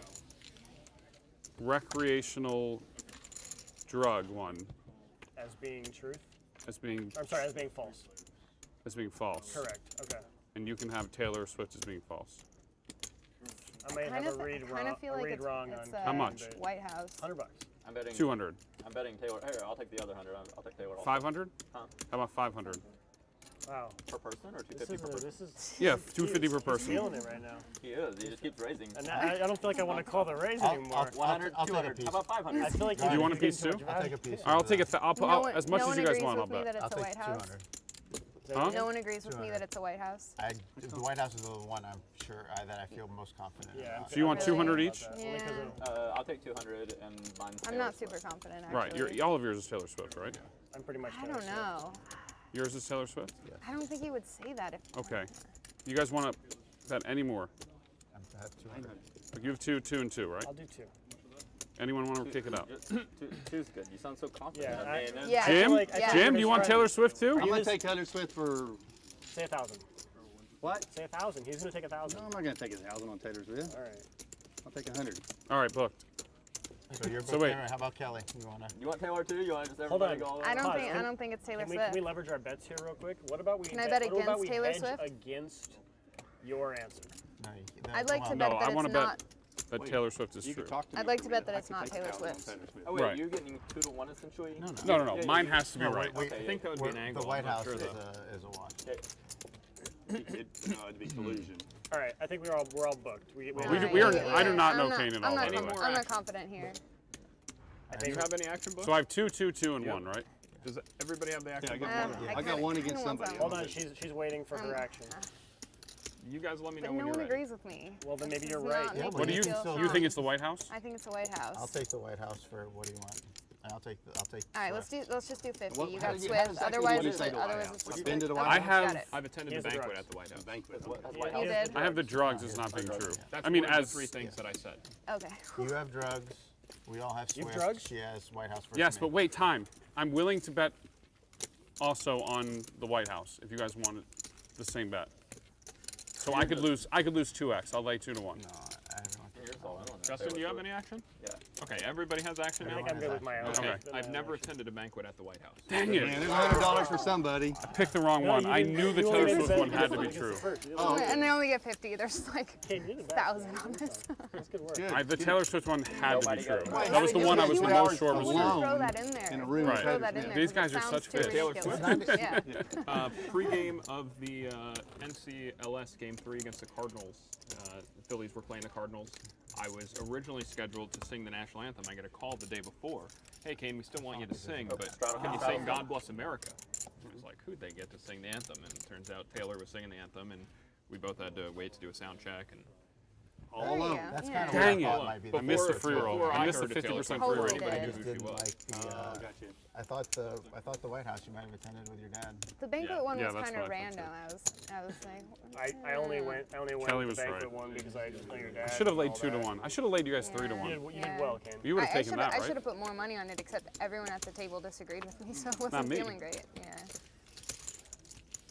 recreational drug one As being truth? as being I'm sorry, as being false. as being false. Correct. Okay. And you can have Taylor Swift as being false. I may have a read wrong. feel like read wrong it's on how much? White House. $100. I'm betting 200. I'm betting Taylor. Here, I'll take the other 100. I'll take Taylor. Also. 500? Huh? How about 500? Wow. Per person or 250 per person? This is. Yeah, 250 per He's person. feeling it right now. He is. He just keeps raising. And I don't feel like I want to call the raise anymore. 100, I'll take a 200. piece. How about 500? I feel like Do you want a piece too? I'll take a piece. I'll take I'll put No one- as much no as one you guys agrees want. I'll with me bet. that I'll it's a take White House. 200. Huh? No one agrees with me 200. that it's a White House. The White House is the one I'm sure that I feel most confident Yeah. about. So you want 200 each? Yeah. I'll take 200 and mine's I'm Taylor not Swift. super confident, Right. actually. All of yours is Taylor Swift, right? I'm pretty much. I don't know. Yours is Taylor Swift? I don't think he would say that if. Okay. You guys want to bet any more? I have 200. Like you have two, and two, right? I'll do 2. Anyone want to kick it up? Two's good. You sound so confident. Yeah, I mean, Yeah, Jim? I feel Jim, do you want Taylor Swift too? I'm going to take Taylor Swift for Say 1,000. what? Say 1,000. He's gonna take 1,000. No, I'm not going to take 1,000 on Taylor Swift. All right. I'll take 100. All right, booked. So you're So wait. How about Kelly? You want Taylor too? You want to just Hold everybody on. go all I in? don't Pause. think. I don't think it's Taylor Can Swift. we leverage our bets here real quick? What about we? Can I bet what about against we Taylor hedge Swift? against your answer? No, I'd like to No, bet I that want it's to not. bet that Taylor Swift is true. I'd like to bet that it's not Taylor Swift. Oh wait, Right. you're getting 2 to 1 essentially? No. Mine has to be right. Okay, I think that would be an angle. The White I'm not House sure, is though. a watch. It'd be collusion. All right. I think we're all booked. We I do not know Kane at all. I'm by the not, way. I'm not confident here. Do you have any action books? So I have 2, 2, and 1, right? Does everybody have the action book? I got one against somebody. Hold on. She's waiting for her action. You guys let me know But when no you're one ready. agrees with me. Well, then maybe This you're is right. not Yeah, making What do me you feel you think fine. it's the White House? I think it's the White House. I'll take the White House for what do you want? I'll take. All right, let's just do 50. What- You how got did you- Swift. exactly Otherwise, what do you it's say to White otherwise House? it's I've just been to the okay, White I House. have- got it. I've attended He the has the banquet drugs. at the White House. You did. I have the drugs as not being true. That's I mean, one of as the 3 things that I said. Okay. You have drugs. We all have You Swift. have drugs? She has White House. yes, but wait, time. I'm willing to bet also on the White House if you guys wanted the same bet. So I could lose 2x. I'll lay 2 to 1. No, I don't. Justin, do you have any action? Yeah. Okay, everybody has action I now? think I'm good with my own. Okay. I've never attended a banquet at the White House. Dang it. Man, there's $100 for somebody. I picked the wrong one. I knew the Taylor Swift one had to be true. And they only get 50. There's like Okay, you did it. 1,000 on this. That's good work. Good. The Taylor Swift one had to be true. Wait, That was the one I was the most sure was You true. just throw that in there. In a room Right. Throw that in there. These 'cause guys it are sounds such too fish. Taylor ridiculous. Yeah. Pre-game of the NCLS Game 3 against the Cardinals. The Phillies were playing the Cardinals. I was originally scheduled to sing the national anthem. I get a call the day before. Hey, Kane, we still want you to sing, but can you sing God Bless America? I was like, who'd they get to sing the anthem? And it turns out Taylor was singing the anthem, and we both had to wait to do a sound check. And All alone. That's Yeah. kind of Dang what I it. thought might be. I missed the free roll. before I I missed the heard of Taylor 50% Swift, free roll. Totally I did. just didn't like the. Got you. I thought the White House you might have attended with your dad. The banquet Yeah. one Yeah, was that's kind what of I thought, random. I was like, I only went Kelly to the was banquet right. one because I just know your dad. I should have and laid all 2 to that. 1. I should have laid you guys 3 to 1. You did well, Ken. You would have taken that, I right? should have put more money on it, except everyone at the table disagreed with me, so I Not wasn't me. feeling great. Yeah.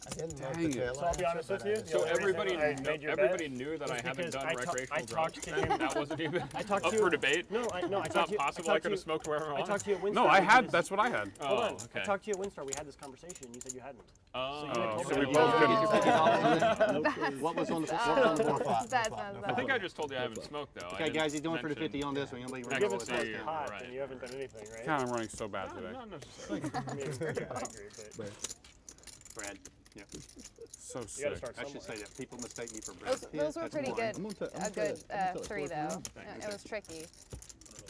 I didn't love Dang the it. Taylor So I'll be honest answer, with but you. I So The only everybody, reason I made your everybody bet knew that I was haven't because done I recreational talked drugs. to him. That wasn't even talked up to for you- debate. No, I It's talked not to you. possible I could have smoked wherever I I wanted. talked to you at Windstar. No, I had. because- That's what I had. Hold on. okay. I talked to you at Windstar. We had this conversation, and you said you hadn't. Oh, So so we you both couldn't. What was on the flip? That sounds I think I just told you I haven't smoked though. Okay, guys, he's doing for the 50 on this one. You'll be ready You to haven't roll this smoked down. pot, right. and you haven't done anything, right? God, I'm running so bad today. Not necessarily. I mean, yeah, I agree, but Brad. Yeah. So you got to sick. start I should somewhere. say that. People mistake me for Brad. Those were That's pretty one. good. I'm gonna A good tell that 3 story though. for It was tricky.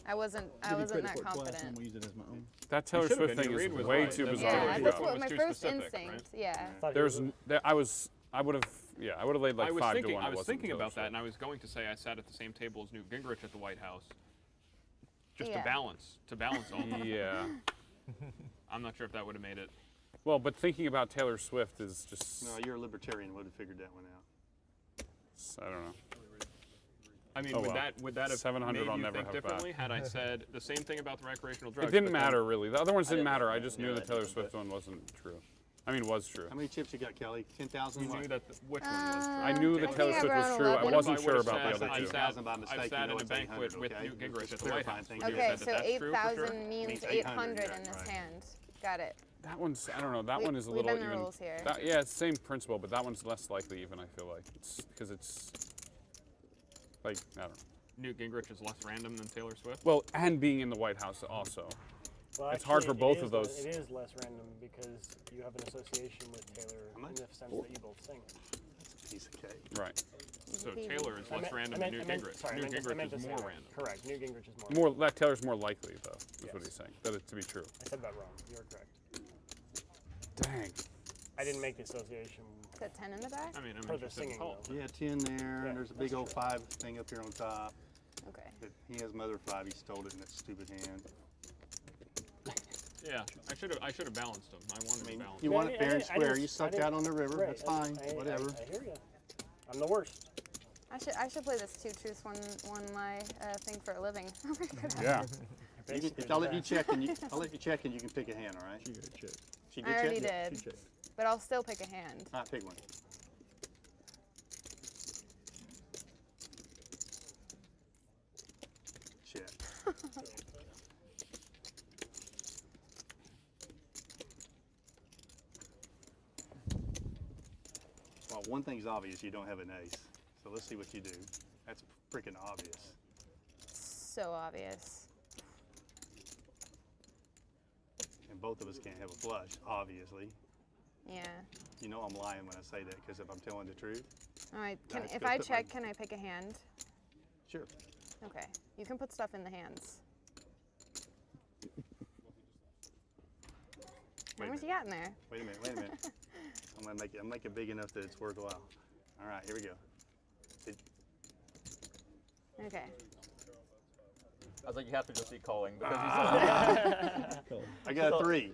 I wasn't Give you that credit for it twice, and I'm confident. gonna use it as my own. That Taylor should've Swift been. thing Your is read was way right. too That's bizarre. why Yeah, you that's got what one my was too first specific, instinct. right? Yeah. I would have laid like 5 to 1. I was It wasn't thinking Taylor about that, Swift. and I was going to say I sat at the same table as Newt Gingrich at the White House, just Yeah. to balance all. Yeah. I'm not sure if that would have made it. Well, but thinking about Taylor Swift is just. No, you're a libertarian. Would have figured that one out. I don't know. I mean, Oh, would well. that have 700 made I'll you never think have back. differently had I said the same thing about the recreational drugs? It didn't but then- matter really. The other ones didn't didn't matter. I think just so. knew Yeah, the I Taylor didn't, Swift but- one wasn't true. I mean, was true. How many chips you got, Kelly? 10,000? You knew that which one was true? I knew the I Taylor think Swift I was wrote true. I 11. wasn't sure If I about the would've other said two. 8,000 by mistake. I've sat you in know a it's banquet 800, with okay? Newt Gingrich Just at the White clarifying House. things. Would you Okay, have said so that that's true for sure? 8,000 means Means 800 800, in this right. hand. Got it. That one's, I don't know, that We- one is a we little bend the even. rules here. Yeah, it's the same principle, but that one's less likely even, I feel like. It's because it's, like, I don't know. Newt Gingrich is less random than Taylor Swift? Well, and being in the White House also. Well, It's hard for actually, both it of is those. It is less random because you have an association with Taylor in the sense that you both sing. Piece of cake. Right. So Taylor is less random than Newt Gingrich. Sorry, Newt I meant Gingrich to is say more that. random. Correct. Newt Gingrich is more. More, that Taylor's more likely, though, is what he's saying, that it to be true. I said that wrong. You're correct. Dang. I didn't make the association. Is that 10 in the back? I mean, I'm For the interested in singing, Paul. though. Yeah, 10 there, Yeah, and there's a big that's old true. 5 thing up here on top. Okay. But he has mother 5, he stole it in that stupid hand. Yeah, I should have balanced them. I wanted to balance. You Yeah, want I it didn't- fair and I square, didn't- you I sucked didn't- out on the river, right, that's fine, I whatever. I hear you. I'm the worst. I should play this 2 truths, 1 lie thing for a living. I'm pretty good at Yeah. it. You can, I'll let you check and you can pick a hand, all right? She got checked. She I already check? did, but I'll still pick a hand. All right, pick one. Check. Well, one thing's obvious, you don't have an ace. So let's see what you do. That's freaking obvious. So obvious. And both of us can't have a flush, obviously. Yeah. You know I'm lying when I say that, because if I'm telling the truth. All right. Nice. If Go I put my- check, can I pick a hand? Sure. Okay. You can put stuff in the hands. How Wait a much you minute. got in there? Wait a minute. I'm gonna make it big enough that it's worthwhile. All right, here we go. Okay. I was like, you have to just be calling because I got a 3.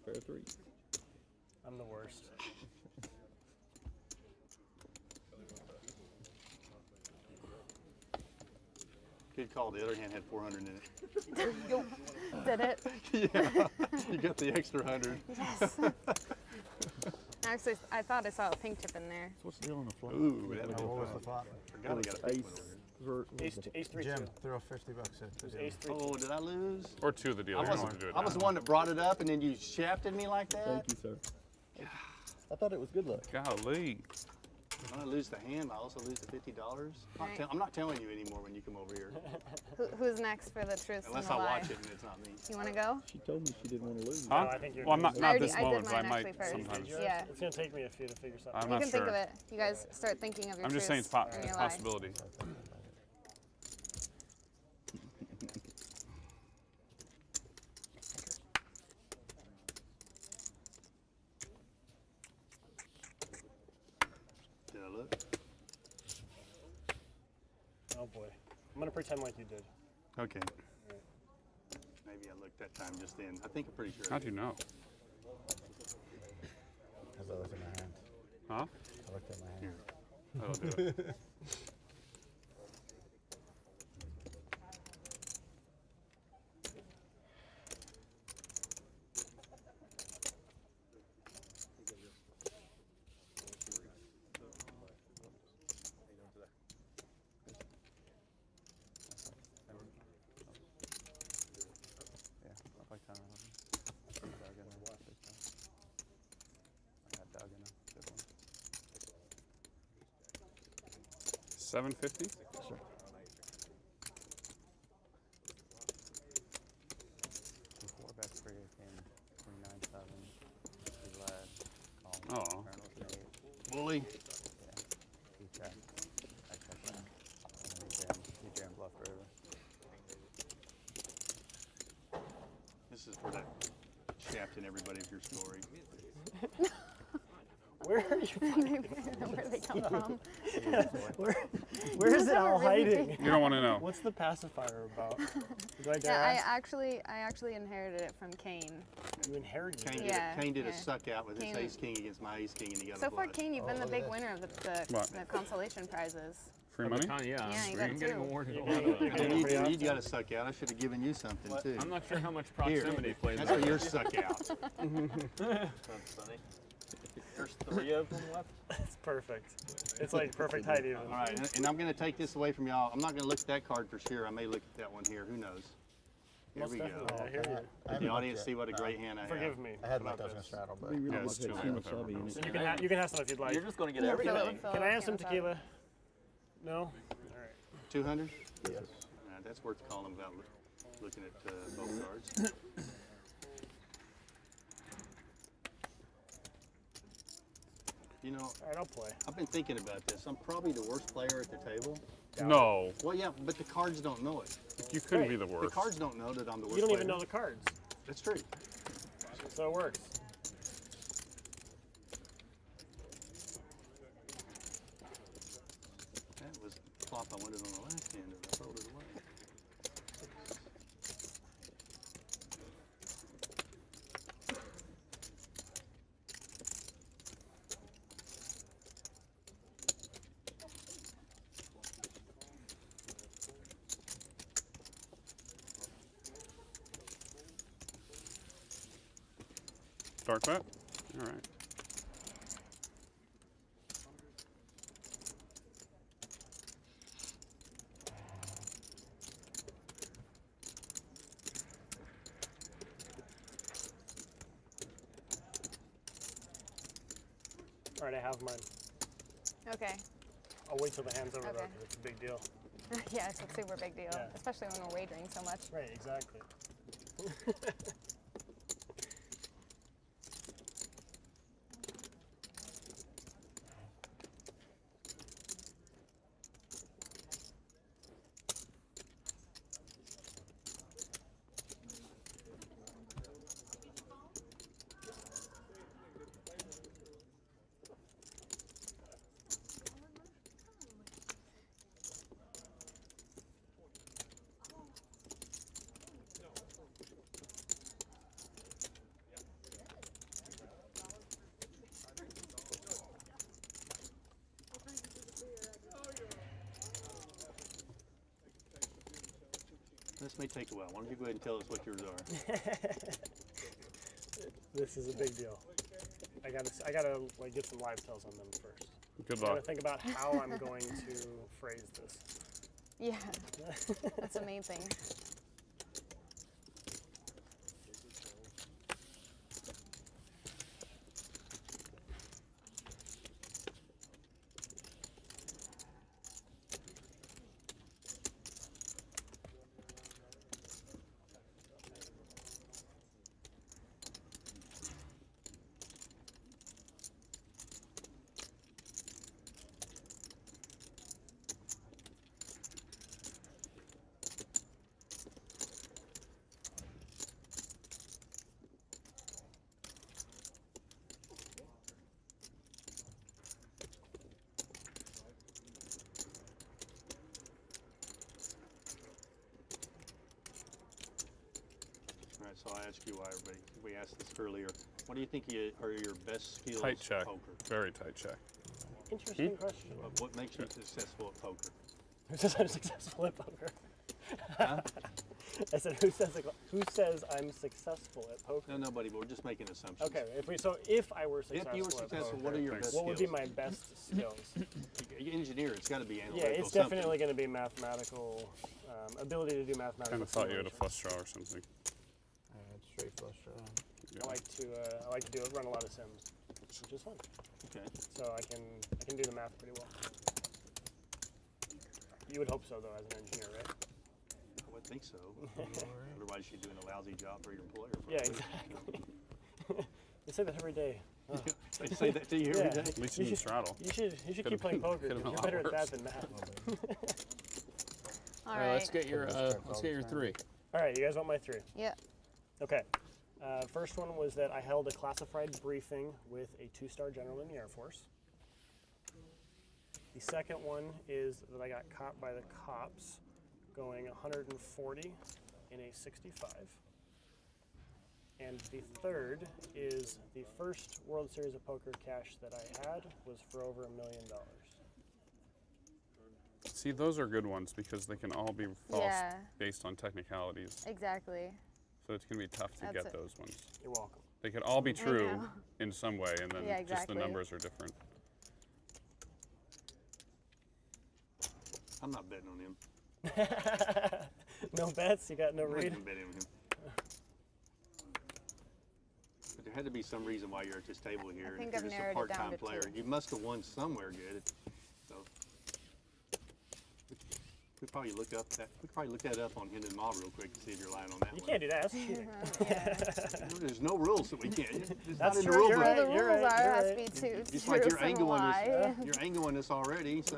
Fair 3. I'm the worst. Good call. The other hand had 400 in it. Did it? Yeah. You got the extra 100. Yes. Actually, I thought I saw a pink chip in there. So what's the deal on the flop? Ooh, that What was the flop? Forgot I got a pick one over here. Ace 3 Jim, two. throw $50 at the deal. Ace 3 Oh, did I lose? Or 2 of the dealers want to do it I was now. the one that brought it up, and then you shafted me like that. Thank you, sir. I thought it was good luck. Golly. When I lose the hand, I also lose the $50. Right. I'm not telling you anymore when you come over here, Who's next for the truth unless and I the lie? watch it and it's not me. You want to go? She told me she didn't want to lose. Huh? No, I think you're Well, I'm not, good. not this I did moment, but I mine might actually first. sometimes. Yeah. It's gonna take me a few to figure something I'm You not can sure. think of it. You guys start thinking of your I'm just saying it's truths and a your lie. possibility. Did I look? Oh boy. I'm gonna pretend like you did. Okay. Maybe I looked that time just then. I think I'm pretty sure. How do you know? Because I looked at my hand. Huh? I looked at my hand. That'll do it. Yeah, up like 10 or 11. Doug in there. I got Doug in there. Good one. 750? Sure. Before best free came 29-7. He led. Oh. Bully. Yeah. He checked. I checked that. And he jammed left river. This is for that shafting everybody of your story. Where are you? I don't know where they come from. Where is it all Really hiding? You don't want to know. What's the pacifier about? Do I dare Yeah, ask? I actually inherited it from Kane. You inherited Kane it. did, Yeah, Kane did yeah. a suck out with Kane- his ace king against my ace king, and he got So a far, flush. Kane, you've been the look big at this. winner of What? the consolation prizes. Free money? Yeah, Yeah, you I'm got getting two. awarded. You got to suck out. I should have given you something too. I'm not sure how much proximity plays. That's where your suck out. That's funny. There's 3 of them left. It's perfect. It's like perfect height even. All right, and I'm going to take this away from y'all. I'm not going to look at that card for sure. I may look at that one here. Who knows? Here Most we go. definitely, I hear you. Let the audience see what a great hand I have. Forgive me. I had about my dozen this. straddle, but We really Yeah, love it's too it. late with everyone else. You can have some if you'd like. You're just going to get Yeah, everything. Can I have some Fill it, tequila? No? All right. 200? yes. That's worth calling without looking at both cards. You know, All right, I'll play. I've been thinking about this. I'm probably the worst player at the table. No, Well, yeah, but the cards don't know it. you couldn't Right. be the The worst. cards don't know that I'm the worst You don't player. even know the cards, That's true. so it works. That was the flop I wanted on the last hand, and I throw it away. Dark bet? All right. All right, I have mine. Okay. I'll wait till the hand's over though, Okay. 'cause it's a big deal. Yeah, it's a super big deal, Yeah. especially when we're wagering so much. Right, exactly. This may take a while. Why don't you go ahead and tell us what yours are? This is a big deal. I gotta like get some live tells on them first. Good I gotta luck. think about how I'm going to phrase this. Yeah, that's the main thing. All right, so I asked you why everybody, we asked this earlier. What do you think are your best skills Tight at check. poker? Very tight check. Interesting question. What makes you successful at poker? Who says I'm successful at poker? Huh? I said, who says I'm successful at poker? No, nobody, but we're just making assumptions. Okay, if I were successful, If you were at successful, poker, what are your best what would be skills? my best skills? Engineer, it's got to be Yeah, analytical. it's definitely going to be mathematical ability to do mathematical. Kind of thought you had a simulations. flush draw or something. Straight flush draw. I like to run a lot of sims, which is fun. Okay. So I can do the math pretty well. You would hope so, though, as an engineer, right? I would think so. Otherwise, you're doing a lousy job for your employer. Yeah, exactly. They say that every day. Oh. They say that to you every day? At least you didn't straddle. You should Could've keep playing been- poker. could've been You're a lot better at worse. that than math. All All right. right, let's get your 3. All right, you guys want my 3? Yeah. Okay. First one was that I held a classified briefing with a 2-star general in the Air Force. The second one is that I got caught by the cops going 140 in a 65. And the third is the first World Series of Poker cash that I had was for over $1 million. See, those are good ones because they can all be false Yeah. based on technicalities. Exactly. So it's going to be tough to That's get it. those ones. You're welcome. They could all be I true know. in some way, and then Yeah, just the exactly. numbers are different. I'm not betting on him. No bets? You got no I'm not read? gonna bet on him. But there had to be some reason why you're at this table here. and think if I've you're just a narrowed it down part-time to player. 2. You must have won somewhere good. So we probably look that up on Hendon Mall real quick to see if you're lying on that You one. can't do that. That's cheating. There's no rules that we can't. It's That's not in true, the rule you're book. right, The rules you're right, are you're has right. to be two. Just like you're some angling lie. us. You're angling us already. So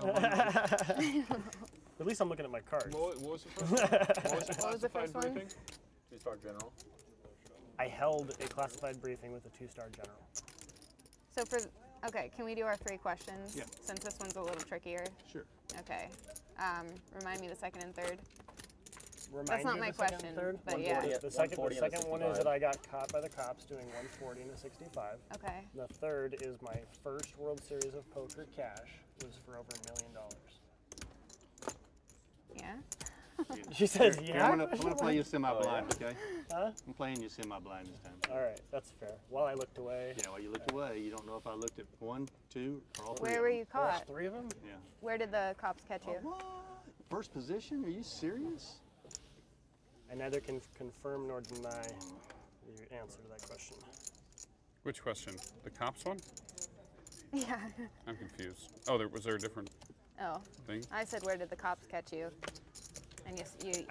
At least I'm looking at my cards. What was the first one? What was the What was the classified first one? briefing? 2-star general. I held a classified briefing with a 2-star general. So for okay, can we do our 3 questions? Yeah. Since this one's a little trickier. Sure. Okay. Remind me the second and third. Remind not you my the second question, and third? but yeah. The second 140 and a one is 65. that I got caught by the cops doing 140 and a 65. Okay. The third is my first World Series of Poker cash was for over $1 million. Yeah. She says, Here, yeah. I'm gonna play you semi-blind, okay? Huh? I'm playing you semi-blind this time. All right, that's fair. While I looked away. Yeah, while you looked away, you don't know if I looked at 1, 2, or all 3. Where were you There's caught? 3 of them? Yeah. Where did the cops catch you? What? First position? Are you serious? I neither can confirm nor deny the answer to that question. Which question? The cops one? Yeah. I'm confused. Oh, was there a different Oh. thing? I said, where did the cops catch you? And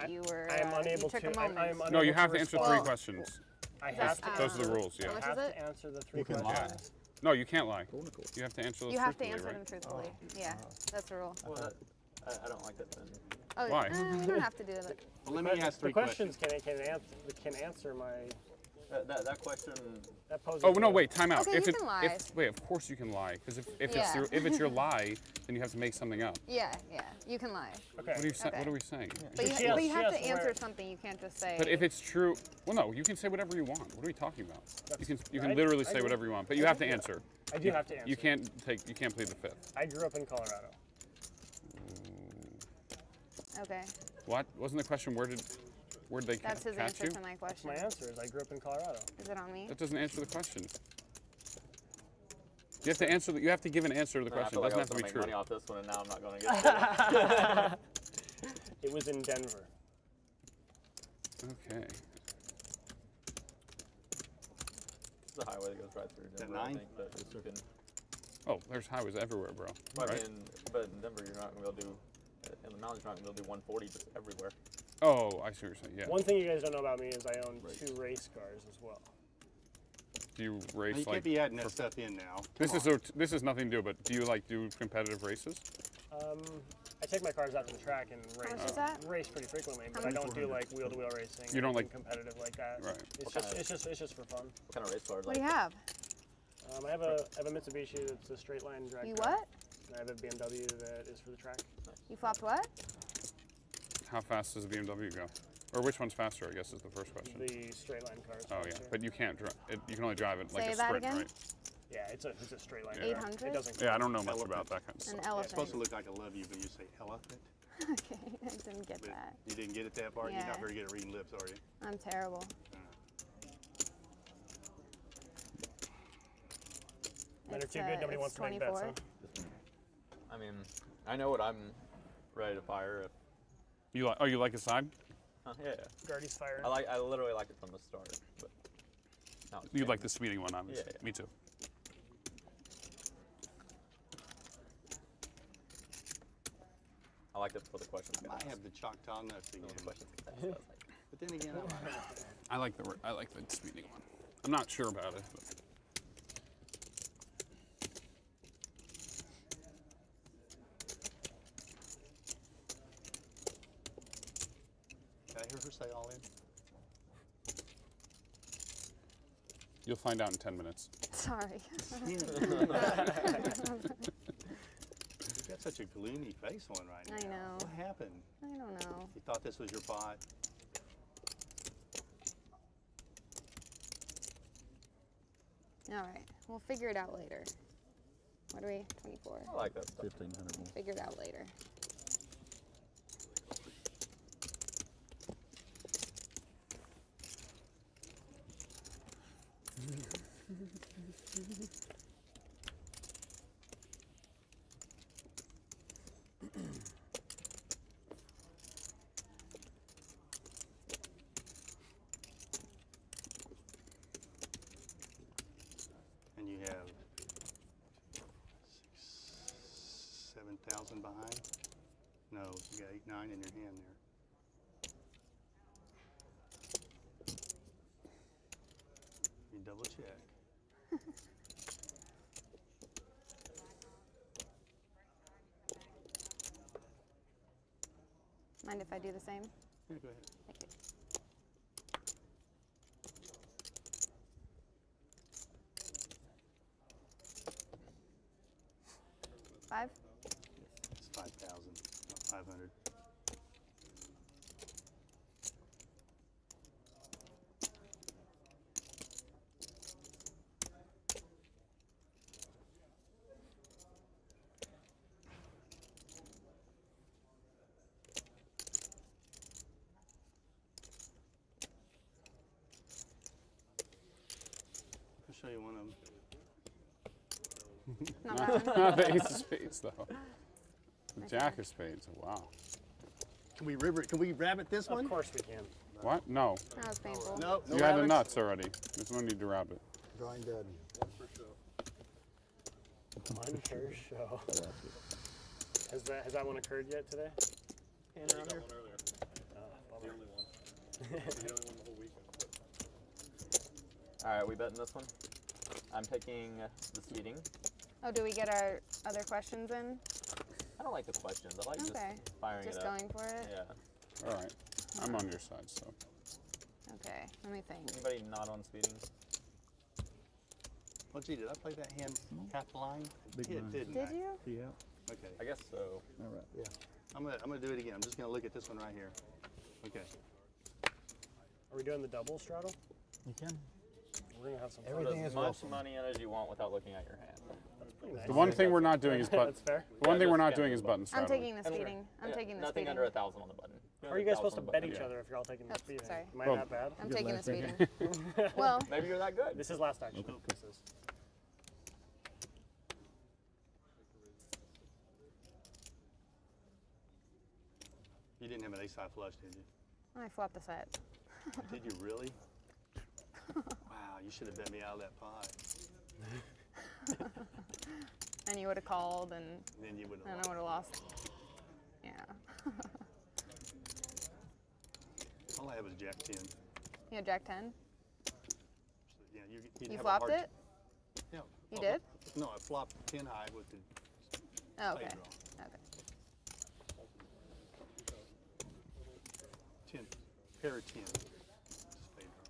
you were. I am unable you took to. a moment. I am No, you unable have to answer 3 Well, questions. I have to. Those are the rules, yeah. How much I have is to it? answer the 3 You can questions. lie. No, you can't lie. You have to answer those You have to truthfully, answer right? them truthfully. Yeah, that's the rule. Well, I don't like that then. Oh, Why? You don't have to do it. Well, let me ask 3 The questions can answer my. That question. That poses Oh no! a- Wait, time out. Okay, you can lie. Wait, of course you can lie, because if Yeah. it's your lie, then you have to make something up. Yeah, you can lie. Okay. What are you saying? Okay. What are we saying? But you, She has- but you she have has to to answer wear- something. You can't just say. But if it's true, well, no, you can say whatever you want. What are we talking about? You can literally I say do. whatever you want, but I you have do. to answer. I do have to answer. You can't plead the fifth. I grew up in Colorado. Okay, What wasn't the question? Where did they that's his catch answer you? to my question. My answer is I grew up in Colorado. Is it on me? That doesn't answer the question. You have to answer. You have to give an answer to the I question. feel It like doesn't I was have to gonna be make true. money off this one, and now I'm not going to get it. It was in Denver. Okay. It's a highway that goes right through Denver. I 9? think that you can. Oh, there's highways everywhere, bro. Well, Right? I mean, but in Denver, you're not going to be able to do. In the mountains, you're not going to be able to do 140 just everywhere. Oh, I see what you're saying. Yeah. One thing you guys don't know about me is I own 2 race cars as well. Do you You race can't like? be adding that stuff in now. This is nothing to do. But do you do competitive races? I take my cars out to the track and race. much is that? Race pretty frequently, but How I much? don't do like wheel-to-wheel racing. You don't anything like- competitive like that. Right. It's just for fun. What kind of race cars? What do you have? I have a Mitsubishi that's a straight line drag. You car. what? And I have a BMW that is for the track. You flopped what? How fast does the BMW go? Or which one's faster? I guess is the first question. The straight line car. is Oh yeah, faster. but you can't drive. You can only drive it like Say a that sprint, again? right? Yeah, it's a straight line. Yeah. car. 800? It doesn't. Yeah, I don't know much Elephant. about that kind of An stuff. It's elephant. supposed to look like I love you, but you say elephant. Okay, I didn't get But that. you didn't get it that far? You're Yeah. not very good at reading lips, are you? I'm terrible. Men are It's, too good. Nobody it's wants to make bets, 24. huh? I mean, I know what I'm ready to fire. If, You like? Oh, you like a side? yeah. Guardy's firing. I literally like it from the start. But now it's You like changed. the speeding one, obviously. Yeah, yeah. Me too. I like it before the questions I get might asked. have the Choctaw nuts again. Before the questions get asked, I was like, But then again, I like the speeding one. I'm not sure about it. But. did I hear her say all in? You'll find out in 10 minutes. Sorry. You've got such a gloomy face on right now. I know. What happened? I don't know. You thought this was your pot? All right, we'll figure it out later. What are we? 24. I like that stuff. 1,500 more. Figure it out later. And you have 7,000 behind? No, you got 8, 9 in your hand there. You double check. Mind if I do the same? Yeah, go ahead. Thank you. Five? It's 5,000, not 500. I'll show you one of them. Not the ace of spades, though. The jack of spades. Wow. Can we rabbit this one? Of course we can. What? No. That was painful. No, no You had the rabbits? nuts already. There's no need to rabbit. Drawing dead. On her show. Has that one occurred yet today? Hand around here. The only one. The only one the whole weekend. All right, we betting this one. I'm taking the seating. Oh, do we get our other questions in? I don't like the questions. I like just firing Just it up. going for it? Yeah. All right. I'm on your side, so. Okay, let me think. Anybody not on speeding? Well, gee, did I play that hand half blind? Big Yeah, blind. didn't Did I? you? Yeah. Okay. I guess so. All right. Yeah. I'm gonna do it again. I'm just gonna look at this one right here. Okay. Are we doing the double straddle? You can. We're gonna have some fun. Everything Put as is much welcome. money in as you want without looking at your hand. That's pretty nice. The one thing we're not doing is button. That's fair. The one thing we're just not get doing the is button. button I'm straddling. taking the speeding. I'm taking the Nothing speeding. under 1,000 on the button. How are you guys supposed to 1,000 bet on the each button. other if you're all taking the Oops, speeding? sorry. Am I Well, that bad? I'm Good taking the last thing. speeding. Well, Maybe you're that good. This is last action. This is. You didn't have an ace-high flush, did you? I flopped the set. Did you really? Wow, you should have bet me out of that pie. And you would have called, and Then you would I have would have lost. Yeah. All I had was Jack 10. You had Jack 10? So, yeah, you'd You have a flopped hard it? Yeah. You did? No, I flopped 10 high with the Oh, spade okay. draw. Okay. 10, pair of 10. Spade draw.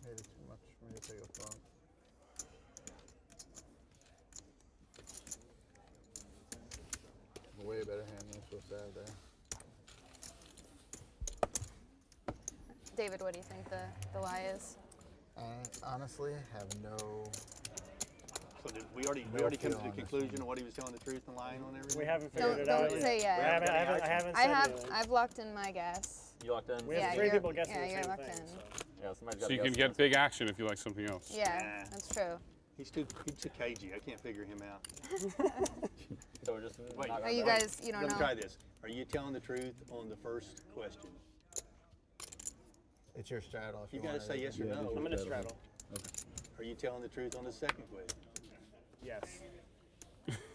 Made it too much for me to take a flop. Way better hand than I'm supposed to have there. David, what do you think the lie is? I honestly have no. So did we already No come to feel the on this conclusion of what he was telling the truth and lying on everything? We haven't figured Don't, it out don't yet. say I yet. haven't said anything. I've locked in my guess. You locked in? We have Yeah, three you're- people guessing yeah, the you're same locked thing. in. So. Yeah, somebody's So got you can get big action if you like something else. Yeah, Nah. that's true. He's too cagey. I can't figure him out. So we're just Wait, not Are you gonna- guys, you don't Let me know? try this. Are you telling the truth on the first question? It's your straddle. If You you gotta want say yes or Yeah, no. I'm gonna straddle. Are you telling the truth on the second question? Yes.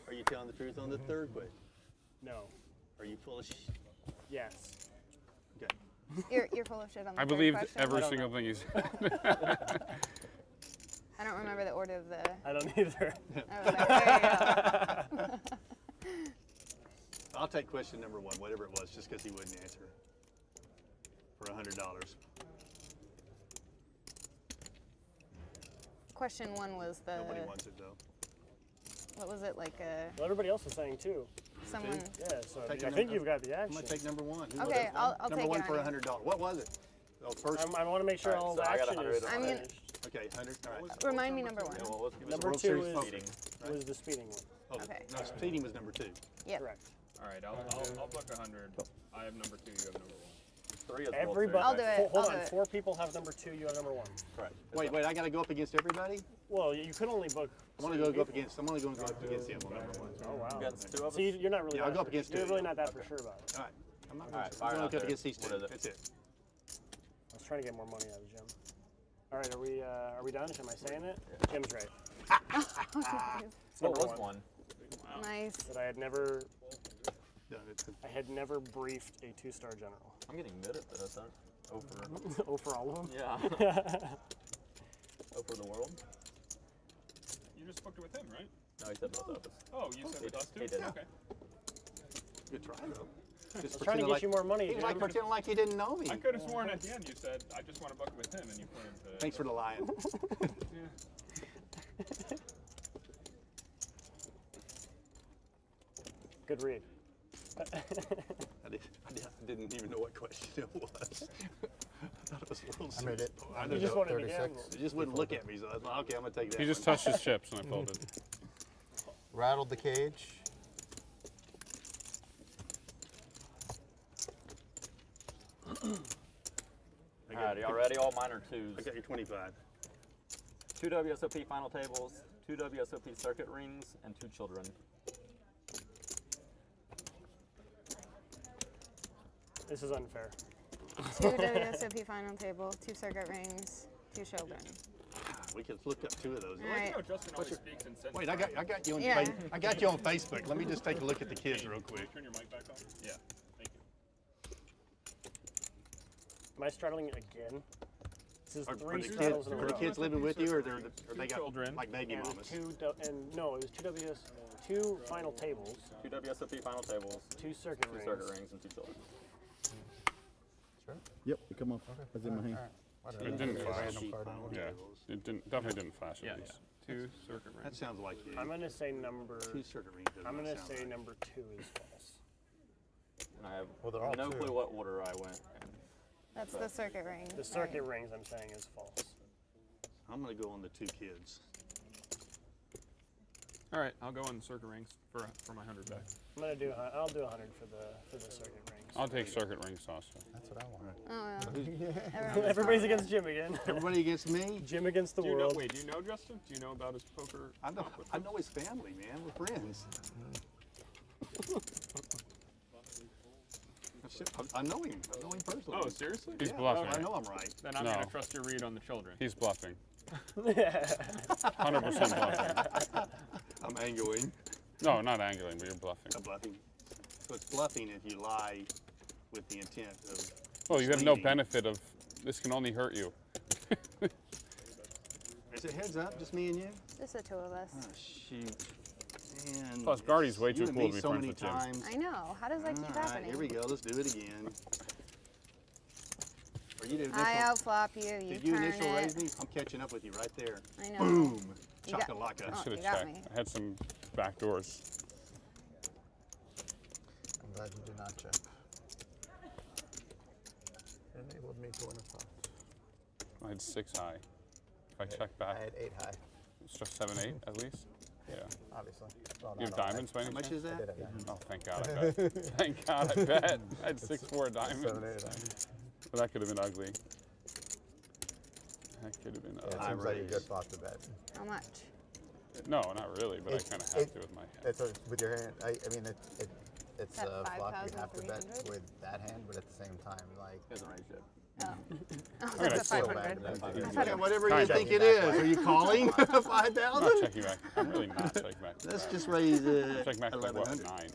Are you telling the truth on the third question? No. Are you full of Yes. Okay. You're full of shit on the I third believed question? every single thing you said. I don't remember the order of the. I don't either. Oh, there you go. I'll take question number 1, whatever it was, just because he wouldn't answer. For $100. Question 1 was the. Nobody wants it though. What was it like? Well, everybody else is saying too. Someone. Yeah, so Take I the think num- you've got the I'm action. gonna take number 1. Who Okay, was it? I'll number take 1 it for on you. $100. What was it? Oh, first. I want to make sure All all right, the so I got action 100 is on I mean- finished. Okay, 100. All right. Remind me number 1. Yeah, well, let's give it Number World 2 Series is poker, right? was the speeding one. Oh, Okay. no, seating was number 2. Yep. Correct. All right, I'll book 100. I have number 2. You have number 1. 3 is Everybody. I'll do it. Hold I'll on. do it. 4 people have number 2. You have number 1. Correct. Wait, I got to go up against everybody? Well, you could only book. I'm going to go up against him on number 1. Oh wow. Against 2 of us? So you're not really. Yeah, I'll that go up for- against You're 2. really not that for sure about it. All right. I'm not All right, I'm fire going out to go up there. against these 2. What is it? That's it. I was trying to get more money out of Jim. All right, are we done? Am I saying it? Jim's right. It's What number was 1? Nice. That I had never briefed a 2-star general. I'm getting mid at this, huh? Over. Over all of them? Yeah. Over the world? You just booked it with him, right? No, he said both of us. Oh, you said with us too? He did. Okay. Good try, though. I was trying to get you more money. He was Jim. like pretending like he didn't know me. I could have sworn at the end you said, I just want to book it with him, and you pointed to... Thanks for the lying. Good read. I didn't even know what question it was. I thought it was World I made Series. it. I You just wanted to gamble. It just wouldn't look at me, so I was like, okay, I'm going to take that. He just one. touched his chips and I folded. Rattled the cage. All right, y'all ready? All mine are 2s. I got your 25. 2 WSOP final tables, 2 WSOP circuit rings, and 2 children. This is unfair. 2 WSOP final table, 2 circuit rings, 2 children. We could look up 2 of those. All right. Justin always speaks in sentences. Wait, I got you on Yeah. I got you on Facebook. Let me just take a look at the kids real quick. Turn your mic back on? Yeah. Thank you. Am I straddling again? This is Are 3 the straddles in a are the row. kids living with you, or or they got children. like baby And mamas? no, it was 2 final tables, 2 WSOP final tables, 2 circuit 2 rings. circuit rings, and 2 children. Yep, it come off. That's in my hand. It didn't flash. Random final Yeah, tables. it definitely didn't flash Yeah, at yeah. least. 2 circuit rings. That sounds like you. I'm gonna say number. 2 circuit rings. does I'm not gonna sound say right. number 2 is false. And I have Well, they're all no 2. clue what order I went in. That's the circuit ring. The circuit rings I'm saying is false. I'm going to go on the 2 kids. All right, I'll go on the circuit rings for my 100 back. I'll do 100 for the circuit rings. I'll take circuit rings also. That's what I want. Oh, yeah. Everybody's against Jim again. Everybody against me? Jim against the Do you world. know, wait, do you know Justin? Do you know about his poker? I know his family, man. We're friends. I know him. I know him personally. Oh, seriously? He's Yeah, bluffing. I know I'm right. Then I'm No. going to trust your read on the children. He's bluffing. 100% bluffing. I'm angling. No, not angling, but you're bluffing. I'm bluffing. So it's bluffing if you lie with the intent of. Well, you have no misleading. benefit of this can only hurt you. Is it heads up, just me and you? Just the 2 of us. Oh, shoot. Man, Plus, Guardy's way you too and cool me to be so friends many with Jim. times. I know. How does that keep All right, happening? here we go. Let's do it again. Are you the initial, I outflop you. You did you turn initial it. raise me? I'm catching up with you right there. I know. Boom. You got- Chakalaka. I Oh, should you have got checked. me. I had some back doors. I'm glad you did not check. It enabled me to win a pot. I had 6 high. If I check I back, had 8 high, it's just 7, 8 at least. Yeah. obviously. Well, You have not all diamonds by any How much chance? is that? I did have diamonds. Oh, thank God, I bet. Thank God, I bet. I had 6-4 diamonds. 7, 8 diamonds. Well, that could have been ugly. That could have been Yeah, it ugly. seems like a good spot to bet. How much? No, not really, but I kind of have to with my hand. It's with your hand. I mean, it's At a flop you have to bet 5,300? with that hand, but at the same time, like. He hasn't raised yet. Oh. Oh, gonna that's a still 500. bet. I thought Yeah, it- whatever you Kinda. think it is. Are you calling? I'm not 5,000? checking back. I'm really not checking back. Let's just raise check back to like, what, 1,100. 9?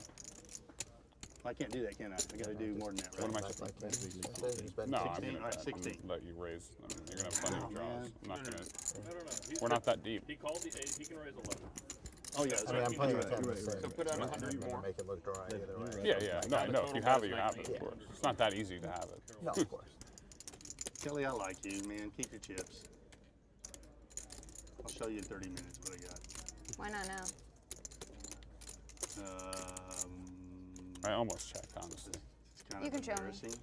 I can't do that, can I? I got to do more than that, What am I right? checking? No, I'm 16? gonna All right, I'm 16. gonna let you raise. I mean, you're gonna have plenty of Oh, draws. man. I'm not gonna. No, no, no. We're not that deep. He called the 8. He can raise 11. Oh, yeah. I mean, I'm playing with 10 Right, percent. So put out 100 more. Make it look dry either way. Yeah, yeah. No, I know. If you have it, you have it. Yeah. Of course. It's not that easy to have it. No, of course. Kelly, I like you, man. Keep your chips. I'll show you in 30 minutes what I got. Why not now? I almost checked, honestly. It's kind You of can show me. embarrassing.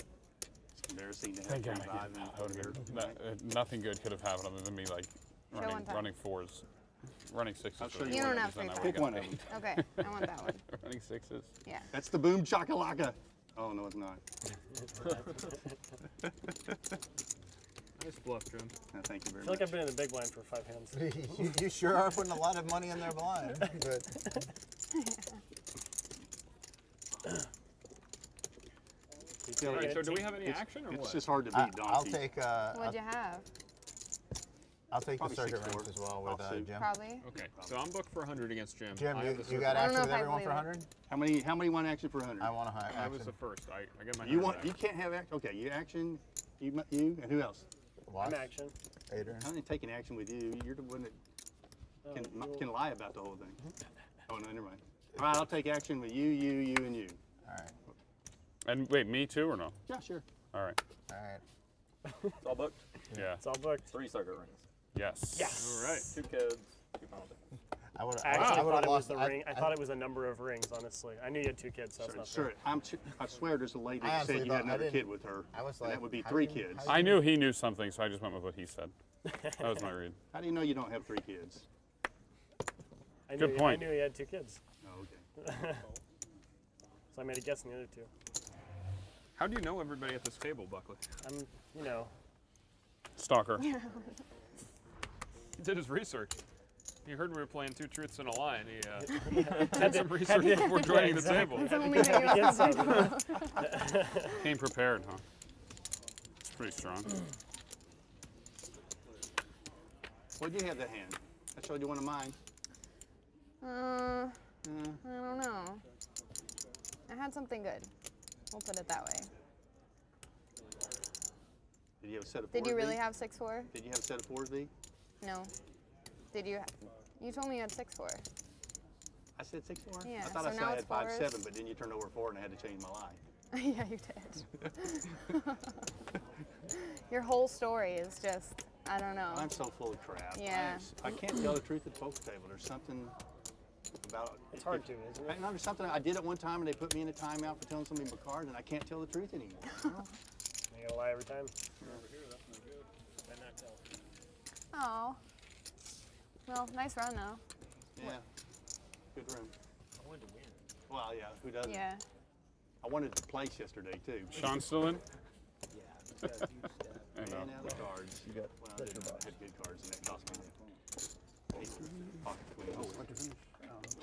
It's embarrassing to have Thank God 25 I and didn't. here. Nothing good could have happened other than me like Show one time. running 4s. running sixes. I'll show You don't have 3 Pick one of them. Okay, I want that one. Running sixes. Yeah. That's the boom chakalaka. Oh, no, it's not. Nice bluff, Jim. No, thank you I very feel much. like I've been in the big blind for 5 hands. You sure are putting a lot of money in their blind. But Yeah, All right, so do we it's- have any action or It's what? just hard to beat I'll donkey. take. What'd you have? I'll take the Probably circuit 6-4 ranks as well with offsuit. Jim. Probably. Okay, so I'm booked for 100 against Jim. Jim, I have the you circle. got I don't action know with if I everyone for believe it. 100? How many want action for 100? I want a high I was action. the first. I get my You 100 want? back. You can't have action. Okay, you action. You and who else? Watch. I'm action. Adrian. I ain't taking action with you. You're the one that can lie about the whole thing. Oh no, never mind. All right, I'll take action with you, and you. All right. And wait, me too or no? Yeah, sure. All right. All right. It's all booked. Yeah. It's all booked. 3 circuit rings. Yes. Yes. All right. 2 kids, 2 penalties. I would. I actually thought it was lost the ring. I thought it was a number of rings, honestly. I knew you had 2 kids, so that's not Sure. fair. I swear there's a lady I that honestly said you had thought- I another didn't- kid with her. I was and like, that would be how 3 do you- kids. how I knew he knew something, so I just went with what he said. That was my read. How do you know you don't have 3 kids? I knew Good he- point. I knew he had 2 kids. Oh, okay. So I made a guess on the other 2. How do you know everybody at this table, Buckley? I'm, you know. Stalker. He did his research. He heard we were playing 2 truths and a lie, and he did some research before joining the table. It's only how you want people. Came prepared, huh? It's pretty strong. What did you have that hand? I showed you one of mine. I don't know. I had something good. We'll put it that way. Did you have a set of 4s? Did you really have 6-4? Did you have a set of 4s, V? No. Did you? You told me you had 6-4. I said 6-4? Yeah, I thought so I said now I it's had 5-7, 4s. but then you turned over 4 and I had to change my lie. Yeah, you did. Your whole story is just, I don't know. I'm so full of crap. Yeah. I can't tell the truth at the poker table. There's something about It's hard to, isn't it? there's something I did at one time and they put me in a timeout for telling somebody my card and I can't tell the truth anymore. You gotta lie every time. Oh. Well, nice run though. Yeah. Good room. I wanted to win. Well, yeah, who doesn't? Yeah. I wanted to place yesterday too. Sean still in? Yeah. I know. And the cards. You got Well, I didn't have good cards and that cost me pocket queens.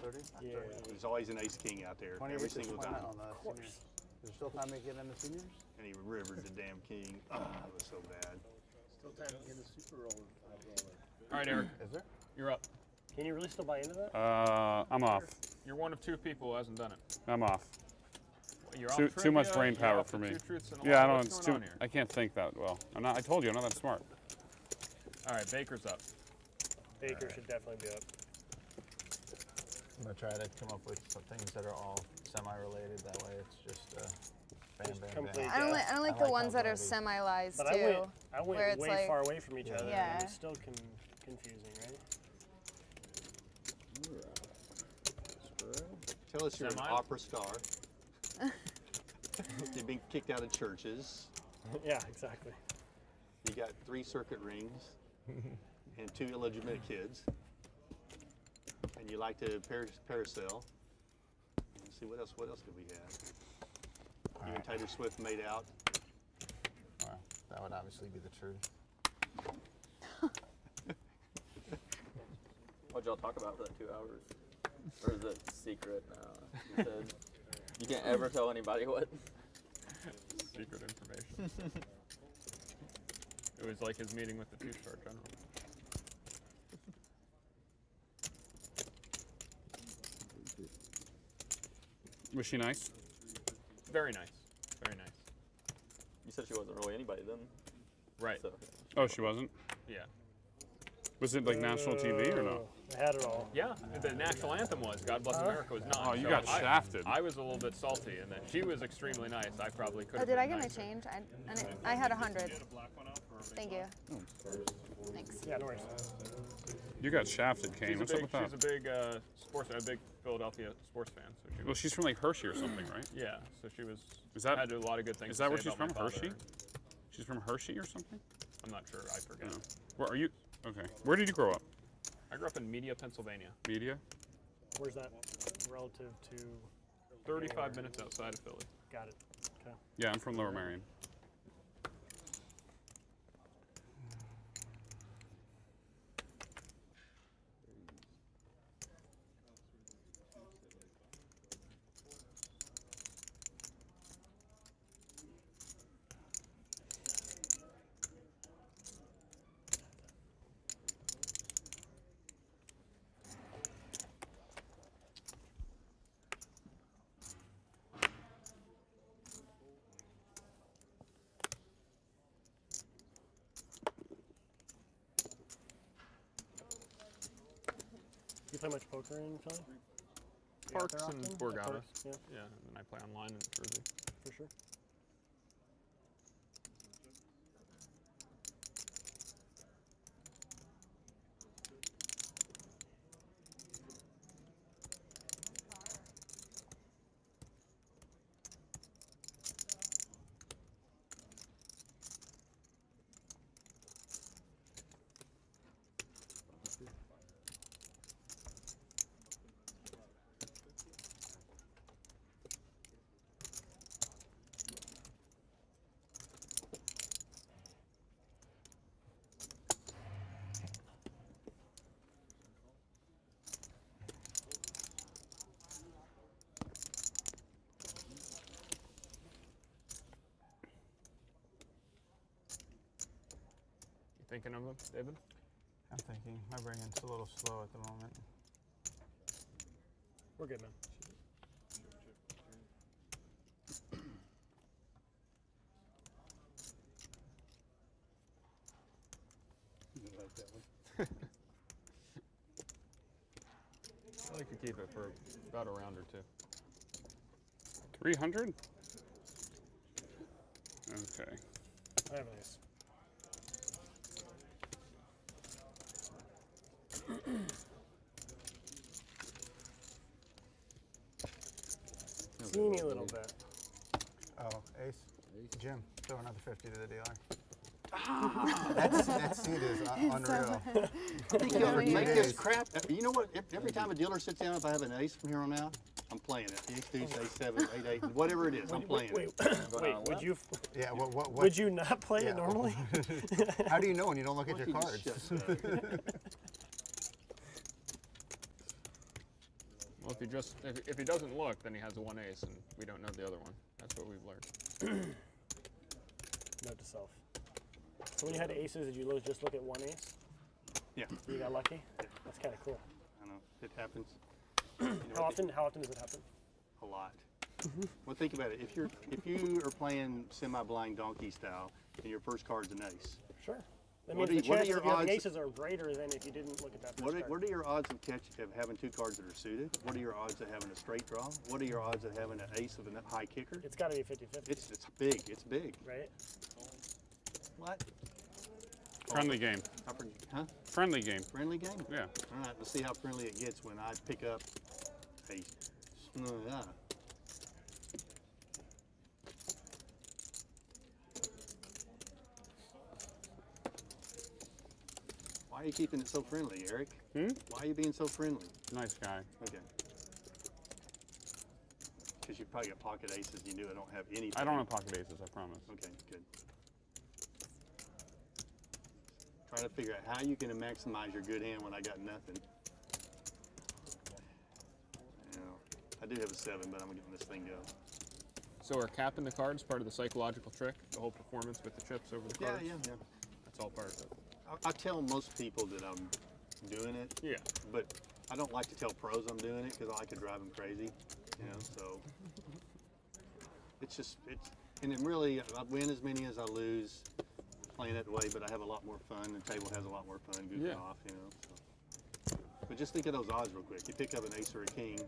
30? Yeah. There's always an ace king out there 20 every weeks is single fine time. on the seniors. Is there still time to get in the seniors? And he rivered the damn king. Ah, it was so bad. Still time to get a super roller. All right, Eric. Is there? You're up. Can you really still buy into that? I'm off. You're one of 2 people who hasn't done it. I'm off. You're Too much trivia, brain you're power off for the me. 2 truths and a Yeah, lie. I don't. What's It's going too. on here? I can't think that well. I told you, I'm not that smart. All right, Baker's up. Baker should definitely be up. I'm gonna try to come up with some things that are all semi-related. That way, it's just bam, bam, complete bam. I don't like I the like ones how that are bloody. semi-lies But too. I went where it's way like, far away from each Yeah. other. Yeah. And it's still confusing, right? Tell us you're an Semi? opera star. You've been kicked out of churches. Yeah, exactly. You got 3 circuit rings and 2 illegitimate kids. And you like to parasail. Let's see, what else did we have? You and Taylor Swift made out. Well, that would obviously be the truth. What'd y'all talk about for that 2 hours? Or is it secret now? You said you can't ever tell anybody what. Secret information. It was like his meeting with the 2-star general. Was she nice? Very nice. Very nice. You said she wasn't really anybody then. Right. So Oh, she wasn't. Yeah. Was it like national TV or no? I had it all. Yeah, the national anthem was "God Bless America" was not. Oh, you so got shafted. I was a little bit salty, and then she was extremely nice. I probably could. Oh, did I get my change? I had 100. Thank you. Thanks. Yeah, no worries. You got shafted, Kane. What's up with that? She's a big a big Philadelphia sports fan. So she was, Well, she's from like Hershey or something, right? yeah, so she was. Is that- had a lot of good things. Is that to where say she's about from? my father. Hershey? She's from Hershey or something? I'm not sure. I forget. No. Where are you? Okay. Where did you grow up? I grew up in Media, Pennsylvania. Media? Where's that relative to? 35 minutes outside of Philly. Got it. Okay. Yeah, I'm from Lower Merion. You play much poker in Philly? Parks and Borgata. Yeah. Yeah, and then I play online in Jersey. For sure. Thinking of them, David? I'm thinking. My brain's a little slow at the moment. We're good, man. Like that one. I like to keep it for about a round or two. 300? Okay. I have an ace. Teeny little bit. Oh, ace. Jim, throw another 50 to the dealer. That seat is unreal. I think you ever make this crap. You know what? Every time a dealer sits down, if I have an ace from here on out, I'm playing it. Ace deuce, ace seven, 8 8, whatever it is, I'm playing it. Wait, would you? Yeah. What? Would you not play it normally? How do you know when you don't look at your cards? Well, if he doesn't look, then he has one ace, and we don't know the other one. That's what we've learned. Note to self. So when you had aces, did you just look at one ace? Yeah. You got lucky? Yeah. That's kind of cool. I know, it happens. How often does it happen? A lot. Well, think about it. If you are playing semi-blind donkey style, and your first card's an ace. Sure. That means the chances of you having aces are greater than if you didn't look at that first card. What are your odds of having two cards that are suited? What are your odds of having a straight draw? What are your odds of having an ace with a high kicker? It's got to be 50-50. It's big. It's big. Right? What? Friendly game. Huh? Friendly game. Friendly game? Yeah. All right, let's see how friendly it gets when I pick up a... Why are you keeping it so friendly, Eric? Why are you being so friendly? Nice guy. Okay. Because you probably got pocket aces and you knew I don't have anything. I don't have pocket aces, I promise. Okay, good. Trying to figure out how you can maximize your good hand when I got nothing. You know, I do have a 7, but I'm getting this thing go. So are capping the cards part of the psychological trick? The whole performance with the chips over the cards? Yeah. That's all part of it. I tell most people that I'm doing it. Yeah. But I don't like to tell pros I'm doing it because I like to drive them crazy. You know, so and it really, I win as many as I lose playing that way, but I have a lot more fun. The table has a lot more fun goofing off, you know. So. But just think of those odds real quick. You pick up an ace or a king,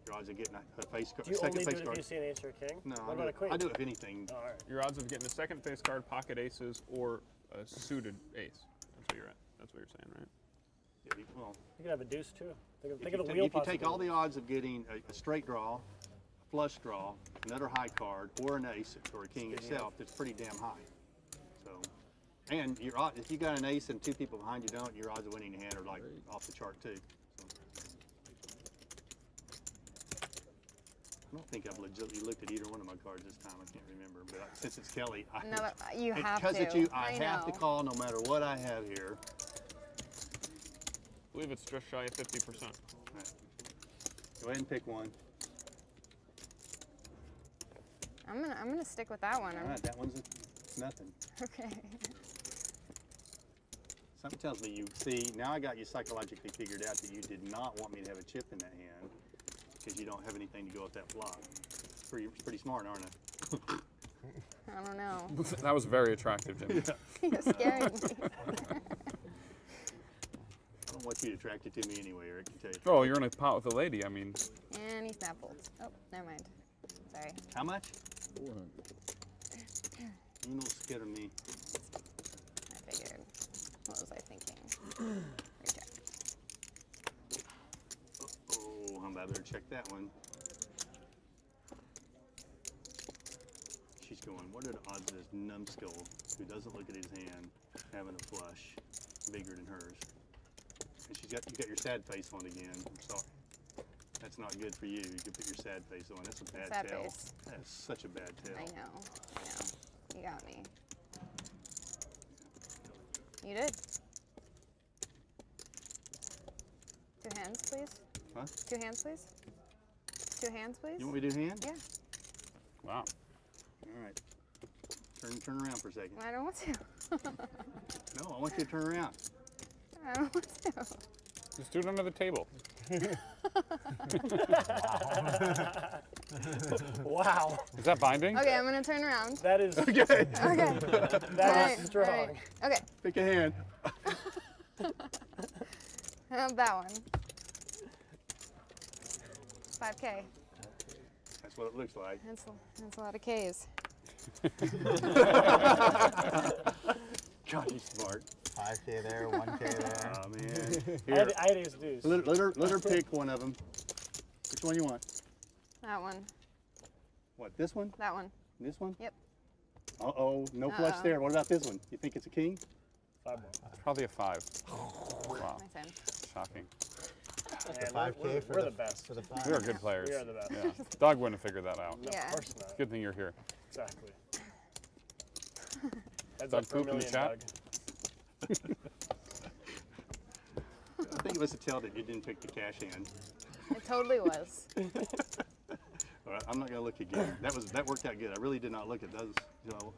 your odds of getting a face card. Do you only do it if you see an ace or a king? No, what about a queen? I do it if anything. Oh, all right. Your odds of getting a second face card, pocket aces, or a suited ace. That's what you're at. That's what you're saying, right? Yeah, well, you could have a deuce too. Think if of the wheel. If you take all the odds of getting a straight draw, a flush draw, another high card, or an ace or a king itself, it's pretty damn high. So And your odds, if you got an ace and two people behind you don't, your odds of winning the hand are like off the chart too. So. I don't think I've legitimately looked at either one of my cards this time. I can't remember, but since it's Kelly, No, you have because to. it's you, I have know. to call no matter what I have here. I believe it's just shy of 50%. Right. Go ahead and pick one. I'm gonna stick with that one. All right, that one's nothing. Okay. Something tells me you see, now I got you psychologically figured out that you did not want me to have a chip in that hand because you don't have anything to go with that flop. Pretty smart, aren't I? I don't know. That was very attractive, Jimmy. You're scaring me. I don't want you attracted to me anyway, Eric. Can tell you. Oh, you're in a pot with a lady. I mean. And he snap folds. Oh, never mind. Sorry. How much? 400. You don't scare me. I figured. What was I thinking? Reject. Oh, I better check that one. She's going, what are the odds of this numbskull who doesn't look at his hand having a flush bigger than hers? And you got your sad face on again. I'm sorry. That's not good for you. You can put your sad face on. That's a bad Sad tell. face. That is such a bad tell. I know. You got me. You did. 2 hands, please. Huh? 2 hands, please. 2 hands, please. You want me to do hand? Yeah. Wow. All right. Turn around for a second. I don't want to. No, I want you to turn around. I don't want to. Just do it under the table. Wow. Is that binding? Okay, I'm gonna turn around. That is Okay. Okay. that is strong. Alright. Okay. Pick a hand. That one. 5K. That's what it looks like. That's a lot of Ks. God, he's smart. 5K there, 1K there. Oh, man. I Here. had ace deuce. Let her pick one of them. Which one you want? That one. What, this one? That one. This one? Yep. Uh-oh, no flush there. What about this one? You think it's a king? 5 more. Probably a 5. Wow. My turn. Shocking. Man, 5K we're the best. For the 5. We are good players. We are the best. Yeah. Doug wouldn't have figured that out. No, Yeah. of course not. Good thing you're here. Exactly. Heads Doug up for a poop in the million, chat? Doug. I think it was a tell that you didn't pick the cash hand. It totally was. All right, I'm not going to look again. That worked out good. I really did not look at those, until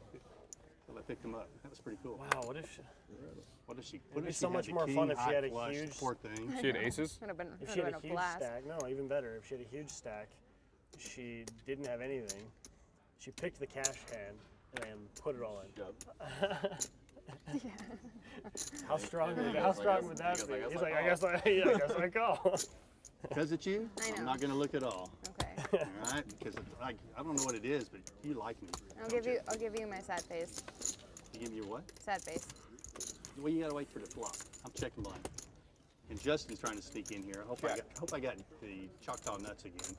I picked them up. That was pretty cool. Wow, what if she... What be if she so had much the more king fun if she high had a flush, huge- Poor thing. She had aces? Would have been, If would she have had a been a huge blast. stack, no, even better. If she had a huge stack, she didn't have anything. She picked the cash hand and put it all in. How strong would that be? He's like, I guess I call. Because it's you, I know. I'm not going to look at all. Okay. All right? Because I don't know what it is, but you like me. I'll give you my sad face. You give me your what? Sad face. Well, you got to wait for the flop. I'm checking blind. And Justin's trying to sneak in here. I hope I got the Choctaw nuts again.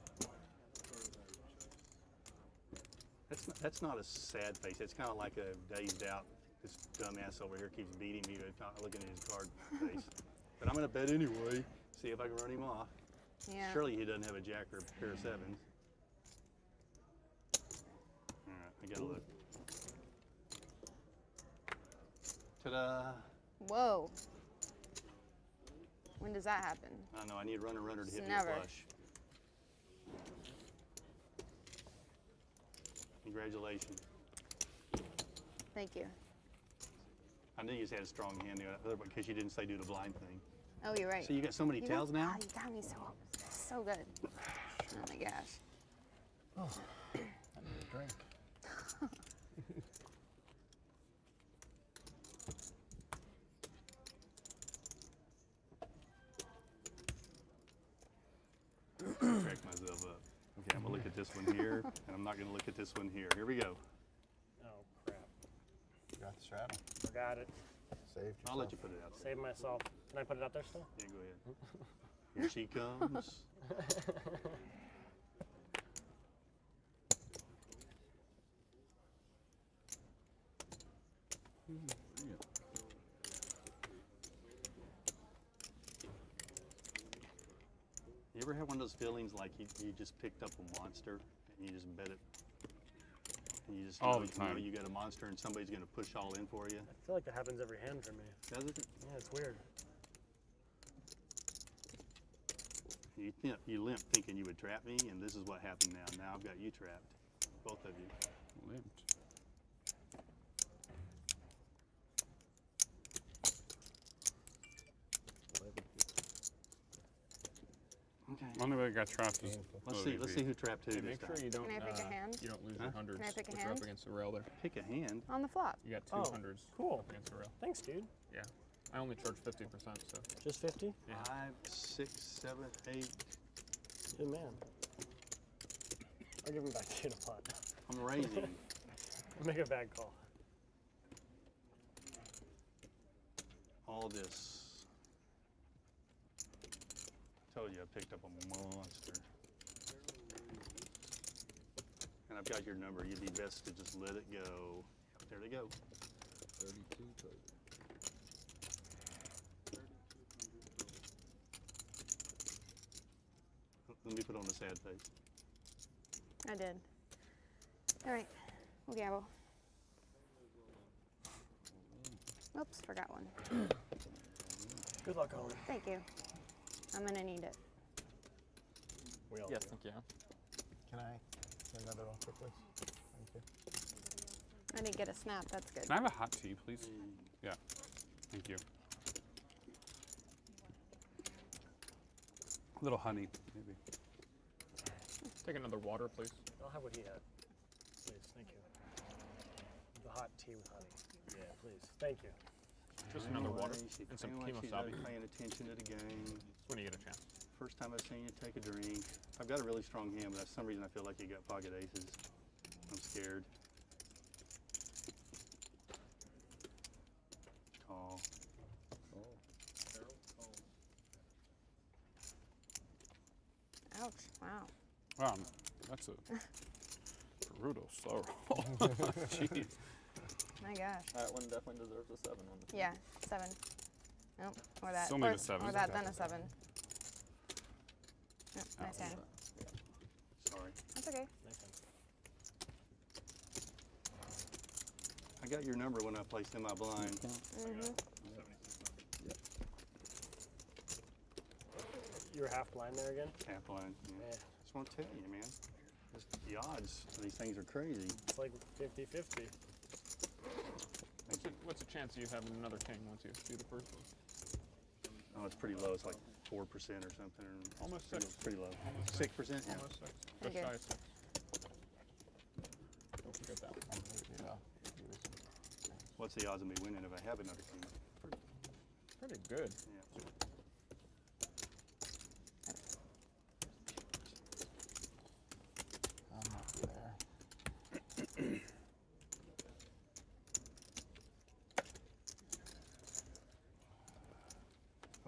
That's not a sad face. It's kind of like a dazed out. This dumbass over here keeps beating me with not looking at his card face. But I'm going to bet anyway. See if I can run him off. Yeah. Surely he doesn't have a jack or a pair of sevens. All right, I gotta look. Ta-da! Whoa. When does that happen? I know, I need runner to hit me Never. a flush. Congratulations. Thank you. I knew you just had a strong hand there because you didn't say do the blind thing. Oh, you're right. So you got so many tails now? You got me so good. Oh my gosh. Oh, I need a drink. Crack myself up. Okay, I'm gonna look at this one here, and I'm not gonna look at this one here. Here we go. Oh, crap. Got the straddle. Forgot it. Saved yourself. I'll let you put it out there. Save myself. Can I put it out there still? Yeah, go ahead. Here she comes. ever had one of those feelings like you just picked up a monster and you just bet it? And you just all know, the time. You got a monster and somebody's going to push all in for you. I feel like that happens every hand for me. Does it? Yeah, it's weird. You limp thinking you would trap me, and this is what happened now. Now I've got you trapped, both of you. Limped. Okay. Only way I got trapped is Let's see who trapped who. Hey, this make sure time. you don't. Can I pick a hand? You don't lose Huh? your hundreds. Can I pick a which are hand? up against the rail there. Pick a hand. On the flop. You got Oh, two hundreds. cool. Up against the rail. Thanks, dude. Yeah. I only charge 50%, so. Just 50? Yeah. 5, 6, 7, 8. Good man. I'll give him back to you in a pot. I'm raising. Make a bad call. All this. Told you I picked up a monster. And I've got your number. You'd be best to just let it go. There they go. 32 total. Let me put on the sad face. I did. All right, we'll gamble. Oops, forgot one. Good luck, Owen. Thank you. I'm gonna need it. We all Yes, do. thank you. Can I send that over quickly? Thank you. I didn't get a snap, that's good. Can I have a hot tea, please? Yeah. Thank you. A little honey, maybe. Take another water, please. I'll have what he had. Please, thank you. The hot tea with honey. Yeah, please. Thank you. Just another water She and some playing like she's not kemosabe. paying attention to the game. That's when you get a chance. First time I've seen you take a drink. I've got a really strong hand, but for some reason I feel like you got pocket aces. I'm scared. Call. Ouch, wow. Wow, that's a brutal slow roll. Jeez. My gosh. That one definitely deserves a 7 on the Yeah, 7. Nope, or that. Still need or, a 7. Or that, then a 7. Yep, nice hand. Sorry. That's okay. Nice hand. I got your number when I placed in my blind. Mm-hmm. You were half blind there again? Half blind. Yeah. Yeah. Just want to tell you, man. Just the odds of these things are crazy. It's like 50-50. What's the chance of you having another king once you do the first one? Oh, it's pretty low. It's like 4% or something. Or Almost pretty, 6. Pretty low. 6%? Yeah. Almost 6. Just Okay. shy of 6. Don't forget that one. What's the odds of me winning if I have another king? Pretty good. Yeah. I'm up there.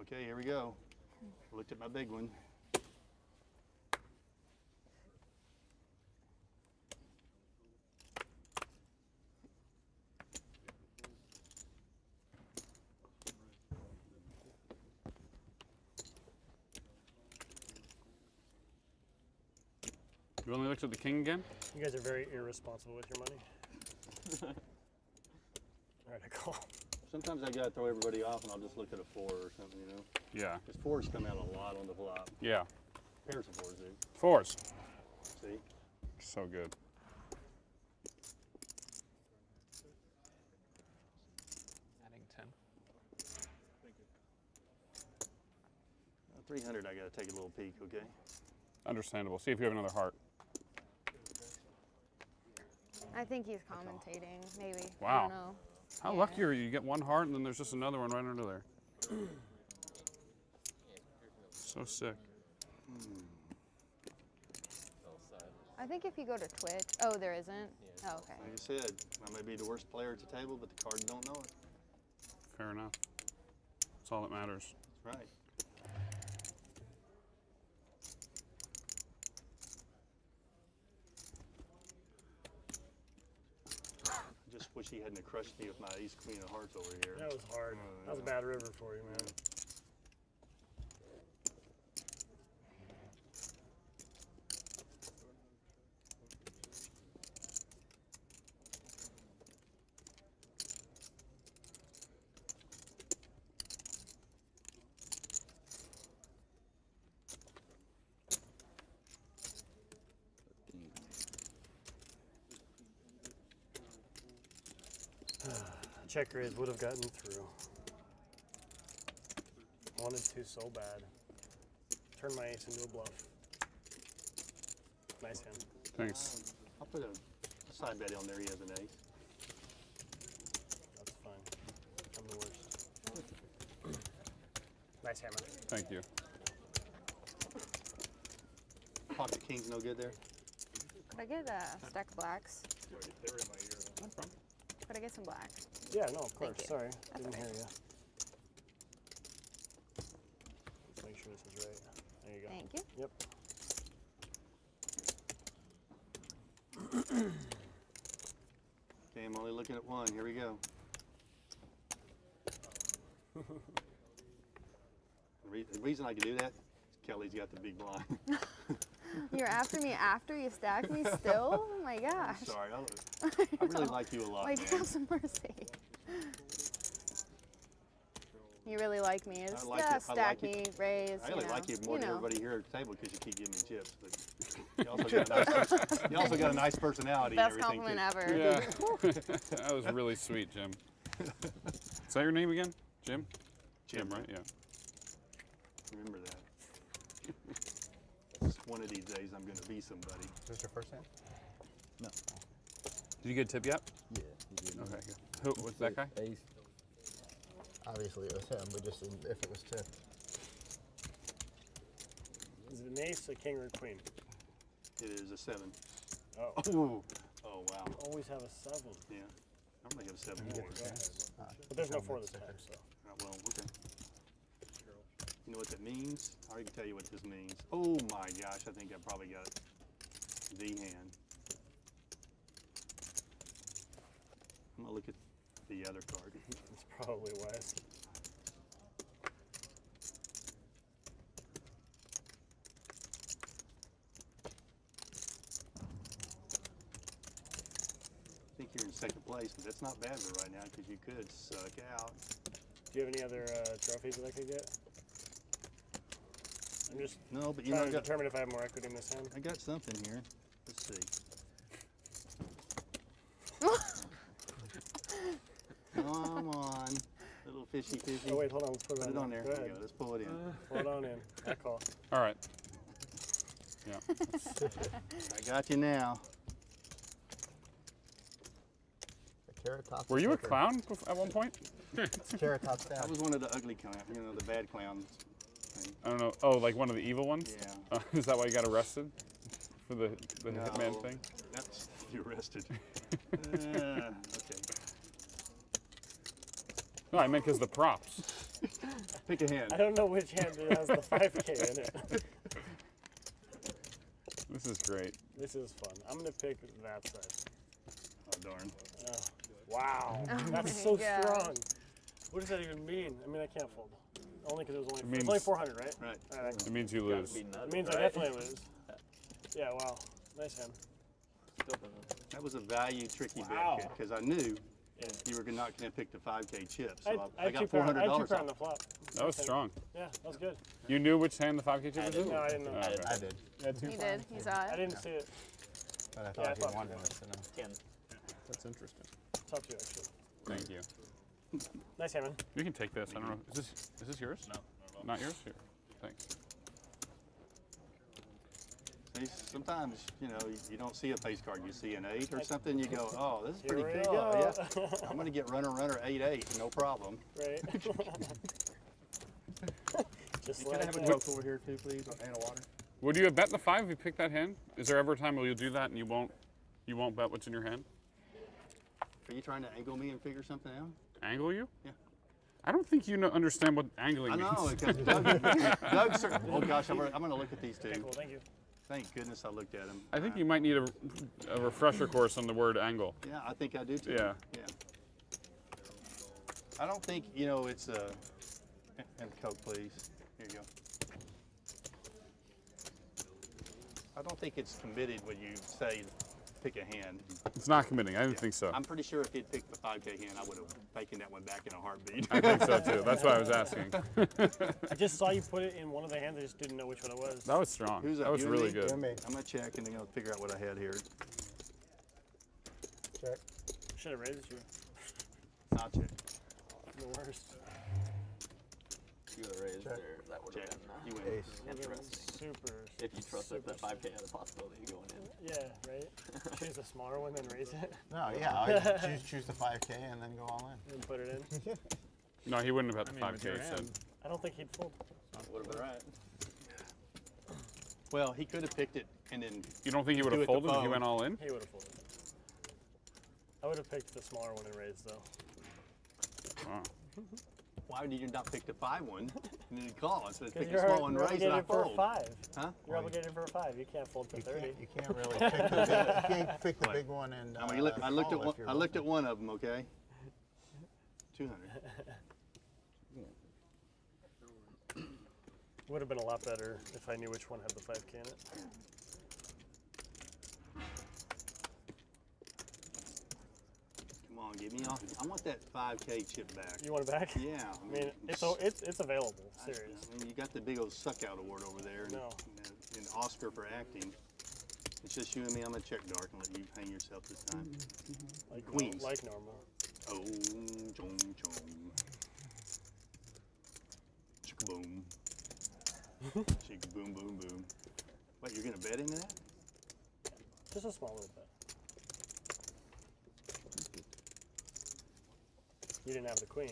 Okay, here we go. Looked at my big one. You only looked at the king again? You guys are very irresponsible with your money. All right, I call. Sometimes I gotta throw everybody off and I'll just look at a 4 or something, you know? Yeah. Because 4s come out a lot on the flop. Yeah. Pairs of 4s do. 4s. See? So good. Adding 10. 300, I gotta take a little peek, okay? Understandable. See if you have another heart. I think he's commentating, maybe. I Wow. don't know. How lucky are you? You get one heart and then there's just another one right under there. So sick. I think if you go to Twitch, oh, there isn't? Oh, okay. Like I said, I may be the worst player at the table, but the cards don't know it. Fair enough. That's all that matters. That's right. I just wish he hadn't crushed me with my ace queen of hearts over here. That was hard. That was a bad river for you, man. check raise would have gotten through. Wanted to so bad. Turn my ace into a bluff. Nice hand. Thanks. I'll put a side bet on there. He has an ace. That's fine. I'm the worst. Nice hammer. Thank you. Pocket king's no good there. Could I get a stack of blacks? No problem. Could I get some black? Yeah, no, of course. you. Sorry, That's didn't okay. hear you. Let's make sure this is right. There you go. Thank you. Yep. Okay, I'm only looking at one. Here we go. The reason I can do that is Kelly's got the big blind. You're after me after you stacked me still? Oh my gosh. I'm sorry. I really like you a lot, Like, man. have some mercy. You really like me. It's like yeah, it. I stack like it. me, raise, I really like you more than know. everybody here at the table because you keep giving me chips. But you also got a nice personality Best and everything compliment too. ever. Yeah. That was really sweet, Jim. Is that your name again? Jim? Jim, right? Yeah. Remember that. Just one of these days I'm going to be somebody. Is this your first hand? No. Did you get a tip yet? Yeah. He did. Okay, good. Who was that guy? Ace. Obviously it was him, but just if it was tipped. Is it an ace, a king, or a queen? It is a 7. Oh. Ooh. Oh, wow. Always have a 7. Yeah. I normally have a 7. Oh, but there's no 4 this time, so. Well, okay. You know what that means? I already can tell you what this means. Oh my gosh, I think I probably got the hand. I'm gonna look at the other card. It's probably wise. I think you're in second place, but that's not bad for right now because you could suck out. Do you have any other trophies that I could get? I'm just No, but you trying know, to determine if I have more equity in this hand. I got something here. Let's see. Come on, little fishy. Oh wait, hold on. Let's put Put it it on there. Go There ahead. you go. Let's pull it in. Pull it on in. I call. All right. Yeah. I got you now. The carrot top. Were you a clown at one point? Carrot top down. I was one of the ugly clowns, you know, the bad clowns. I don't know. Oh, like one of the evil ones? Yeah. Is that why you got arrested? For the hitman thing? That's, you arrested. Okay. No, I meant because the props. Pick a hand. I don't know which hand it has the 5K in it. This is great. This is fun. I'm gonna pick that side. Oh, darn. Oh, wow. Oh That's my so gosh. strong. What does that even mean? I mean, I can't fold. Only because it was only, It it's only means- 400, right? Right. All right. It means you lose. It means I definitely lose. Yeah, wow. Nice hand. That was a value tricky Wow. bet because I knew Yeah. you were not going to pick the 5K chip. I So I had got two pair, I had $400 two pair on off. the flop. That was Nice hand. strong. Yeah, that was good. You knew which hand the 5K chip was in? No, I didn't know. Oh, okay. I did. You had two He fives? did. He saw I it. didn't see it. But I Yeah, thought I if thought you wanted you us to know. 10. That's interesting. Top two, actually. Thank you. Nice hand, man. You can take this. I don't know. Is this yours? No. Not yours? Here. Thanks. See, sometimes, you know, you don't see a face card. You see an 8 or something. You go, oh, this is Here pretty we cool. go. Yeah. I'm going to get runner 8-8. No problem. Right. Just Can I like have a that. Coke over here too, please? And a water. Would you have bet the 5 if you picked that hand? Is there ever a time where you'll do that and you won't bet what's in your hand? Are you trying to angle me and figure something out? Angle you? Yeah. I don't think you understand what angling I means. know, because Doug's, oh gosh, I'm going to look at these two. Okay, cool, thank you. Thank goodness I looked at them. I think you might need a refresher course on the word angle. Yeah, I think I do too. Yeah. Yeah. I don't think, you know, it's a, and Coke please. Here you go. I don't think it's committed when you say pick a hand. It's not committing. I didn't think so. I'm pretty sure if he'd picked the 5K hand, I would have taken that one back in a heartbeat. I think so too. That's why I was asking. I just saw you put it in one of the hands. I just didn't know which one it was. That was strong. Who's up? That was You and really me? good. You and me. I'm going to check and then I'll figure out what I had here. Check. Should have raised you. I'll check. The worst. You would have raised there. That would have Check. been You win. interesting. Super. If you trust that super the 5K had a possibility of going in. Yeah, right? Choose a smaller one, then raise it. No, yeah, I choose the 5K and then go all in. And put it in. No, he wouldn't have had the I mean, with 5K. your Said. hand. I don't think he'd fold. Would have been right. Well, he could have picked it and then. You don't think he would Do have it to folded if he phone. went all in? He would have folded. I would have picked the smaller one and raised, though. Wow. Why did you not pick the 5-1 and then call us? Let's Because pick the small one, you're raise, and I obligated for a fold. 5. Huh? You're obligated for a 5. You can't fold to 30. You can't really pick the big, you can't pick the big one and I mean, I looked at call one. if you're I looked at bluffing. one of them. Okay. 200. Would have been a lot better if I knew which one had the 5K in it. Come on, give me off. I want that 5K chip back. You want it back? Yeah. I mean, it's available. Serious. I mean, you got the big old suck out award over there, and, No. and Oscar for acting. It's just you and me. I'm gonna check dark and let you hang yourself this time. Like Queens. Like normal. Oh, chong chong. Chicka boom. Chicka boom boom boom. What, you're gonna bet into that? Just a small little bit. You didn't have the queen.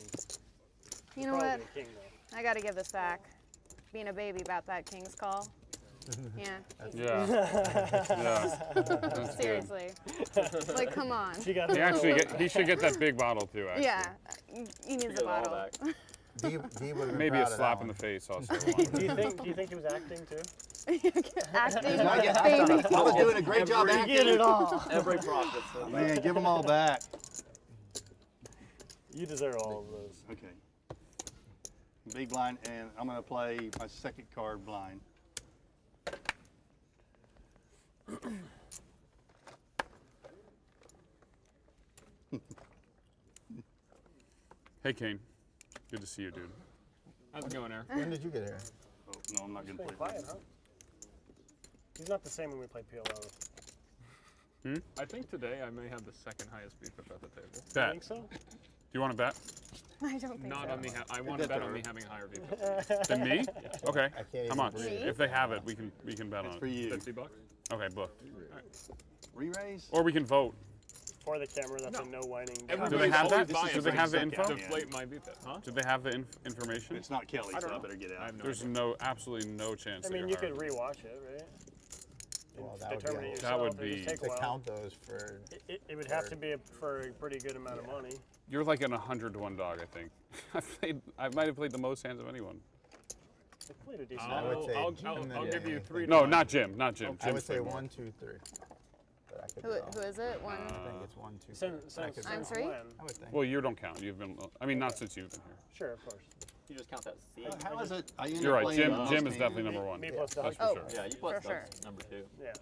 You know Probably what? the king, though. I gotta give this back. Being a baby about that king's call. Yeah. Yeah. Yeah. That's Seriously. Like, come on. She got He should get that big bottle too. Actually. Yeah. He needs a bottle. D would have been Maybe proud a of that slap in one. the face also. Do you think he was acting too? Acting, I baby. was doing a great job acting. Get it all. Every profit. Man, give them all back. You deserve all of those. Okay. Big blind, and I'm gonna play my second card blind. Hey, Kane. Good to see you, dude. How's it going, Eric? When did you get here? Oh, no, I'm not gonna Been play. quiet, huh? He's not the same when we play PLO. I think today I may have the second highest VPIP at the table. You Bet. think so? Do you want to bet? I don't think Not so. on me. I want to bet on me having a higher VPIP. Than me? Okay. I can't How even much? breathe. If they have it, we can bet on For it. you. $50. Okay, booked. Re-raise? Or we can vote. For the camera, that's a no whining. Do they Everybody's have always that? buying Do they have the suck info? out. Deflate my VPIP, huh? Do they have the information? It's not Kelly, I so don't I know. better get I out. have no There's idea. absolutely no chance. I that mean, you're you could higher. rewatch it, right? Well, And that would be determine a it lot. That yourself. would It be- just take a To while. count those for. It would have to be for a pretty good amount of money. You're like an 100-to-1 dog, I think. I might have played the most hands of anyone. I played a decent. I would say I'll Jim, give you then 3 No, to not Jim. Not Jim. I would Jim's say played more. 1, 2, 3. But I could Who, be wrong. who is it? One. I think it's 1, 2, 3. Since I could be I'm wrong. three? I would think. Well, you don't count. You've been. I mean, not since you've been here. Sure, of course. You just count that C. How is it? I ended You're up right. playing Jim. the Jim most is definitely hands. number one. Me plus Doug. That's for Oh. sure. Yeah, you plus For sure. Doug's number 2. Yeah.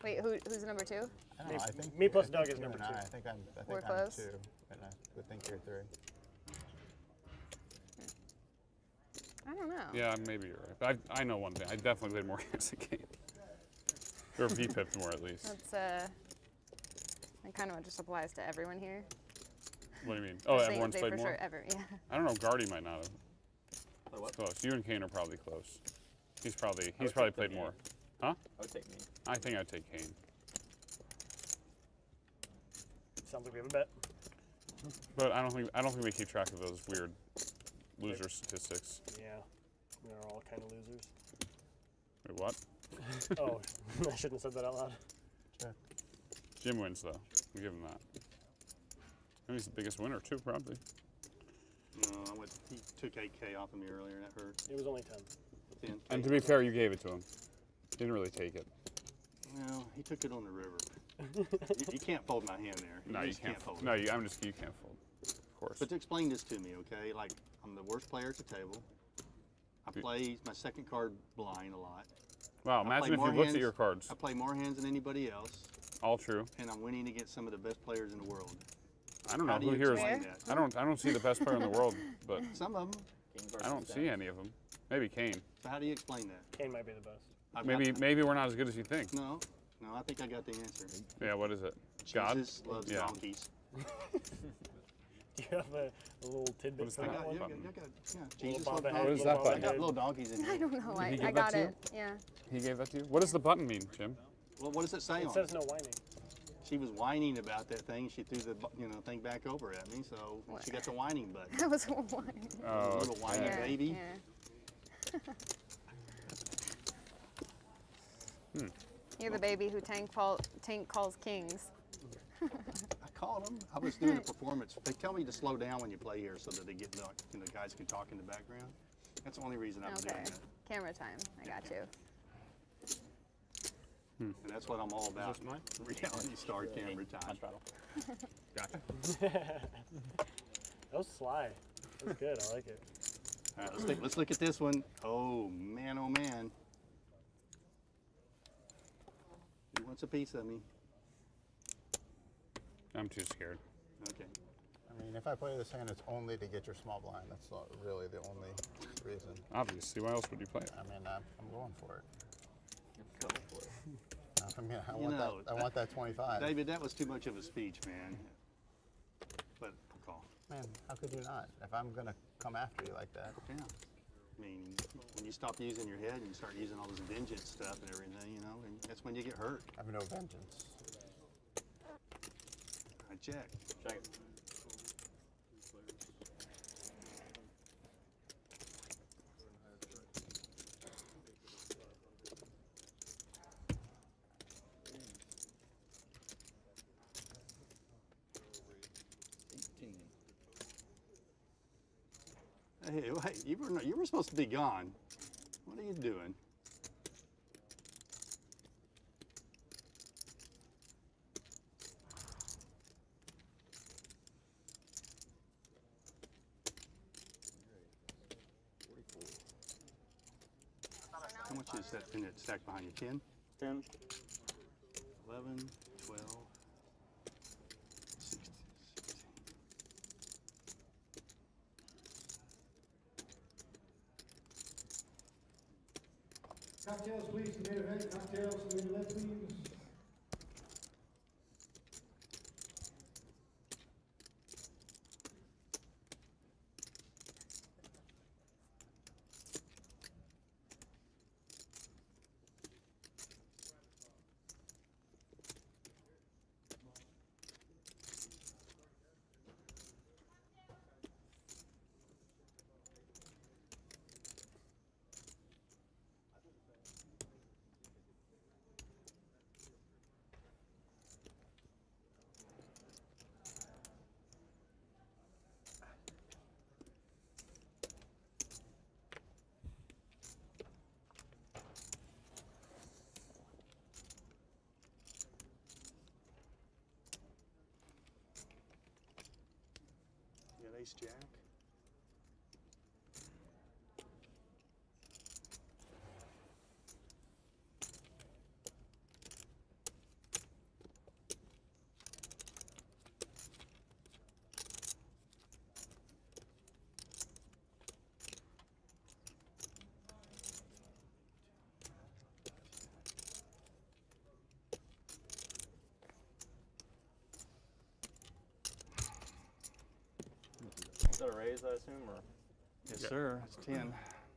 Wait, who's number 2? I don't know, I think me plus I Doug think is you number and 2. I think We're I'm close. 2, and I would think you're 3. I don't know. Yeah, maybe you're right. But I know one thing. I definitely played more hands than Kane. Or VPIP more at least. That's that kind of just applies to everyone here. What do you mean? Oh, They- everyone's they played for more. Sure, yeah. I don't know. Guardy might not have. Play what? It's close. You and Kane are probably close. He's probably would played take more. Kane. Huh? I would take me. I think I'd take Kane. Sounds like we have a bet. But I don't think we keep track of those weird loser statistics. Yeah. They're all kind of losers. Wait, what? Oh, I shouldn't have said that out loud. Jim wins though. We give him that. And he's the biggest winner too, probably. No, he took 8K off of me earlier, and that hurt. It was only 10. 10K. And to be fair, you gave it to him. Didn't really take it. Well, he took it on the river. You can't fold my hand there. No, you just can't. fold No, it. you can't fold. Of course. But to explain this to me, okay? Like, I'm the worst player at the table. I play my second card blind a lot. Wow, I imagine play if you more looked hands- at your cards. I play more hands than anybody else, All true. and I'm winning against some of the best players in the world. I don't know How do who you here is. explain that? I don't see the best player in the world, but Some of them. I don't see any of them. Maybe Kane. So how do you explain that? Kane might be the best. Maybe we're not as good as you think. No, I think I got the answer. Yeah, what is it? God? Jesus loves Yeah. donkeys. Do you have a little tidbit for that one? Jesus, Bob little ahead, What is little that Bob button? I got ahead. little donkeys in I here. don't know. Did he I give that got to you? it. Yeah. He gave that to you? What does the button mean, Jim? Well, what does it say It on says it? no whining. She was whining about that thing. She threw the thing back over at me, so she got the whining button. That was whining. Oh, Little whiny Yeah, baby. Yeah. You're the baby who Tank calls kings. I called them. I was doing a performance. They tell me to slow down when you play here so that they get the guys can talk in the background. That's the only reason I was doing that. Camera time. I got you. And that's what I'm all about. Reality star camera time. Gotcha. That was sly. That was good. I like it. All right, let's look at this one. Oh man, oh man. Who wants a piece of me? I'm too scared. Okay. I mean, if I play this hand, it's only to get your small blind. That's not really the only reason. Obviously, why else would you play it? I mean, I'm going for it. Go for it. I mean, I want that 25. David, that was too much of a speech, man. But call. Man, how could you not? If I'm gonna come after you like that. Yeah. I mean, when you stop using your head and you start using all this vengeance stuff and everything, and that's when you get hurt. I have no vengeance. I check. Check it. Hey, wait, you were supposed to be gone. What are you doing? How much is that thing that's stacked behind you? 10? 10. 11, 12, 16. Cocktails, please, the main event. Cocktails, the main event, please. You got ace jack? Is that a raise, I assume, or? Yes, sir. It's 10.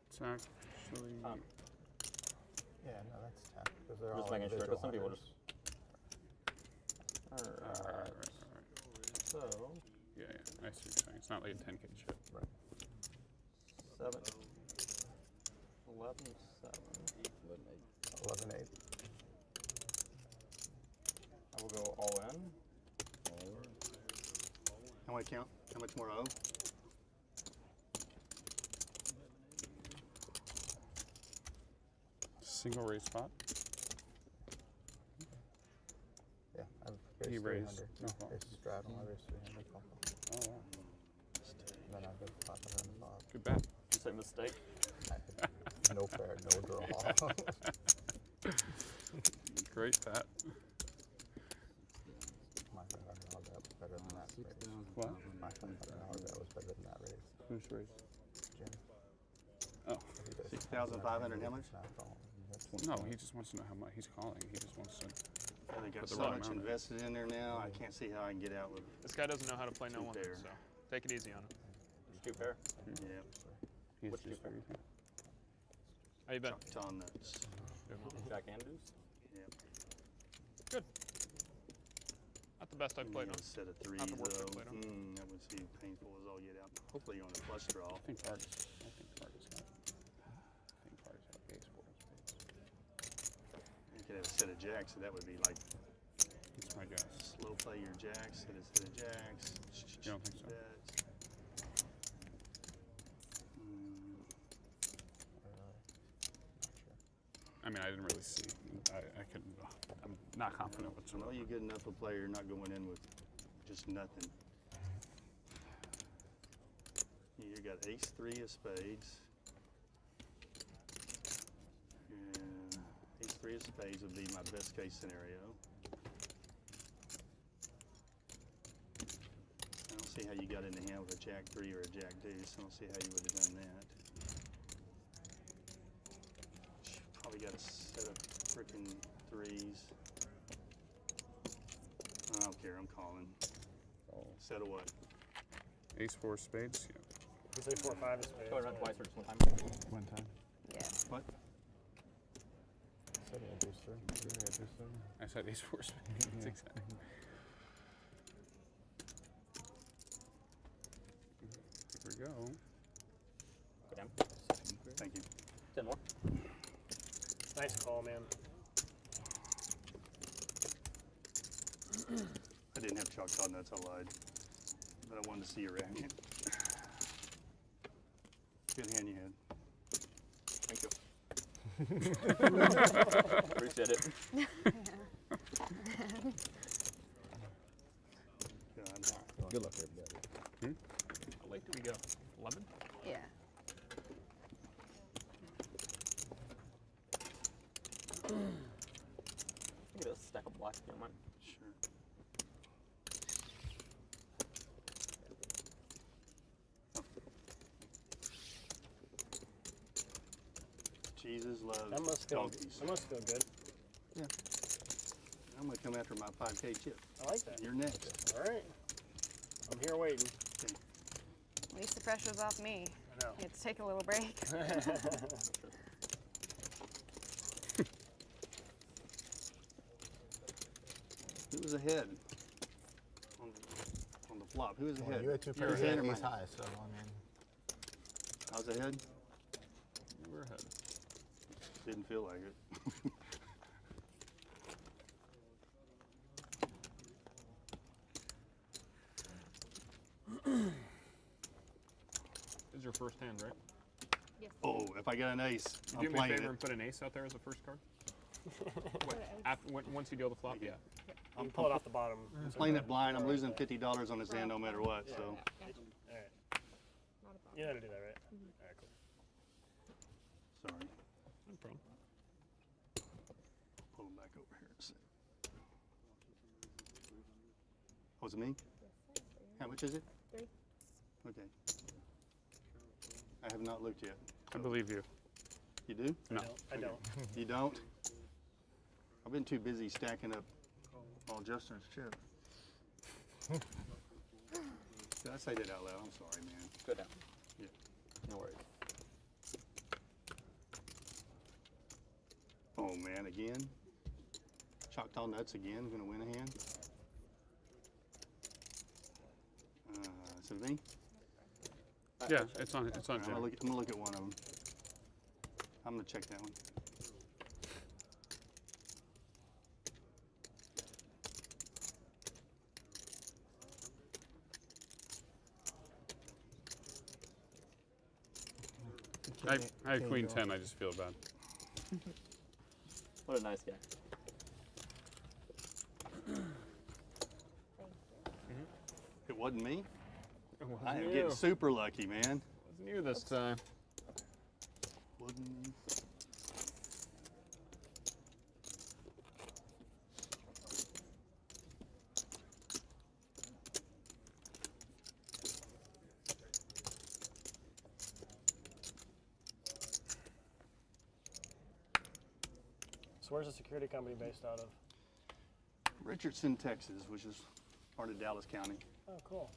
It's actually. Yeah, no, that's 10. Because they're Just all making sure, because some people hundreds. just. Alright. So. Yeah, I see what you're saying. It's not like a 10K chip. Right. 7. 11, 7. 11, 8. I will go all in. How much count? How much more owe? Single raise spot. Yeah, I've He raised raised. 300. No, it's straddle. I raised 300. Oh, wow. And then I've been popping on the bob. Good bet. Did you say mistake? No fair, no draw. Great bet. My $500 bet was better than that raise. What? My $500 bet was better than that raise. Who's raise? Jim. Oh. 6,500. How much? No, he just wants to know how much he's calling. He just wants to. They got put the so right much amount in. invested in there now. I can't see how I can get out with. This guy doesn't know how to play no Two one, there. so. Take it easy on him. Just two pair. Yeah. He's What's just your very easy. How you been? Choctaw nuts. Jack and deuce. Yeah. Good. Not the best I've played on. A set of threes, Not the worst I've though. played on. That would seem painful as all get out. Hopefully you're on a flush draw. I think Target's got base four of spades. You could have a set of jacks, so that would be like That's my guess. slow play your jacks, hit a set of jacks. You don't think so? Bets. I mean, I didn't really see. I couldn't. I'm not confident So whatsoever. know you good enough a player, you're not going in with just nothing. You got ace three of spades. And ace three of spades would be my best case scenario. I don't see how you got in the hand with a jack three or a jack deuce. I don't see how you would have done that. Probably got a set of freaking threes. I don't care, I'm calling. Oh. Set of what? Ace four of spades. Yeah. You say 4-5 of spades. Go around twice or just one time. One time. Yeah. What? I said ace four of spades. That's exactly. Here we go. Go down. Thank you. 10 more. Nice call, man. I didn't have Choctaw nuts, I lied. But I wanted to see your reaction. Good hand you had. Thank you. Appreciate it. God. Good luck, everybody. How late do we go? 11? Yeah. Give it a stack of black if you don't mind. Sure. Jesus loves That must feel. donkeys. That must feel good. Yeah. I'm gonna come after my 5K chip. I like that. You're next. All right. I'm here waiting. Okay. At least the pressure's off me. I know. You have to take a little break. Who was ahead on the flop? Who was ahead? You had two Your pairs hand of or ace mine? high, so I mean. I was ahead. You were ahead. Didn't feel like it. This is your first hand, right? Yes. Oh, if I got an ace, You I'm do me a playing favor it. and put an ace out there as a first card? Once you deal the flop, yeah. You can pull it off the bottom. I'm playing it blind. I'm losing $50 on this hand no matter what. So All right. You know how to do that, right? All right, cool. sorry. No problem. Pull them back over here. So. Oh, is it me? How much is it? 3. Okay. I have not looked yet. I believe you. You do? No. I don't. You don't? I've been too busy stacking up all Justin's chips. Did I say that out loud? I'm sorry, man. Go down. Yeah. No worries. Oh, man, again? Choctaw nuts again? Gonna win a hand? Is it me? Yeah, it's on. It's on. I'm gonna look at one of them. I'm gonna check that one. I had queen 10. I just feel bad. What a nice guy. It wasn't me? It wasn't I am you. getting super lucky, man. Wasn't you this time. Wasn't me. So where's the security company based out of? Richardson, Texas, which is part of Dallas County. Oh, cool.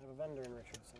I have a vendor in Richardson.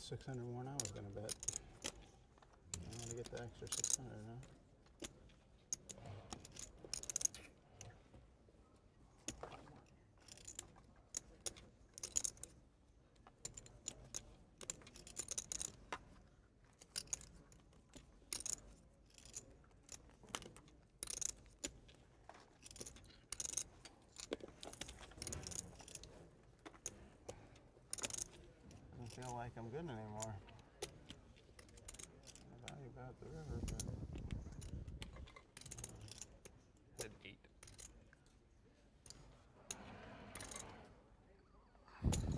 $600 more than I was gonna bet. I want to get the extra 600 now. Feel like I'm good anymore. I value about the river, but At 8.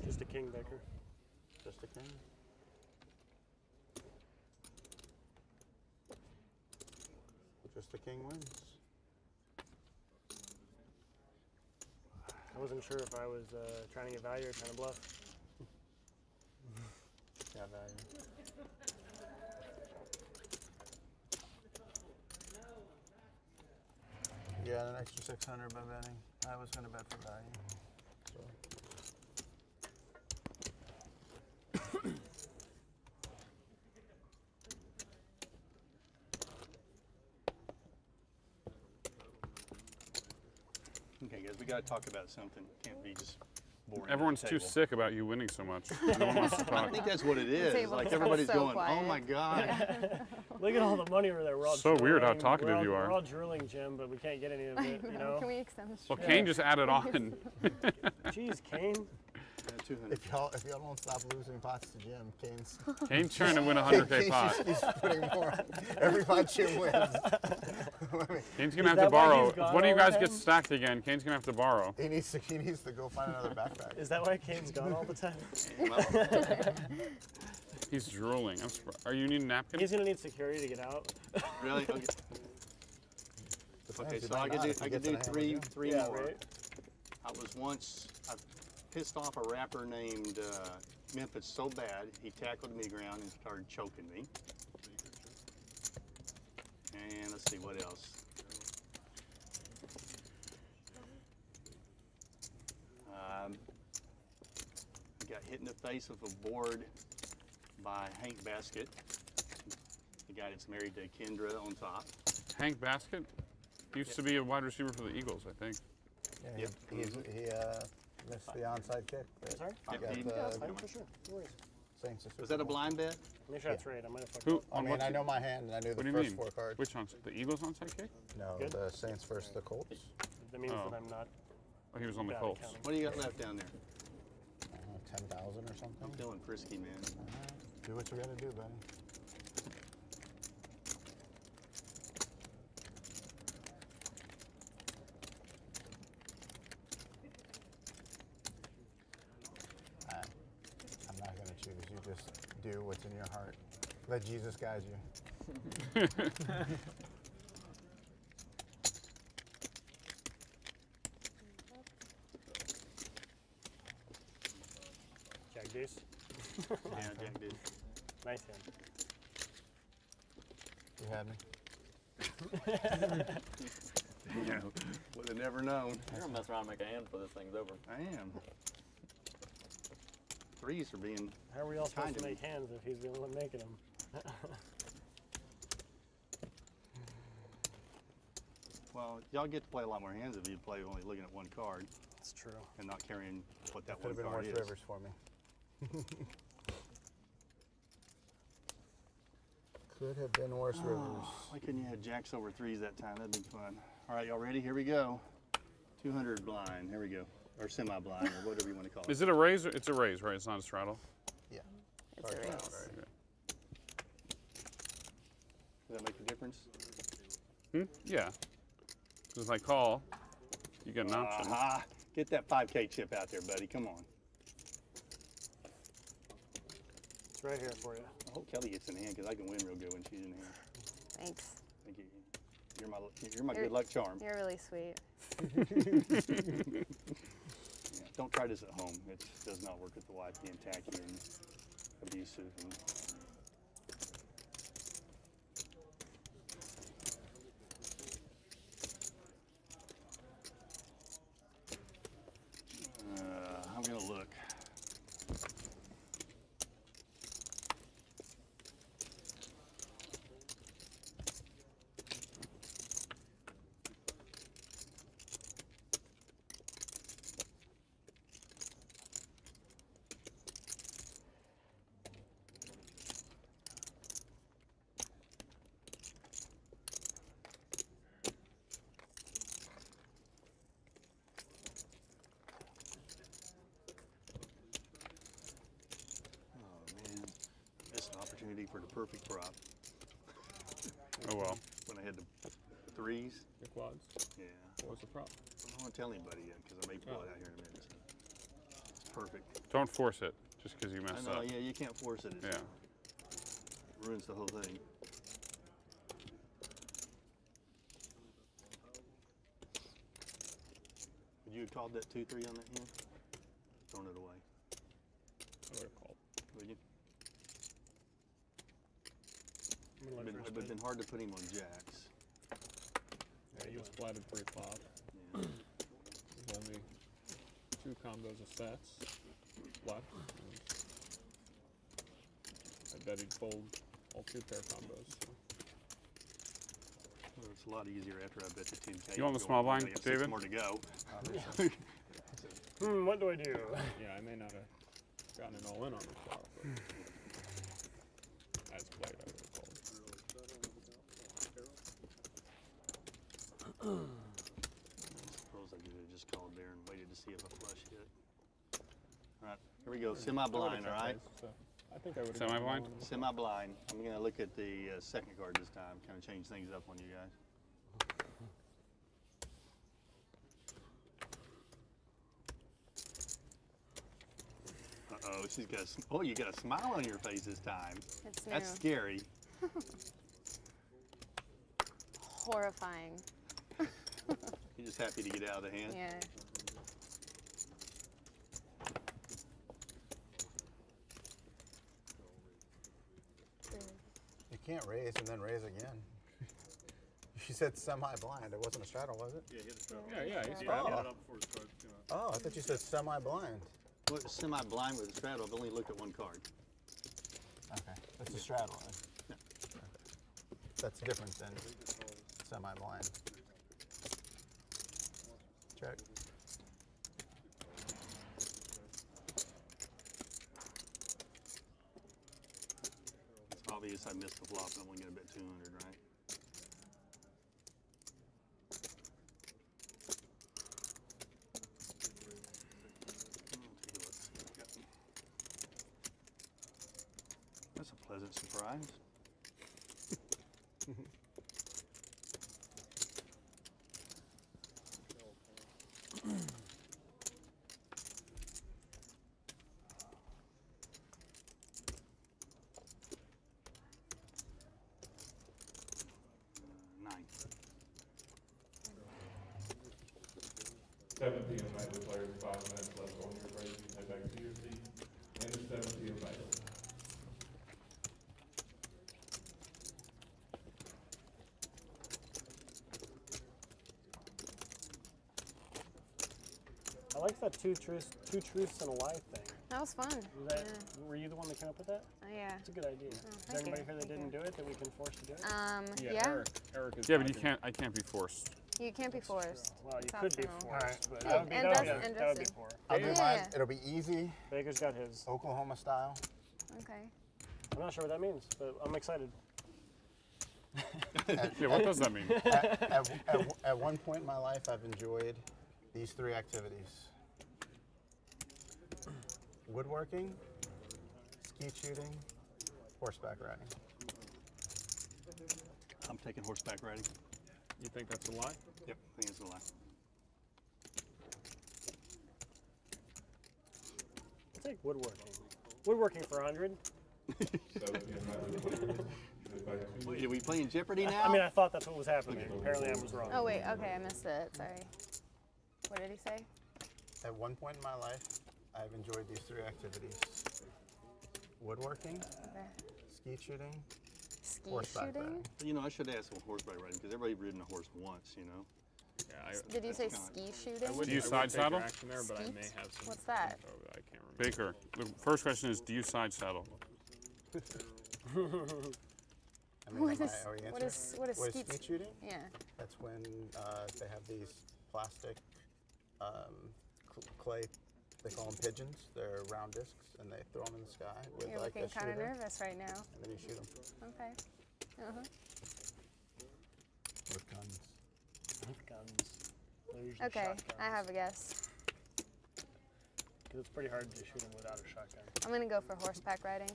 Just a king, Becker. just a king. Just a king wins. I wasn't sure if I was trying to get value or trying to bluff. Got value. Yeah, an extra 600 by betting. I was going to bet for value. So. Okay, guys, we got to talk about something. Can't be just boring. Everyone's too sick about you winning so much. No one wants to talk. I think that's what it is. Like everybody's going, "Oh my God!" Look at all the money over there. We're all so weird how drooling. talkative you are. We're all drooling, Jim, but we can't get any of it. You know. Can we extend this? Well, Kane just added on. Jeez, Kane. If y'all don't stop losing pots to Jim, Kane's trying to win a 100K pot. He's putting more. Every pot Jim wins. Kane's gonna have to borrow. What do you guys get stacked again? Kane's gonna have to borrow. He needs to go find another backpack. Is that why Kane's gone all the time? He's drooling. I'm surprised. Are you needing a napkin? He's gonna need security to get out. Really? Okay, so I could do three more. Right? I pissed off a rapper named Memphis so bad, he tackled me ground and started choking me. And let's see, what else? Got hit in the face with a board by Hank Basket, the guy that's married to Kendra on top. Hank Basket? He used to be a wide receiver for the Eagles, I think. Yeah, he missed the onside kick. Sorry? For sure. No worries. Was that a blind bet? Make sure that's right. I might have fucked Who? up. I mean, I know my hand, and I knew the first 4 cards. Which onside? The Eagles onside kick? No, Good. the Saints versus the Colts. That means that I'm not. Oh, he was on the bad at Colts. counting. What do you got left down there? 10,000 or something. I'm feeling frisky, man. Do what you gotta do, buddy. just do what's in your heart. Let Jesus guide you. Jack deuce. Yeah, Jack did. Nice hand. You had me. Yeah, would have never known. You're gonna mess around and make a hand before this thing's over. I am. Threes are being. How are we all supposed kind to of- make hands if he's the only one making them? Well, y'all get to play a lot more hands if you play only looking at one card. That's true. And not carrying what that Could one have been card worse is. rivers for me. Could have been worse rivers. Why couldn't you have jacks over threes that time? That'd be fun. All right, y'all ready? Here we go. 200 blind. Here we go. Or semi-blind, or whatever you want to call it. Is it a raise? Or it's a raise, right? It's not a straddle. Yeah. It's a raise. Okay. Does that make a difference? Yeah. Because if I call, you get an option. Aha. Get that 5K chip out there, buddy. Come on. It's right here for you. I hope Kelly gets in hand because I can win real good when she's in hand. Thanks. Thank you. You're my good luck charm. You're really sweet. Yeah, don't try this at home. It does not work with the wife being tacky and abusive. And I'm gonna look. For the perfect prop. Oh well. When I had the threes. Your quads? Yeah. What was the prop? I don't want to tell anybody yet because I may pull it out here in a minute. It's perfect. Don't force it just because you I messed know, up. yeah, you can't force it. Yeah. Ruins the whole thing. Would you have called that 2-3 on that hand? Thrown it away. I would have called. Would you? I'm gonna let It first would have win. been hard to put him on jacks. Yeah, you splatted pre-flop. Yeah. There's only 2 combos of sets left. I bet he'd fold all 2 pair combos. So. Well, it's a lot easier after I bet the 10K. You want the small blind, I got 6 David? more to go. What do I do? Yeah, I may not have gotten it all in on the flop. But as played, I would have called. I suppose I could have just called there and waited to see if a flush hit. All right, here we go. Semi-blind, all right? So I think I would have. Semi-blind? Semi-blind. I'm going to look at the second card this time, kind of change things up on you guys. Uh-oh, she's got oh, you got a smile on your face this time. It's That's new. scary. Horrifying. You're just happy to get out of the hand? Yeah. You can't raise and then raise again. You said semi-blind. It wasn't a straddle, was it? Yeah, hit a straddle. Yeah, he's Oh, I thought you said semi-blind. Well, it's semi-blind with a straddle. I've only looked at one card. Okay, that's a straddle. Yeah. That's different than semi-blind. Check. It's obvious I missed the flop and I'm only going to bet 200, right? That's a pleasant surprise. 7 p.m. night with players 5 minutes left on your break. You head back to your seat. And it's 7 p.m. night. I like that two truths and a lie thing. That was fun. Were you the one that came up with that? Yeah. It's a good idea. Is there anybody here that didn't do it that we can force to do it? Yeah. Eric is. Yeah, but I can't be forced. You can't be forced. Well, you It's could be optional. forced, but Yeah, that would be, and that would Justin- be, that would be poor. I'll do Yeah. mine. It'll be easy. Baker's got his. Oklahoma style. Okay. I'm not sure what that means, but I'm excited. Yeah, what does that mean? At one point in my life, I've enjoyed these 3 activities: woodworking, skeet shooting, horseback riding. I'm taking horseback riding. You think that's a lie? Yep, I think it's a lie. I'll take woodworking. Woodworking for 100. Wait, are we playing Jeopardy now? I mean, I thought that's what was happening. Apparently, I was wrong. Oh wait, okay, I missed it. Sorry. What did he say? At one point in my life, I've enjoyed these 3 activities: woodworking, skeet shooting, horseback riding. You know, I should ask on horseback riding because everybody's ridden a horse once, you know. Yeah, Did you say ski shooting? Do you side saddle? There, but I may have some What's that? info that I can't remember. Baker, the first question is, do you side saddle? I mean, What is skeet skeet shooting? Yeah. That's when they have these plastic clay, they call them pigeons. They're round discs, and they throw them in the sky with You're like a looking kind of shooter, nervous right now. and then you shoot them Okay. with guns. With guns. They're usually Okay, shotguns. I have a guess. Because it's pretty hard to shoot them without a shotgun. I'm gonna go for horseback riding.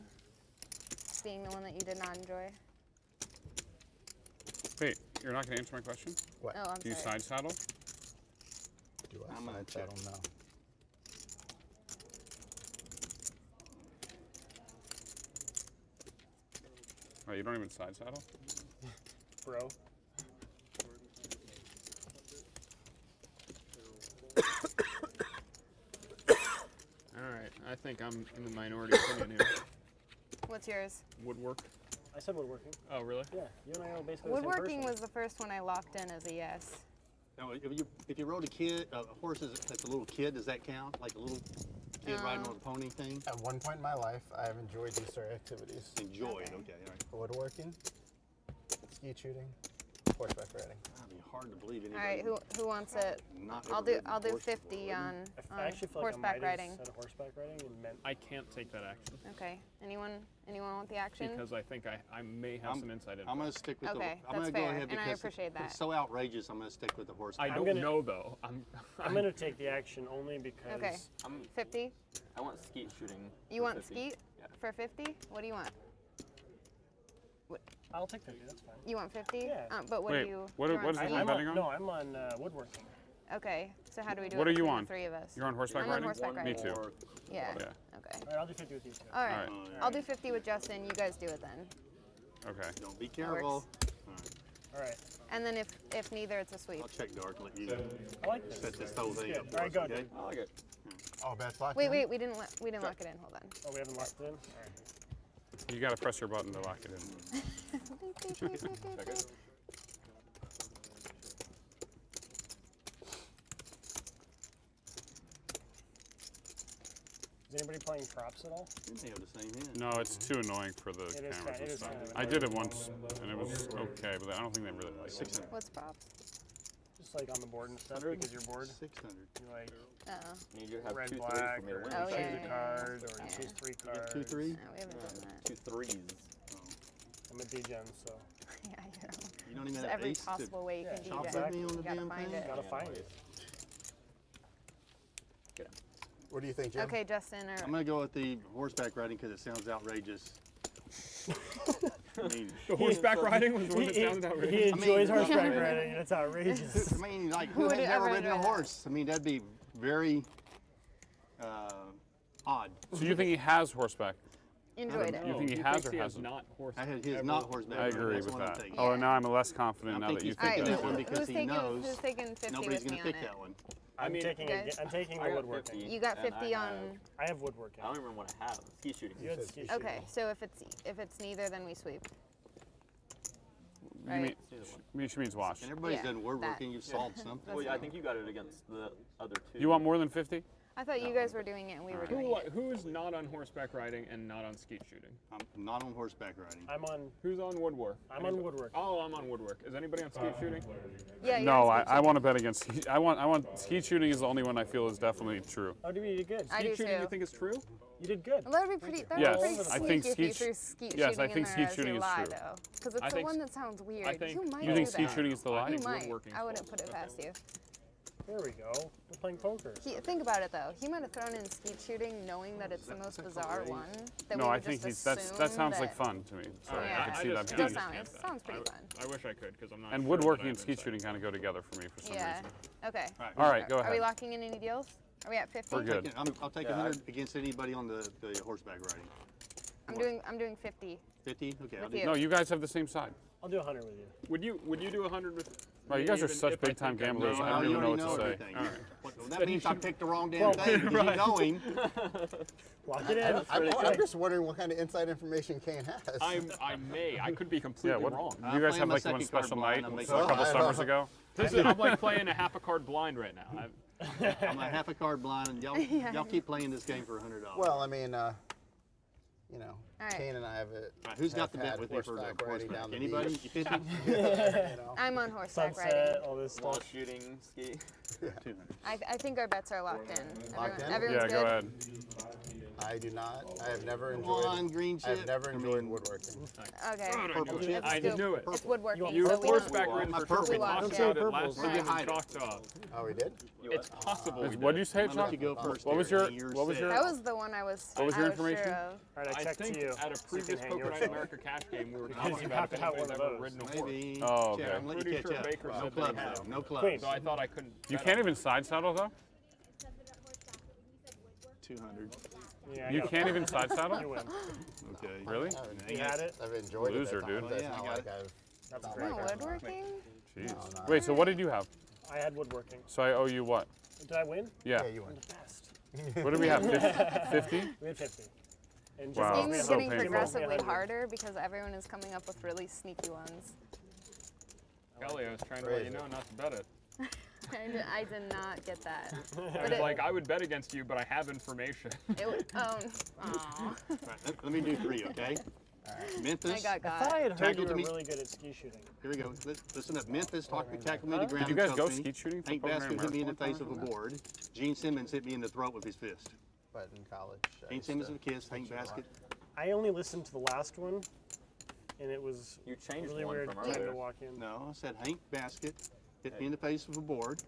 Being the one that you did not enjoy. Wait, you're not going to answer my question? What? Oh, I'm Do you sorry. side saddle? Do I I'm gonna side saddle? No. Oh, you don't even side saddle? Bro. All right, I think I'm in the minority opinion here. What's yours? Woodwork. I said woodworking. Oh, really? Yeah, you and I are basically the same Woodworking person. was the first one I locked in as a yes. Now, if you rode a horse as a little kid, does that count? Like a little kid riding on a pony thing? At one point in my life, I have enjoyed these 3 activities: Enjoyed, okay, all right. woodworking, skeet shooting, horseback riding. That'd be hard to believe All anybody. right, who wants it? Not I'll ever do ridden a I'll do horse 50 before. on, I actually feel like horseback I might riding. have said horseback riding and meant. I can't take that action Okay. Anyone want the action? because I think I may have some insight into I'm it. going to stick with Okay, I'm that's going to go fair, ahead and I because appreciate that. it's so outrageous. I'm going to stick with the horse. I don't gonna- know though. I'm I'm gonna take the action only because. Okay. 50? I want skeet shooting. You for want 50. skeet Yeah. for 50? What do you want? I'll take 50. That's fine. You want 50? Yeah. But what Wait, do you? what you're is on everyone skeet? betting on? No, I'm on woodworking. Okay. So how do we do What it are you between on? the 3 of us? You're on horseback I'm on riding? horseback Me riding. too. Yeah. Yeah. Okay. All right, I'll do 50 with you two. All right. All I'll do 50 with Justin. You guys do it then. Okay. Don't be That careful. works. All right. And then if neither, it's a sweep. I'll check dark and let you I like this. set this whole thing Good. up. All right, for go, us, okay? dude. I like it. Oh, bets locked Wait, in? wait. We didn't lock it in. Hold on. Oh, we haven't locked it in? All right. You got to press your button to lock it in. Is anybody playing props at all? You may have the same hand. No, it's too annoying for the It is cameras kind- it and is stuff. kind of I did it once, and it was okay, but I don't think they really like it. What's props? Just like on the board and stuff because you're bored. 600. You like Uh-oh. Need you to have red, 2 black, 3s for me to or win. Oh, choose yeah, a yeah, card, yeah. or you Yeah. choose 3 You got cards. 2 3? No, we haven't done that. 2 3s. I'm a degen, so Yeah, You don't even It's have every ace to possible way you yeah, can chop DJ. with me on the You gotta damn find thing? it. gotta find it. Get him. What do you think, Jim? Okay, Justin. I'm going to go with the horseback riding because it sounds outrageous. I mean, The horseback riding was the one that sounded He outrageous. enjoys horseback riding, and it's outrageous. I mean, like, Who who would has never ever ridden a enjoy that? horse? I mean, that'd be very odd. So you think he has horseback? Enjoyed it. You think he He has thinks or he has hasn't? not horse. I had his ever- not horseback. I agree That's with one I'm that. thinking. Oh, now I'm less confident I now think that you he's think picking that that one too. because who's he taking knows who's taking 50 nobody's with me going to on pick it? that one. I'm taking Guys? I'm taking I the got woodworking. 50, You got and 50 on. I have woodworking. I don't remember what I have. Ski shooting. You had ski shooting. Okay, so if it's neither, then we sweep. You Right. she means wash. And everybody's Yeah, done woodworking. that. You've solved something. Well, yeah, I think you got it against the other two. You want more than 50? I thought you guys were doing it and we were doing it. Who is not on horseback riding and not on skeet shooting? I'm not on horseback riding. I'm on. Who's on woodwork? I'm on woodwork. Oh, I'm on woodwork. Is anybody on skeet shooting? Yeah. you're No, on skeet I want to bet against. I want skeet shooting is the only one I feel is definitely true. Oh, you did good. I do Skeet shooting, too. you think is true? You did good. Well, that would be pretty. That Yes, would be pretty I sneaky think if you skeet- threw skeet yes, shooting I think in there skeet as shooting your is lie, true. though, because it's I the think one s- that sounds weird. I think you might You think do skeet that. shooting is the lie? You think might. woodworking's I wouldn't put it past you. There we go. We're playing poker. Think about it though. He might have thrown in skeet shooting, knowing that it's the most bizarre one. That No, we I would think just that assume sounds like that- fun to me. Sorry, Yeah. I can see that It being. does sound. It sounds pretty fun. I wish I could because I'm not. And sure woodworking that and I've skeet been shooting kind of go together for me for some Yeah. reason. Okay. All right, go Are we ahead. locking in any deals? Are we at 50? We're good. I'll take 100 against anybody on the horseback riding. I'm doing 50. 50? Okay, I'll With do you. No, you guys have the same side. I'll do 100 with you. Would you do 100 with? Right, you me guys are even such if I big time think I'm gamblers. wrong? I don't you even know already what to say. everything. All right. Well, that means I picked the wrong damn thing. Because you're going. Lock it in. I'm just wondering what kind of inside information Kane has. I may. I could be Yeah, completely what? wrong. You guys playing have my like one second special card blind, night I'm a making- couple I summers ago. I'm like playing a half a card blind right now. I'm a half a card blind, and y'all keep playing this game for $100. Well, I mean, you know, All right. Kane and I have it. All right, who's got the bet had with you for the horseback riding horseback? down the Anybody? beach. You 50? You know. I'm on horseback Sunset, riding. all this Wall stuff. shooting, ski. 200. I think our bets are locked in. Locked in? Everyone's Yeah, good. go ahead. I do not. I have never Come enjoyed. on, green I've chip. never I enjoyed mean, woodworking. Okay. Purple chip. I Let's knew it. It's woodworking. You so have we don't- horseback ridden My for purple. sure. We Don't talked say about it purples. last Where'd time you in hide it? Choctaw. Oh, we did. It's possible. we What did did. you say, I'm gonna let Chuck? you go first. What was here. your- You're what was your- set. That was the one I was. What was your I information? Sure of. All right, I I checked think to you. at a so you previous can hang Poker yours Night up. America cash game, we were Because talking you about have to if have anybody's one of ever those. ridden a horse. Maybe. Oh, Check, okay. I'm letting Pretty you sure catch Baker up. said No that he clubs, had though. it. No Queen. clubs. So I thought I couldn't. You bet can't on even side saddle though. 200. Yeah, I You got can't it. even side You saddle. win. Okay. Really? You had it? I've enjoyed Loser, it. at dude. times. It's Yeah, I not got like it. I've. That's not great. No like I've- woodworking. Jeez. no. Wait, so what did you have? I had woodworking. So I owe you what? Did I win? Yeah. Yeah, you I'm win. the best. What do we have? 50? We had 50. And Wow. Jim Game gave is me so getting 100. painful. progressively 100. harder because everyone is coming up with really sneaky ones. Kelly, I was trying to let you know not to bet it. I did not get that. I was like, I would bet against you, but I have information. It was, aw. All right, let me do 3, okay? Memphis. I got I thought I had heard you Tackle were to me. really good at ski shooting. Here we go. Listen up. Memphis tackled me to ground. Did you guys and go choked me. skeet shooting for Hank Poker Night Basket hit me in the America face of a one time? board. Gene Simmons hit me in the throat with his fist. But in college. I Gene used Simmons to with a kiss. Hank teach a lot. Basket. I only listened to the last one, and it was You changed really one weird from trying earlier. to walk in. No, I said Hank Basket hit me in the face of a board.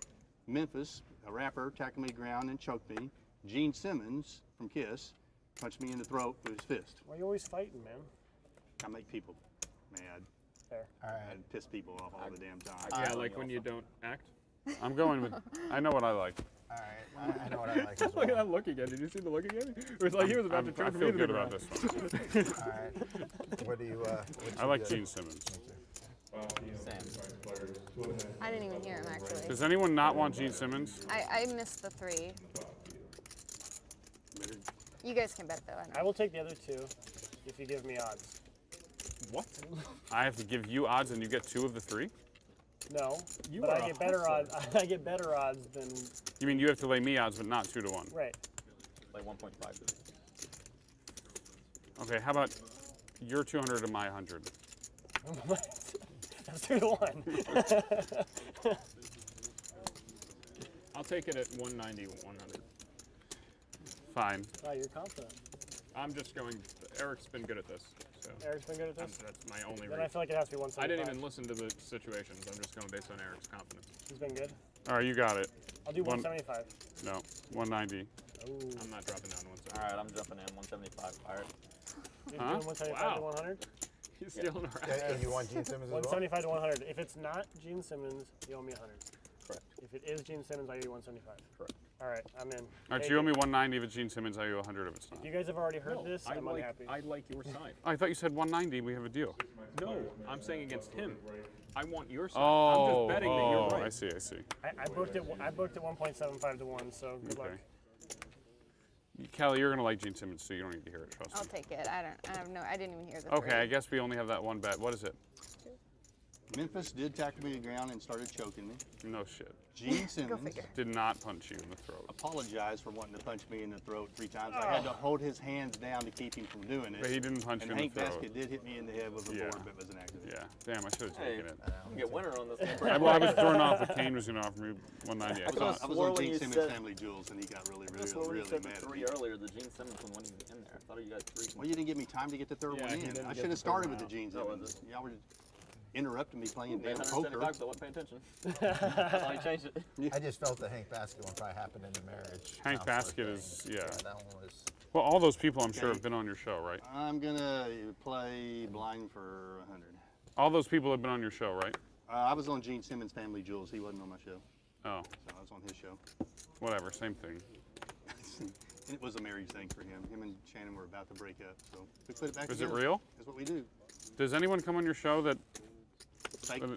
Memphis, a rapper, tackled me to ground and choked me. Gene Simmons from Kiss punched me in the throat with his fist. Why are you always fighting, man? I make people mad. Fair. All right. I piss people off all the damn time. Yeah, like when you don't act. I'm going with. I know what I like. All right. I know what I like as Look at well. that look again. Did you see the look again? It was like he was about to I choke me feel to the good about ground. this one. All right. What do you? I like Gene Simmons. I didn't even hear him actually. Does anyone not want Gene Simmons? I missed the 3. You guys can bet though. I I know. will take the other 2 if you give me odds. What? I have to give you odds and you get 2 of the 3? No, You but are I a get better hustler. odds. I get better odds than You mean you have to lay me odds but not 2 to 1? right. Like 1.5. Okay, how about your 200 and my 100? That's 2 to 1. I'll take it at 190, 100. Fine. Wow, you're confident. I'm just going. Eric's been good at this, so Eric's been good at this. that's my only Then I reason. feel like it has to be 175. I didn't even listen to the situations. I'm just going based on Eric's confidence. He's been good. All right, you got it. I'll do One- 175. No, 190. Ooh. I'm not dropping down one All right, I'm jumping in 175. All right. You're Huh? doing 175 Wow. to 100? He's stealing our Yeah, and you want Gene Simmons as well? 175 to 100. If it's not Gene Simmons, you owe me 100. Correct. If it is Gene Simmons, I owe you 175. Correct. All right, I'm in. All right, Take you owe it. me 190 if it's Gene Simmons. I owe you 100 if it's not. You guys have already heard No, this. I'm unhappy. I like your side. Oh, I thought you said 190. We have a deal. No, I'm saying against him. I want your side. I'm just Oh, betting that you're right. I see, I see. I booked it. I booked it 1.75 to 1. So good luck. Kelly, you're gonna like Gene Simmons, so you don't need to hear it. Trust I'll me. take it. I didn't even hear the Okay, three. I guess we only have that one bet. What is it? Memphis did tackle me to the ground and started choking me. No shit. Gene Simmons did not punch you in the throat. apologized for wanting to punch me in the throat 3 times. I had to hold his hands down to keep him from doing it. But he didn't punch and you in the Hank throat. Basket did hit me in the head with a Yeah. board, but it was an accident. Yeah. Damn, I should have Hey, taken it. I'm gonna get winner on this one. I was thrown off what Kane was going to offer me 190. I was on Gene Simmons' Family Jewels, and he got really when really you said mad the at 3 me. earlier, the Gene Simmons one wasn't even in there. I thought you got 3. Well, you didn't give me time to get the third Yeah, one he in. didn't I get should the have started third with the one Gene out. Simmons. Y'all were interrupting me playing damn $175, poker. so I wasn't paying attention. That's why I changed it. I just felt the Hank Basket one probably happened in the marriage. Hank counselor Basket thing. is, yeah. That one was. Well, all those people I'm sure have been on your show, right? I'm gonna play blind for 100. All those people have been on your show, right? I was on Gene Simmons' Family Jewels. He wasn't on my show. Oh. So I was on his show. Whatever, same thing. It was a marriage thing for him. Him and Shannon were about to break up, so we put it back Is together. it real? That's what we do. Does anyone come on your show that...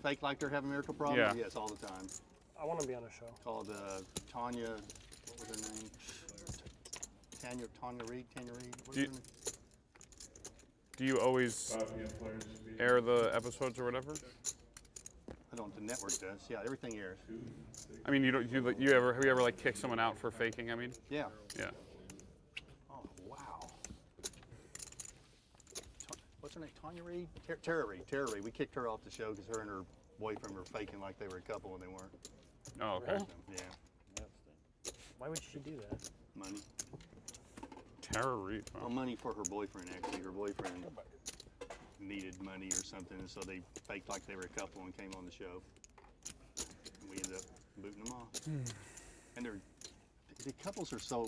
Fake like they're having marital problems? Yeah. Yes, all the time. I want to be on a show. Called Tanya, what was her name? Tanya Reed? What was her name? Do you always air the episodes or whatever? I don't, the network does. Yeah, everything airs. I mean, have you ever like kick someone out for faking? I mean. Yeah. Yeah. Oh, wow. What's her name? Tanya Reed? Tara Reed. We kicked her off the show because her and her boyfriend were faking like they were a couple when they weren't. Oh, okay. Yeah. Why would she do that? Money. Tara Reid. Wow. Well, money for her boyfriend, actually. Her boyfriend needed money or something, and so they faked like they were a couple and came on the show. And we ended up booting them off. And the couples are so,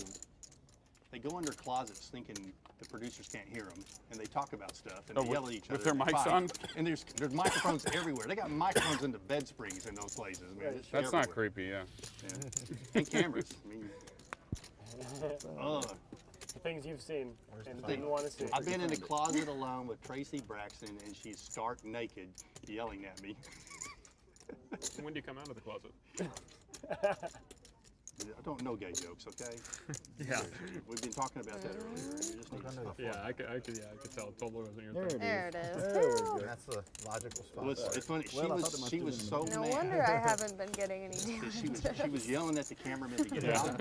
they go in their closets thinking the producers can't hear them, and they talk about stuff, and they yell at each other. With their and mics fight. on? And there's microphones everywhere. They got microphones in the bed springs in those places. Man. It's That's not everywhere. creepy, yeah. And cameras. I mean, The things you've seen and thing. didn't want to see. I've been in the closet alone with Tracy Braxton, and she's stark naked, yelling at me. When do you come out of the closet? I don't know gay jokes, okay? Yeah. We've been talking about that earlier. You just need to stop. Yeah, I could tell. It totally wasn't your There thing. There it is. There we go. That's the logical spot. Well, it's funny. She was so No mad. wonder I haven't been getting any damage. She was yelling at the cameraman to get out.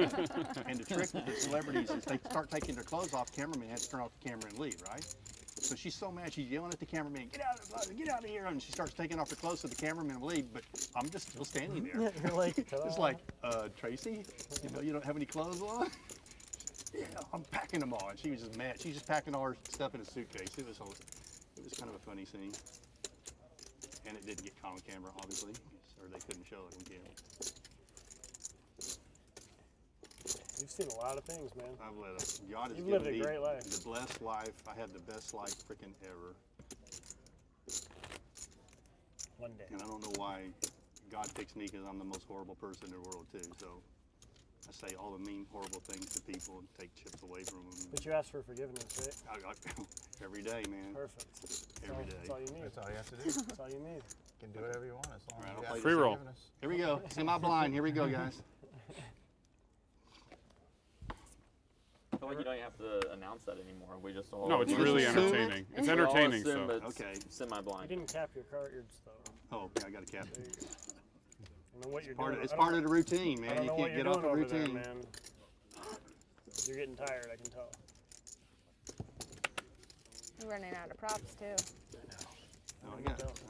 And the trick with the celebrities is they start taking their clothes off, cameraman has to turn off the camera and leave, right? So she's so mad, she's yelling at the cameraman, get out of here, and she starts taking off her clothes so the cameraman will leave, but I'm just still standing there. You're like, it's like, Tracy, you don't have any clothes on? Yeah, I'm packing them all, and she was just mad. She's just packing all her stuff in a suitcase. It was kind of a funny scene. And it didn't get caught on camera, obviously, or they couldn't show it on camera. You've seen a lot of things, man. I've led a, God has You've lived given a me great life. the blessed life. I had the best life freaking ever. One day. And I don't know why God picks me because I'm the most horrible person in the world too. So I say all the mean, horrible things to people and take chips away from them. But you ask for forgiveness, right? Every day, man. Perfect. Every day. That's all you need. That's all you have to do. That's all you need. You can do whatever you want as long as you I'll have Free roll. forgiveness. Here we go. Semi-blind. Here we go, guys. I feel like you don't have to announce that anymore. We just all. No, it's really entertaining. It's We all entertaining, assume so. it's Okay. You semi-blind. didn't cap your cards, though. Oh, yeah, I got a cap. There you go. I don't know what you're Part doing. of, it's I don't- part of the routine, I man. don't You know can't what get you're off the doing over there, routine. man. You're getting tired, I can tell. You're running out of props too. No,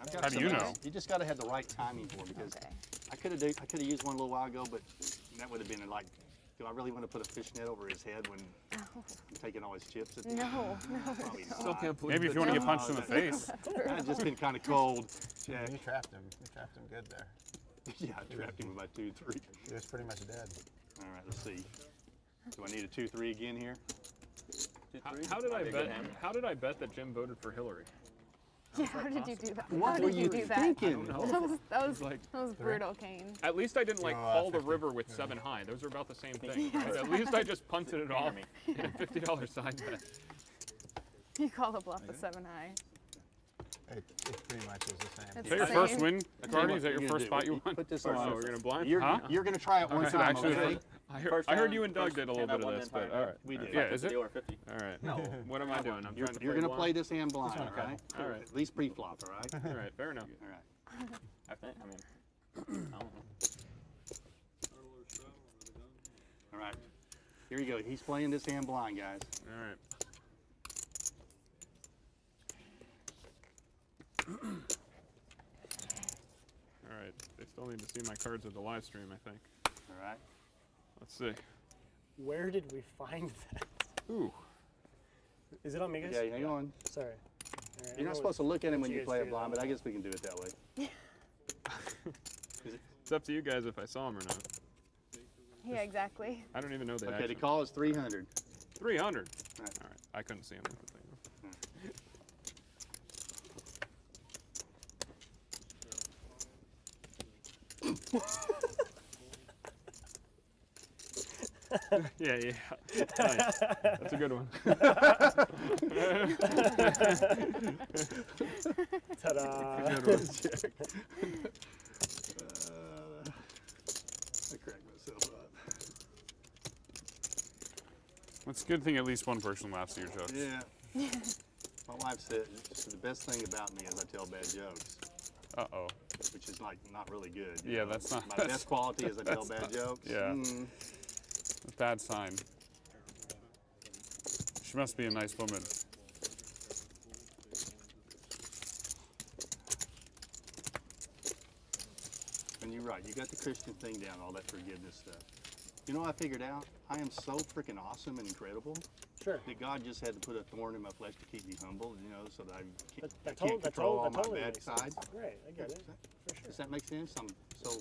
I've got How do you somebody- know? You just got to have the right timing for it because Okay. I could have used one a little while ago, but that would have been like, do I really want to put a fishnet over his head when I'm taking all his chips? At the No, Probably no. not. Maybe if you want to get punched in the face. That just been kind of cold. Yeah, you trapped him. You trapped him good there. Yeah, I trapped him about 2-3. He was pretty much dead. All right, let's see. Do I need a 2-3 again here? How did I bet? How did I bet that Jim voted for Hillary? Yeah, how did you do that? What How were did you you do that? thinking? That was like brutal, Kane. At least I didn't like Oh, call the 50. river with 7 high. Those are about the same thing. Right? At least I just punted it off in a $50 side bet. You call a bluff with 7 high. It pretty much is the same. Is that your first win, Cardi? Is that your first spot you won? Put this Oh, on. we're gonna blind. You're, Huh? you're gonna try it one Okay, time, actually, okay? I heard you and Doug did a little bit of this, but all right. We did. Yeah, is it? Or 50. All right. No. What am I doing? I'm You're, trying to you're play gonna play blind. this hand blind, Okay. all right? All right. At least pre-flop, all right? All right. Fair enough. All right. I think. I mean, I don't know. All right. Here you go. He's playing this hand blind, guys. All right. All right. They still need to see my cards at the live stream, I think. All right. Let's see. Where did we find that? Ooh. Is it on me, guys? Yeah, hang on. Sorry. All right, You're not supposed to look at him when you guys play it figure blind, that but I guess we can do it that way. It's up to you guys if I saw him or not. Yeah, exactly. I don't even know the Okay, action. the call is 300. 300. Right. All right. I couldn't see him with the thing. Yeah. Nice. That's a good one. Ta-da! Good one, Jack. I cracked myself up. It's a good thing at least one person laughs at your jokes. Yeah. My wife said the best thing about me is I tell bad jokes. Uh-oh. Which is like not really good. Yeah, know? that's not. My best quality is I tell bad jokes. Yeah. Mm. A bad sign. She must be a nice woman. And you're right. You got the Christian thing down, all that forgiveness stuff. You know what I figured out? I am so freaking awesome and incredible. Sure. That God just had to put a thorn in my flesh to keep me humble, you know, so that I That can't totally control all my totally bad makes sense. sides. Right, I get it. For sure. Does that make sense? I'm so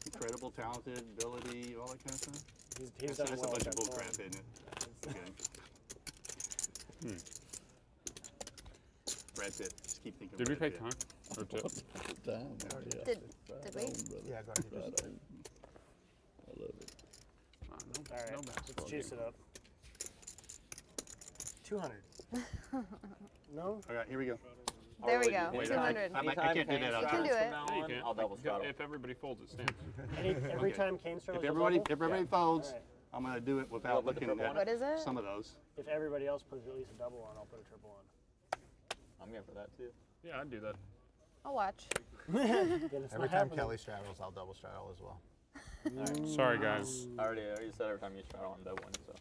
incredible, talented, ability, all that kind of stuff. He's That's done a well bunch with of bull that crap, form. isn't it? Okay. Brad Pitt. Just keep thinking. Did we Brad pay Pitt. time? Or tip? Time. Did we? Yeah, go ahead. Right on. I love it. All right, No let's basketball juice game. it up. 200. No? All right, here we go. There we go. Wait, 200. I can't do that. You can do it. Yeah, you can. I'll double straddle. If everybody folds, it stands. Every Okay. time Kane straddles If a everybody, double? folds, All right. I'm gonna do it without What, the looking purple at one? What is it? some of those. If everybody else puts at least a double on, I'll put a triple on. I'm going for that too. Yeah, I'd do that. I'll watch. Then it's Every not time happening. Kelly straddles, I'll double straddle as well. Sorry, guys. I already said every time you straddle, I'm double one, so.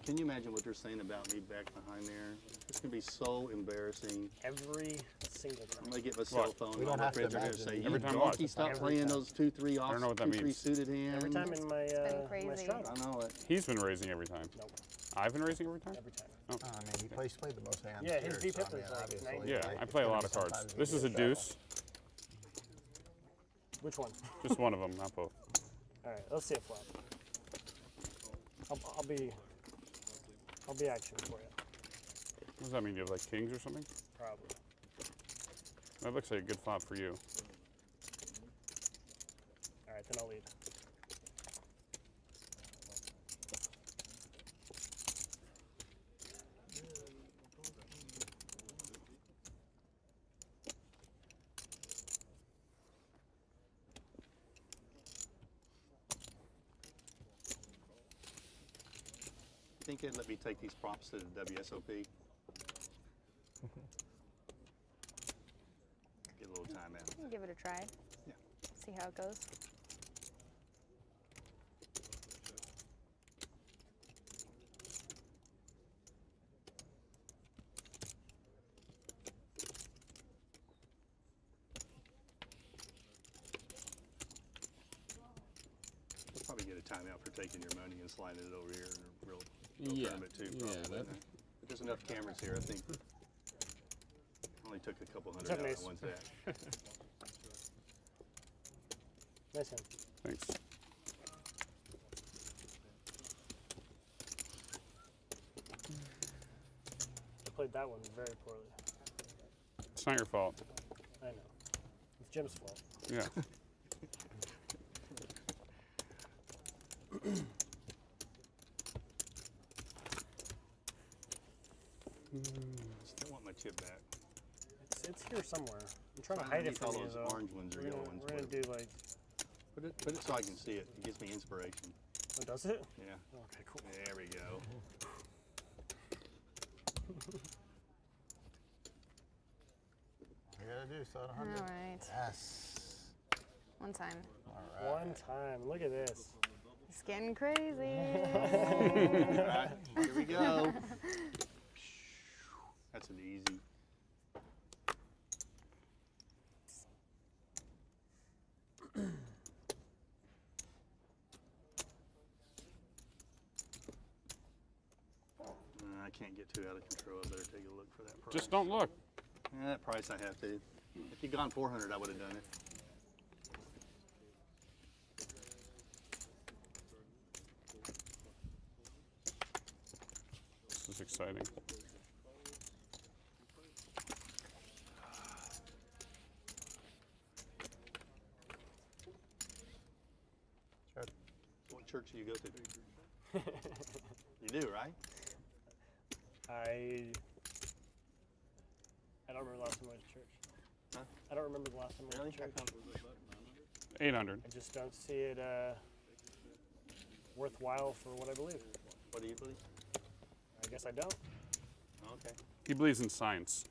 Can you imagine what they're saying about me back behind there? It's gonna be so embarrassing. Every single time. I'm gonna get my cell phone. We and all don't my have to friends are gonna imagine. say, "You Every time donkey, what? stop Every playing time. those 2-3 off, I don't know what that 2-3 means. suited hands." Every time in my, my crazy. straddle. I know it. He's been raising every time. Nope. I've been raising every time? Every time. I mean, he played the most hands. Yeah, his here, deep so, hit was like obviously, 90. Yeah, like, I it's play a gonna lot be of cards. sometimes This he is a gets straddled. deuce. Which one? Just one of them, not both. All right, let's see a flop. I'll be action for you. What does that mean? You have like kings or something? Probably. That looks like a good flop for you. All right, then I'll lead. You think they'd let me take these props to the WSOP? Get a little time out. We'll give it a try. Yeah. See how it goes. We'll probably get a timeout for taking your money and sliding it over here in a real Yeah. tournament too. Yeah, Probably. that- But there's enough cameras here, I think. Only took a couple hundred What's up, out Mace? at one time. Nice hand. Thanks. I played that one very poorly. It's not your fault. I know. It's Jim's fault. Yeah. It's my chip back. It's here somewhere. I'm trying to hide it from all you, those though. orange ones or We're yellow gonna, ones. we're gonna do like. Put it so I can see it. It gives me inspiration. Oh, does it? Yeah. Okay, cool. There we go. You gotta do so 100. All right. Yes. One time. All right. One time. Look at this. It's getting crazy. All right, here we go. That's an easy. I can't get too out of control. I better take a look for that price. Just don't look. Yeah, that price I have to. If you'd gone 400, I would have done it. This is exciting. What church do you go to? You do, right? I don't remember the last time I went to church. Huh? I don't remember the last time I went to church. 800. I just don't see it worthwhile for what I believe. What do you believe? I guess I don't. Okay. He believes in science.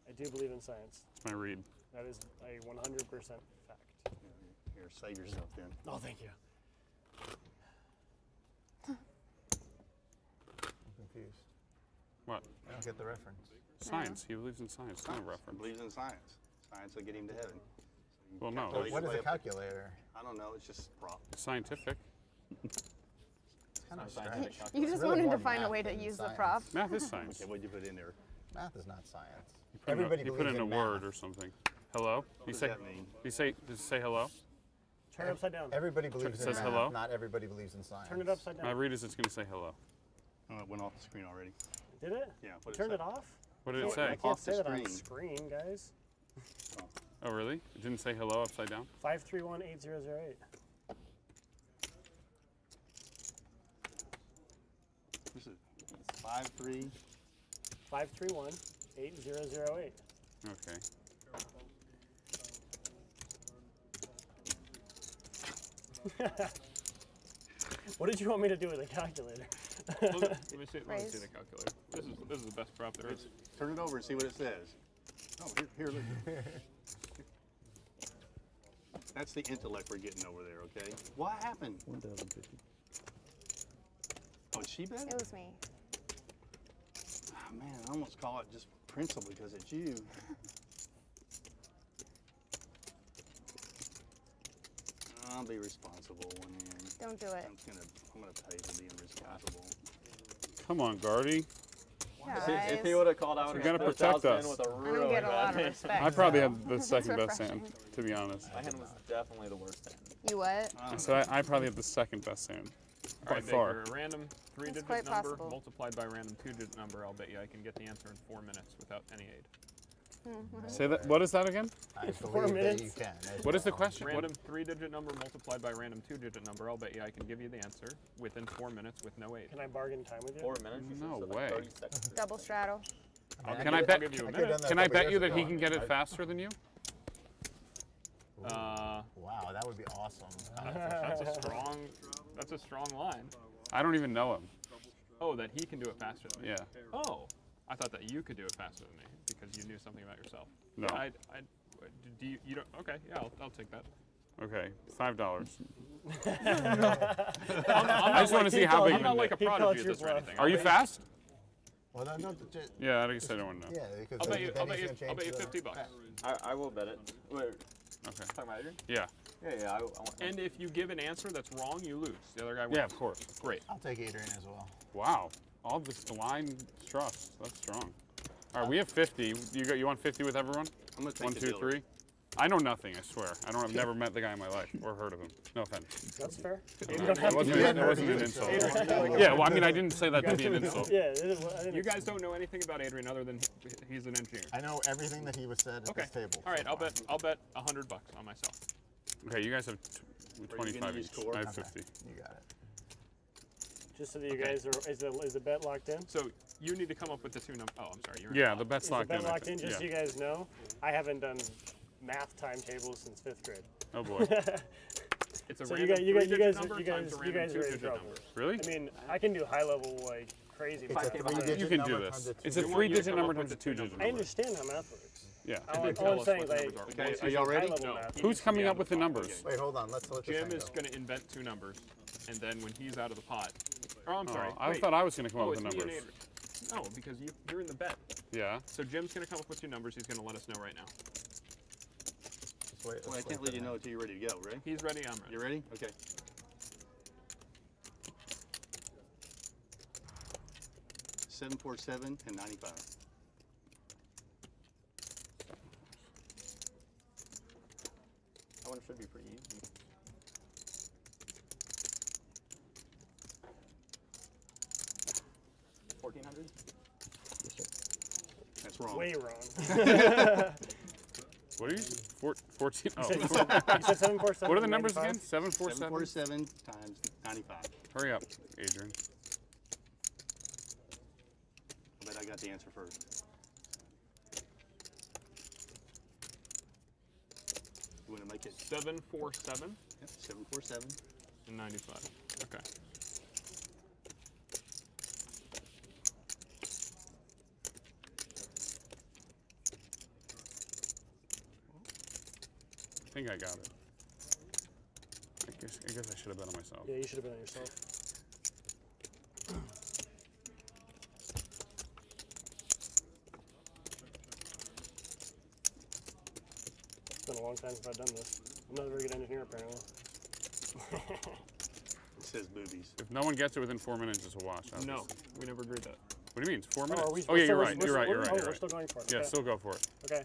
I do believe in science. That's my read. That is a 100% fact. Here, save yourself then. Oh, thank you. I'm confused. What? I don't get the reference. Science. He believes in science. No reference. Believes in science. Science will get him to heaven. Well, no. Calculate What is way a up- calculator? I don't know. It's just prop. Scientific. It's kind of Scientific strange. calculator. You just It's really wanted more to find a math way to than use the science. prop. Math is science. Okay, what'd you put in there? Math is not science. You put Everybody in a, you put believes in a in word math. or something. Hello? What does that mean? Does it say hello? Turn it upside down. Everybody believes in says math. hello? Not everybody believes in science. Turn it upside My down. read is it's going to say hello. Oh, it went off the screen already. Did it? Yeah. You What turned say? it off? What did No, it say? I can't Off the say that on screen. screen, guys. Oh, really? It didn't say hello upside down? 5318008. This is 5-3. 5318008. Okay. What did you want me to do with a calculator? Let me see Raise. the calculator. This is the best prop there is. Turn it over and see what it says. Oh, here, look. That's the intellect we're getting over there, okay? What happened? 1,050. Oh, she bet? It was me. Oh, man, I almost call it just principle because it's you. I'll be responsible one hand. Don't do it. I'm gonna pay for being responsible. Come on, Guardy. Guys. If he would have called out You his gotta first protect house us. man with a I really don't get a bad lot of hand. respect. I probably so had the it's second best hand, refreshing. to be honest. My hand was definitely the worst hand. You what? So I probably have the second best hand. All By right, far. Baker, a random three-digit quite number possible. multiplied by a random two-digit number. I'll bet you I can get the answer in 4 minutes without any aid. Say that. What is that again? I 4 believe that minutes? you can. as What is the well. question? Random three-digit number multiplied by a random two-digit number. I'll bet you I can give you the answer within 4 minutes with no aid. Can I bargain time with you? 4 minutes? You No said, way. 30 seconds. Double straddle. Can I I'll bet? give you a I could've minute. done that Can a I couple bet years you that ago. he can get it faster than you? Uh, Wow, that would be awesome. That's a strong line. I don't even know him. Oh, that he can do it faster than me. Yeah. Oh, I thought that you could do it faster than me because you knew something about yourself. No. Do you don't? Okay, yeah, I'll take that. Okay, $5. I just wanna see how big I'm you not can like a get. prodigy at this or anything. Are you fast? Well, no, Yeah, I guess I don't know. yeah, because I'll bet you. then I'll bet he's you. gonna I'll bet you change the- $50. I will bet it. Wait, Okay. talking about Adrian? Yeah. Yeah, I want. And if you give an answer that's wrong, you lose. The other guy wins. Yeah, of course. Great. I'll take Adrian as well. Wow. All this blind trust. That's strong. All right, we have 50. You want 50 with everyone? I'm gonna take 1, the 2, dealer. 3. I know nothing. I swear. I've never met the guy in my life or heard of him. No offense. That's fair. That wasn't an insult. Yeah, well, I mean, I didn't say that to be an insult. Yeah, it is, I didn't You guys don't know anything about Adrian other than he's an engineer. I know everything that he was said at Okay. this table. All right, so I'll far. bet $100 on myself. Okay, you guys have you 25 gonna use each. core? I have Okay, 50. you got it. Just so that you guys are, is the bet locked in? So you need to come up with the two numbers. Oh, I'm sorry. You're Yeah, the bet's locked in. Is the bet locked in? Just Yeah. so you guys know, I haven't done math timetables since 5th grade. Oh boy. It's a So random you guys three-digit are number times a in random two-digit trouble. number. Really? I mean, I can do high level like crazy. It's a math. three-digit You can number do times this. a It's a We want you to 3-digit come number up times a with the two 2-digit numbers. number. I understand how math works. Yeah. All And then I'm tell us saying what is the like, numbers are. Okay, Once are you y'all do ready? high-level No. math, Who's coming yeah, up with the numbers? Wait, hold on. Let's let the Jim thing is go. going to invent two numbers, and then when he's out of the pot, or I'm sorry, I wait. thought I was going to come up Oh, with the it's me and numbers. Adrian. No, because you're in the bet. Yeah. So Jim's going to come up with two numbers. He's going to let us know right now. Let's Well, I can't let you know until you're ready to go, right? He's ready. I'm ready. You ready? Okay. $747 and 95. That one should be pretty easy. $1,400? That's wrong. way wrong. What are you? 14? Oh. You said 747. What are the numbers 95? again? 747? 747 times 95. Hurry up, Adrian. I bet I got the answer first. You want to make it? 747 Yep, 747. and 95. Okay. I think I got it. I guess I should have bet on myself. Yeah, you should have been on yourself. It's been a long time since I've done this. I'm not a very good engineer, apparently. It says boobies. If no one gets it within 4 minutes, it's a wash. Obviously. No, we never agreed that. What do you mean? It's 4 Oh, minutes? are we- Oh, we're yeah, still- you're right. we're You're right. still- You're right. oh, You're we're right. still going for it. Yeah, Okay. still go for it. Okay.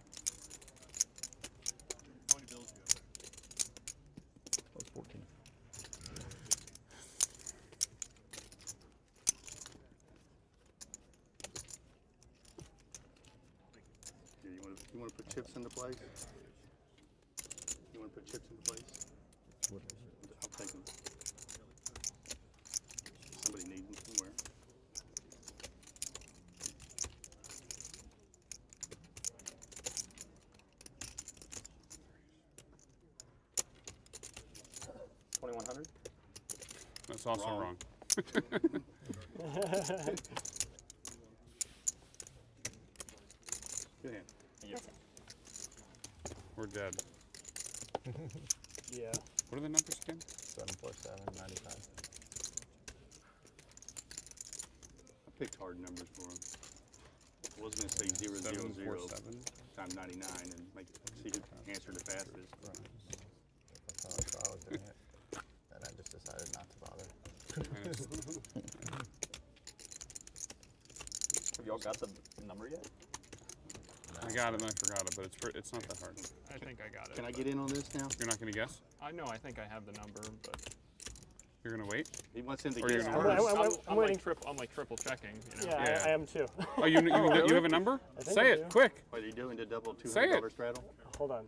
That was 14. Here, you want to put chips into place? You want to put chips into place? What is it? I'll take them. Somebody needs them somewhere. $2,100? That's also wrong. Good hand. Yes. We're dead. Yeah. What are the numbers again? 747, 95. I picked hard numbers for him. I was going to say 000 747. times 99 and make it see who answered the fastest. So I was doing it. Then I just decided not to bother. Have y'all got the number yet? I got it and I forgot it, but it's not that hard. I think I got it. Can I get in on this now? You're not going to guess? I know. I think I have the number, but You're going to wait? He wants him to Or you're guess gonna first. first? I'm waiting. I'm like triple checking. You know? Yeah, Yeah. I am too. Oh, you have a number? I think Say I it, do. quick. What are you doing, the double Say it. $200 straddle? Hold on.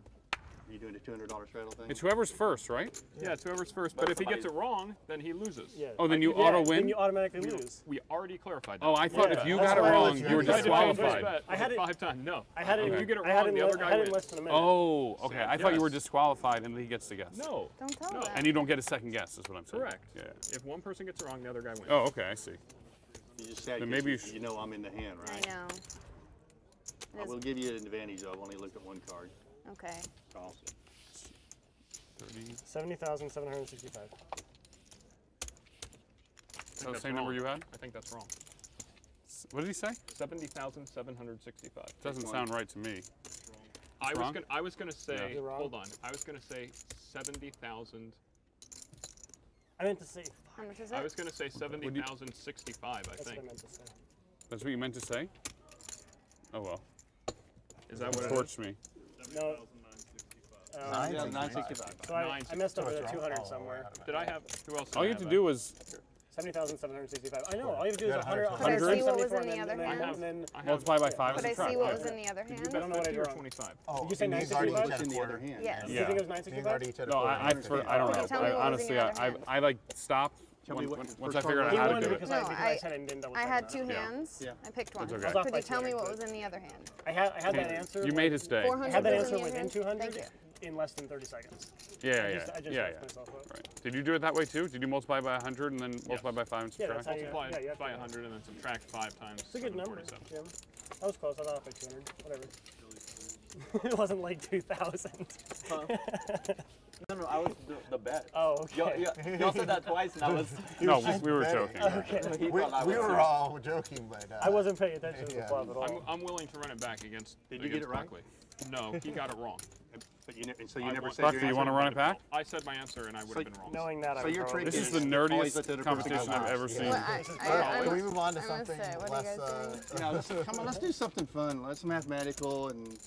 Are you doing the $200 straddle thing? It's whoever's first, right? Yeah, it's whoever's first. But if he gets it wrong, then he loses. Yeah. Oh, then you Yeah, auto win? Then you automatically lose. We already clarified that. Oh, I thought Yeah, if you that's got it why I wong, was you were trying to disqualified. I had it 5 times. No. I had it. If you get it I had wrong, it the other guy I had it wins. in less than a minute. Oh, okay. I thought you were Yes. disqualified and he gets to guess. No. Don't tell No. that. And you don't get a second guess, is what I'm saying. Correct. Yeah. If one person gets it wrong, the other guy wins. Oh, okay, I see. You just said Then 'cause maybe you you know I'm in the hand, I right? know. It I is- will give you an advantage though. I've only looked at one card. Okay. Call. 30. 70,765. So the same number you had? I think that's wrong. What did he say? 70,765. Doesn't sound right to me. I wrong? was gonna say. You're wrong. Hold on. I was gonna say 70,000. I meant to say. How much is I it? was gonna say 70,065. I That's what I think. meant to say. That's what you meant to say? Oh well. Is that what it is? Torched me. No. Yeah, 965. So I messed up with a 200 somewhere. Did I have? Who else? did All I you have to that? do was 70,765. I know. All you have to do is 100. Could I see what was in the other and hand? then I have. multiply by 5 Could and I subtract. see what was in the other Did you hand? bet don't know what I 50 or did wrong. 25? Oh, Did you say and he's 965? already What's in each the at a other quarter. hand? Yes. Do you think it was He's 965? already each at a No, quarter. I don't Could you know. tell me what was in the Honestly, other hand? I like stop Tell me what once first I figured card out how He to won do it. because No, I said I didn't double I check had enough. two Yeah. hands. Yeah. I picked one. That's okay. I was off by Could you tell me 200, what but- was in the other hand? I had that answer. You made his day. 400 I had that was in answer the other within hand? 200 Thank you. in less than 30 seconds. Yeah, I yeah, just yeah, wrapped yeah. myself up. Right. Did you do it that way too? Did you multiply by 100 and then multiply by 5 and Yeah, subtract? that's how you Multiply yeah, you have by to- 100 and then subtract 5 times. It's a good number. 747. Yeah. I was close. I thought off by 200. Whatever. It wasn't like 2,000. Huh? No, I was the bet. Oh, okay. Y'all said that twice, and I was. No, we were joking. Okay. He We thought I was were serious. all joking, but I wasn't paying attention to the yeah. flop at all. I'm willing to run it back against. Did you get it right? Buckley. No, he got it wrong. But so you I never want- said Buckley, your you want to answer? run it back? I said my answer and I would have been wrong. Knowing that, I So would your probably trick This is is the always nerdiest let the other person competition I've last. ever seen. Well, Can we move on to I'm gonna something say, what are you less? guys doing? You know, come on, let's do something fun. Let's mathematical and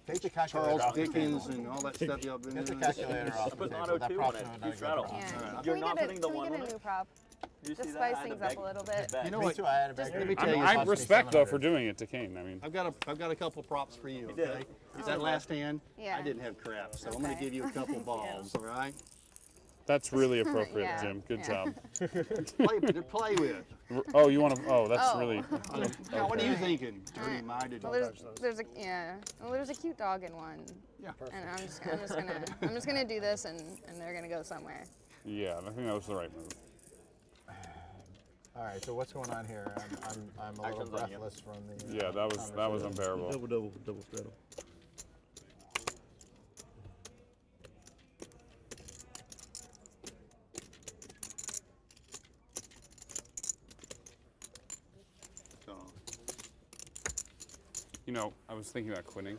Take the calculator Charles off the Dickens table. and all that stuff y'all been Get the doing. calculator off the Put table. auto That 2 prop's on it. not a Keeps good rattle. prop. Yeah. You're Can we not get putting the can we one get on a new it? prop? You Just see that? spice I had to things up beg- a little bit. beg. You know Me what? too. I had a Just bag. let me tell you, I I've respect though for doing it to Kane. I mean, I've got a couple props for you. did. Okay, that last hand, Yeah. I didn't have crap, so I'm going to Okay. give you a couple Thank balls. All right, that's really appropriate, Yeah. Jim. Good Yeah. job. to play with. Oh, you want to? Oh, that's Oh. really. Now, what are you Okay. thinking? Dirty-minded. Well, there's a cute dog in one. Yeah. And I'm just gonna do this and they're gonna go somewhere. Yeah, I think that was the right move. All right, so what's going on here? I'm a little Actions on you. breathless from the. Yeah, that was unbearable. Double straddle. So, You know, I was thinking about quitting.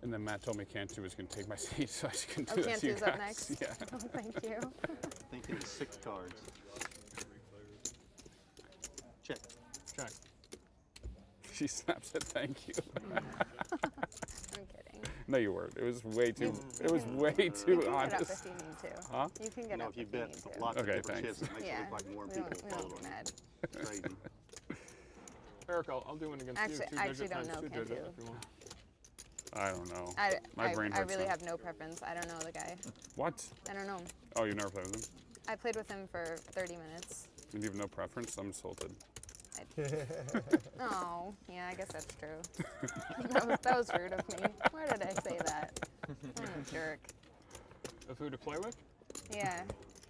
And then Matt told me Cantu was going to take my seat, so I can do Oh, that to you Cantu's guys. up next. Yeah. Oh, thank you. thinking of 6 cards. Check. Check. She snaps it. Thank you. I'm kidding. No, you weren't. It was way too. You It was can- way You too can get up honest. if you need to. Huh? You can You get know, up if you if you bet need to. lots of Okay, different thanks. chips, it makes Yeah. it look like more We people don't follow get them. mad. Crazy. Eric, I'll do one against Actually- you. I actually don't know two digit Cantu. if you want. I don't know. I brain hurts really now. have no preference. I don't know the guy. What? I don't know him. Oh, you never played with him? I played with him for 30 minutes. And you have no preference? I'm insulted. Oh, yeah, I guess that's true. that was rude of me. Why did I say that? I'm a jerk. Of who to play with? Yeah.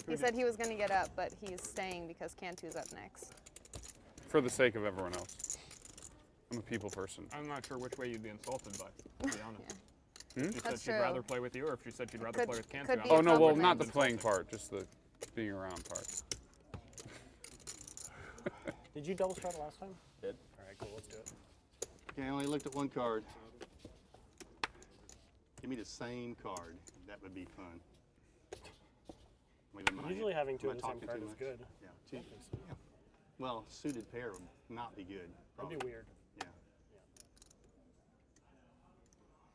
He said he was going to get up, but he's staying because Cantu's up next. For the sake of everyone else. I'm a people person. I'm not sure which way you'd be insulted by, to be honest. Hmm? If she said That's she'd true. rather play with you, or if she said she'd rather Could- play with Cantu. could I'm be Oh, a no, well, compliment. not the playing part, just the being around part. Did you double straddle last time? Did. All right, cool. Let's do it. Okay, I only looked at one card. Give me the same card. That would be fun. Wait a minute. Usually having two Am of I the same talking card too is much? good. Yeah, I two. think so. Yeah. Well, suited pair would not be good. That'd be weird. Yeah.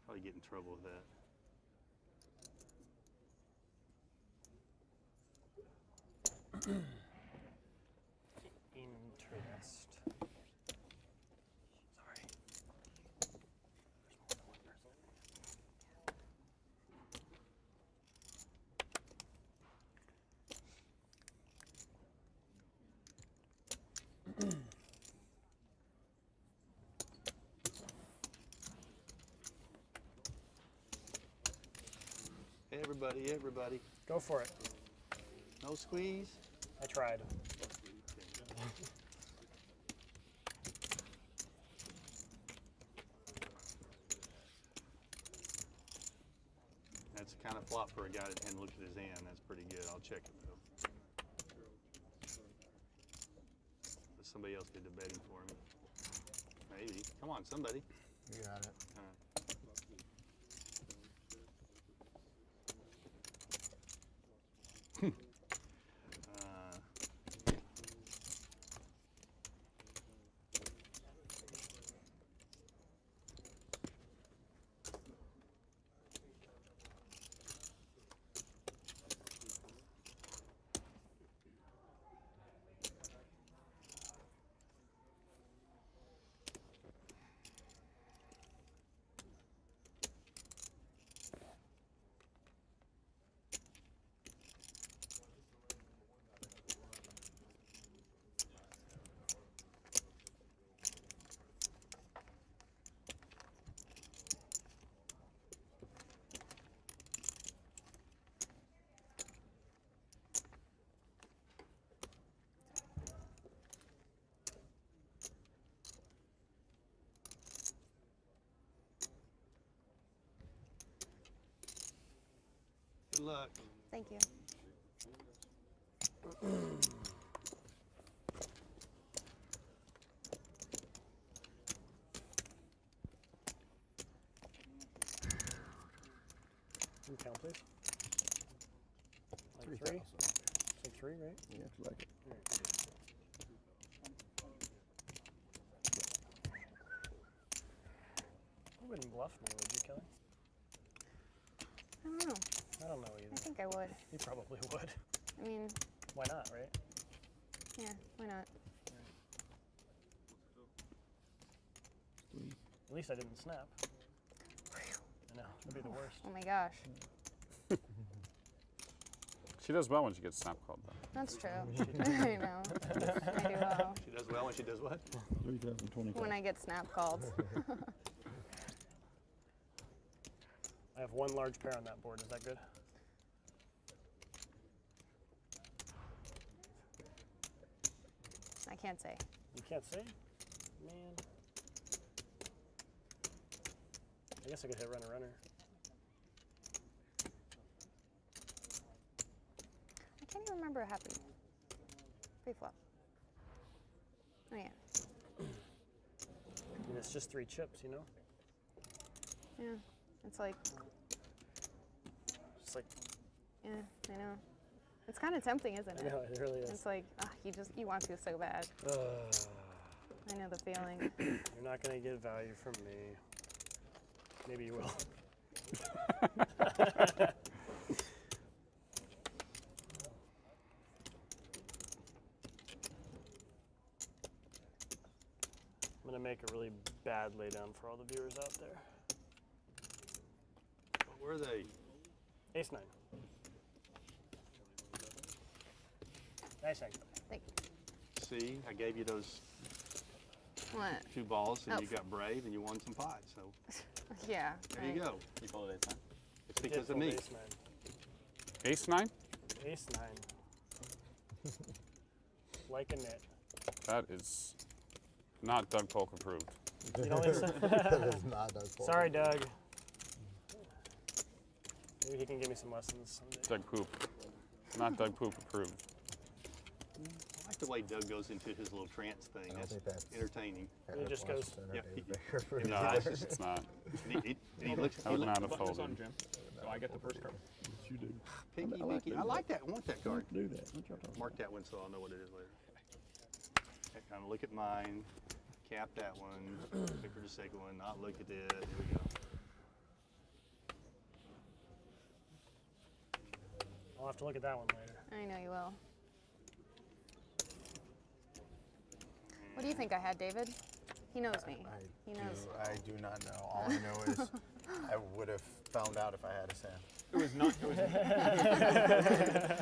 Probably get in trouble with that. Interest. Sorry. Everybody, everybody. Go for it. No squeeze. I tried. That's kind of flop for a guy that hadn't looked at his hand. That's pretty good. I'll check it though. But somebody else did the betting for me. Maybe. Come on, somebody. You got it. All right. Good luck. Thank you. Can you count, please? Like 3? 3,000. Like 3, right? Yeah, it's like it. All right. You wouldn't bluff me, would you, Kelly? I don't know. I don't know either. I think I would. You probably would. I mean, Why not, right? yeah, why not? At least I didn't snap. I know, that'd be the worst. Oh my gosh. She does well when she gets snap called, though. That's true. I know. I do well. She does well when she does what? 3,025. When I get snap called. I have one large pair on that board. Is that good? I can't say. You can't say? Man. I guess I could hit runner, runner. I can't even remember what happened. Pre-flop. Oh yeah. I mean, it's just 3 chips, you know? Yeah. It's like, It's like, yeah, I know. It's kind of tempting, isn't I it? know, it really is. It's like, you want to so bad. I know the feeling. You're not going to get value from me. Maybe you will. I'm going to make a really bad laydown for all the viewers out there. What were they? Ace 9. Nice angle. Thank you. See, I gave you those What? 2 balls, and Oh. you got brave, and you won some pots. So Yeah. there you go. You folded ace 9. It's because of me. Ace 9. Ace 9? Ace 9. Like a net. That is not Doug Polk approved. You know what That is not Doug Polk. Sorry, Doug. Maybe he can give me some lessons someday. Doug Poop. Not Doug Poop approved. I like the way Doug goes into his little trance thing. I That's think that's entertaining. He just goes. Yeah, No, it's just- it's not. He looks. I would not have Put this on, folded. Jim. So I get the first card. You do. Pinky, I like Pinky. that. I like that. I want that card. Don't do that. What y'all talking Mark that one so I'll know what it is later. Kind of look at mine, cap that one, pick for the second one, not look at it. Here we go. I'll have to look at that one later. I know you will. What do you think I had, David? He knows me. He knows. I do not know. All I know is I would have found out if I had a Sam. It was not. It was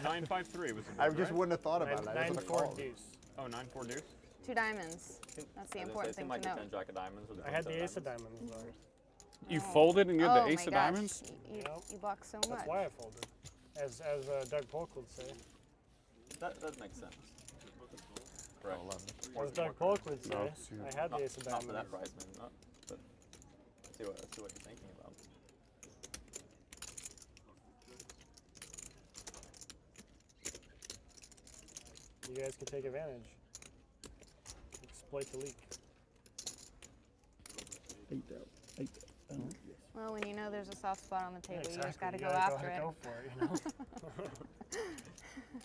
9-5-3 was the board, I just right? wouldn't have thought about it. I 9 just 4 called. deuce. Oh, 9-4 deuce. 2 diamonds. That's the important thing like to know. the 10 jack of diamonds. Or the I had 10 the ace of diamonds though. You folded and you had Oh the ace my of gosh. diamonds? You block so much. That's why I folded. As Doug Polk would say. That makes sense. Correct. As Doug Polk would say, No, I had the ace of Not diamonds. for that price, maybe not. But see what you're thinking about. You guys can take advantage. Exploit the leak. 8,000. 8,000. Yes. Well, when you know there's a soft spot on the table, you just got to You go gotta after it. Go for it, you know?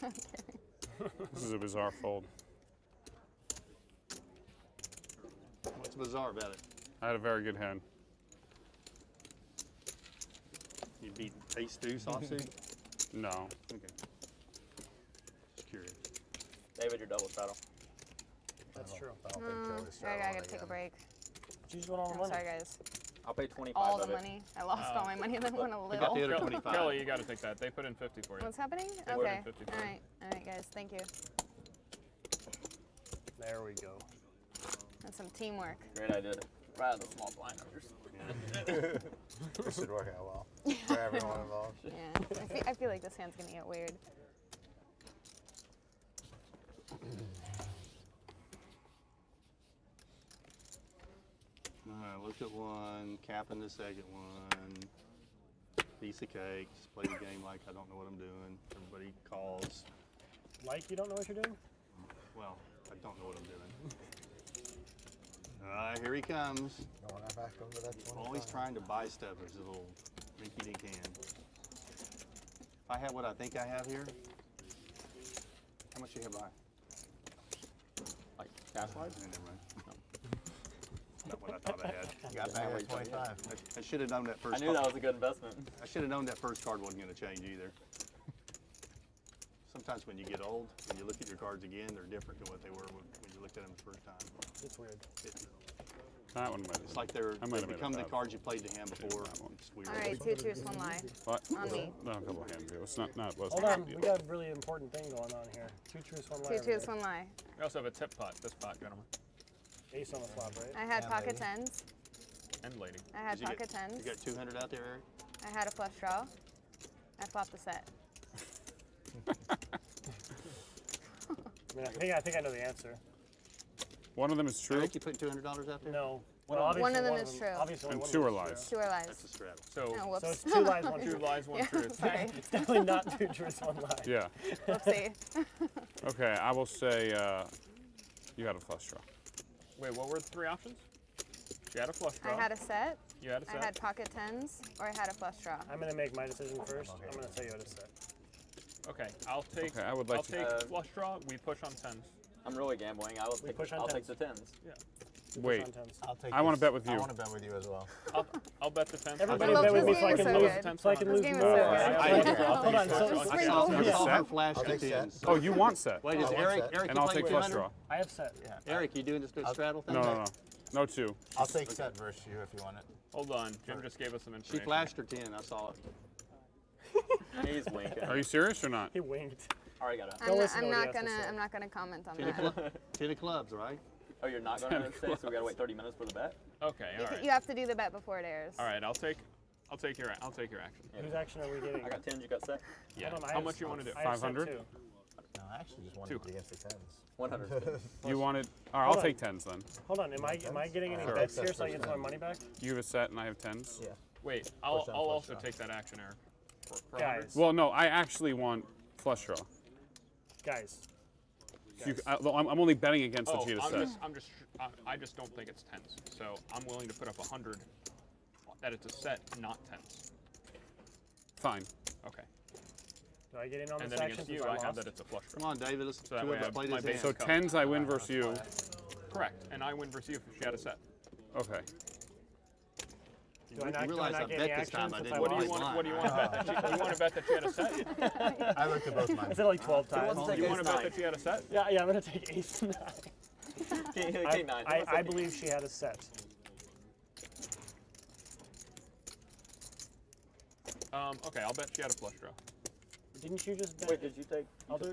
I'm kidding. This is a bizarre fold. What's bizarre about it? I had a very good hand. You beat ace deuce offsuit? No. Okay. Just curious. David, your double straddle. That's true. I don't think No, Joey's I straddling gotta take a again. break. You just went all the I'm money. sorry, guys. I'll pay 25 All of the it. money. I lost all my money and then won a We got the little. other 25. Kelly, you got to take that. They put in 50 for you. What's happening? They put in Okay. 50 for All you. right. All right, guys. Thank you. There we go. That's some teamwork. Great idea. Right out of the small blind numbers. This should work out well for everyone involved. Yeah. I feel like this hand's gonna get weird. All right, look at one, capping the second one. piece of cake. Just play the game like I don't know what I'm doing. Everybody calls. Like you don't know what you're doing? Well, I don't know what I'm doing. Here he comes. Going back over that 25. Always trying to buy stuff. There's a little rinky-dink hand. If I have what I think I have here, how much do you have by? Like cash wise? Never mind. Not what I thought I had. Got back at 25. I should have known that first. I knew that was a good investment. I should have known that first card wasn't going to change either. Sometimes when you get old, when you look at your cards again, they're different than what they were when you looked at them the first time. It's weird. That one might. It's like they become the cards you played the hand before. It's weird. All right, 2 truths, 1 lie. What? On me. No, a couple hand deals. Not was Hold on, we got a really important thing going on here. 2 truths, 1 lie. 2 over truths, there. 1 lie. We also have a tip pot. This pot, gentlemen. Ace on the flop, right? I had pocket tens. And lady. I had Did you pocket tens. You got 200 out there, Eric? I had a flush draw. I flopped the set. I mean, I think I know the answer. One of them is true. Eric, you put $200 out there? No. One of them is true. Obviously, And one 2 of are them is lies. 2 are lies. That's a straddle. So, Oh, whoops. So it's 2 lies, 1 2 truth. lies, 1 Yeah, truth. sorry. It's definitely not 2 truths, 1 lie. Yeah. Whoopsie. Okay, I will say you had a flush draw. Wait, what were the 3 options? You had a flush draw. I had a set. You had a set. I had pocket tens, or I had a flush draw. I'm going to make my decision first. I'm going to say you had a set. Okay, I'll take. Okay, I would like I'll to- take flush draw. We push on tens. I'm really gambling. I will take. push on I'll tens. take the tens. Yeah. Wait. I'll take I want this. to bet with you. I want to bet with you as well. I'll bet the tens. Everybody love bet with this me so I game, can it's so lose. good. So I can This lose game is more. so good. Hold on. I saw her flash I'll the take set. tens. Oh, you want set. Wait, is I want Eric? set. Eric, And you I'll playing take flush 200? draw. I have set. Yeah. Eric, you doing this good straddle thing? No. No 2. I'll take set versus you if you want it. Hold on. Jim just gave us some She information. flashed her 10. I saw it. He's winking. Are you serious or not? He winked. All right, got it. I'm not gonna comment on that. 10 of clubs, right? Oh, you're not going to say, so we got to wait 30 minutes for the bet? Okay, all right. You have to do the bet before it airs. All right, I'll take your action. Whose action are we getting? I got 10, you got set? Yeah. Hold on, I How have- much you want to do? I have set 500? too. No, I actually just wanted to be against the tens. 100. You wanted. All right, Hold I'll on. take tens then. Hold on, am I getting any Sure. bets here so I get my money back? You have a set and I have tens. Yeah. Wait, I'll Push on, also flush take that action, Eric. For Guys, Well, no, I actually want flush draw. guys, You, I'm only betting against Oh, the Gita set. I just don't think it's tens. So I'm willing to put up 100 that it's a set, not tens. Fine. Okay. do I get in on And this then action against you, since I I have lost? that it's a flush Come draw. on, David. Let's So that way I play my this base hand. So is covered. tens I win versus you. Correct. And I win versus you if she had a set. Okay. Do I not, realize do I I not get bet any this time action I since didn't I What do you lost? want? What do you want to bet? That you want to bet that she had a set? I looked at both mine. I said it like 12 times. wants to You take want to ace bet nine. that she had a set? Yeah, I'm going to take ace 9. King 9. I believe she had a set. Okay, I'll bet she had a flush draw. Didn't you just bet? Wait, did you take?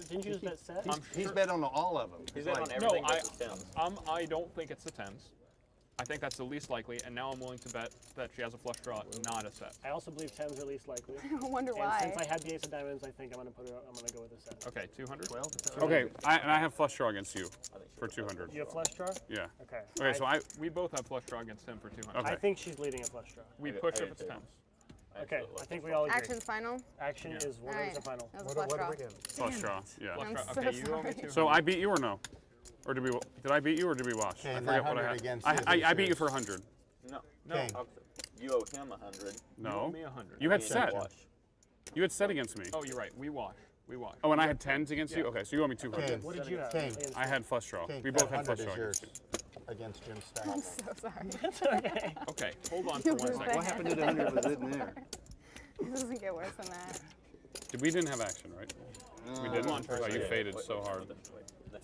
Didn't you just bet set? He's bet on all of them. He's It's bet on like- everything No, but the tens. I don't think it's the tens. I think that's the least likely, and now I'm willing to bet that she has a flush draw, not a set. I also believe 10s are least likely. I wonder And why. since I had the ace of diamonds, I think I'm going to go with a set. Okay, 200. Okay, and I have flush draw against you for 200. You have flush draw? Yeah. Okay. Okay, so we both have flush draw against him for 200. Okay. I think she's leading a flush draw. We Okay, push okay, if it's too. tens. Okay, I think we all agree. Action's final. Action Yeah. is one All is right. the final. That was a flush draw. Flush draw. Yeah. Flush I'm draw. so Okay, you owe me sorry. 200. So I beat you or no? Or did I beat you or did we wash? Okay, I and forget that what I 100 had. against I beat you for 100. No. King. You owe him 100. You owe No. me 100. You had Me and set. Wash. You had set against me. Oh, you're right. We wash. We wash. Oh, and I had tens against you? Yeah. Okay, so you owe me 200. King. What did you have? King. against I had flush draw. King, We that both had 100 flush draw is yours against you. against Jim's stack. I'm so sorry. That's okay. Okay, hold on for 1 second. What happened to the 100 was in there? It doesn't get worse than that. We didn't have action, right? We didn't. Hold on for a Oh, you second. faded so hard.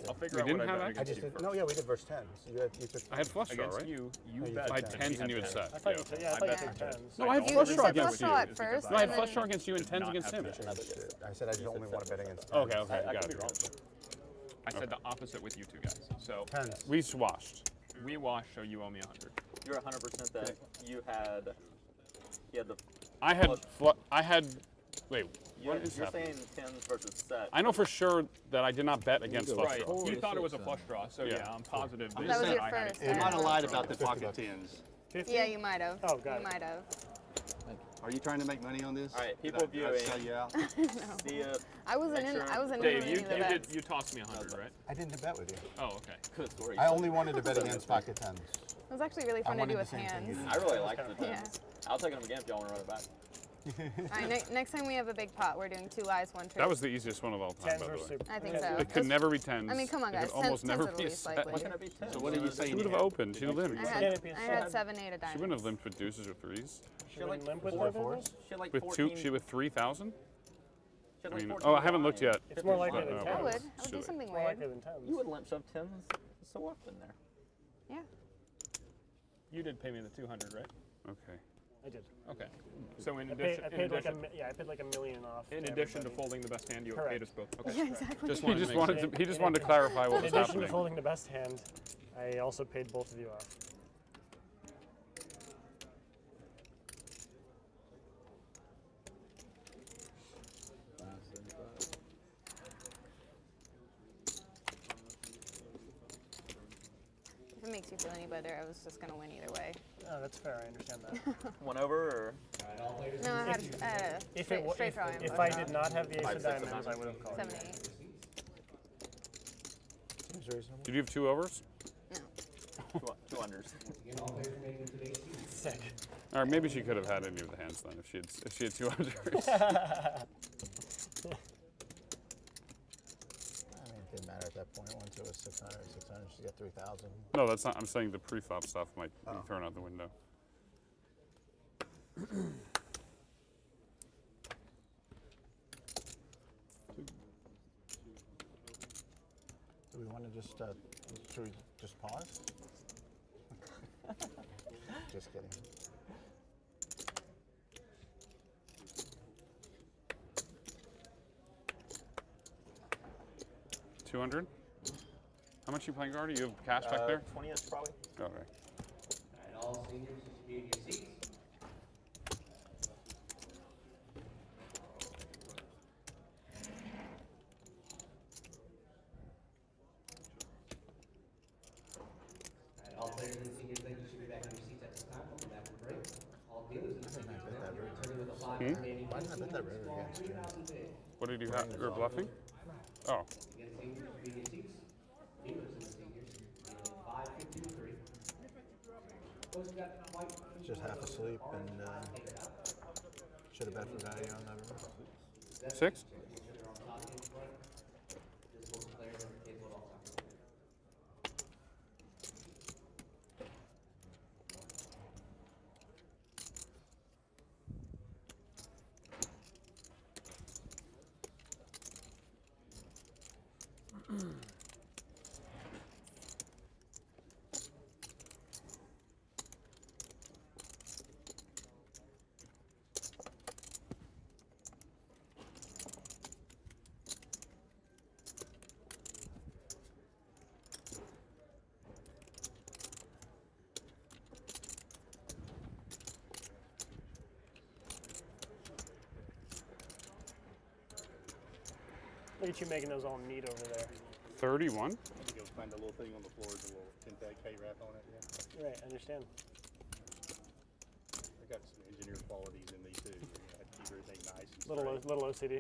I'll figure We out didn't what I have bet action? I against just you did, first. no, yeah, we did verse 10. So you took I had flush draw, Against right? you Oh, you bet I had tens. tens and you had set. I thought you Yeah. said, yeah, I thought you said 10s. No, I had You flush said draw flush against you. draw at first. No, I had and flush then- draw against you and tens not against have him. finished. I said I just only want to bet against 10s. Okay, okay, I got could be it. wrong. I said the opposite with you two guys. So Tens. We swashed. we wash, so you owe me 100. You're 100% that you had. He had the. I had. Wait, You're, what is you're happening? saying tens versus set. I know for sure that I did not bet against flush Right. draw. You thought it was a flush draw, so Yeah. yeah, I'm positive I'm That was saying your I had first. it. You might have lied about the 50 pocket bucks. 10s. 50? Yeah, you might have. Oh, got You it. might have. Are you trying to make money on this? All right, people Did I sell viewing. you out? No. See ya. I wasn't in. I wasn't Dave, in you any of the bets. you tossed me 100, right? I didn't bet with you. Oh, okay. Good story. I only wanted to bet against pocket tens. It was actually really fun to wanted do the with same thing you hands. did. I really liked the Yeah. tens. I'll take them again if y'all want to run it back. All right, next time we have a big pot, we're doing 2 lies, 1 truth. That was the easiest one of all time, Tens by the were way. super. I think so. It could never be tens. I mean, come on, It guys. could almost Tens never at be a least set. likely. Why can't it be tens? So what did you say? She would have opened. She'd have limped. I had 7, 8 of She diamonds. wouldn't have limped with deuces or threes. She had like limp with 4 five fours. She had like With 14. she with 3,000. She had like 14 Oh, I haven't looked blinds. yet. It's more likely than Oh, tens. I would do Silly. something More weird. likely than tens. You would limp shove tens so often there. Yeah. You did pay me the 200, right? Okay. I did. Okay. So in I addition, paid like I paid like $1 million off. in to addition to everybody. folding the best hand, you Correct. paid us both. Okay. Yeah, exactly. Just He wanted just to make wanted sure. to. He just wanted to clarify what In was addition happening. to folding the best hand, I also paid both of you off. If it makes you feel any better, I was just gonna win either way. Oh, that's fair. I understand that. One over or? No, I had If straight, it wa- straight draw. if I did not have the ace Five, of six of diamonds, I diamonds. would have called. 7, 8. Seems reasonable. Did you have 2 overs? No. Two unders. Sick. All right, maybe she could have had any of the hands then if she had 2 unders. I mean, it didn't matter at that point. Once it was 600, 600, she got 3,000. No, that's not. I'm saying the pre-flop stuff might be thrown out the window. Do we want to just, should we just pause? Just kidding. $200. How much you playing, Gardy? You have cash back there? 20ish probably. Okay. All seniors, you should be in your seats. All players and seniors think you should be back in your seats at this time. We'll come back from break. All dealers and seniors now returning with a $5 remaining. Why didn't I bet that river against you? What did you have? You were bluffing? Oh. Again, seniors, you should be in your seats. Dealers and seniors, 5-2-3. Just half asleep and should have bet for value on that river. 6? Look at you making those all neat over there. 31? You go find a little thing on the floor with a little Tintac K wrap on it. Yeah. Right, I understand. I got some engineer qualities in me too. I keep everything nice and Little straight. little OCD.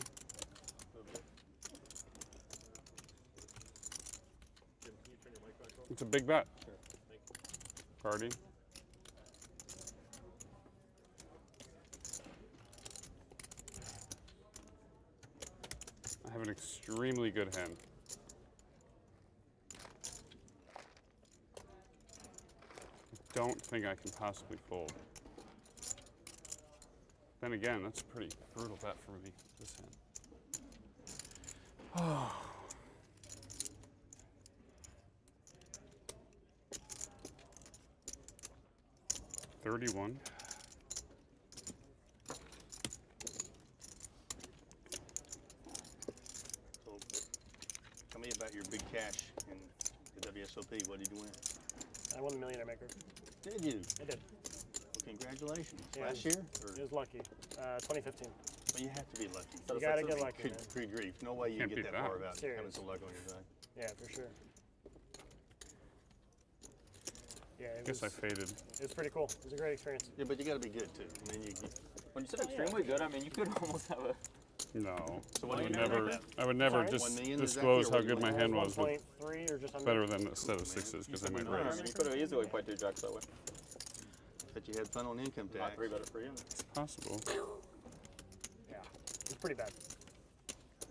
Little bit. It's a big bet. Gardy. I have an extremely good hand. I don't think I can possibly fold. Then again, that's a pretty brutal bet for me, this hand. Oh. $31. So, tell me about your big cash in the WSOP. What did you win? I won the Millionaire Maker. Did you? I did. Well, congratulations. Yeah, Last year? Or? It was lucky. 2015. Well, you have to be lucky. You gotta get lucky, man. Good grief. No way you Can't get beat that that. far without having Serious. some luck on your side. Yeah, for sure. Yeah, I guess I faded. It was pretty cool. It was a great experience. Yeah, but you got to be good too. I mean, When you said extremely good, I mean, you could almost have a. No. So I what would do you never. have? I would never Sorry? just 1 million disclose how exactly, or good my what? hand was. With 1.3 or just under. better than a set of sixes because they might No, I raise. mean, you could have easily played 2 jacks that way. Bet you had fun on income Not tax. 3 better for you. It's possible. Yeah, it's pretty bad.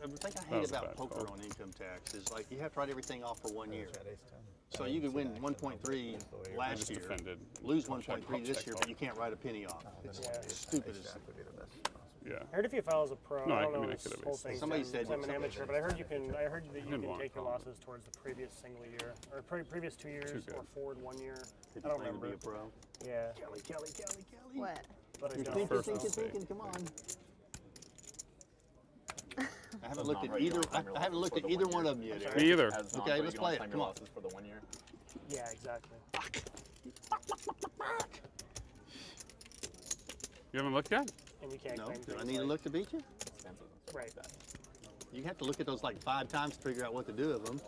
The thing I That hate was a about bad poker call. on income tax is like you have to write everything off for 1 year. At ace 10. So you could win 1.3 I last just year, defended. lose I'll check 1.3 this call. year, but you can't write a penny off. It's stupid as Would be the best. Yeah. I heard if you file as a pro, No, I I don't mean, know I this could have whole aced thing. Somebody said- I'm an amateur, but I heard you can. I heard that you didn't can want take your call. losses towards the previous single year or previous 2 years good. or forward 1 year. if I you don't claim to remember. be a pro. Yeah. Kelly. What? But I You're don't. the first one. Thinking, come on. I haven't Does looked not at hurt you either. to claim your I haven't losses looked for at the either 1 one year. of them yet. Sorry? Eric. Me either. As Okay, let's play it. claim Come your on. losses for the 1 year. Yeah, exactly. You haven't looked yet? And you can't No, claim do I things need to like- look to beat you? Expensive and stuff Right. like that. You have to look at those like 5 times to figure out what to do with them.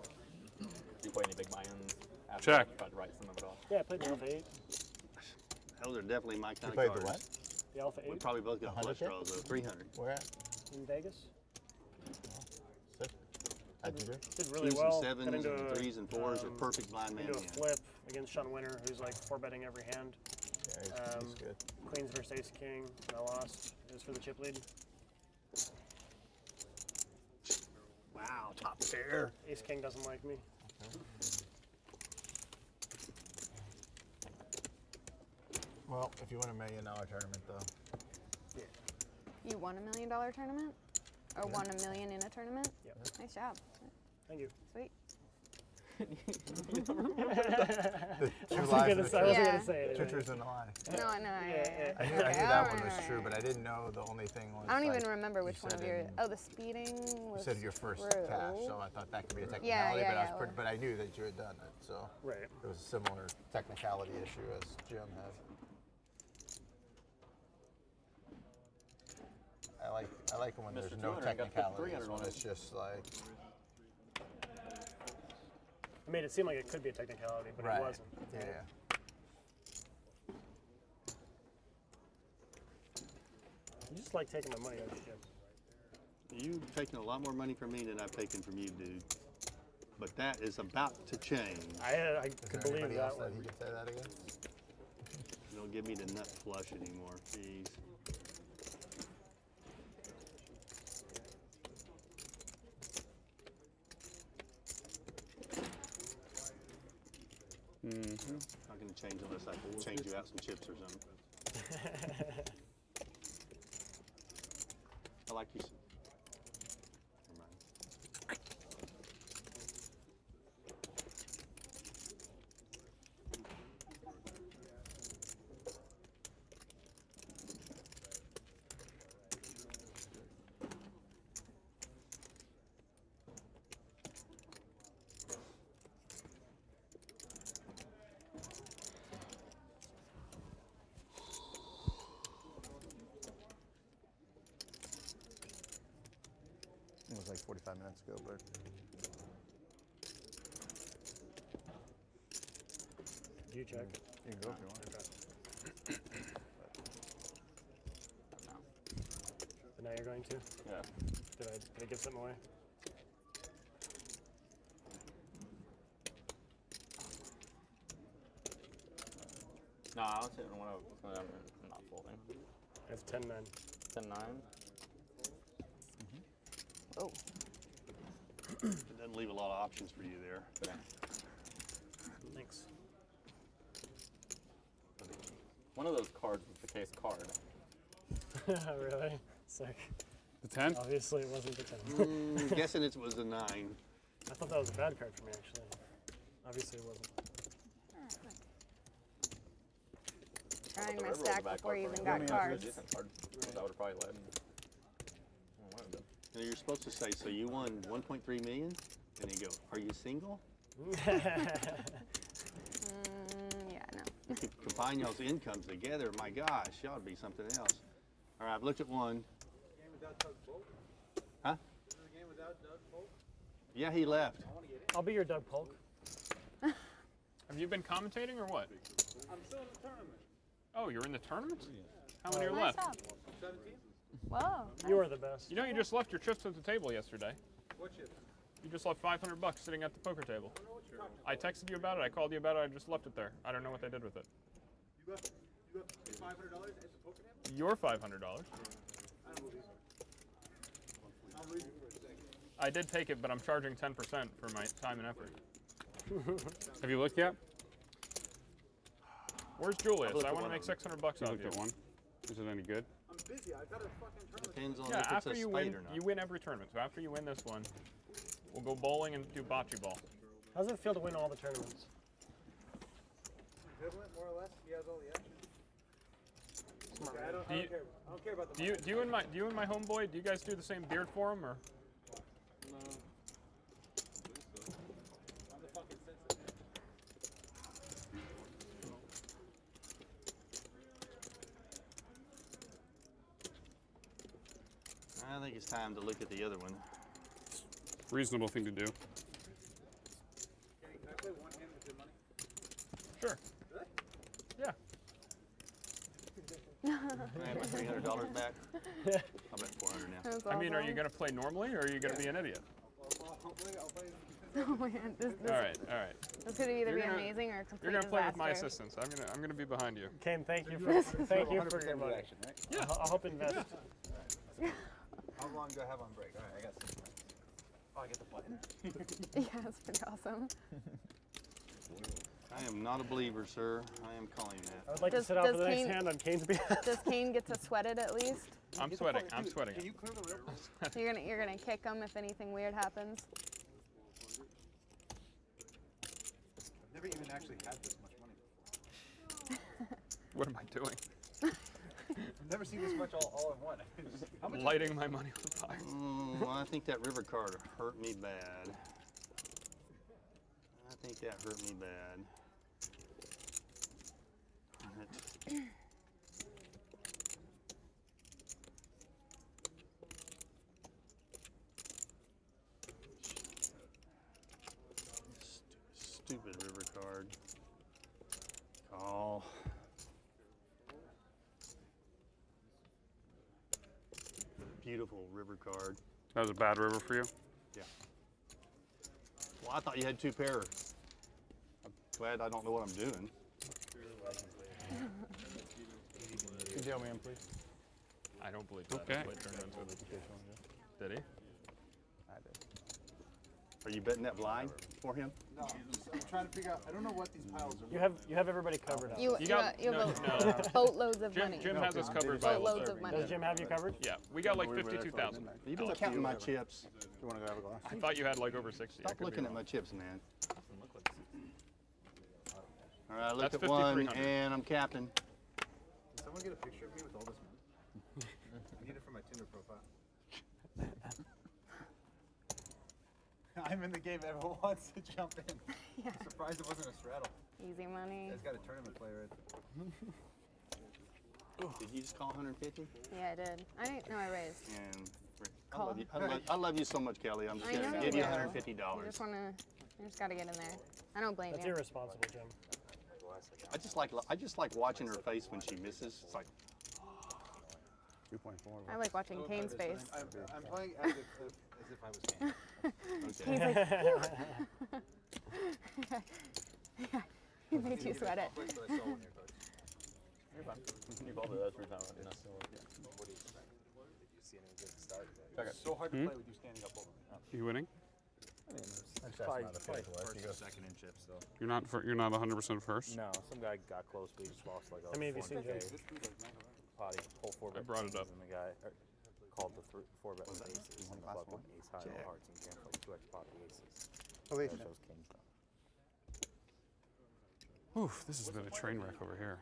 Do you play any big buy-ins? After Check. you tried to write some of it off? Yeah, I played the Alpha 8. Those are definitely my kind You of played the cards. what? The Alpha We 8 probably both got 100 flush hit? draws though. 300. Where at? in Vegas. Sick. How'd you do? Did really 2s well. and Got 7s into and a, 3s and 4s are perfect blind man. into a hands. flip against Sean Winter, who's like 4-betting every hand. Yeah, he's good. Queens versus Ace King. I lost. It was for the chip lead. Wow, top pair. Ace King doesn't like me. Well, if you win $1 million tournament, though. You won $1 million tournament? Or won $1 million in a tournament? Yep. Nice job. Thank you. Sweet. The I two wasn't lies gonna and say- the I wasn't Yeah. gonna say Two anything. truths and a lie. No, Yeah, I knew Okay, that one alright, was true, alright. but I didn't know the only thing was. I don't even like, remember you which one of said your. in- Oh, the speeding was. You said your first true. cash, so I thought that could be a technicality, Yeah, but, I yeah, was pretty, but I knew that you had done it, so Right. it was a similar technicality issue as Jim had. I like when Mr. there's no 200 got technicality. 300 on it. It's just like I made it seem like it could be a technicality, but right. it wasn't. Yeah. You just like taking my money, don't you, Jim? You've taken a lot more money from me than I've taken from you, dude. But that is about to change. I Is could there believe anybody that else one. that he could say that again? You don't give me the nut flush anymore. Jeez. Not going to change unless I change you out some chips or something. I like you. Never mind. It was like 45 minutes ago, but You check. you can go if you want. So now you're going to? Yeah. Did I give something away? No, I was hitting one of I'm not folding. I have 10-9. 10-9. Oh. It doesn't leave a lot of options for you there. Thanks. One of those cards was the case card. Really? Sick. The 10? Obviously, it wasn't the 10. Guessing it was a 9. I thought that was a bad card for me, actually. Obviously, it wasn't. Trying my Whatever was a stack bad before card you for even me. got It was a cards. decent card. That would have probably led. And you're supposed to say, so you won 1.3 million? And you go, are you single? Yeah, no. You could combine y'all's incomes together. My gosh, y'all would be something else. All right, I've looked at one. Game without Doug Polk? Huh? Is there a game without Doug Polk? Yeah, he left. I'll be your Doug Polk. Have you been commentating or what? I'm still in the tournament. Oh, you're in the tournament? How many are Nice left? job. 17? Whoa. You are the best. You know, you just left your chips at the table yesterday. What chips? You just left $500 sitting at the poker table. I texted you about it. I called you about it. I just left it there. I don't know what they did with it. You got $500 at the poker table? Your $500. I don't believe it. I'll leave you for a second. I did take it, but I'm charging 10% for my time and effort. Have you looked yet? Where's Julius? I want to make $600 You off looked you. at one. Is it any good? I'm busy. I've got a fucking tournament. Depends on Yeah, if it's after a you spade win, or not. you win every tournament. So after you win this one, we'll go bowling and do bocce ball. How does it feel to win all the tournaments? Equivalent, more or less. He has all the action. Smart. Okay, I don't care. I don't care about the Do you and my homeboy? Do you guys do the same beard for him or? No. I'm the fucking sensitive. I think it's time to look at the other one. Reasonable thing to do. Can I play one hand with your money? Sure. Really? Yeah. I have my $300 back. I'm at 400 now. That's I mean, are you awesome. going to play normally or are you going to be an idiot? I'll play. Oh my God, this All right, all right. This could either You're be gonna- amazing or a complete You're going to play with my disaster. assistance. I'm going to be behind you. Ken, thank you for your money. Yeah. I'll help invest. How long do I have on break? All right, I got 6 minutes. Oh, I get to play. Yeah, that's pretty awesome. I am not a believer, sir. I am calling that. I would like Does- to sit out for does the next Kane- hand on Kane's behalf. Does Kane get to sweat it at least? I'm sweating. I'm sweating. Can you clear the river? You're gonna kick him if anything weird happens. I've never even actually had this much money before. What am I doing? I've never seen this much all in one. How much Lighting my money on fire. Well, I think that river card hurt me bad. I think that hurt me bad. Darn it. Stupid river card. Call. Beautiful river card. That was a bad river for you? Yeah. Well, I thought you had 2 pairs. I'm glad I don't know what I'm doing. Can you deal me in, please? I don't believe that. Okay. I've played tournaments with it. Did he? I did. Are you betting that blind for him? No, I'm trying to figure out. I don't know what these piles are. You have everybody covered up. You got- have no, boatloads of Jim, money. Jim has us covered by Boatloads of money. Does Jim have you covered? Yeah, we got like 52,000. You've been counting my chips. Do you want to grab a glass? I thought you had like over 60. I Stop could be looking at wrong. my chips, man. All right, I looked That's at one 5,300. and I'm capping. Can someone get a picture of me with all this money? I need it for my Tinder profile. I'm in the game. Everyone wants to jump in. Yeah. I'm surprised it wasn't a straddle. Easy money. You guys got a tournament player. Did you just call 150? Yeah, I did. I didn't know I raised. And I Call. love you. I love you so much, Kelly. I'm just I know gonna you give you do. $150. You just gotta get in there. I don't blame That's you. irresponsible, Jim. I just like watching her face when she misses. It's like 2.4. I like watching Kane's face. I'm playing as if I was Kane. Kane's like, yeah, he made you sweat it. But I saw one of your cards. You're fine. You balled it every time. I did not see one. What do you expect? Did you see any good start? Okay. It's so hard to play with you standing up over me. You winning? First or second in chips, though. You're not 100% first? No, some guy got close, but he just lost like a How many have you seen, Jim? potty, whole 4-bet. I brought it up. And the guy called the 4-bet with aces. And the club went ace high, no hearts, and jammed like 2x pot the aces. Oh, wait. So it shows kings though. Oof, this has been a train wreck over here.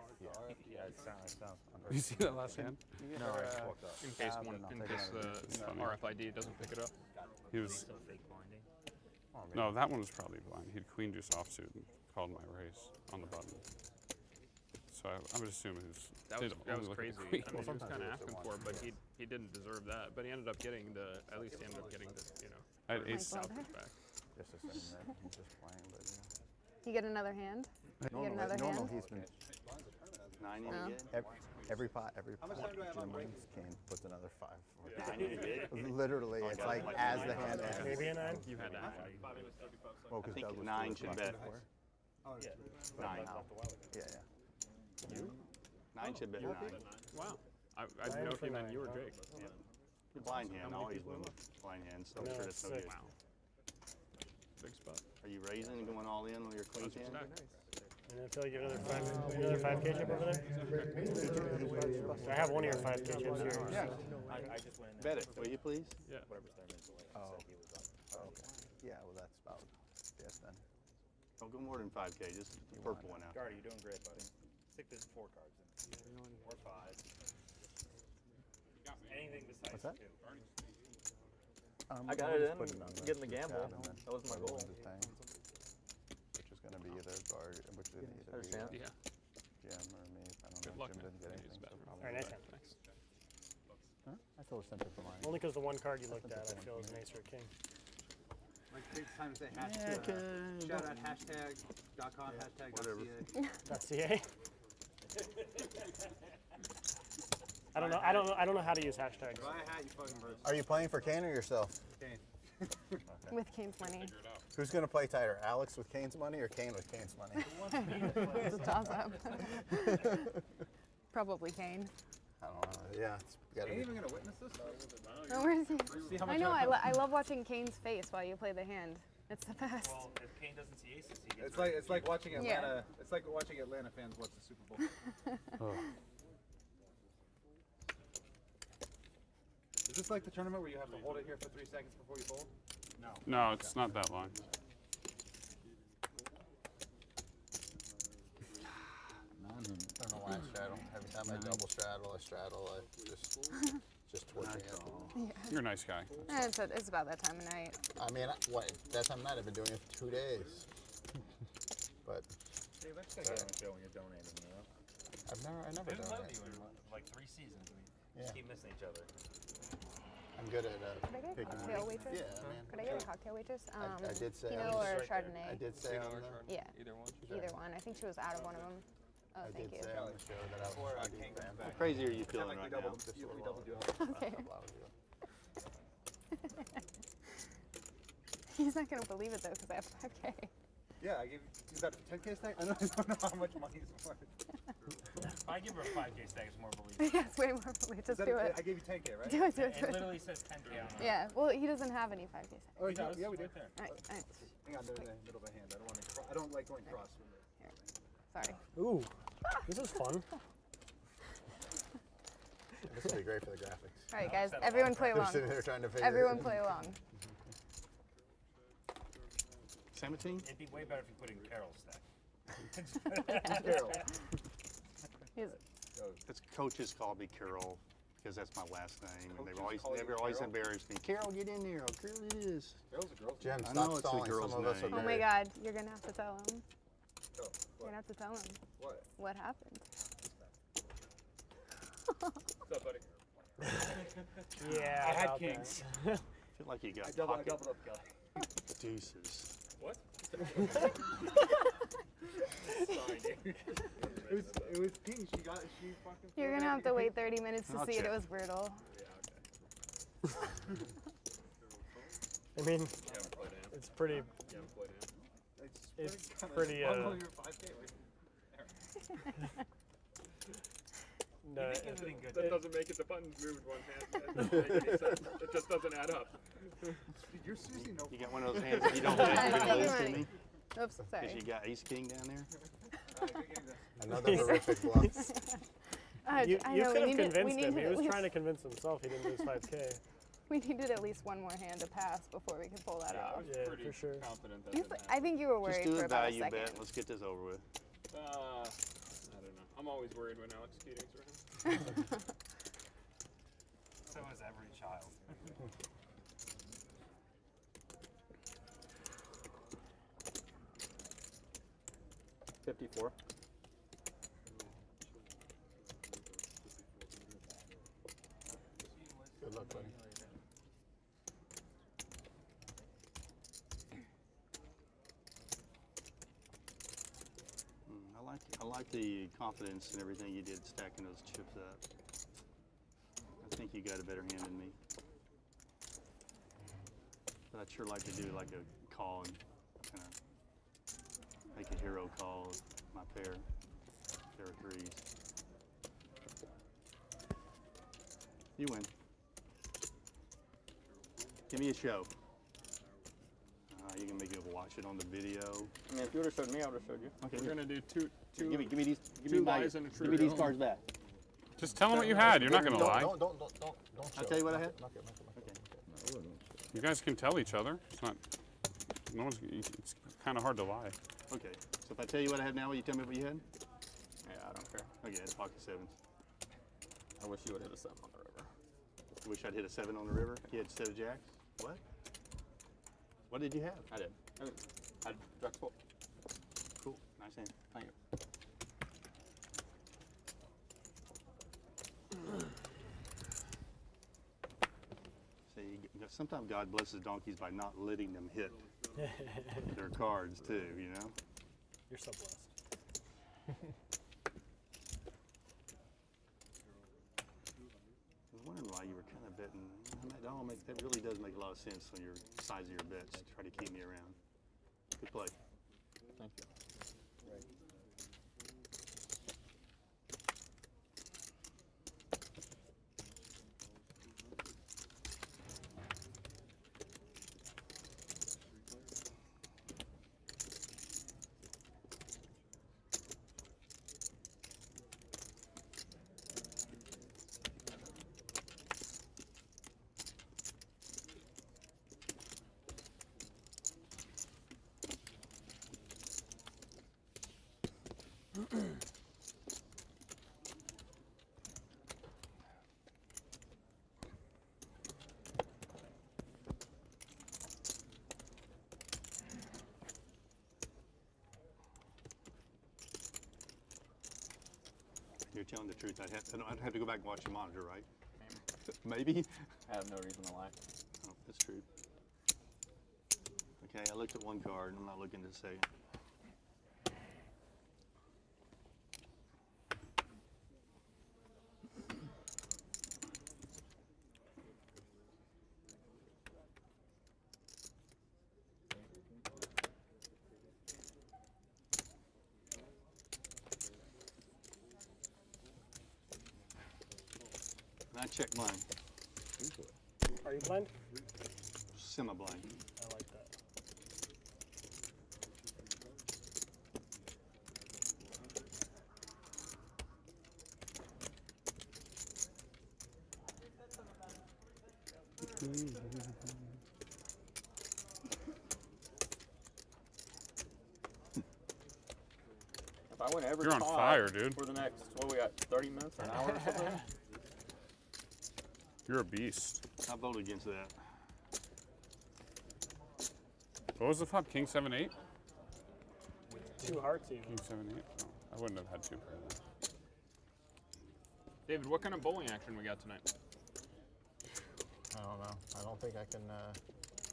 Yeah, it sounds You see that last hand? No, I just walked up. In case RFID doesn't pick it up. He was. Fake blinding. No, that one was probably blind. He'd queen deuce offsuit and called my race on the button. So I would assume he was. That was crazy. I mean, he was sometimes kind of asking for it, but he didn't deserve that. But he ended up getting at least he ended up getting I had ace. South back. Just a second there. He's just playing, but yeah. You get another hand? You get another hand? He's been. 9 No. in again? Every pot How much time do I have on break? Kane puts another 5. 9 in again? Literally, it's like as the hand ends. Maybe a 9? You had that. Well, I 'cause think Doug was 9 still should at bet. four. Oh, yeah. 9. Yeah. 9 should bet 9. Wow. I didn't know if you meant you or Jake. Your blind hand, always win with blind hand, so I'm No, sure that's no good. six. Wow. Big spot. Are you raising and going all in with your queen hand? And I feel like you have another 5K chip over there? I have one of your 5K chips here. Yeah. I just went in Bet it, will you please? Yeah. whatever Sturman's away. Oh. Said he was up. Okay. Yeah, well, that's about yes then. Don't go more than 5K, just the purple one out. Gardy, you're doing great, buddy. Stick to 4 cards then. Or 5. Anything besides What's that? 2. I got we'll it just in, put on getting the tab gamble. and then That was my whoever goal. wins is paying, which is going to be either guard, which is going to either Understand? be Yeah. Jim or me. I don't Good know. luck, Jim man. didn't get Use anything. that. So All right, nice hand. Thanks. huh? I still sent it for mine. Only because the one card you looked at I feel is an ace or a king. Like, take the time to say hashtag. Shout out hashtag.com, hashtag.ca. .ca. I don't know how to use hashtags. Buy a hat, you fucking birds. Are you playing for Kane or yourself? Kane. With Kane's money. Who's going to play tighter, Alex with Kane's money or Kane with Kane's money? It's a toss-up. Probably Kane. I don't know. Yeah, it's got to Ain't be. even gonna witness this? Oh, where's he? See how I much know. I- I love watching Kane's face while you play the hand. It's the best. Well, if Kane doesn't see aces, he gets It's like watching Yeah. Atlanta. It's like watching Atlanta fans watch the Super Bowl. Is this like the tournament where you have to hold it here for 3 seconds before you fold? No, it's not that long. I don't know why I straddle. Every time I double straddle, I just torching it. Yeah. You're a nice guy. It's about that time of night. I mean, what? That time of night, I've been doing it for 2 days. But Hey, let's go get on the show when you're donating, you know? I never Didn't done love it. you in like 3 seasons. We just keep missing each other. I'm good at Could I get a picking cocktail one. waitress? Yeah, man. Could I get a cocktail waitress? I did say Pinot I was or right Chardonnay? I did say on the, Yeah. Either one. Either one. I think she was out of one of them. Oh, I thank did you. say on the show that I was trying to be fan. How crazy are you feeling right now? We doubled you up. Okay. He's not gonna believe it though, because I have 5K. Yeah, I gave you. Is that a 10K stack? I don't know how much money is worth. If I give her a 5K stack, it's more believable. Yeah, it's way more believable. Just do it. I gave you 10K, right? Do it, do it, It do it. literally says 10K on it. Yeah, well, he doesn't have any 5K stacks. Oh, He does, yeah, we right did. there. All right. Hang on, they're in the middle of a hand. I don't like going cross with it. Sorry. Ooh, this is fun. This will be great for the graphics. All right, guys, everyone play They're along. sitting there trying to figure Everyone play along. 17? It'd be way better if you put in Carol's stack. Carol. It's coaches call me Carol because that's my last name, and they've Coaches always call you Carol? embarrassed me. Carol, get in there! Oh, Carol, it is. Carol's a girl's Jim, name. I stop know it's a stalling. girl's Some of us are name. Oh my very. God, you're gonna have to tell him. Oh, You're what? gonna have to tell him What? happened. What's up, buddy? Yeah, I had about kings. that. I feel like you got I pocket doubled up, Kelly. deuces. What? It was pink. She fucking. You're gonna have to wait 30 minutes to I'll see it. check. It was brutal. I mean, You haven't played him. it's pretty. You haven't played him. It's pretty. Your 5K. No, That doesn't make it. The buttons moved one hand. That doesn't make any sense. It just doesn't add up. You're seriously no. You got one of those hands that you don't think you're Take gonna your lose to money. me Oops, because sorry. you got ace king down there. Another horrific bluff. You I could know, have we convinced him. needed He at was least, trying to convince himself he didn't lose 5K. we needed at least one more hand to pass before we could pull that I off. was Yeah, pretty for sure. confident that You didn't th- I think you were worried Just do for a about a value second. bet. Let's get this over with. I don't know. I'm always worried when Alex Keating's around. So is every child. 54. Good luck, buddy. I like like the confidence and everything you did stacking those chips up. I think you got a better hand than me. But I'd sure like to do like a call and kind of make a hero call of my pair of threes. You win. Give me a show. You can maybe watch it on the video. I mean, if you would have showed me, I would have showed you. Okay, We're gonna do two. Give me these. Two lies and a truth. Give me these cards back. Just tell them what you had. You're not gonna lie. Don't I'll tell you what I had. Okay. You guys can tell each other. It's not. No one's. It's kind of hard to lie. Okay. So if I tell you what I had now, will you tell me what you had? Yeah, I don't care. Okay, I had pocket sevens. I wish you would have hit a 7 on the river. I wish I'd hit a 7 on the river. You had 7 jacks. What? What did you have? I did. I had Jack full. Cool. Nice hand. Thank you. See, sometimes God blesses donkeys by not letting them hit their cards too, you know? You're so blessed. I was wondering why you were kind of betting. That really does make a lot of sense on your size of your bets to try to keep me around. Good play. Thank you. You're telling the truth. I'd have to go back and watch the monitor, right? Maybe. I have no reason to lie. Oh, that's true. Okay, I looked at one card. I'm not looking to say. I check mine. Are you blind? Semi-blind. I like that. If I win every You're on pot fire, dude. for the next, what we got, 30 minutes or an hour or something? You're a beast. I vote against that. What was the flop? King 7-8? 2 hearts even. King 7-8. Oh, I wouldn't have had 2 pair then. David, what kind of bowling action we got tonight? I don't know. I don't think I can. I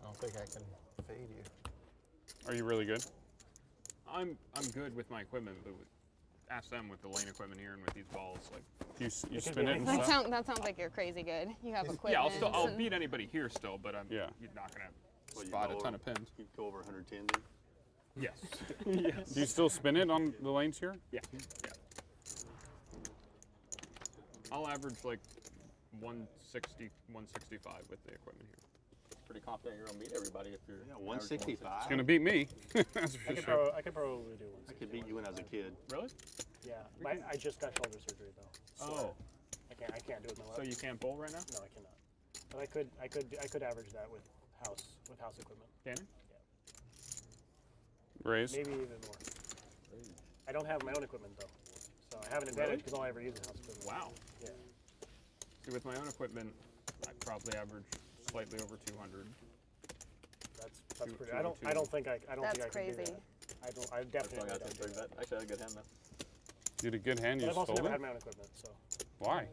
don't think I can fade you. Are you really good? I'm good with my equipment, but ask them with the lane equipment here and with these balls. Like you spin it and that stuff? that sounds like you're crazy good. You have equipment. Yeah, I'll beat anybody here still, but you're not gonna Well, spot a ton of pins. You go over 110 then? Yes. Yes. Do you still spin it on the lanes here? Yeah. I'll average like 160, 165 with the equipment here. Pretty confident you're gonna beat everybody if you're. Yeah, 165. It's gonna beat me. That's for sure. I could probably do 165. I could beat you when I was a kid. Really? Yeah. I just got shoulder surgery though. So I can't do it with my left. So you can't bowl right now? No, I cannot. But I could average that with house equipment. Can you? Yeah. Raise? Maybe even more. I don't have my own equipment though, so I have an advantage because all I ever use is house equipment. Wow. Yeah. See, with my own equipment, I probably average slightly over 200. That's pretty. I don't think I can do that. I definitely don't do that. Actually, I had a good hand then. You had a good hand. But You I've also stole never it. had my own equipment, so. Why?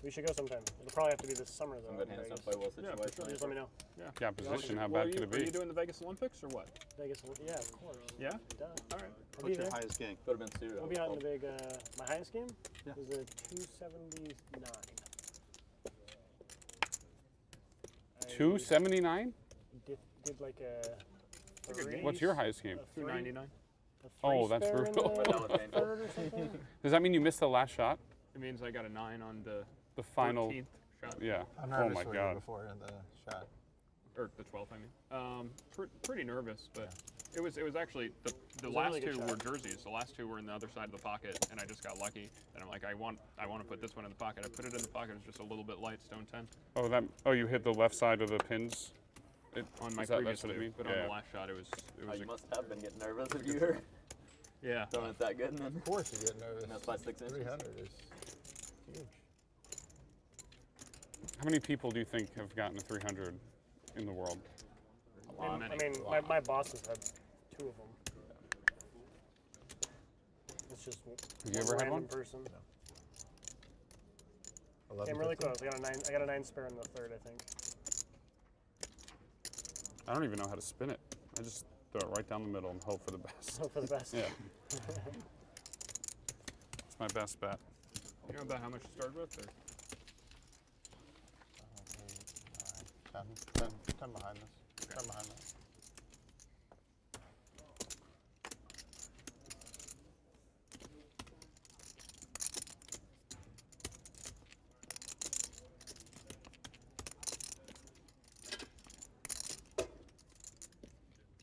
We should go sometime. It'll probably have to be this summer though. Some good in hands Vegas. don't play well Yeah, for situation. sure. Just let me know. Yeah, position. How Well, bad could it Are you be? doing the Vegas Olympics or what? Vegas, yeah, of course. Yeah? Duh. All right. I'll be What's your there. highest game? Could have been 2. I'll be out in the big, my highest game Yeah. was a 279. 279? Did like a three. What's your highest game? 299. Oh, that's spare in brutal. the third or something? Does that mean you missed the last shot? It means I got a 9 on the final 13th shot. Yeah. I'm Oh nervous my for you God. before the shot. Or the 12th, I mean. Pretty nervous, but it was actually the was a last really good two shot. were jerseys. The last two were in the other side of the pocket, and I just got lucky. And I'm like, I want to put this one in the pocket. I put it in the pocket. It's just a little bit light, stone 10. Oh, you hit the left side of the pins? On my Is that- previous that's what it two, means? but Yeah. on the last shot, it was You must have been getting nervous if you were yeah. throwing it that good. And then Of course you get nervous. And that's by 6 inches. 300 is huge. How many people do you think have gotten a 300 in the world? I mean, my bosses had 2 of them. It's just Have you ever had random one? person. No. Came really close. I got a 9 spare in the third, I think. I don't even know how to spin it. I just throw it right down the middle and hope for the best. Hope for the best. Yeah. It's my best bet. You know about how much you started with? Or? 10 behind this. 10 behind that.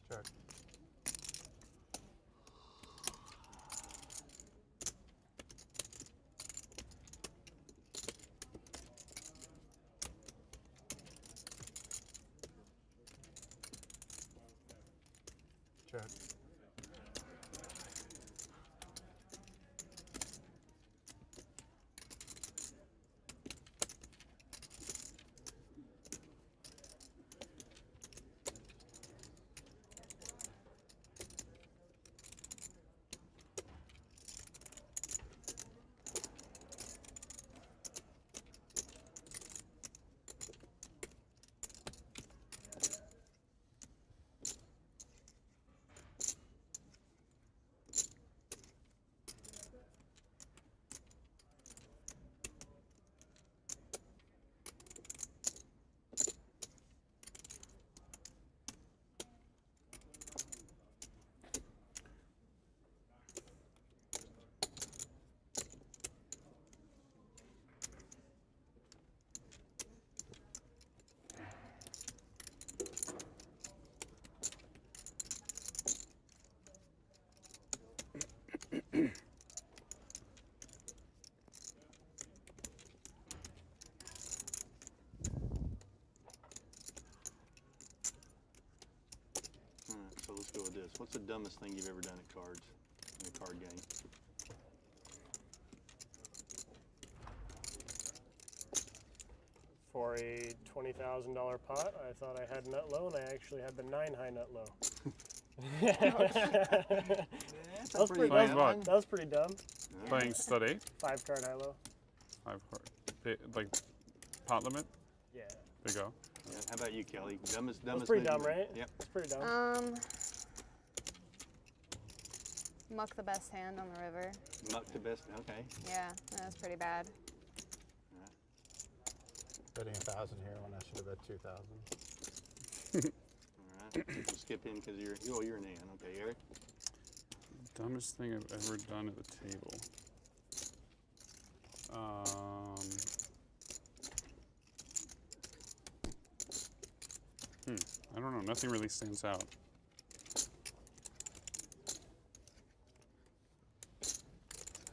Check. Check. So let's go with this. What's the dumbest thing you've ever done at cards, in a card game? For a $20,000 pot, I thought I had nut low, and I actually had the 9 high nut low. That was pretty Playing dumb. what? That was pretty dumb. Playing stud 8? 5 card high low. 5 card. Like pot limit? Yeah. There you go. Yeah. How about you, Kelly? Dumbest That's pretty move dumb, you- right? Yep. It's pretty dumb. Muck the best hand on the river. Muck the best. Okay. Yeah, that was pretty bad. Betting 1,000 here when I should have bet 2,000. All right. We'll skip in because you're an Ann. Okay, Eric. Dumbest thing I've ever done at the table. I don't know. Nothing really stands out.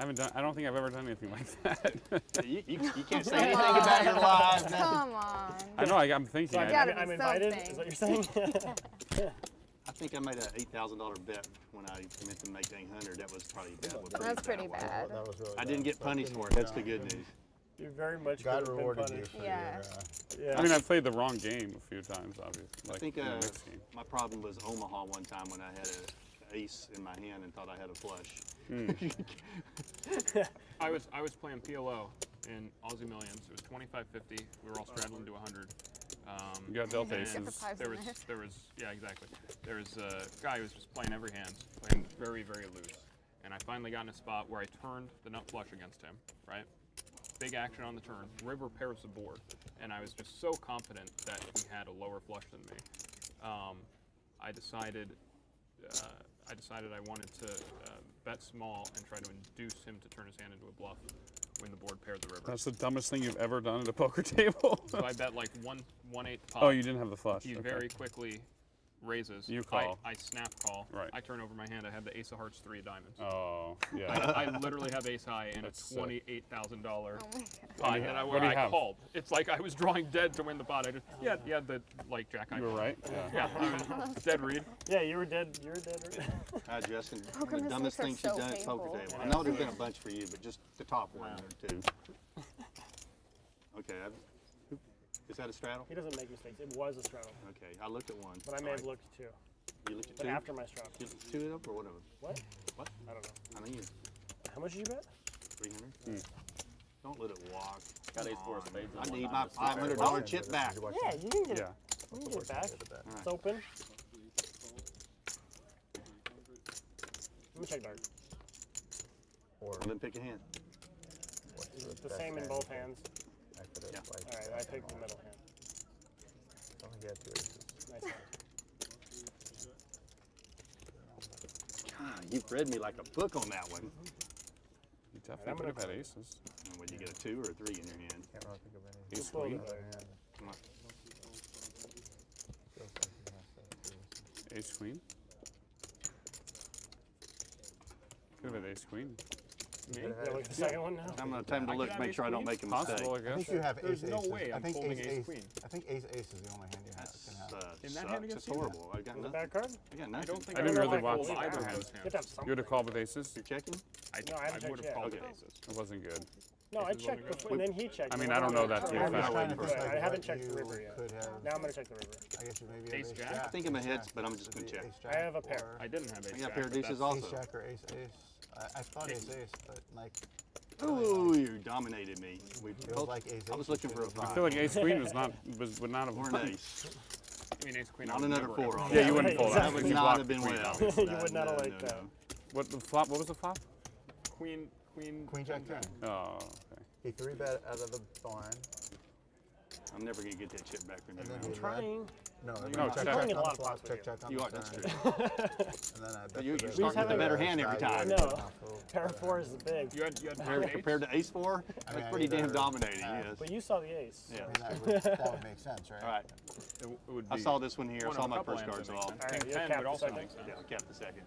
I don't think I've ever done anything like that. you can't say anything about your lives. Come on. I know. I'm thinking. So You gotta I'm be invited. something. Is what you're saying? I think I made an $8,000 bet when I meant to make 800. That was probably That's pretty bad. That was really I didn't bad. get But punished then for it. That's the good news. You very much God could have been rewarded you punished. for Yeah. your. Yeah. I mean, I played the wrong game a few times, obviously. I Like think in the mixed game. my problem was Omaha one time when I had an ace in my hand and thought I had a flush. I was playing PLO, in Aussie Millions. It was 25.50. We were all straddling to 100. You got Delta aces. There was, yeah, exactly. There was a guy who was just playing every hand, playing very, very loose. And I finally got in a spot where I turned the nut flush against him, right? Big action on the turn. River pairs the board. And I was just so confident that he had a lower flush than me. I decided I wanted to bet small and try to induce him to turn his hand into a bluff when the board paired the river. That's the dumbest thing you've ever done at a poker table. So I bet like 1/8 pot. Oh, you didn't have the flush. He okay. very quickly raises. You call. I snap call. Right. I turn over my hand. I have the ace of hearts, 3 of diamonds. Oh, yeah. I literally have ace high and That's a $28,000 What pot do you that have? I called. It's like I was drawing dead to win the pot. I just the like jack high. You were right. Yeah, I was dead read. Yeah, you were dead. You were dead. Hi, Justin. Poker The dumbest thing mistakes are she's so done at poker painful. table. I know there's been a bunch for you, but just the top one or two. Okay, is that a straddle? He doesn't make mistakes. It was a straddle. Okay, I looked at one. But I may have looked at 2. You looked at But 2? after my straddle. You looked at 2 of them or whatever? What? What? I don't know. I mean, How much did you bet? 300. Don't let it walk. Got Come ace four on. spades I and need one my diamond. $500 chip back. Yeah, you can get Yeah. it. You can get it back. All It's right. open. Let me check dark. Well, then pick a hand. The same in both hands. Yeah. All right, I picked the middle hand. Nice hand. God, you've read me like a book on that one. You definitely could have had aces. And would you get a 2 or a 3 in your hand? Can't really think of any. Ace Just roll queen. the other. Come on. Ace queen. Could have had ace queen. Me? Yeah, look at the second one now. I'm going to time to look, make sure I don't make a mistake. Possible, I I guess. think you have There's ace no aces. way I I'm think folding ace ace ace. queen. I think ace ace is the only hand you have. Can have. In that hand Sucks. against It's you? horrible. I got Is it a nothing. bad card? I got I nothing. don't think I I didn't would really have watch folded either You of have those to have hands. something. You would have called with aces? You're checking? No, I haven't I would checked have called yet. with aces. It wasn't good. No, I Aces checked wasn't before, and then he checked. I mean, I don't know that to be I'm just fact. trying to think Right, like I haven't what checked the you river yet. could have. Now I'm going to check the river. I guess you maybe have Ace ace jack? jack. I think I'm ahead, Ace but I'm just gonna maybe check. ace I have a jack pair. or I didn't have ace I jack. got a pair of but deuces that's- also. Ace jack or ace ace. I thought ace ace, but like Ooh, you dominated me. We feels both, like ace I was ace looking for a should have I 5. feel like ace queen would not have Or an won. ace. I mean, ace queen. Not I would another never 4 have- on Yeah, it. you wouldn't fold that. That would You not blocked have been queen. well. You would not have liked that. What the flop? What was the flop? Queen. queen jack 10. Oh, okay. He 3-bet out of the barn. I'm never going to get that chip back from you. And then man. he Trying. No, No, check check. on a the lot of flop, pots with check on You the are, that's turn. true. And then I bet You're the starting with the better hand every time. No. Pair of 4 is big. You had Compared to ace 4, that's I pretty damn either dominating, have- yes. But you saw the ace. Yeah. I mean, that would make sense, right? All right. It would I be saw this one here. I one saw of a my couple first hands cards that off. make sense. All right, King you'll 10 cap would the also second? make sense. Yeah, I'll cap the second.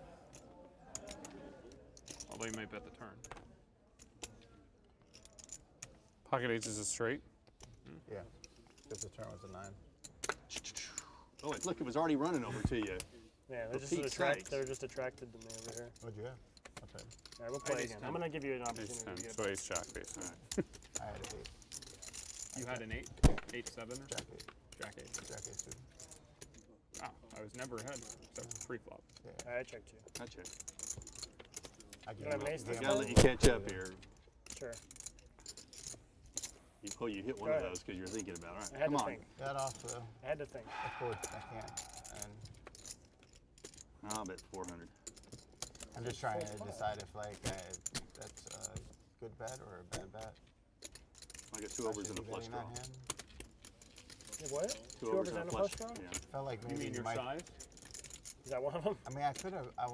Although you might bet the turn. Pocket aces is straight. Yeah, because the turn was a 9. Oh, look, it was already running over to you. Yeah, For Pete's sakes. they're just attracted to me over here. What'd you have? Okay. All right, we'll play ace again. 10. I'm going to give you an Ace opportunity 10. to get So ace jack, basically. I had an 8. You had an 8, 8-7, Jack 8. Jack 8. Jack 8 suited. Wow, I was never ahead except for pre-flop. Yeah. All right, I checked you. I check. I You have an ace I this gotta time? let you catch up here. Sure. You hit one Go of ahead. those because you're thinking about it. All I right, had come to on. think. That also, I had to think. of course, I can't. And I'll bet 400. I'm just trying to decide if like that's a good bet or a bad bet. I got 2 overs and a Should be flush betting draw. that hand. Yeah, what? 2 overs and a flush draw? draw. Yeah. Felt like You maybe mean your might. size? Is that one of them? I mean, I could have. I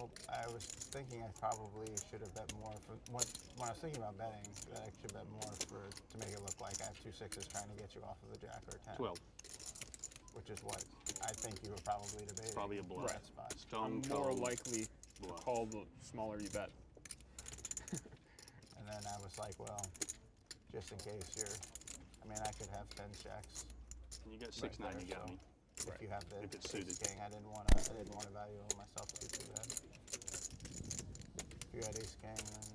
was thinking I probably should have bet more for when I was thinking about betting. That I should bet more to make it look like I have 2 6s trying to get you off of the jack or 10. 12. Which is what I think you were probably debating. Probably a bluff. That spot. Stone I'm more cold likely to bluff. call the smaller you bet. And then I was like, well, just in case you're. I mean, I could have 10 checks. You got 6-9. You got me. If you have the If it's suited. king, I didn't want to value myself too bad. If you had ace king, then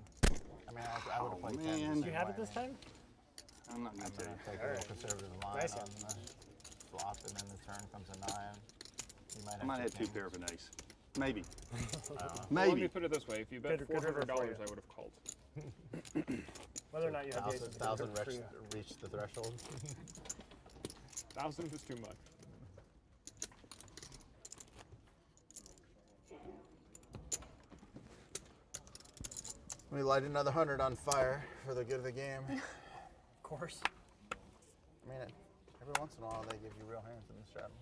I mean, I would have played 10. man. the Do same you have way. it this time? I'm not I'm going to tell gonna you. take a real conservative line Nice on the flop, and then the turn comes a 9. You might I have might have 2 kings. pair of an ace. Maybe. Well, let me Maybe. put it this way: if you bet Good river for $400, you. I would have called. Whether or not you have the ace is thousand different for you. reached the threshold. 1,000 is too much. Let me light another 100 on fire for the good of the game. Of course. I mean, every once in a while they give you real hands in the straddle.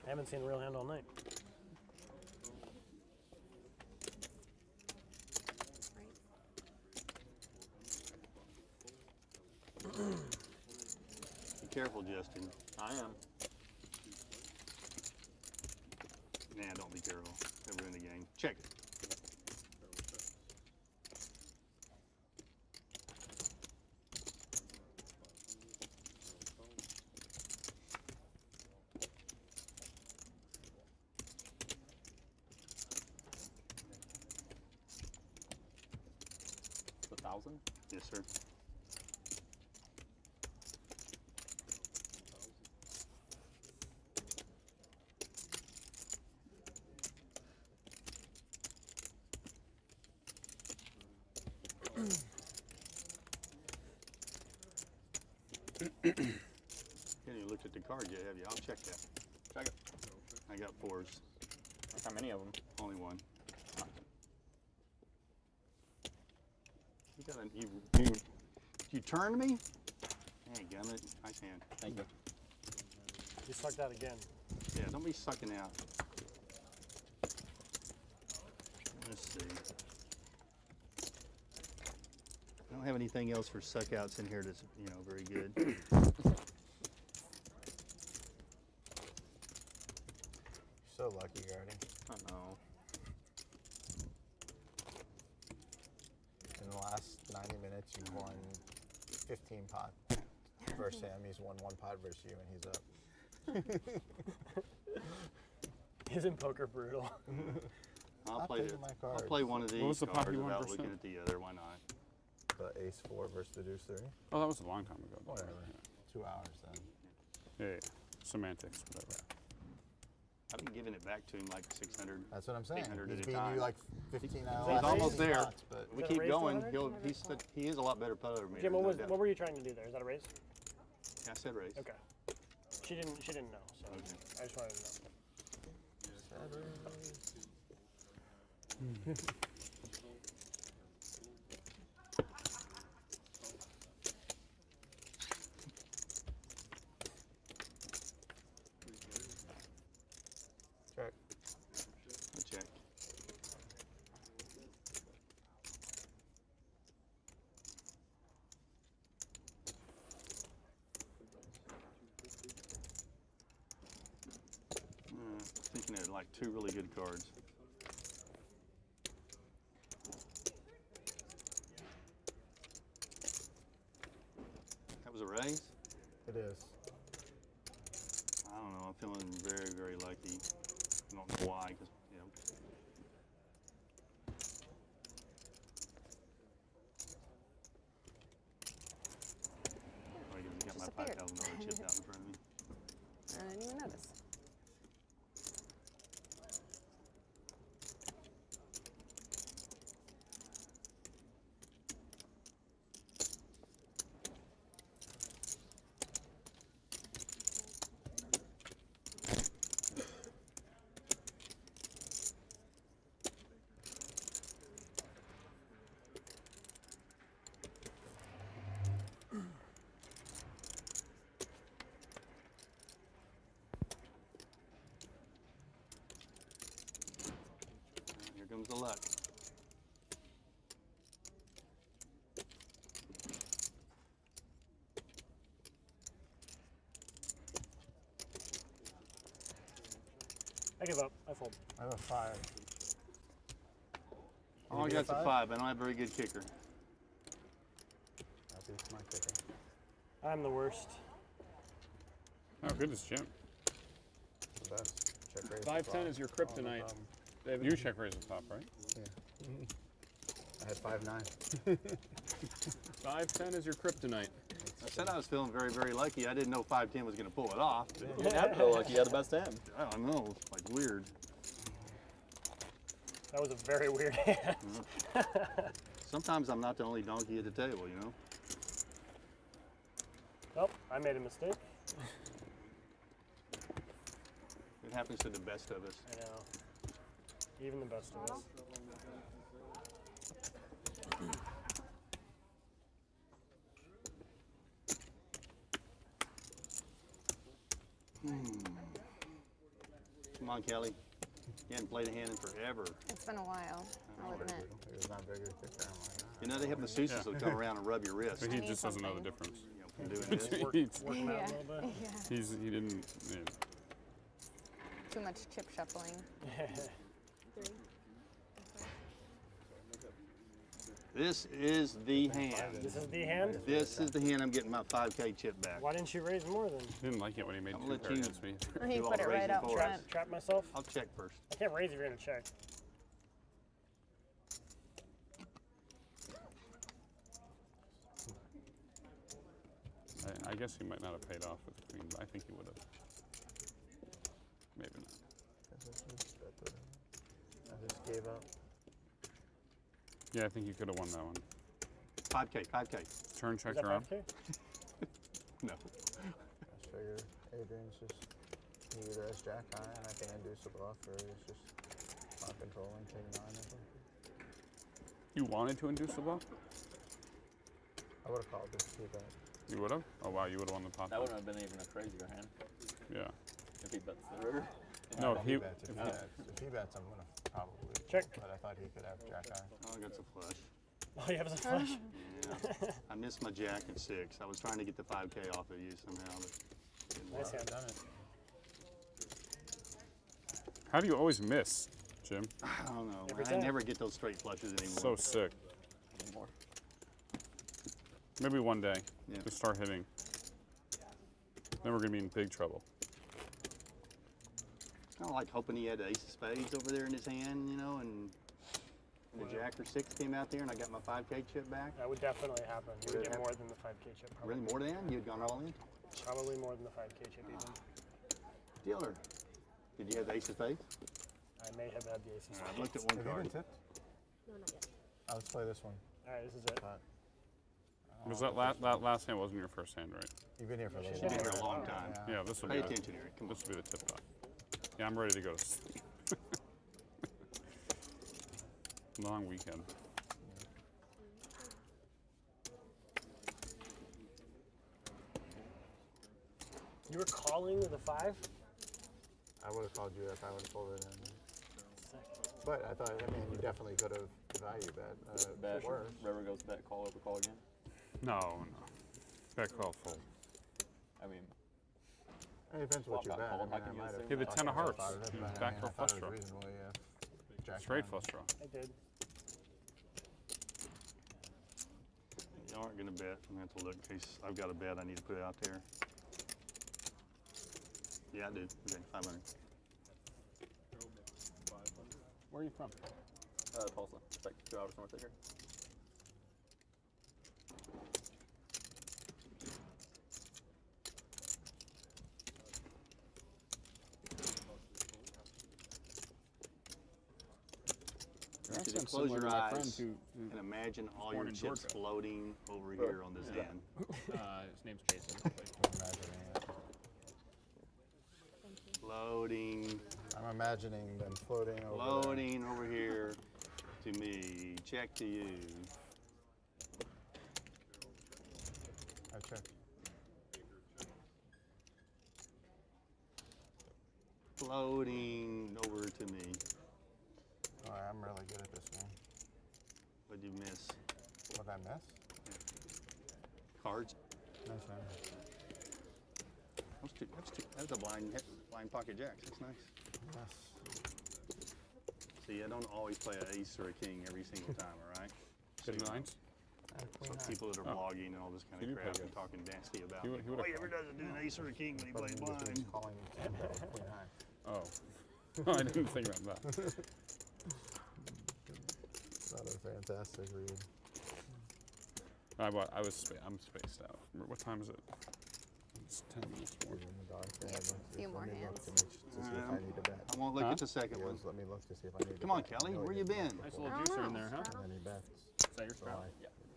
I haven't seen a real hand all night. Be careful, Justin. I am. Nah, don't be careful. Never in the game. Check it. It's 1,000? Yes, sir. You haven't even looked at the card yet, have you? I'll check that. Check it. I got 4s. How many of them? Only one. You got you turned me? Hey, gummit. Nice hand. Thank you. You sucked out again. Yeah, don't be sucking out. Let's see. I don't have anything else for suck outs in here that's, you know, very good. So lucky, Gardy. I know. In the last 90 minutes, you won 15 pot versus him. He's won 1 pot versus you, and he's up. Isn't poker brutal? I'll play picking my cards. I'll play one of these What was the pot cards you won without versus looking him? at the other. Why not? The ace 4 versus the deuce 3. Oh, that was a long time ago. Whatever. 2 hours then. Yeah, semantics, whatever. I've been giving it back to him like 600. That's what I'm saying. 800 He's at a beating time. you like 15 hours. He's almost there. Spots, but We Is that a keep raise to going. 100? He is a lot better putter than me. Jim, there's what no doubt. were you trying to do there? Is that a raise? Yeah, I said raise. Okay. She didn't know, so Okay. I just wanted to know. Check. I'll check. Thinking of like 2 really good cards. That was a raise? It is. I don't know. I'm feeling very, very lucky. I don't know why, because, you know. Oh, you got my Disappeared. $5,000 chip out in front of me. I didn't even notice. Here comes the luck. I give up. I fold. I have a 5. All I got's a 5. I don't have a very good kicker. That beats my kicker. I'm the worst. Oh, goodness, Jim. The best. Check raise. 5-10 is your kryptonite. David. You check raise the top, right? Yeah. I had 5-9. 5-10 is your kryptonite. I said I was feeling very, very lucky. I didn't know 5-10 was going to pull it off. You didn't have to feel lucky. You had the best hand. I don't know. It's like weird. That was a very weird hand. Sometimes I'm not the only donkey at the table, you know? Oh, I made a mistake. It happens to the best of us. I know. Even the best of us. Come on, Kelly. You haven't played a hand in forever. It's been a while, I'll admit. It was not bigger, thicker. I'm like, You know, they have masseuses that'll come around and rub your wrist. But he just doesn't know the difference. From doing this. Working out a little bit. Yeah. He didn't. Yeah. Too much chip shuffling. This is the hand. This is the hand? This is the hand I'm getting my 5K chip back. Why didn't you raise more then? He didn't like it when he made I'll two let pair you against me. Or he do all put the it right raising out for us. front. Trap myself? I'll check first. I can't raise if you're gonna check. I guess he might not have paid off with the queen, but I think he would have. Maybe not. I just gave up. Yeah, I think you could have won that one. 5K, 5K. Turn checked around. No. I figured Adrian's just, he either has jack high and I can induce a bluff, or he's just not controlling, taking on nothing. You wanted to induce the bluff? I would have called this too bad. You would have? Oh wow, you would have won the pot. That wouldn't have been even a crazier hand. Yeah. If he bets the river. No, If he bets, if he bets, I'm gonna probably check. But I thought he could have jack high. Oh, I got some flush. Oh, you have a flush? Yeah. I missed my jack at 6. I was trying to get the 5K off of you somehow, but didn't Nice work. hand. Done it. How do you always miss, Jim? I don't know. Every I time. never get those straight flushes anymore. So sick. Anymore. Maybe one day. Yeah. Just start hitting. Then we're gonna be in big trouble. Kind of like hoping he had the ace of spades over there in his hand, you know, and the jack or 6 came out there and I got my 5K chip back. That would definitely happen. You Would would it get more happen? than the 5K chip. Probably. Really, more than that? You'd gone all in? Probably more than the 5K chip even. Dealer. Did you have the ace of spades? I may have had the ace of spades. I looked at one Have you card. been tipped? No, not yet. Let's play this one. Alright, this is it. Was that last hand wasn't your first hand, right? You've been here for a little Been while. here a long time. Yeah, this will Pay be attention, Eric. Come on. This will be the tip top. Yeah, I'm ready to go to sleep. Long weekend. You were calling with a 5? I would have called you if I would have folded in. But I thought, I mean, you definitely could have value bet. Bet. Worse. River goes bet, call over, call again. No. Back call full. I mean, It depends what you Flop bet. got I called. mean, How can you I might have. assume He had the that? 10 of hearts. thought of it, He but was I back mean, for I thought flush it draw. was reasonable, yeah. Jack Straight nine. flush draw. I did. You aren't going to bet. I'm going to have to look in case I've got a bet I need to put out there. Yeah, I do. Okay, 500. Where are you from? Tulsa. It's like 2 hours north of here. You just close your eyes and imagine all your chips floating over here on this hand. His name's Jason. Imagining it. Floating. I'm imagining them floating over. Floating over here to me. Check to you. I check. Floating over to me. All right, I'm really good at this game. What'd you miss? What'd I miss? Cards? Nice man. That's a blind pocket jacks. That's nice. Yes. See, I don't always play an ace or a king every single time, all right? Good So, nines? Some people that are blogging and all this kind He of did crap play and good. talking nasty about He me. would- he would've All he ever does is do an ace or a king when he plays But he blind. was calling 10 queen high. Oh. I didn't think about that. Not a fantastic read. I'm spaced out. What time is it? It's 10 minutes more. A few more hands. To see if I need to bet. I won't look at the second one. Let me look to see if I need to Come on, bet. Kelly, No, where he you didn't. been? Nice little juicer in there, huh? And then he bets. Is that your So spout?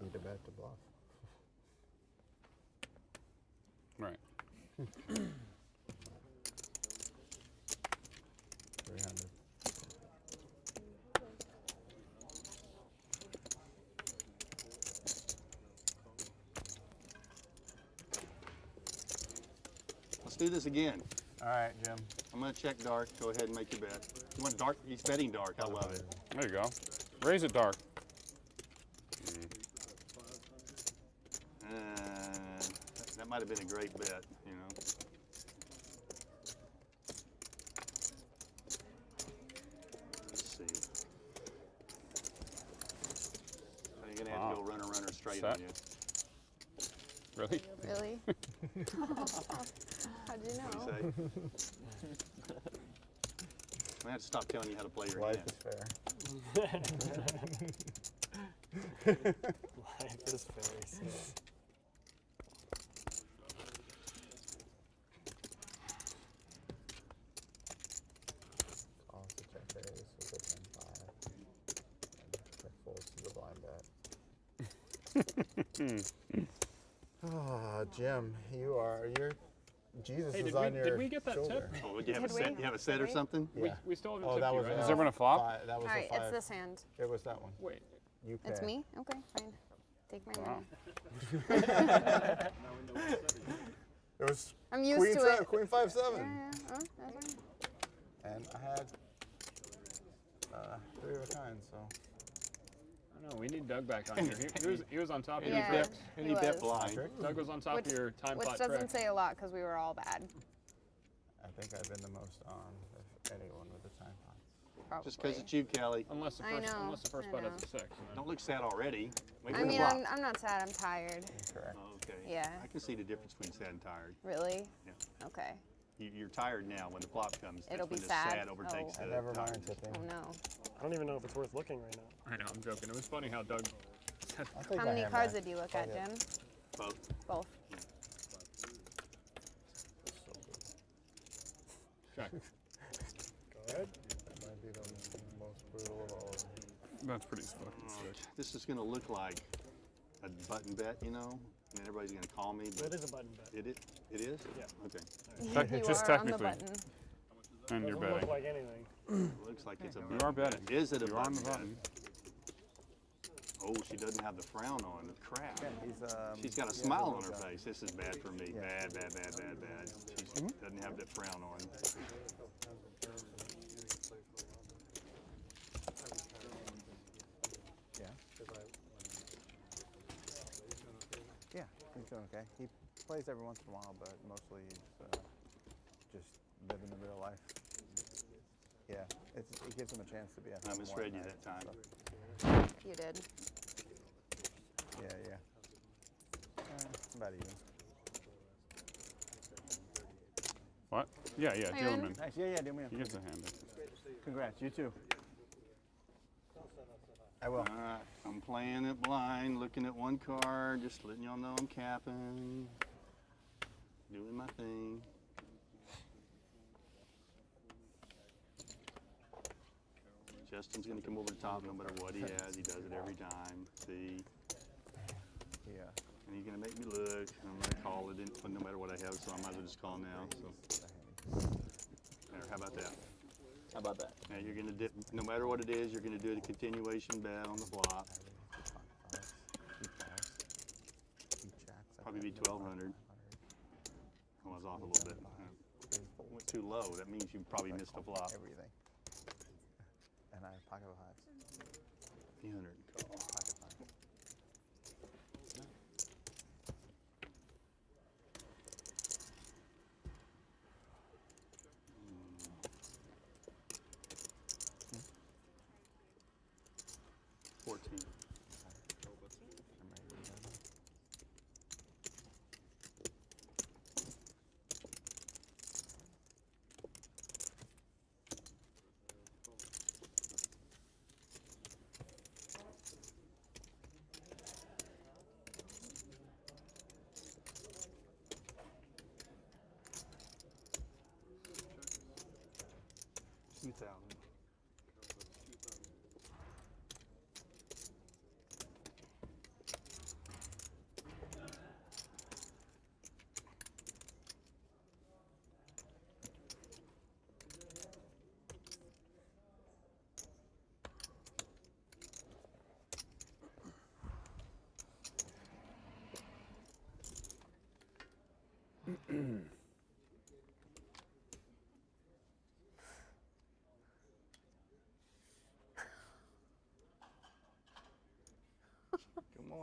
I need to bet to bluff. Right. 300. Let's do this again. All right, Jim. I'm going to check dark. Go ahead and make your bet. You want dark? He's betting dark. I love it. There you go. Raise it dark. That might have been a great bet, you know. Let's see. You're going to have to go runner straight Set. on you. Really? Really? How'd you know? What do you say? I have to stop telling you how to play your Life hand. is fair. Life is very sad. Calls to check raise with a 10-5. And check folds to the blind bet. Ah, Jim, you're Jesus Hey, is did on we- your did we get that shoulder. tip? Oh, would you have a Did set? we? You have a set or Did we? something? Yeah. We still haven't Oh, tipped that you, was right? Has everyone a flop? That was All right, the 5. it's this hand. It was that one. Wait. You pay. It's me? Okay, fine. Take my Wow. money. It was I'm used Queen to seven, it. Queen 5-7. Yeah. Oh, that's fine. And I had 3 of a kind, so. I don't know. We need Doug back on here. He was on top of Yeah, your And he he bet was. blind. Doug was on top Which- of your time Which pot doesn't trick. say a lot because we were all bad. I think I've been the most on of anyone with the time pots. Probably. Just because it's you, Kelly. Unless the I first, know, unless the first I putt has know. a 6. and then- Don't look sad already. Wait I for the mean, flop. I'm not sad. I'm tired. Correct. Oh, okay. Yeah. I can see the difference between sad and tired. Really? Yeah. Okay. You're tired now. When the flop comes, that's It'll be when the sad. sad overtakes Oh. I the never tired. mind tipping. Oh no. I don't even know if it's worth looking right now. I know. I'm joking. It was funny how Doug said I'll take How my many hand cards back. did you look I'll at, get- Jim? Both. Both. check. Go ahead. That might be the most brutal of all of them. That's pretty fucking sick. This is going to look like a button bet, you know, and everybody's going to call me. It is a button bet. It is? Yeah. Okay. You Just are on the technically. button. And you're Doesn't look betting. like anything. Looks like it's a You button are bet. betting. Is it a You are on button the bet? button. Oh, she doesn't have the frown on. Crap. Yeah, he's, She's got a yeah, smile the on her little guy. face. This is bad for me. Yeah. Bad. She doesn't have that frown on. Yeah. Yeah, he's doing okay. He plays every once in a while, but mostly he's just living the real life. Yeah, it gives him a chance to be at I home. misread you more that at time. night, You did. so, yeah. About even. What? Yeah, Hi, deal him Ewan. in. Nice. Yeah, do me He a gets a hand. Congrats, you too. I will. I'm playing it blind, looking at one card, just letting y'all know I'm capping. Doing my thing. Justin's gonna come over the top no matter what he has. He does it every time. See? Yeah. And he's gonna make me look. I'm gonna call it in, no matter what I have, so I might as well just call now. So. There, how about that? How about that? Now you're gonna dip, no matter what it is, you're gonna do a continuation bet on the flop. Probably be 1,200. I was off a little bit. Went too low. That means you probably missed a flop. Everything. And I have pocket fives. 300. Pocket fives. 14.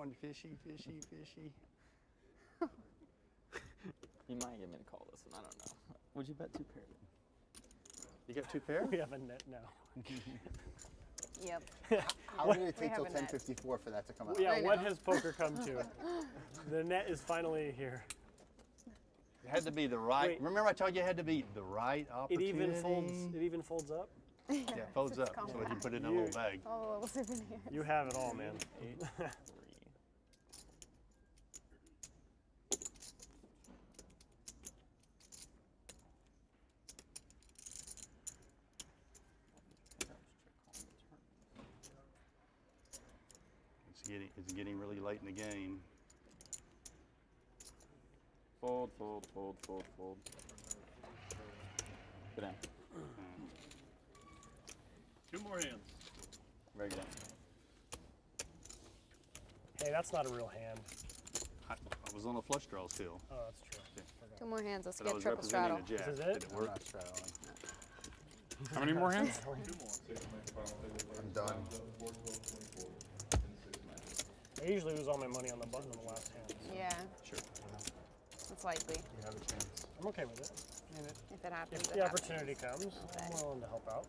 on, fishy, fishy, fishy. You might get me to call this one. I don't know. Would you bet 2 pair? You got 2 pair? We have a net now. Yep. How did it take till 10:54 for that to come out? Yeah, what has poker come to? The net is finally here. It had to be the right. Wait. Remember I told you it had to be the right It opportunity? even folds up? Yeah, it folds up so we can put it in a little bag. Oh, little souvenir. You have it all, man. 8, 3. It's getting really late in the game. Fold, fold, fold, fold, fold. Go down. 2 more hands. Very good. Hey, that's not a real hand. I was on a flush draw still. Oh, that's true. Yeah. 2 more hands. Let's But I get was triple straddle. representing a jack. This is it? Did it work? How many more hands? 2 more. I'm done. I usually lose all my money on the button on the last hand. Yeah. Sure. It's likely. You have a chance. I'm okay with it. If it happens, If it the happens. opportunity comes, I'm willing to help out.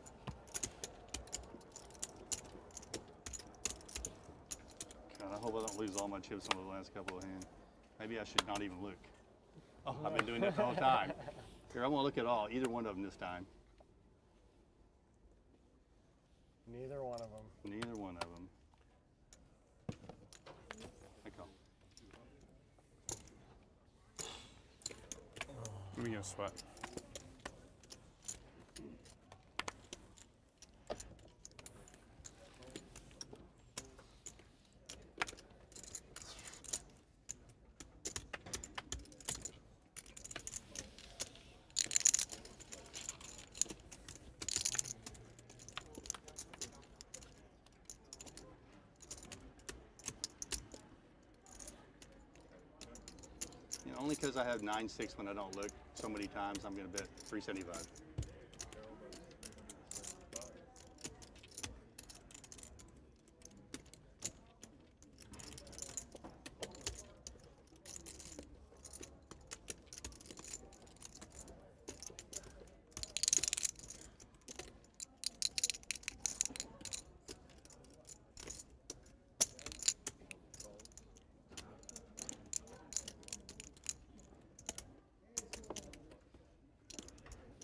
God, I hope I don't lose all my chips on the last couple of hands. Maybe I should not even look. Oh, I've been doing that the whole time. Here, I won't look at all. Either one of them this time. Neither one of them. Neither one of them. I call. Let me get a sweat. You know, only because I have 9-6 when I don't look so many times, I'm going to bet 375.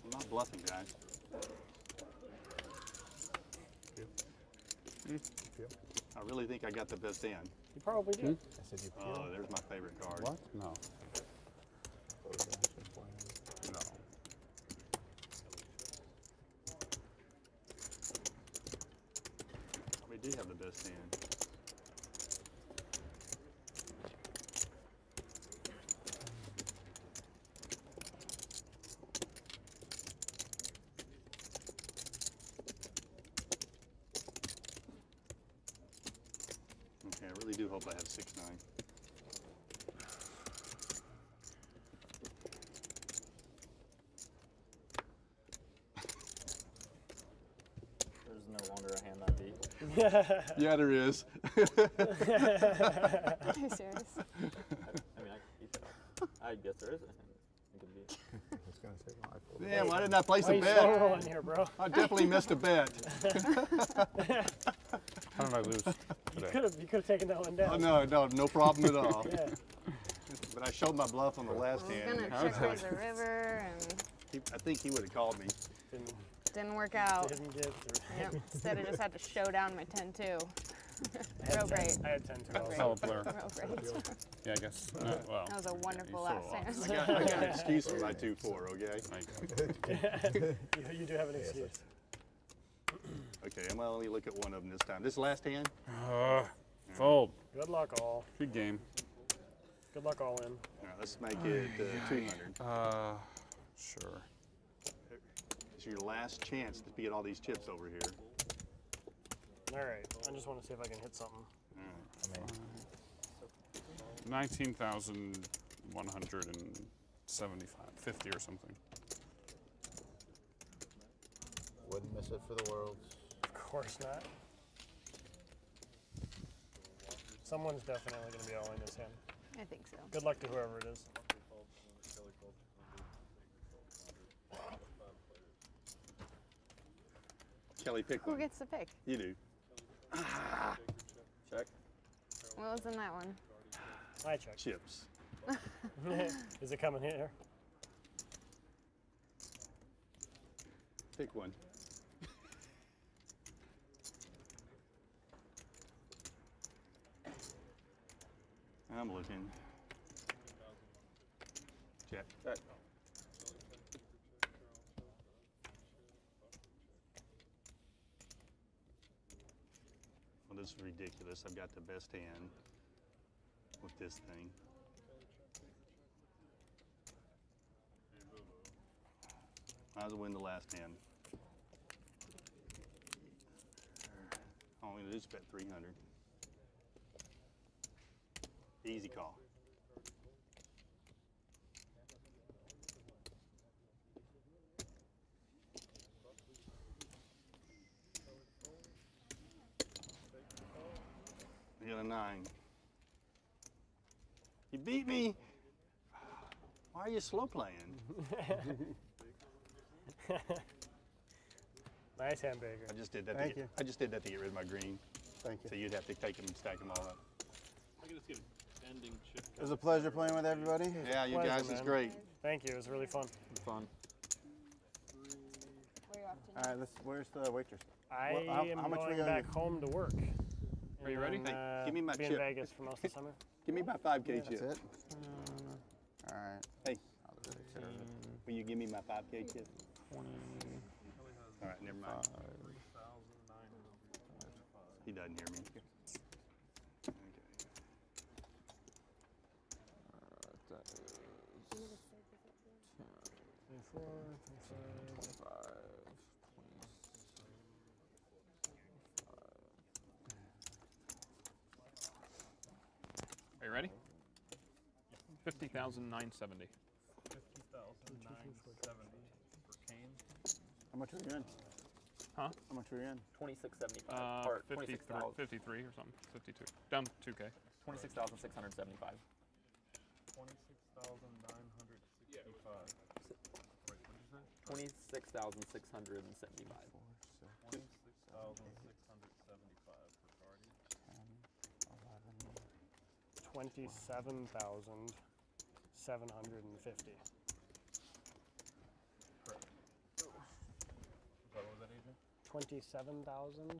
I'm not bluffing, guys. I really think I got the best hand. You probably do. I said you peel. Oh, there's my favorite card. What? No. No. We do have the best hand. Okay, I really do hope I have 6-9. There's no longer a hand that deep. Yeah, there is. Are you serious? I mean, I can keep it up. I guess there is a hand. It could be. It's going to take a while. Damn, why didn't I place Why a you bet? slow rolling here, bro? I definitely missed a bet. How did I lose today? You could have taken that one down. Oh, no problem at all. Yeah. But I showed my bluff on the last I hand. was gonna check raise a river and I think he would have called me. didn't work out. Didn't get through. Yep. Instead, I just had to show down my 10-2. Real great. I had 10-2 Real also. Solid player. Real great. Yeah, I guess. Well. That was a wonderful you last still hand. I got an excuse for my 2-4, okay? You do have an excuse. Okay, I'm gonna only look at one of them this time. This last hand? Fold. Good luck, all. Good game. Good luck, all in. All right, let's make it 200. Sure. It's your last chance to get all these chips over here. All right. I just want to see if I can hit something. 19,175, 50 or something. Wouldn't miss it for the world. Of course not. Someone's definitely going to be all in this hand. I think so. Good luck to whoever it is. Kelly, pick Who one. gets to pick? You do. Ah. Check. What was in that one? I check. Chips. Is it coming here? Pick one. I'm looking. Check. Check. Well, this is ridiculous. I've got the best hand with this thing. Might as well win the last hand. All I'm going to do is bet 300. Easy call. I got a 9. You beat me. Why are you slow playing? Nice hamburger. I just did that. Thank you. I just did that to get rid of my green. Thank you. So you'd have to take them and stack them all up. I can just get an ending chip. It was a pleasure playing with everybody. Yeah, you Pleasure, guys, it's man. great. Thank you. It was really fun. Fun. Where are you off to? All right, where's the waitress? I Well, how am much we going owe back you? home to work. Are you ready? And, Hey, give me my be chip. in Vegas for most of the summer. Give me my 5K chip. That's it? All right. Hey, I'll just take care of it. will you give me my 5K chip? 20. All right, never mind. He doesn't hear me. Okay. That is 24, 25. Are you ready? 50,970. 50,970 for Kane. How much were you in? Huh? How much were you in? 2675. Or 53, 26,000. 53 or something. 52. Down 2K. 26,675. 26,965. Wait, what did you say? 26,675. 26,675 for Guardian. 27,750. Correct. What was that, AJ? 27,000.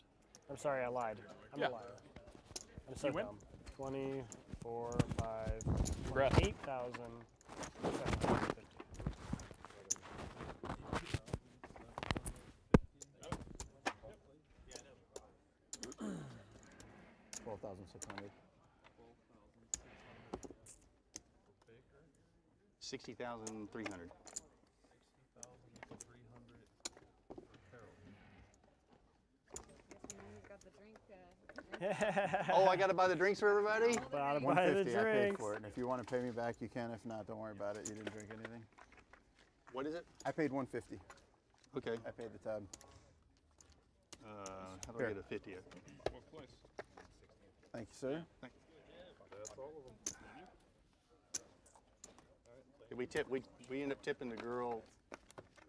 I'm sorry, I lied. I'm Yeah. a liar. I'm so You win. dumb. 24, 5, Congrats. 28,750. 12,600. 60,300. 60,300 for Carol. Got the drink. Oh, I got to buy the drinks for everybody? Gotta buy the 150. I paid drinks. for it, and if you want to pay me back, you can. If not, don't worry about it. You didn't drink anything. What is it? I paid 150. Okay. I paid the tab. How do I Here. get a 50? What place? Thank you, sir. That's all of them. Did we tip? We ended up tipping the girl,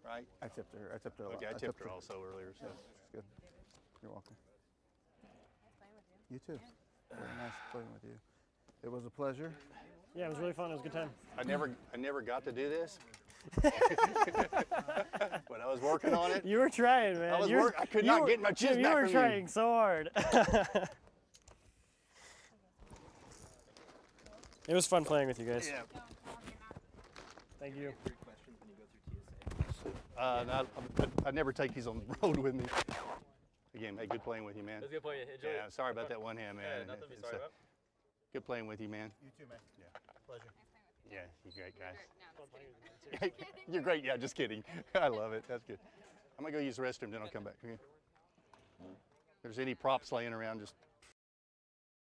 right? I tipped her. I tipped her a lot. Okay, I tipped her also earlier. So. She's good. You're welcome. Nice playing with you. You too. Very nice playing with you. It was a pleasure. Yeah, it was really fun. It was a good time. I never got to do this, but I was working on it. You were trying, man. I could not get my chips Jim, back you were from trying so hard. It was fun playing with you guys. Yeah. Thank you. I never take these on the road with me. Again, hey, good playing with you, man. It was good playing. Enjoy Yeah, it. sorry about that one hand, man. Yeah, nothing to be It's, sorry about. Good playing with you, man. You too, man. Yeah. Pleasure. Yeah, you're great, guys. You're great. Yeah, just kidding. I love it. That's good. I'm gonna go use the restroom, then I'll come back. Okay. If there's any props laying around, just